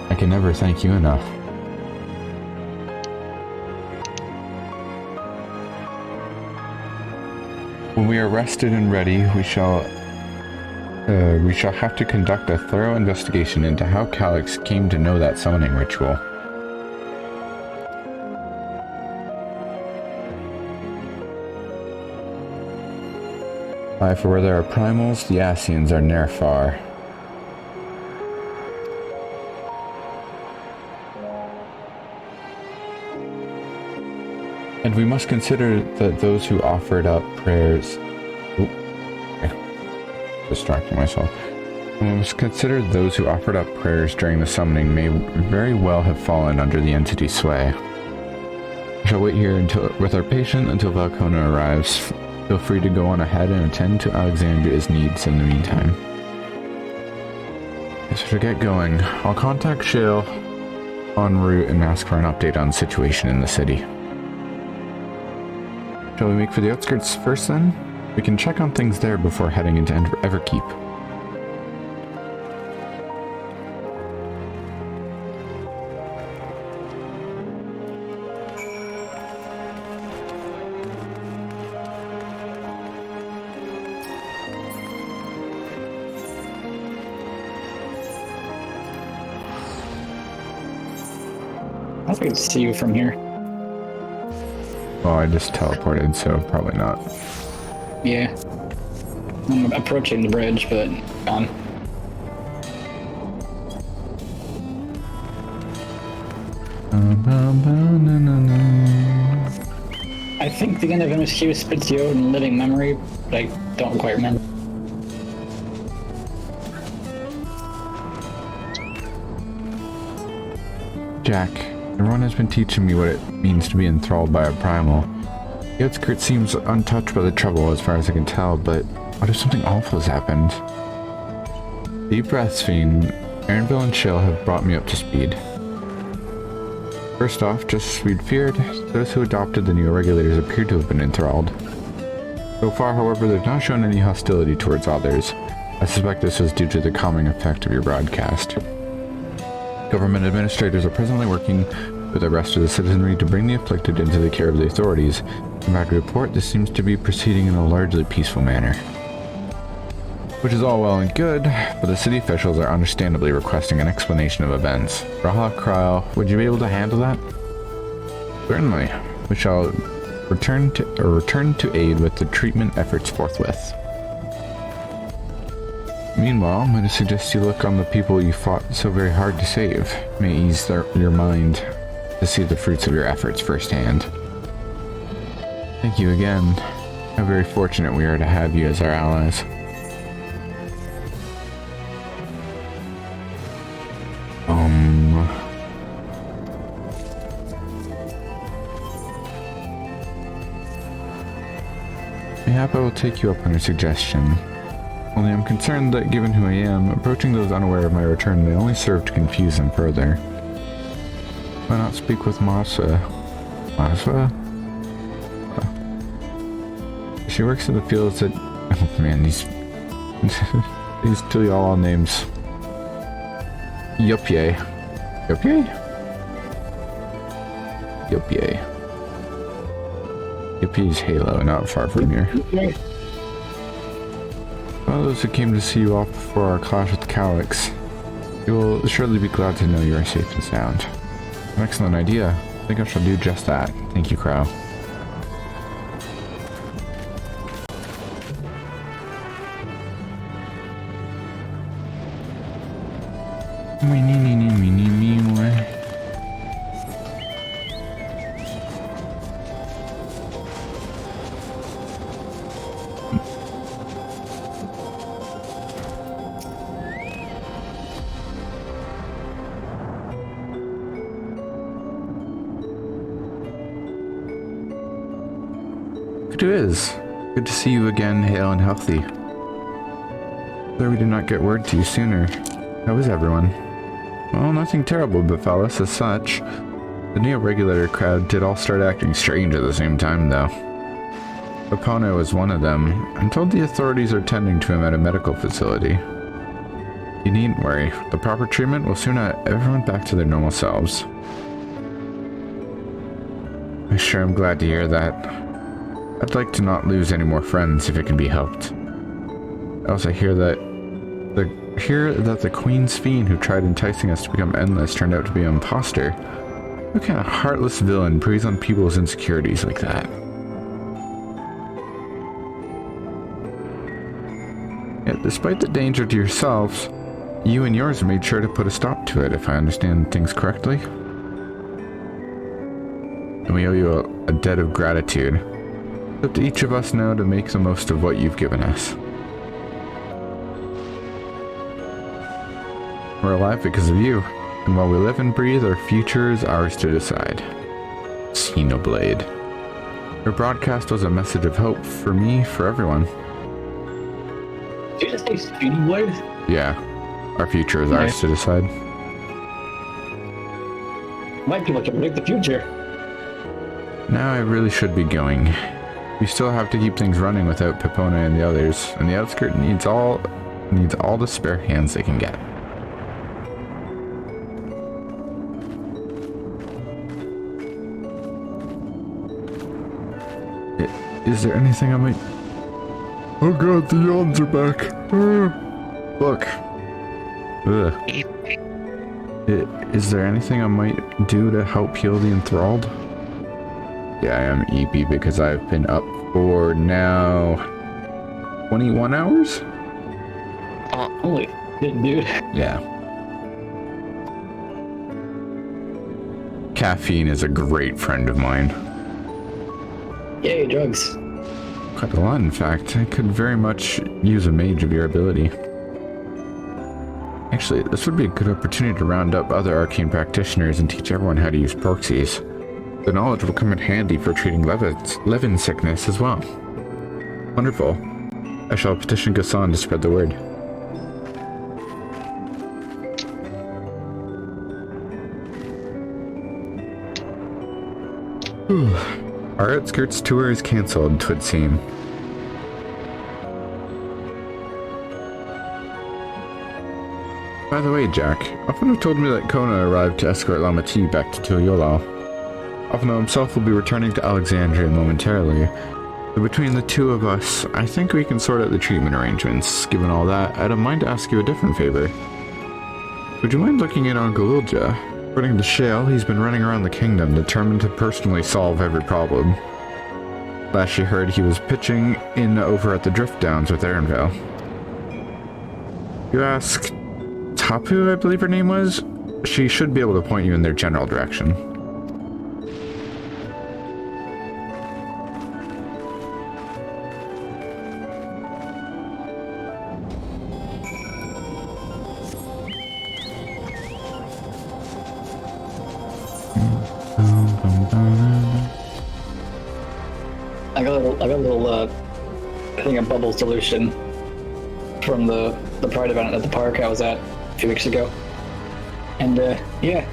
O: I can never thank you enough. When we are rested and ready, we shall have to conduct a thorough investigation into how Calyx came to know that summoning ritual. For where there are primals, the Asians are ne'er far. And we must consider that those who offered up prayers... distracting myself. And we must consider those who offered up prayers during the summoning may very well have fallen under the entity's sway. We shall wait here with our patient until Valcona arrives. Feel free to go on ahead and attend to Alexandria's needs in the meantime. So to get going, I'll contact Shale en route and ask for an update on the situation in the city. Shall we make for the outskirts first then? We can check on things there before heading into Everkeep.
H: I can see you from here.
O: Oh, I just teleported, so probably not.
H: Yeah. I'm approaching the bridge, but gone. I think the end of MSQ spits you out in living memory, but I don't quite remember.
O: Jack, everyone has been teaching me what it means to be enthralled by a primal. The outskirts seems untouched by the trouble as far as I can tell, but what if something awful has happened? Deep breaths, Fiend. Aaronville and Chill have brought me up to speed. First off, just as we'd feared, those who adopted the new regulators appear to have been enthralled. So far, however, they've not shown any hostility towards others. I suspect this was due to the calming effect of your broadcast. Government administrators are presently working with the rest of the citizenry to bring the afflicted into the care of the authorities. In my report, this seems to be proceeding in a largely peaceful manner. Which is all well and good, but the city officials are understandably requesting an explanation of events. Raha Krile, would you be able to handle that? Certainly. We shall return to aid with the treatment efforts forthwith. Meanwhile, I'm going to suggest you look on the people you fought so very hard to save. It may ease your mind to see the fruits of your efforts firsthand. Thank you again. How very fortunate we are to have you as our allies. Mayhap I will take you up on your suggestion. Only I'm concerned that, given who I am, approaching those unaware of my return may only serve to confuse them further. Why not speak with Meso? Meso? She works in the fields at... Oh man, these... these two y'all names. Yupye. Yupye? Yupye. Yupye's Halo, not far from here. All those who came to see you off before our clash with Calyx, you will surely be glad to know you are safe and sound. An excellent idea. I think I shall do just that. Thank you, Crow. It is. Good to see you again, hale and healthy. Though we did not get word to you sooner. How is everyone? Well, nothing terrible befell us as such. The neo-regulator crowd did all start acting strange at the same time, though. Opona was one of them. I'm told the authorities are tending to him at a medical facility. You needn't worry. The proper treatment will soon have everyone back to their normal selves. I sure am glad to hear that. I'd like to not lose any more friends if it can be helped. I also hear that the Queen's Fiend who tried enticing us to become endless turned out to be an imposter. What kind of heartless villain preys on people's insecurities like that? Yet, despite the danger to yourselves, you and yours made sure to put a stop to it, if I understand things correctly. And we owe you a debt of gratitude. It's up to each of us now to make the most of what you've given us. We're alive because of you, and while we live and breathe, our future is ours to decide. Xenoblade. Your broadcast was a message of hope for me, for everyone.
H: Did you just say Xenoblade?
O: Yeah. Our future is ours to decide.
H: My people can predict the future.
O: Now I really should be going. We still have to keep things running without Pepona and the others, and the outskirt needs all the spare hands they can get. Is there anything I might... Oh god, the yawns are back. Look. Ugh. Is there anything I might do to help heal the enthralled? Yeah, I am EP because I've been up for now 21 hours?
H: Holy shit, dude.
O: Yeah. Caffeine is a great friend of mine.
H: Yay, drugs.
O: Quite a lot, in fact. I could very much use a mage of your ability. Actually, this would be a good opportunity to round up other arcane practitioners and teach everyone how to use proxies. The knowledge will come in handy for treating Levin sickness as well. Wonderful. I shall petition Gassan to spread the word. Our outskirts tour is cancelled, 'twould seem. By the way, Jack, Alphino have told me that Kona arrived to escort Lama T back to Toyolal. Alphino himself will be returning to Alexandria momentarily. So between the two of us, I think we can sort out the treatment arrangements. Given all that, I don't mind to ask you a different favor. Would you mind looking in on Galulja? According to Shale, he's been running around the kingdom, determined to personally solve every problem. Last she heard, he was pitching in over at the Drift Downs with Aaronvale. You ask Tapu, I believe her name was? She should be able to point you in their general direction.
H: I got a little I think a bubble solution from the Pride event at the park I was at a few weeks ago. And yeah,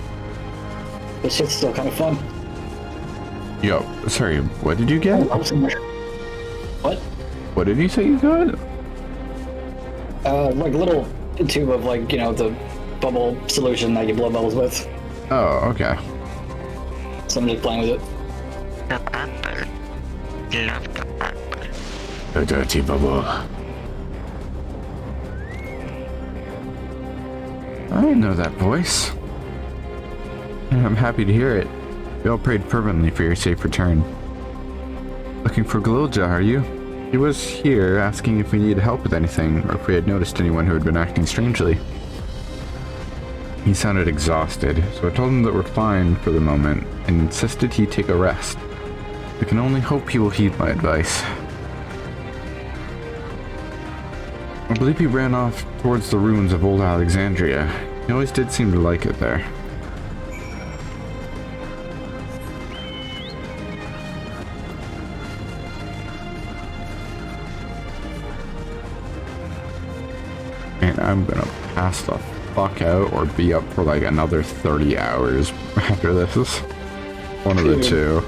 H: this shit's still kind of fun.
O: Yo, sorry, what did you get?
H: What?
O: What did you say you got?
H: Like a little tube of, like, you know, the bubble solution that you blow bubbles with.
O: Oh, okay.
H: So I'm just playing with it.
T: The apple. Love the apple.
O: The dirty bubble. I know that voice. And I'm happy to hear it. We all prayed fervently for your safe return. Looking for Galulja, are you? He was here asking if we needed help with anything, or if we had noticed anyone who had been acting strangely. He sounded exhausted, so I told him that we're fine for the moment, and insisted he take a rest. I can only hope he will heed my advice. I believe he ran off towards the ruins of old Alexandria. He always did seem to like it there. And I'm gonna pass the fuck out or be up for like another 30 hours after this. One of the two.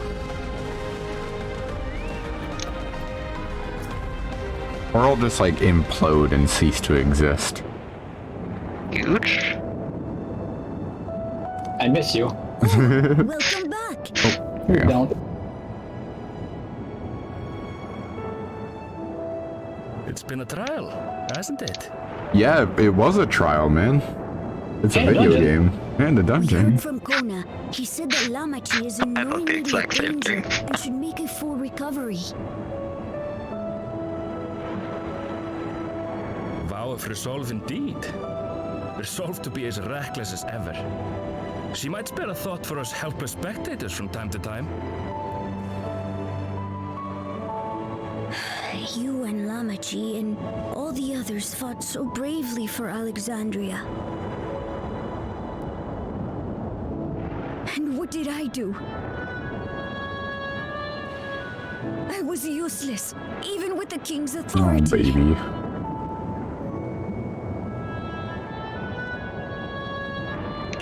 O: Or I'll just like implode and cease to exist.
T: Huge.
H: I miss you.
D: Welcome back.
O: Oh, here you go.
H: Don't.
R: It's been a trial, hasn't it?
O: Yeah, it was a trial, man. It's a video game. And a dungeon.
D: From Kona, he said that Lamachi is in no immediate danger and should make a full recovery.
R: Vow of resolve indeed. Resolved to be as reckless as ever. She might spare a thought for us helpless spectators from time to time.
D: You and Lamachi and all the others fought so bravely for Alexandria. And what did I do? I was useless, even with the king's authority.
O: Oh, baby.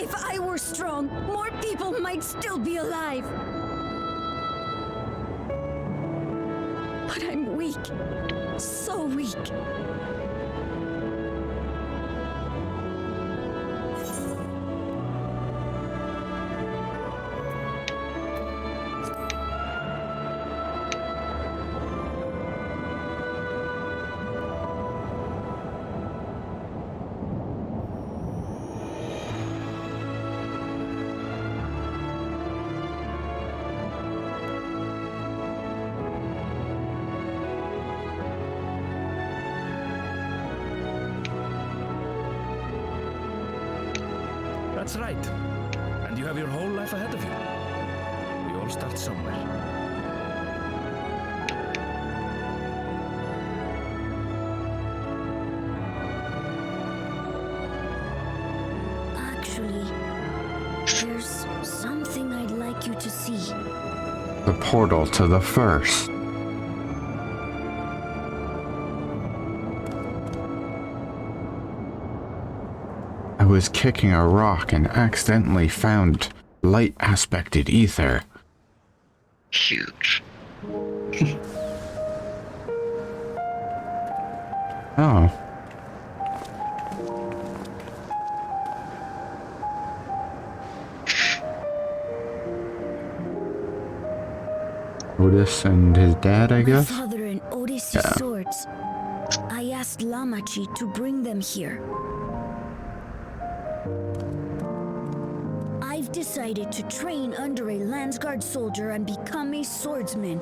D: If I were strong, more people might still be alive. But I'm weak. So weak.
R: That's right. And you have your whole life ahead of you. We all start somewhere.
D: Actually, there's something I'd like you to see.
O: The portal to the first. I was kicking a rock and accidentally found light aspected ether.
T: huge.
O: Oh. Otis and his dad, I guess?
C: My father and Otis' swords. I asked Lamachi to bring them here. I've decided to train under a Landsguard soldier and become a swordsman.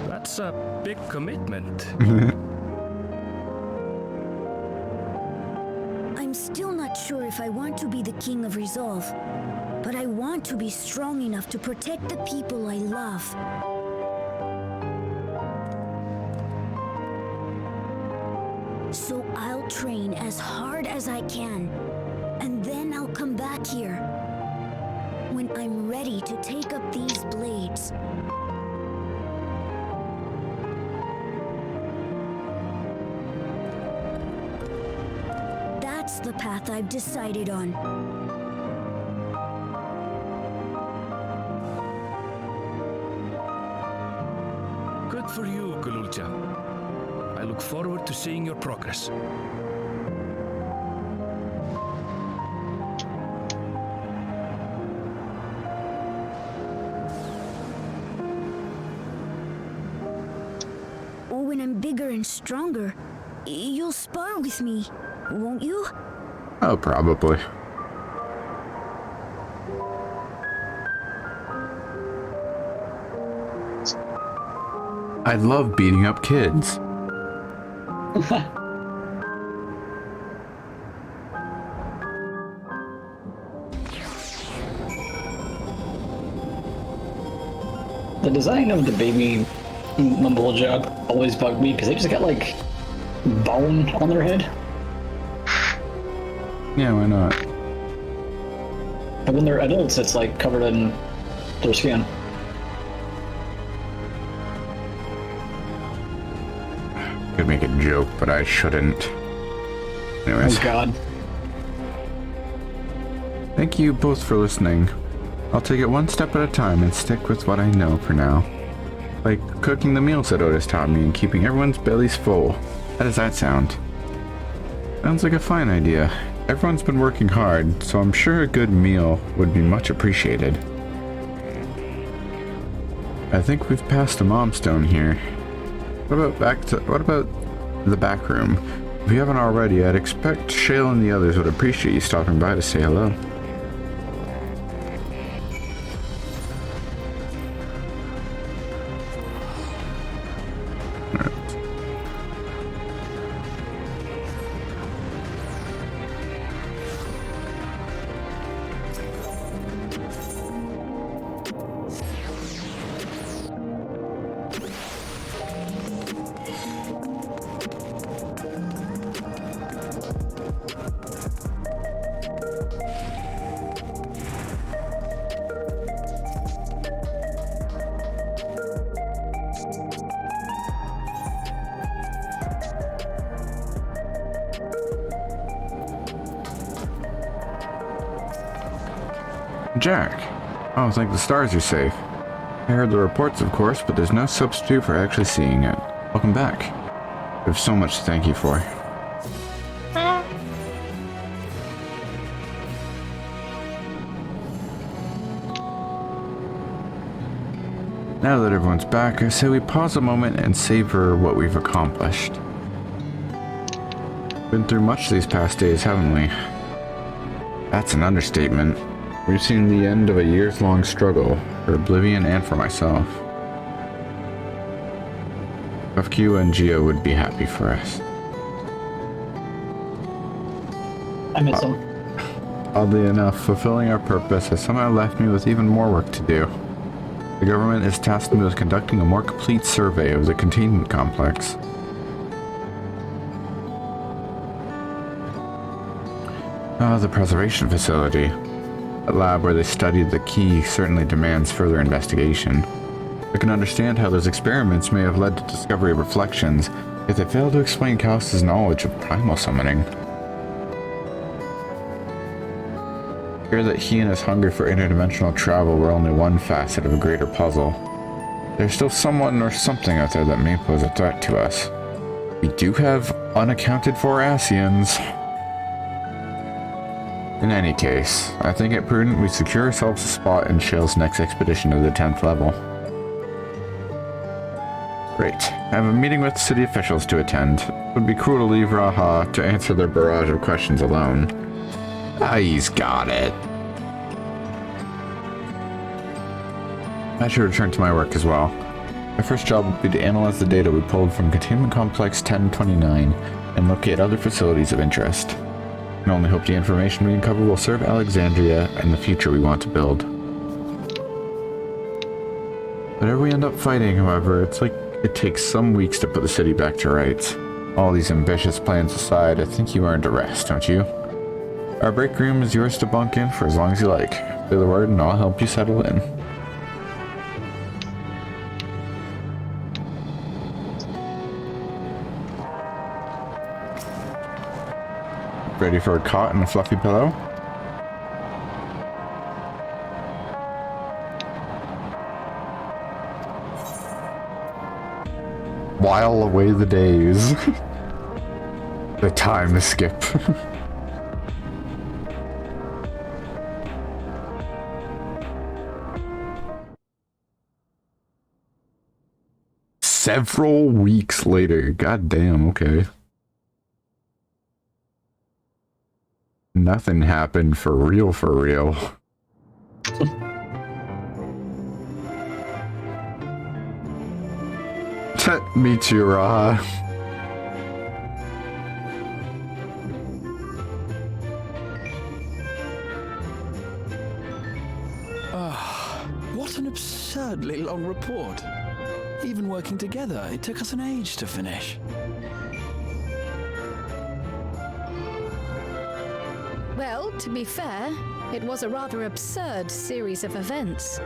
E: That's a big commitment.
C: I'm still not sure if I want to be the King of Resolve, but I want to be strong enough to protect the people I love. So I'll train as hard as I can, and then I'll come back here when I'm ready to take up these blades. That's the path I've decided on.
E: Good for you, Gululja. I look forward to seeing your progress.
C: When I'm bigger and stronger, you'll spar with me, won't you?
O: Oh, probably. I love beating up kids.
H: The design of the baby Mumblejaw always bugged me because they just got like bone on their head.
O: Yeah, why not?
H: And when they're adults, it's like covered in their skin.
O: Could make a joke, but I shouldn't. Anyways.
H: Oh God.
O: Thank you both for listening. I'll take it one step at a time and stick with what I know for now. Like cooking the meals that Otis taught me and keeping everyone's bellies full. How does that sound? Sounds like a fine idea. Everyone's been working hard, so I'm sure a good meal would be much appreciated. I think we've passed the Momstone here. What about the back room? If you haven't already, I'd expect Shale and the others would appreciate you stopping by to say hello. Jack. Oh, thank the stars you're safe. I heard the reports, of course, but there's no substitute for actually seeing it. Welcome back. We have so much to thank you for. Now that everyone's back, I say we pause a moment and savor what we've accomplished. Been through much these past days, haven't we? That's an understatement. We've seen the end of a years-long struggle, for Oblivion and for myself. FFXIV and Geo would be happy for us.
H: I miss them.
O: Oddly enough, fulfilling our purpose has somehow left me with even more work to do. The government has tasked me with conducting a more complete survey of the containment complex. The preservation facility. A lab where they studied the key certainly demands further investigation. I can understand how those experiments may have led to discovery of reflections, yet they fail to explain Kaos's knowledge of primal summoning. Fear that he and his hunger for interdimensional travel were only one facet of a greater puzzle. There's still someone or something out there that may pose a threat to us. We do have unaccounted for Asians. In any case, I think it prudent we secure ourselves a spot in Shale's next expedition to the 10th level. Great. I have a meeting with city officials to attend. It would be cruel to leave Raha to answer their barrage of questions alone. He's got it. I should return to my work as well. My first job will be to analyze the data we pulled from Containment Complex 1029 and locate other facilities of interest. I can only hope the information we uncover will serve Alexandria and the future we want to build. Whatever we end up fighting, however, it's like it takes some weeks to put the city back to rights. All these ambitious plans aside, I think you earned a rest, don't you? Our break room is yours to bunk in for as long as you like. Say the word and I'll help you settle in. Ready for a cot and a fluffy pillow? While away the days. The time to skip. Several weeks later. God damn, okay. Nothing happened for real, for real. Me too, Raha.
R: What an absurdly long report. Even working together, it took us an age to finish.
G: Well, to be fair, it was a rather absurd series of events.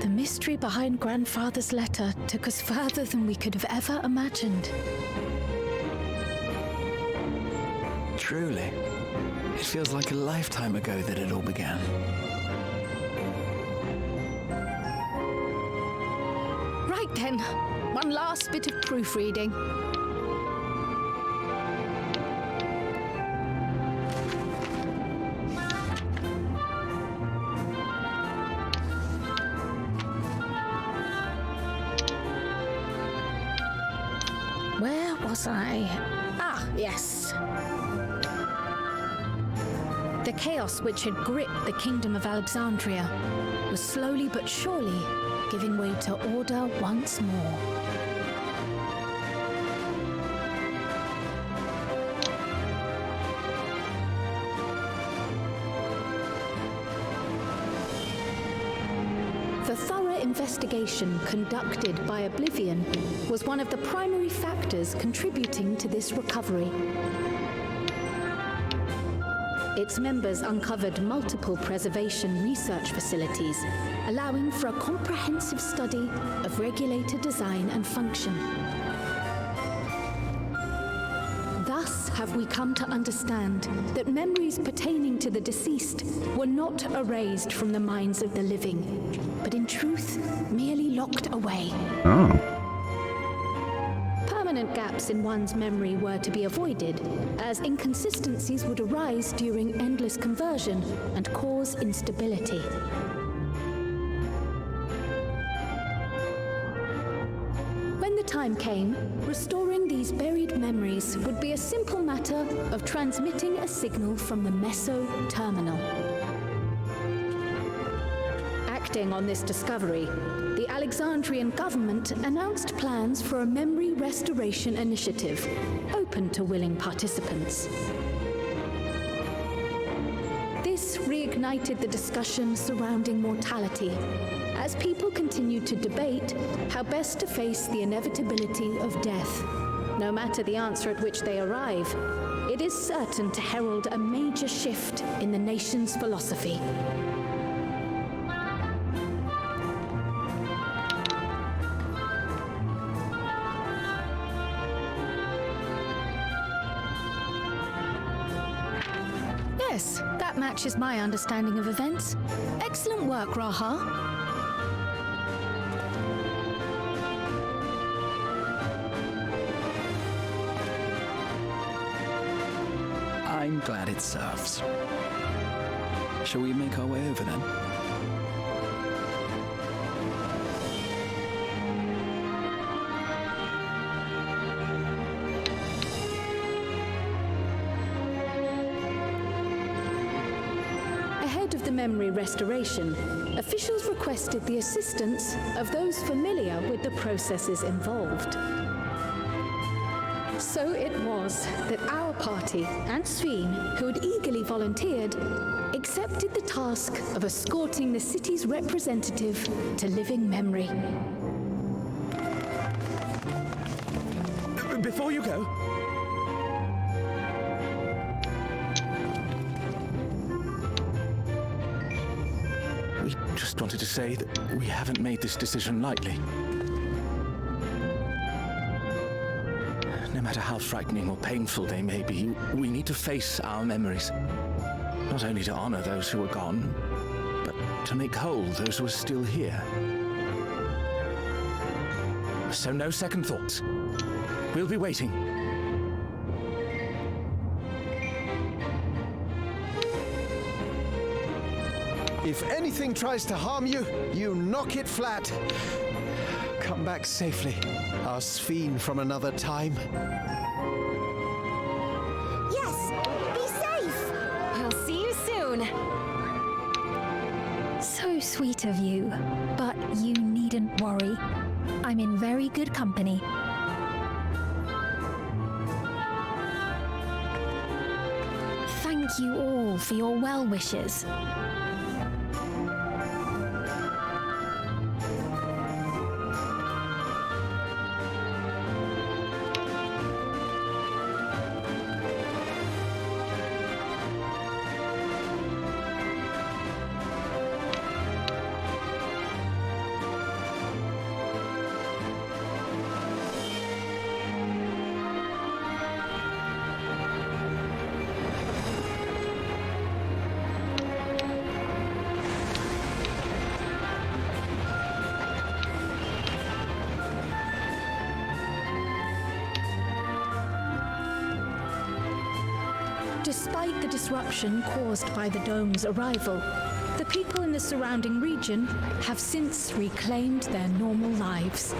G: The mystery behind Grandfather's letter took us further than we could have ever imagined.
R: Truly. It feels like a lifetime ago that it all began.
G: Right then, one last bit of proofreading. Where was I? Ah, yes. The chaos which had gripped the kingdom of Alexandria was slowly but surely giving way to order once more. The thorough investigation conducted by Oblivion was one of the primary factors contributing to this recovery. Its members uncovered multiple preservation research facilities, allowing for a comprehensive study of regulator design and function. Thus have we come to understand that memories pertaining to the deceased were not erased from the minds of the living, but in truth, merely locked away. Permanent gaps in one's memory were to be avoided, as inconsistencies would arise during endless conversion and cause instability. When the time came, restoring these buried memories would be a simple matter of transmitting a signal from the Meso terminal. Acting on this discovery, the Alexandrian government announced plans for a memory restoration initiative, open to willing participants. This reignited the discussion surrounding mortality, as people continued to debate how best to face the inevitability of death. No matter the answer at which they arrive, it is certain to herald a major shift in the nation's philosophy. That matches my understanding of events. Excellent work, Raha.
F: I'm glad it serves. Shall we make our way over then?
G: Ahead of the memory restoration, officials requested the assistance of those familiar with the processes involved. So it was that our party and Sveen, who had eagerly volunteered, accepted the task of escorting the city's representative to living memory.
R: Before you go, we just wanted to say that we haven't made this decision lightly. No matter how frightening or painful they may be, we need to face our memories. Not only to honor those who are gone, but to make whole those who are still here. So no second thoughts. We'll be waiting.
P: If anything tries to harm you, you knock it flat. Come back safely, our Sveen from another time.
W: Yes! Be safe! I'll see you soon.
K: So sweet of you, but you needn't worry. I'm in very good company. Thank you all for your well wishes.
G: Despite the disruption caused by the dome's arrival, the people in the surrounding region have since reclaimed their normal lives.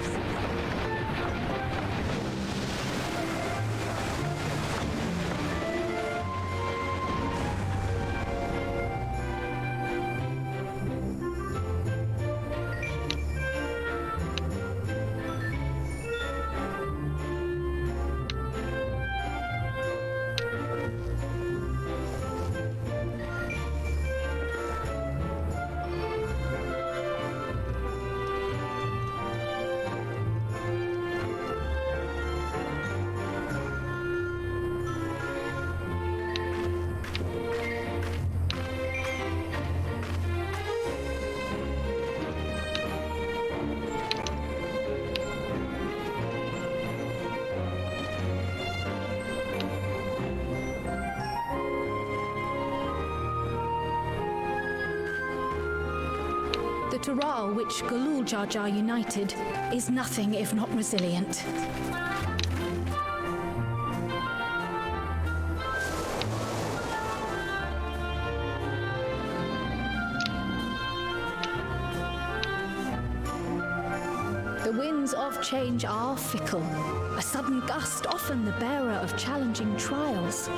G: The Tural which Galul Jar Jar united is nothing if not resilient. The winds of change are fickle, a sudden gust often the bearer of challenging trials.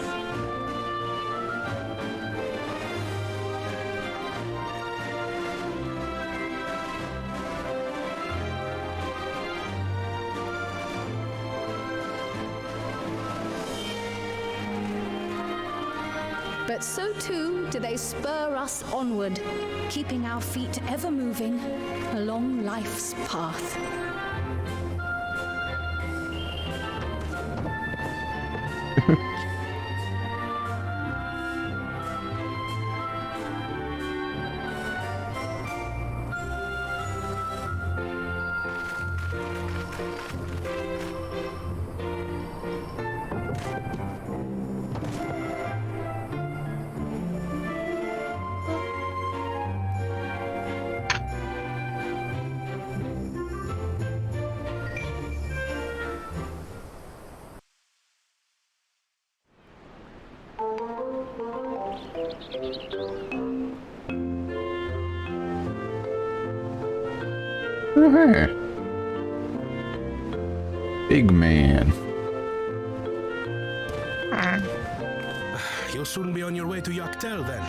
G: But so too do they spur us onward, keeping our feet ever moving along life's path.
O: Oh, hey. Big man.
E: You'll soon be on your way to Yaktel then.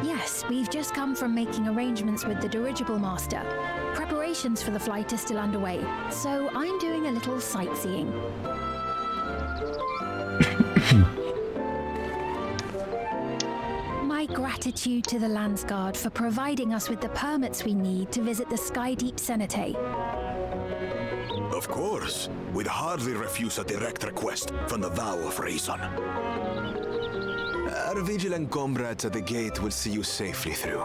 K: Yes, we've just come from making arrangements with the dirigible master. Preparations for the flight are still underway, so I'm doing a little sightseeing. My gratitude to the Landsguard for providing us with the permits we need to visit the Skydeep Cenotaph.
B: Of course. We'd hardly refuse a direct request from the Vow of Reason. Our vigilant comrades at the gate will see you safely through.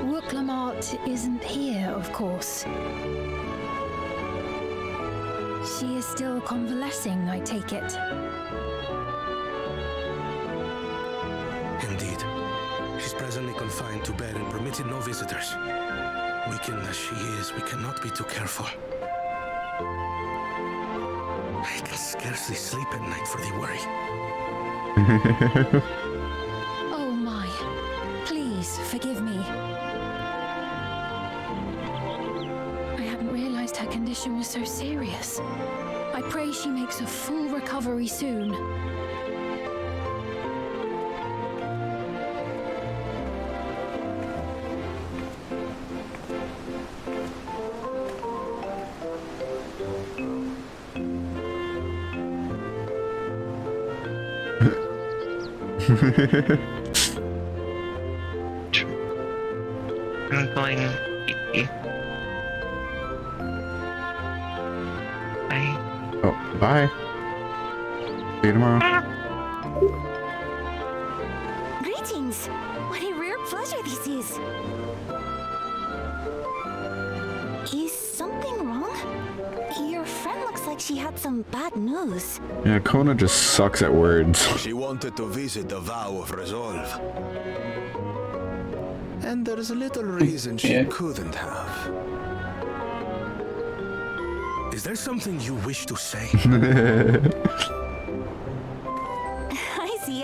K: Wooklamart isn't here, of course. She is still convalescing, I take it.
E: Indeed. She's presently confined to bed and permitted no visitors. Weakened as she is, we cannot be too careful. I can scarcely sleep at night for the worry.
K: Oh my. Please, forgive me. I hadn't realized her condition was so serious. I pray she makes a full recovery soon.
T: I'm going. Bye.
O: Oh, bye. See you tomorrow.
W: Greetings! What a rare pleasure this is. Is something wrong? Your friend looks like she had some bad news.
O: Yeah, Kona just sucks at words.
B: She wanted to visit the Vow of Resolve. And there's a little reason she couldn't have.
E: Is there something you wish to say?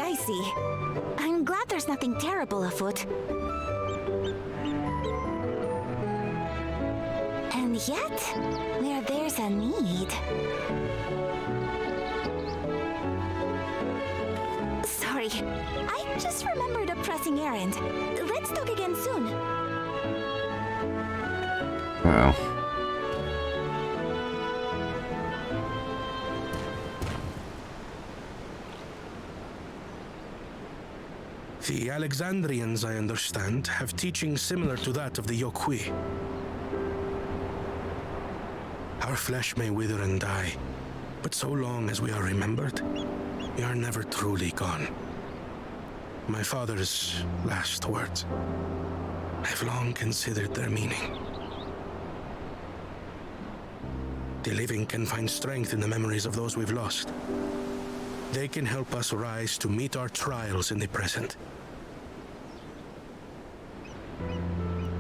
W: I see. I'm glad there's nothing terrible afoot. And yet, where there's a need... Sorry, I just remembered a pressing errand. Let's talk again soon.
O: Wow.
E: The Alexandrians, I understand, have teachings similar to that of the Yokui. Our flesh may wither and die, but so long as we are remembered, we are never truly gone. My father's last words. I've long considered their meaning. The living can find strength in the memories of those we've lost. They can help us rise to meet our trials in the present.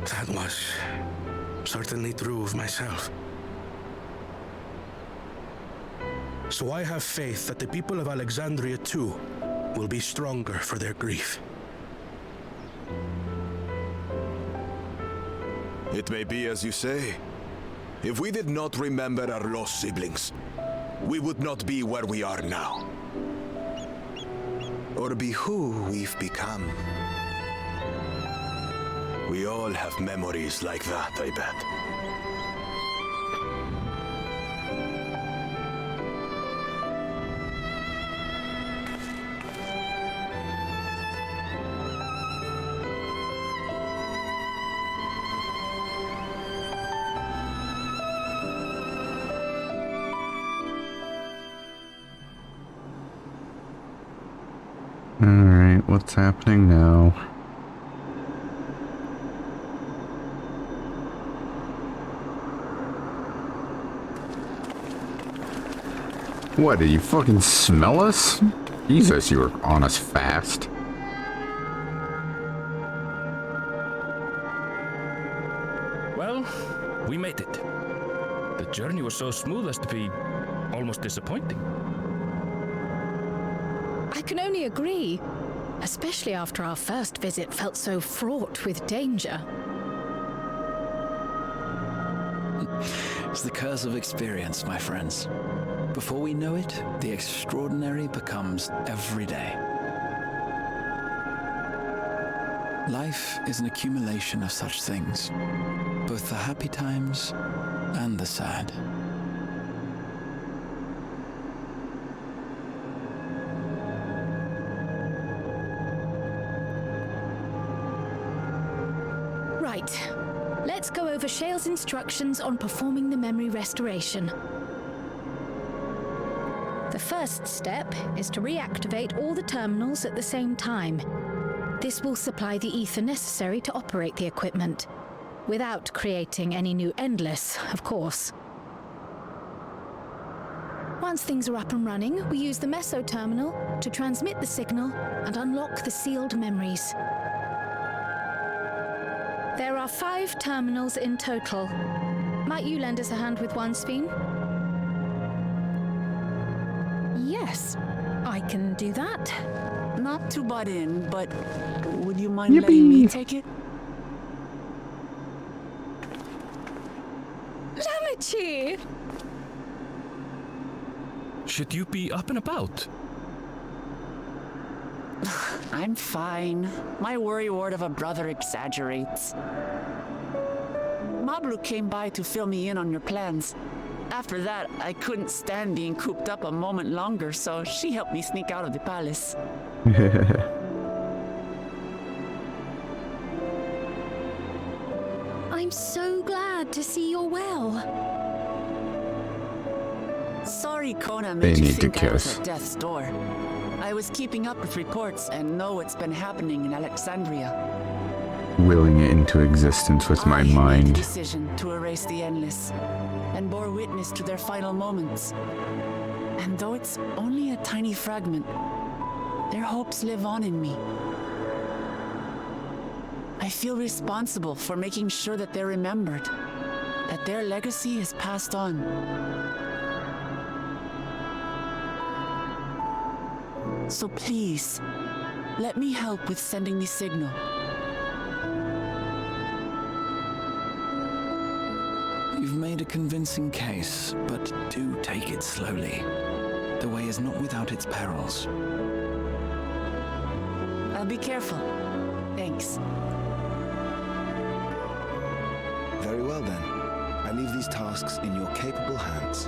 E: That was certainly true of myself. So I have faith that the people of Alexandria too will be stronger for their grief.
B: It may be as you say. If we did not remember our lost siblings, we would not be where we are now. Or be who we've become. We all have memories like that, I bet.
O: Alright, what's happening now? What, did you fucking smell us? Jesus, you were on us fast.
I: Well, we made it. The journey was so smooth as to be almost disappointing.
G: I can only agree, especially after our first visit felt so fraught with danger.
F: It's the curse of experience, my friends. Before we know it, the extraordinary becomes everyday. Life is an accumulation of such things, both the happy times and the sad.
G: Right. Let's go over Shale's instructions on performing the memory restoration. The first step is to reactivate all the terminals at the same time. This will supply the ether necessary to operate the equipment, without creating any new Endless, of course. Once things are up and running, we use the Meso terminal to transmit the signal and unlock the sealed memories. There are 5 terminals in total. Might you lend us a hand with one, Sphene?
K: Yes, I can do that.
L: Not to butt in, but would you mind letting me take it?
K: Lamichi!
I: Should you be up and about?
L: I'm fine. My worrywart of a brother exaggerates. Mablu came by to fill me in on your plans. After that, I couldn't stand being cooped up a moment longer, so she helped me sneak out of the palace.
K: I'm so glad to see you're well.
L: Sorry Kona
O: They
L: made you
O: need to
L: think I was
O: kiss.
L: at death's door. I was keeping up with reports and know what's been happening in Alexandria.
O: Willing it into existence with my
L: I made the
O: mind.
L: decision to erase the Endless and bore witness to their final moments. And though it's only a tiny fragment, their hopes live on in me. I feel responsible for making sure that they're remembered, that their legacy is passed on. So please, let me help with sending the signal.
F: You've made a convincing case, but do take it slowly. The way is not without its perils.
L: I'll be careful. Thanks.
M: Very well then. I leave these tasks in your capable hands.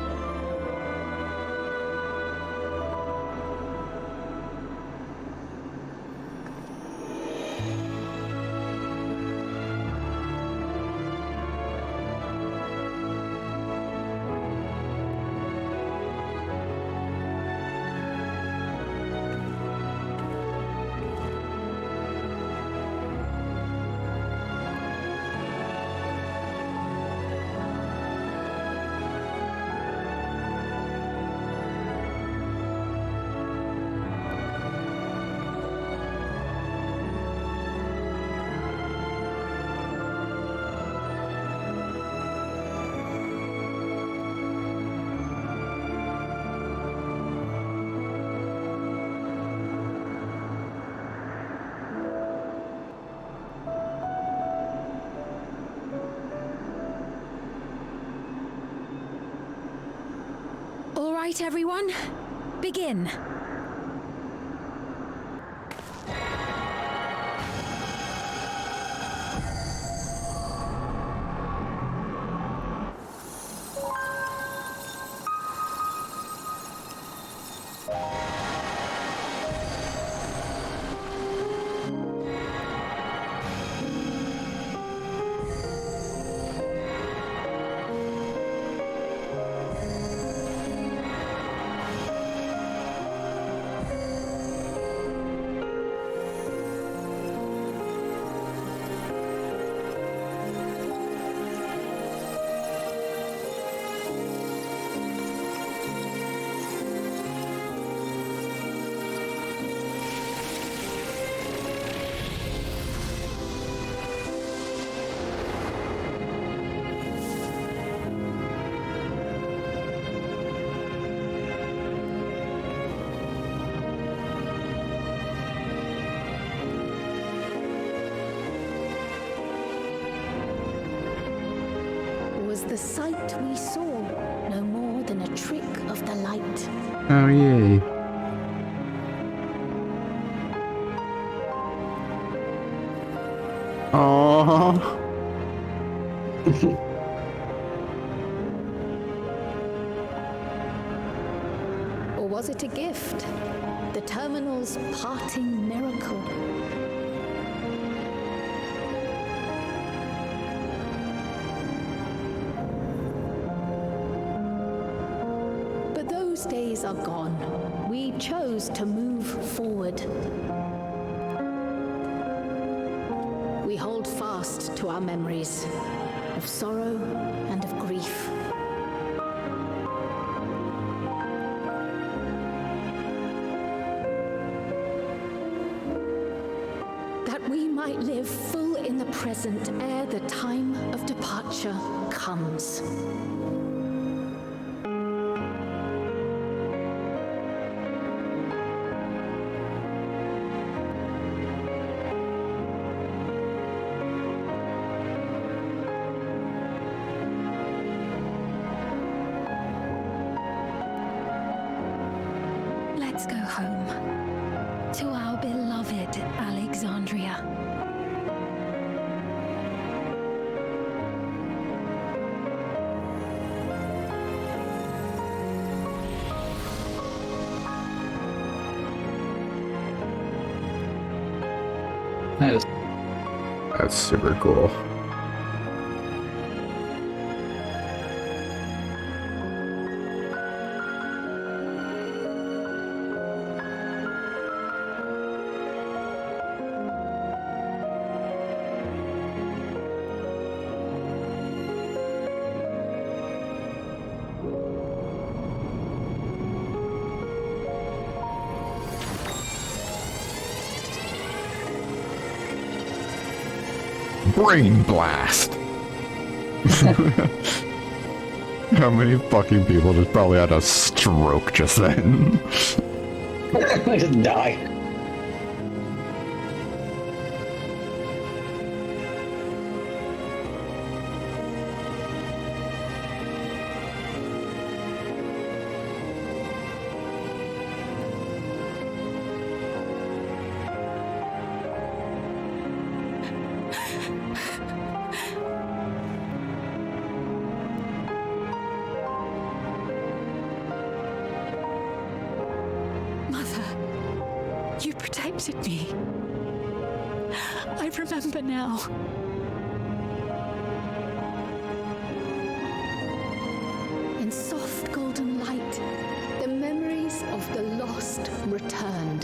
G: All right, everyone. Begin. Was the sight we saw no more than a trick of the light?
O: Oh, yay. Aww.
G: Or was it a gift? The terminal's parting miracle? But those days are gone. We chose to move forward. We hold fast to our memories of sorrow and of grief. That we might live full in the present ere the time of departure comes.
K: Let's go home. To our beloved Alexandria.
O: That's super cool. Brain blast! How many fucking people just probably had a stroke just then?
H: I just die.
K: You protected me. I remember now.
G: In soft golden light, the memories of the lost returned.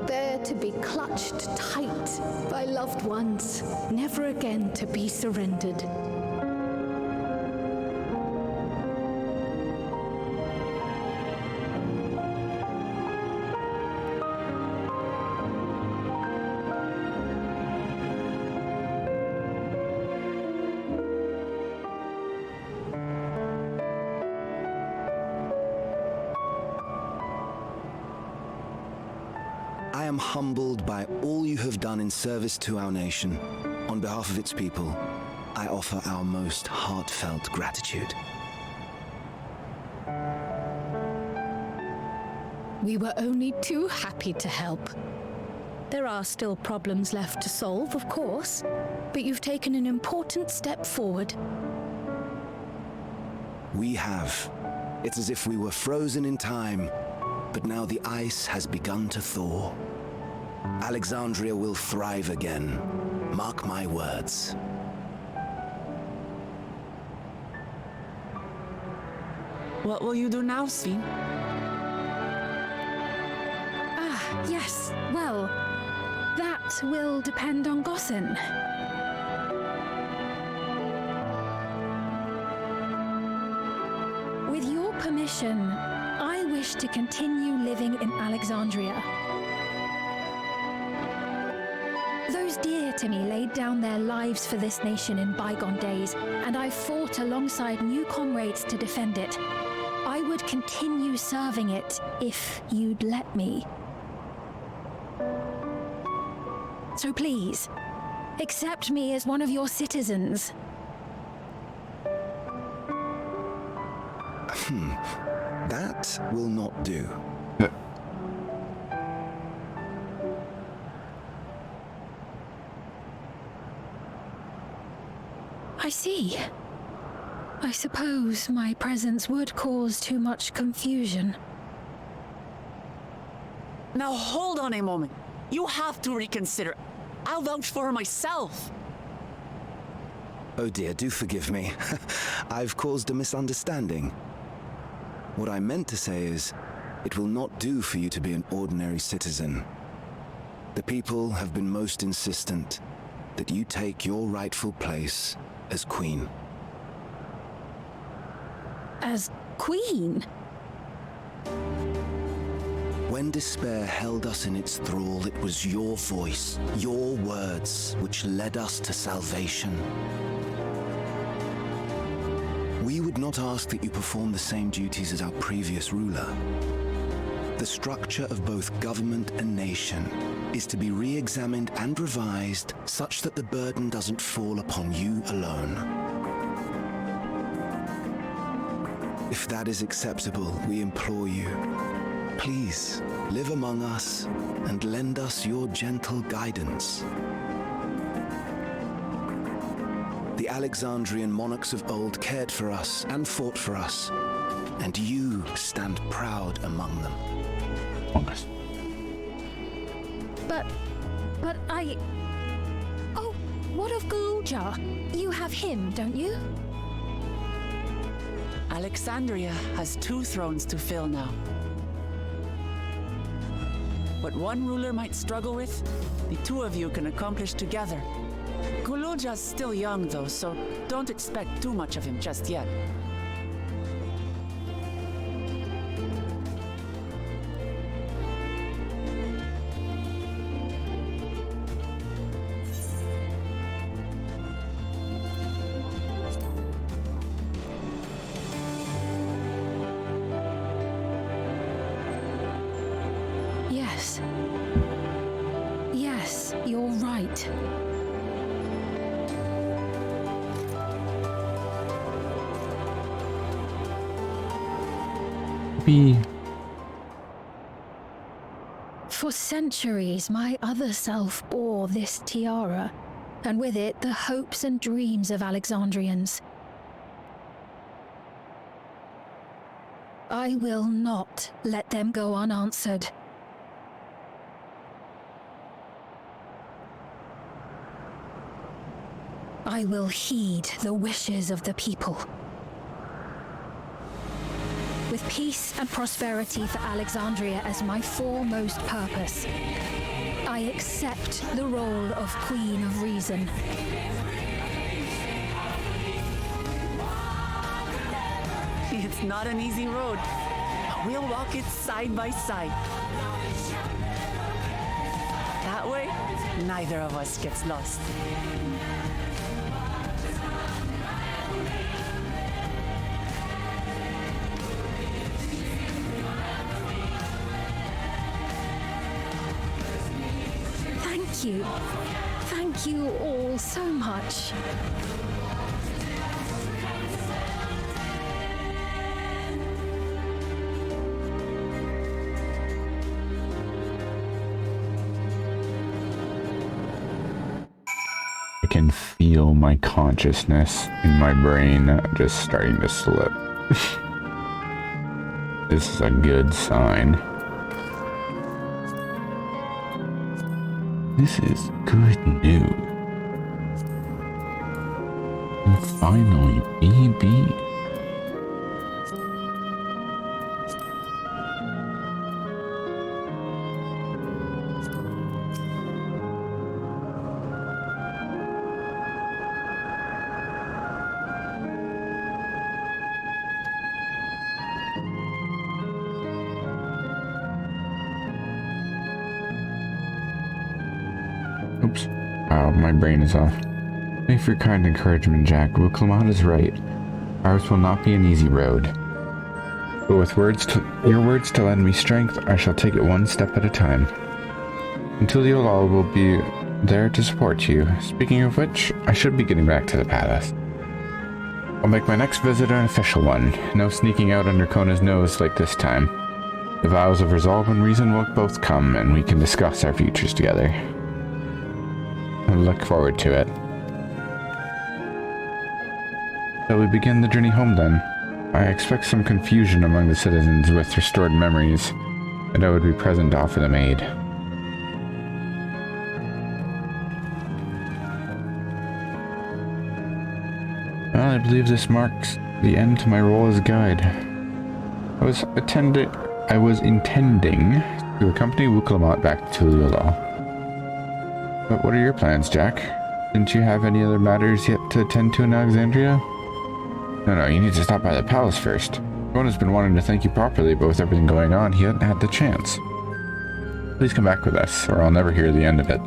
G: There to be clutched tight by loved ones, never again to be surrendered.
M: I am humbled by all you have done in service to our nation. On behalf of its people, I offer our most heartfelt gratitude.
G: We were only too happy to help. There are still problems left to solve, of course, but you've taken an important step forward.
M: We have. It's as if we were frozen in time, but now the ice has begun to thaw. Alexandria will thrive again. Mark my words.
L: What will you do now, Sven?
K: Yes, well, that will depend on Gossen. With your permission, I wish to continue living in Alexandria. Those dear to me laid down their lives for this nation in bygone days, and I fought alongside new comrades to defend it. I would continue serving it if you'd let me. So please, Accept me as one of your citizens.
M: That will not do.
K: I see. I suppose my presence would cause too much confusion.
L: Now hold on a moment. You have to reconsider. I'll vouch for her myself.
M: Oh dear, do forgive me. I've caused a misunderstanding. What I meant to say is, it will not do for you to be an ordinary citizen. The people have been most insistent that you take your rightful place as queen.
K: As queen?
M: When despair held us in its thrall, it was your voice, your words, which led us to salvation. We would not ask that you perform the same duties as our previous ruler. The structure of both government and nation is to be re-examined and revised such that the burden doesn't fall upon you alone. If that is acceptable, we implore you, please live among us and lend us your gentle guidance. The Alexandrian monarchs of old cared for us and fought for us, and you stand proud among them.
K: But I... Oh, what of Galuja? You have him, don't you?
L: Alexandria has 2 thrones to fill now. What one ruler might struggle with, the 2 of you can accomplish together. Guluja's still young though, so don't expect too much of him just yet.
K: Yes, you're right. For centuries, my other self bore this tiara, and with it the hopes and dreams of Alexandrians. I will not let them go unanswered. I will heed the wishes of the people. With peace and prosperity for Alexandria as my foremost purpose, I accept the role of Queen of Reason.
L: It's not an easy road, but we'll walk it side by side. That way, neither of us gets lost.
K: Thank you. Thank you all so much.
O: I can feel my consciousness in my brain just starting to slip. This is a good sign. This is good news. And finally, BB. Oops. Wow, my brain is off. Thank you for your kind encouragement, Jack. Well, Clement is right. Ours will not be an easy road. But with your words to lend me strength, I shall take it one step at a time. Until you all will be there to support you. Speaking of which, I should be getting back to the palace. I'll make my next visit an official one. No sneaking out under Kona's nose like this time. The vows of resolve and reason will both come, and we can discuss our futures together. I look forward to it. Shall we begin the journey home then? I expect some confusion among the citizens with restored memories, and I would be present to offer them aid. Well, I believe this marks the end to my role as a guide. I was intending to accompany Wuklamat back to Tuliyollal. But what are your plans, Jack? Didn't you have any other matters yet to attend to in Alexandria? No, you need to stop by the palace first. Kona's been wanting to thank you properly, but with everything going on, he hadn't had the chance. Please come back with us, or I'll never hear the end of it.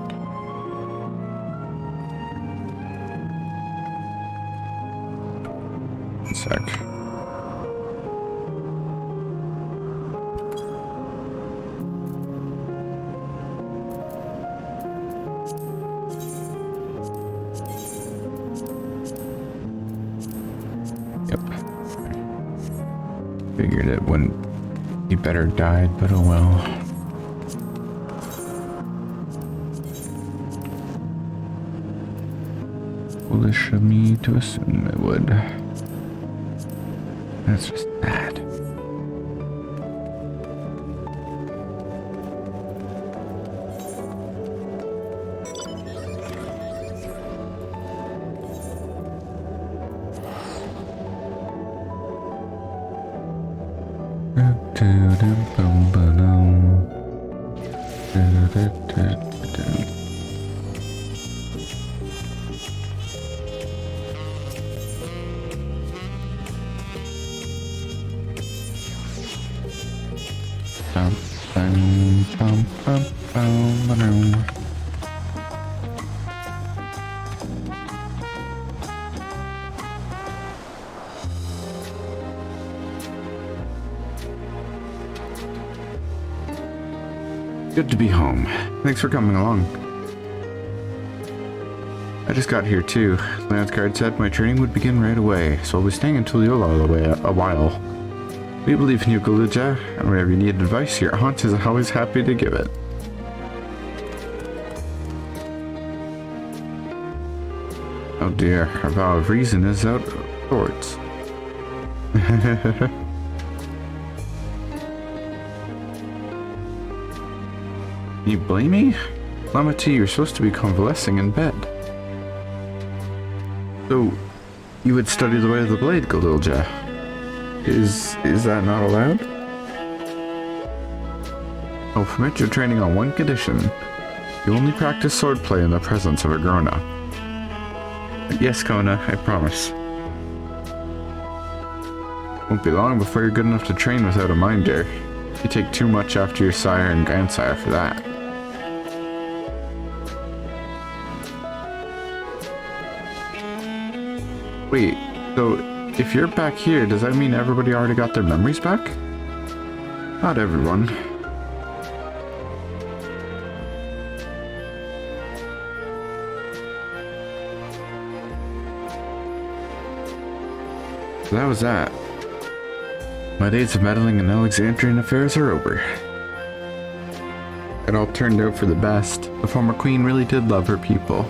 O: One sec. Figured it wouldn't be better died, but oh well. Foolish of me to assume it would. That's just bad. Good to be home. Thanks for coming along. I just got here too. Lance Guard said my training would begin right away, so I'll be staying in Tuliyollal a while. We believe in you, Galudja, and whenever you need advice, your aunt is always happy to give it. Oh dear, our vow of reason is out of sorts. You blame me? Lamati, you're supposed to be convalescing in bed. So, you would study the way of the blade, Galilja. Is that not allowed? I'll permit your training on one condition. You only practice swordplay in the presence of a grown-up. Yes, Kona, I promise. Won't be long before you're good enough to train without a minder. You take too much after your sire and grandsire for that. Wait, so if you're back here, does that mean everybody already got their memories back? Not everyone. So that was that. My days of meddling in Alexandrian affairs are over. It all turned out for the best. The former queen really did love her people.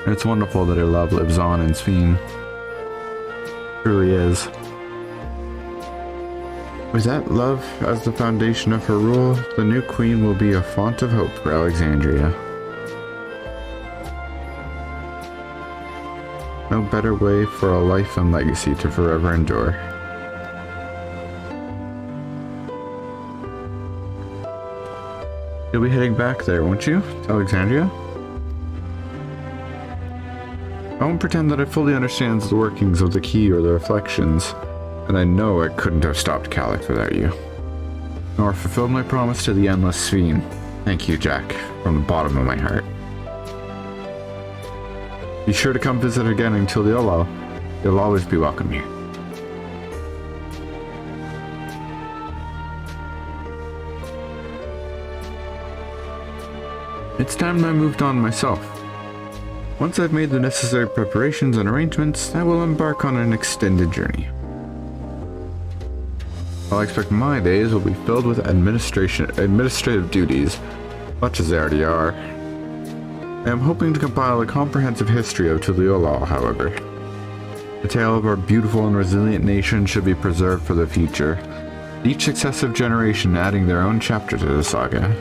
O: And it's wonderful that her love lives on in Sphene. Truly is. With that love as the foundation of her rule, the new queen will be a font of hope for Alexandria. No better way for a life and legacy to forever endure. You'll be heading back there, won't you, to Alexandria? I won't pretend that I fully understand the workings of the key or the reflections, and I know I couldn't have stopped Calix without you. Nor fulfilled my promise to the endless Sphene. Thank you, Jack, from the bottom of my heart. Be sure to come visit again in Tuliyollal. You'll always be welcome here. it's time I moved on myself. Once I've made the necessary preparations and arrangements, I will embark on an extended journey. I expect my days will be filled with administrative duties, much as they already are. I am hoping to compile a comprehensive history of Tuliolal, however. The tale of our beautiful and resilient nation should be preserved for the future, each successive generation adding their own chapter to the saga.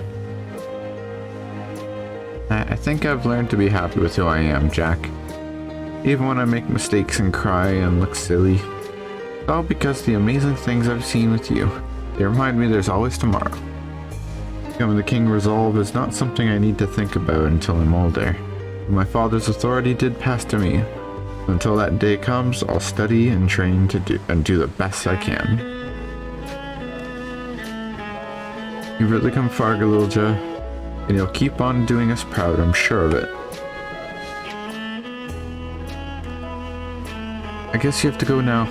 O: I think I've learned to be happy with who I am, Jack. Even when I make mistakes and cry and look silly. It's all because the amazing things I've seen with you. They remind me there's always tomorrow. Becoming the King Resolve is not something I need to think about until I'm older. My father's authority did pass to me. Until that day comes, I'll study and train to do the best I can. You've really come far, Galilja, and you'll keep on doing us proud, I'm sure of it. I guess you have to go now.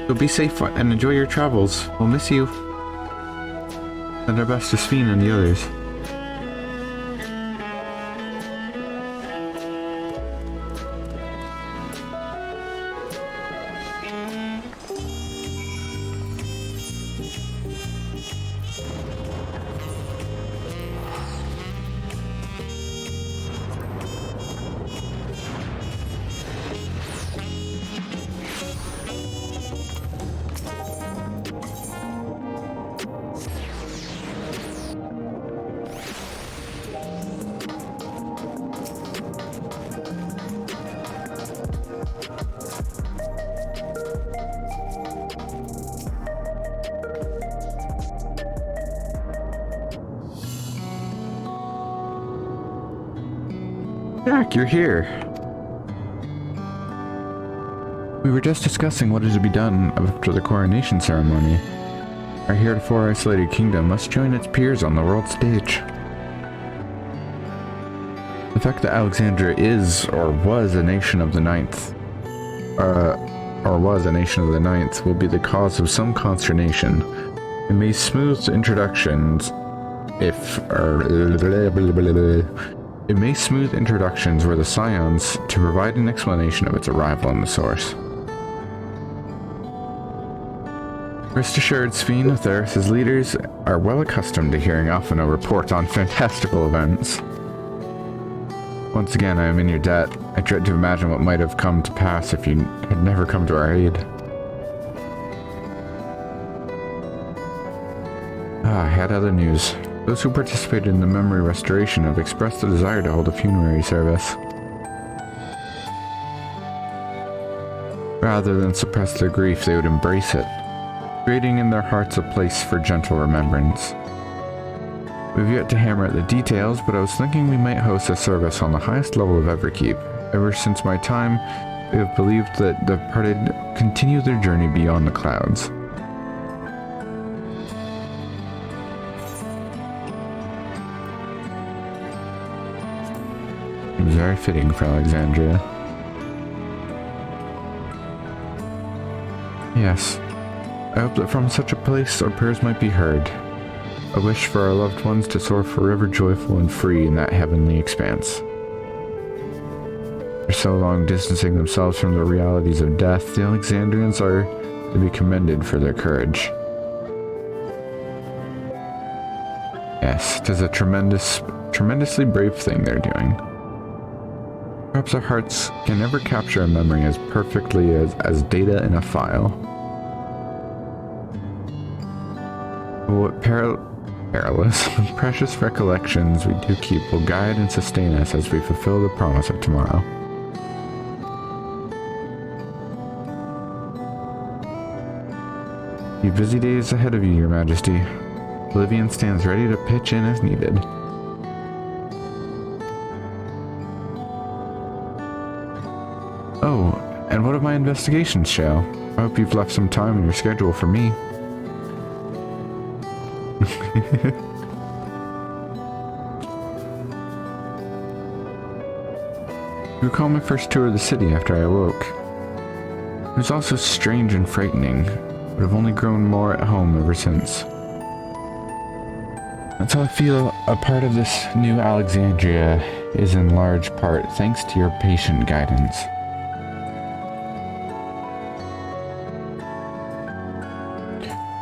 O: So be safe and enjoy your travels. We'll miss you. And our best to Sphene and the others. Jack, you're here. We were just discussing what is to be done after the coronation ceremony. Our heretofore isolated kingdom must join its peers on the world stage. The fact that Alexandria is, or was, a nation of the Ninth, will be the cause of some consternation. It may smooth introductions It may smooth introductions were the Scions to provide an explanation of its arrival in the source. Rest assured, Sphene of Theris' leaders are well accustomed to hearing Alphino report on fantastical events. Once again, I am in your debt. I dread to imagine what might have come to pass if you had never come to our aid. I had other news. Those who participated in the memory restoration have expressed the desire to hold a funerary service. Rather than suppress their grief, they would embrace it, creating in their hearts a place for gentle remembrance. We've yet to hammer out the details, but I was thinking we might host a service on the highest level of Everkeep. Ever since my time, we have believed that the departed continue their journey beyond the clouds. It was very fitting for Alexandria. Yes. I hope that from such a place our prayers might be heard. A wish for our loved ones to soar forever joyful and free in that heavenly expanse. For so long distancing themselves from the realities of death, the Alexandrians are to be commended for their courage. Yes, it is a tremendously brave thing they're doing. Perhaps our hearts can never capture a memory as perfectly as data in a file. What perilous, precious recollections we do keep will guide and sustain us as we fulfill the promise of tomorrow. You busy days ahead of you, Your Majesty. Oblivion stands ready to pitch in as needed. Oh, and what of my investigations, Shale? I hope you've left some time in your schedule for me. You recall my first tour of the city after I awoke. It was also strange and frightening, but I've only grown more at home ever since. That's how I feel a part of this new Alexandria is in large part thanks to your patient guidance.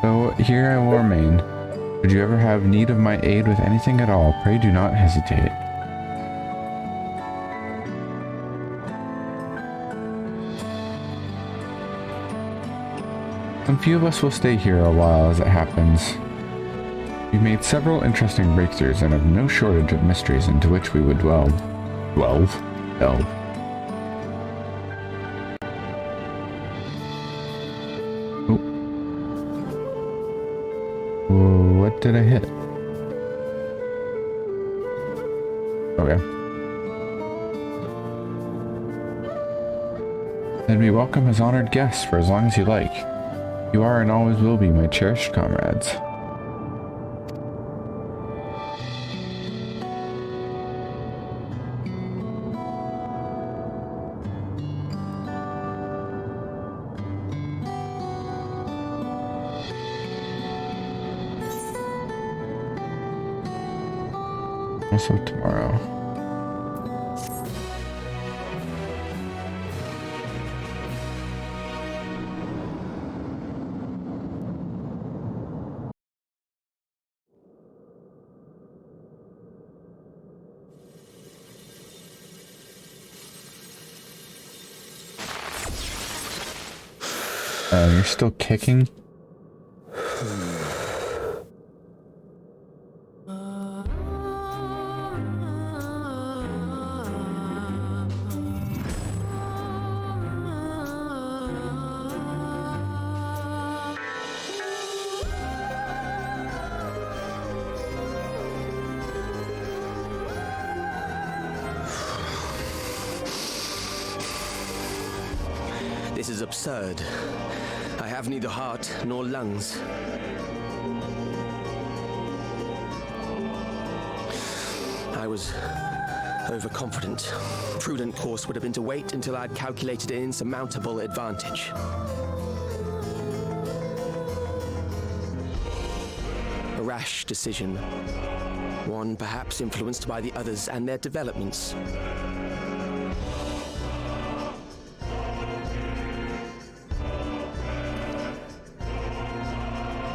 O: So here I will remain. Should you ever have need of my aid with anything at all, pray do not hesitate. Some few of us will stay here a while as it happens. We've made several interesting breakthroughs and have no shortage of mysteries into which we would delve. Oh. What did I hit? Okay. Then we welcome as honored guests for as long as you like. You are and always will be my cherished comrades. Also tomorrow. You're still kicking?
R: This is absurd. I have neither heart nor lungs. I was overconfident. Prudent course would have been to wait until I'd calculated an insurmountable advantage. A rash decision. One perhaps influenced by the others and their developments.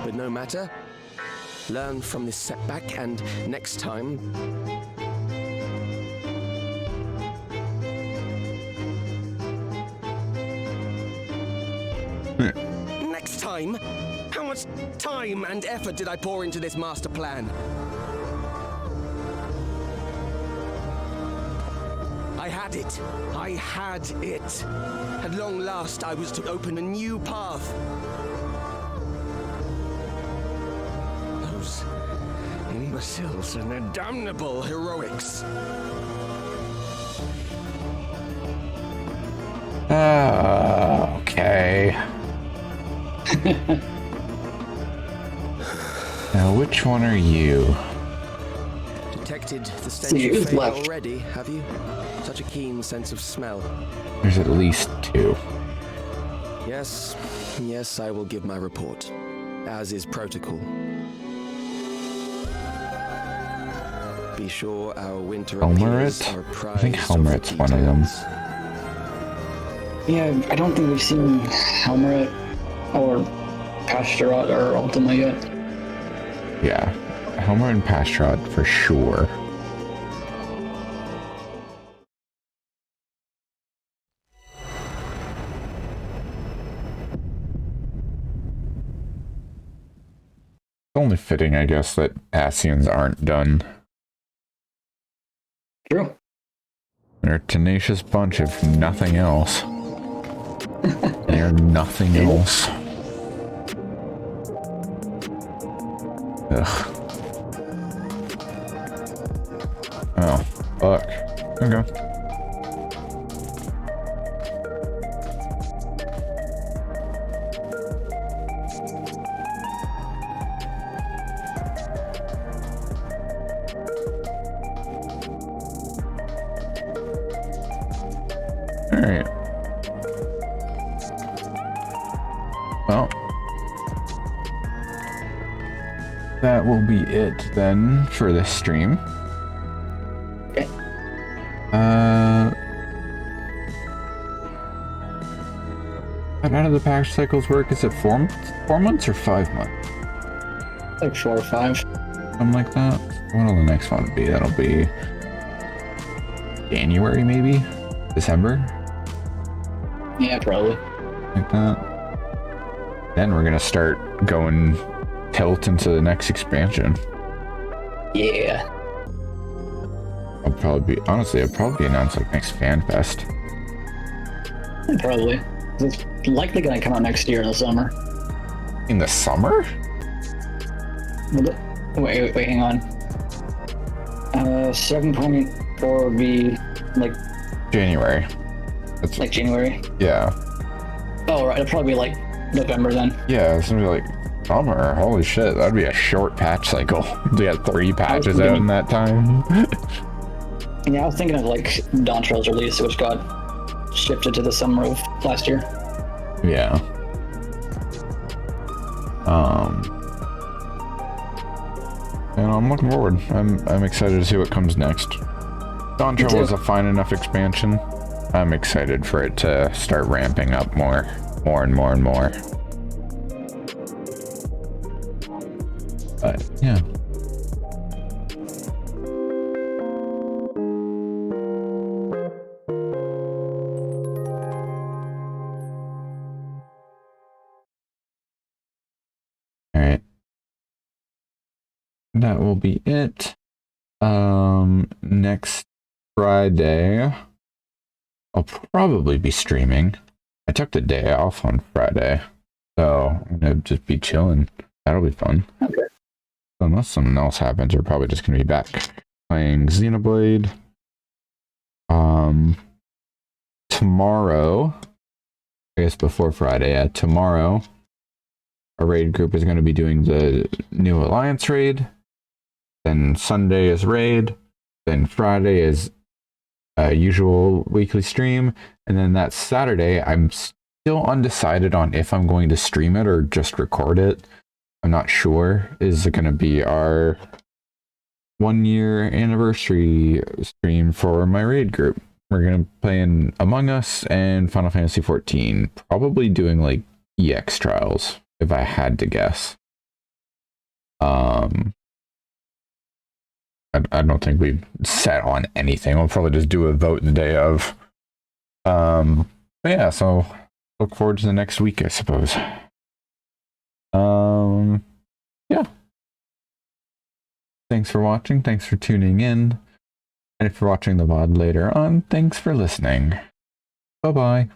R: But no matter. Learn from this setback and next time... Next time? How much time and effort did I pour into this master plan? I had it. I had it. At long last, I was to open a new path. Those imbeciles and their damnable heroics.
O: Okay. Now, which one are you?
R: Detected the stench of failure already, have you? Such a keen sense of smell.
O: There's at least two.
R: Yes, I will give my report, as is protocol. Be sure our winter appears are prized.
O: I think Helmerit's one of them.
H: Yeah, I don't think we've seen Helmerit or Pastorot or Ultima yet.
O: Yeah, Helmerit and Pastorot for sure. It's only fitting, I guess, that Ascians aren't done.
H: True.
O: They're a tenacious bunch, if nothing else. They're nothing else. Ugh. Oh, fuck. Okay. Alright. Well. that will be it then for this stream.
H: Okay.
O: How do the patch cycles work? Is it 4 months or 5 months?
H: Like 4 or 5.
O: Something like that. What will the next one be? That'll be January, maybe? December?
H: Yeah, probably.
O: Like that. Then we're gonna start going tilt into the next expansion.
H: Yeah.
O: I'll probably be announced like next Fan Fest.
H: Probably. It's likely gonna come out next year in the summer.
O: In the summer?
H: Wait, hang on. 7.4 would be like
O: January.
H: That's like January?
O: Yeah.
H: Oh, right. It'll probably be like November then.
O: Yeah, it's gonna be like summer. Holy shit, that'd be a short patch cycle. We had 3 patches out in that time.
H: Yeah, I was thinking of like Dawn Trail's release, which got shifted to the summer of last year.
O: Yeah. And I'm looking forward. I'm excited to see what comes next. Dawn Trail was a fine enough expansion. I'm excited for it to start ramping up more and more. But yeah. All right. That will be it. Next Friday, I'll probably be streaming. I took the day off on Friday, so I'm gonna just be chilling. That'll be fun.
H: Okay.
O: So unless something else happens, we're probably just gonna be back playing Xenoblade. Tomorrow, I guess before Friday, tomorrow, our raid group is gonna be doing the new Alliance raid. Then Sunday is raid. Then Friday is usual weekly stream. And then that Saturday, I'm still undecided on if I'm going to stream it or just record it. I'm not sure. Is it going to be our 1-year anniversary stream for my raid group? We're going to play in Among Us and Final Fantasy XIV. Probably doing like EX trials, if I had to guess. I don't think we've set on anything. We'll probably just do a vote the day of. But yeah, so look forward to the next week, I suppose. Yeah. Thanks for watching. Thanks for tuning in. And if you're watching the VOD later on, thanks for listening. Bye-bye.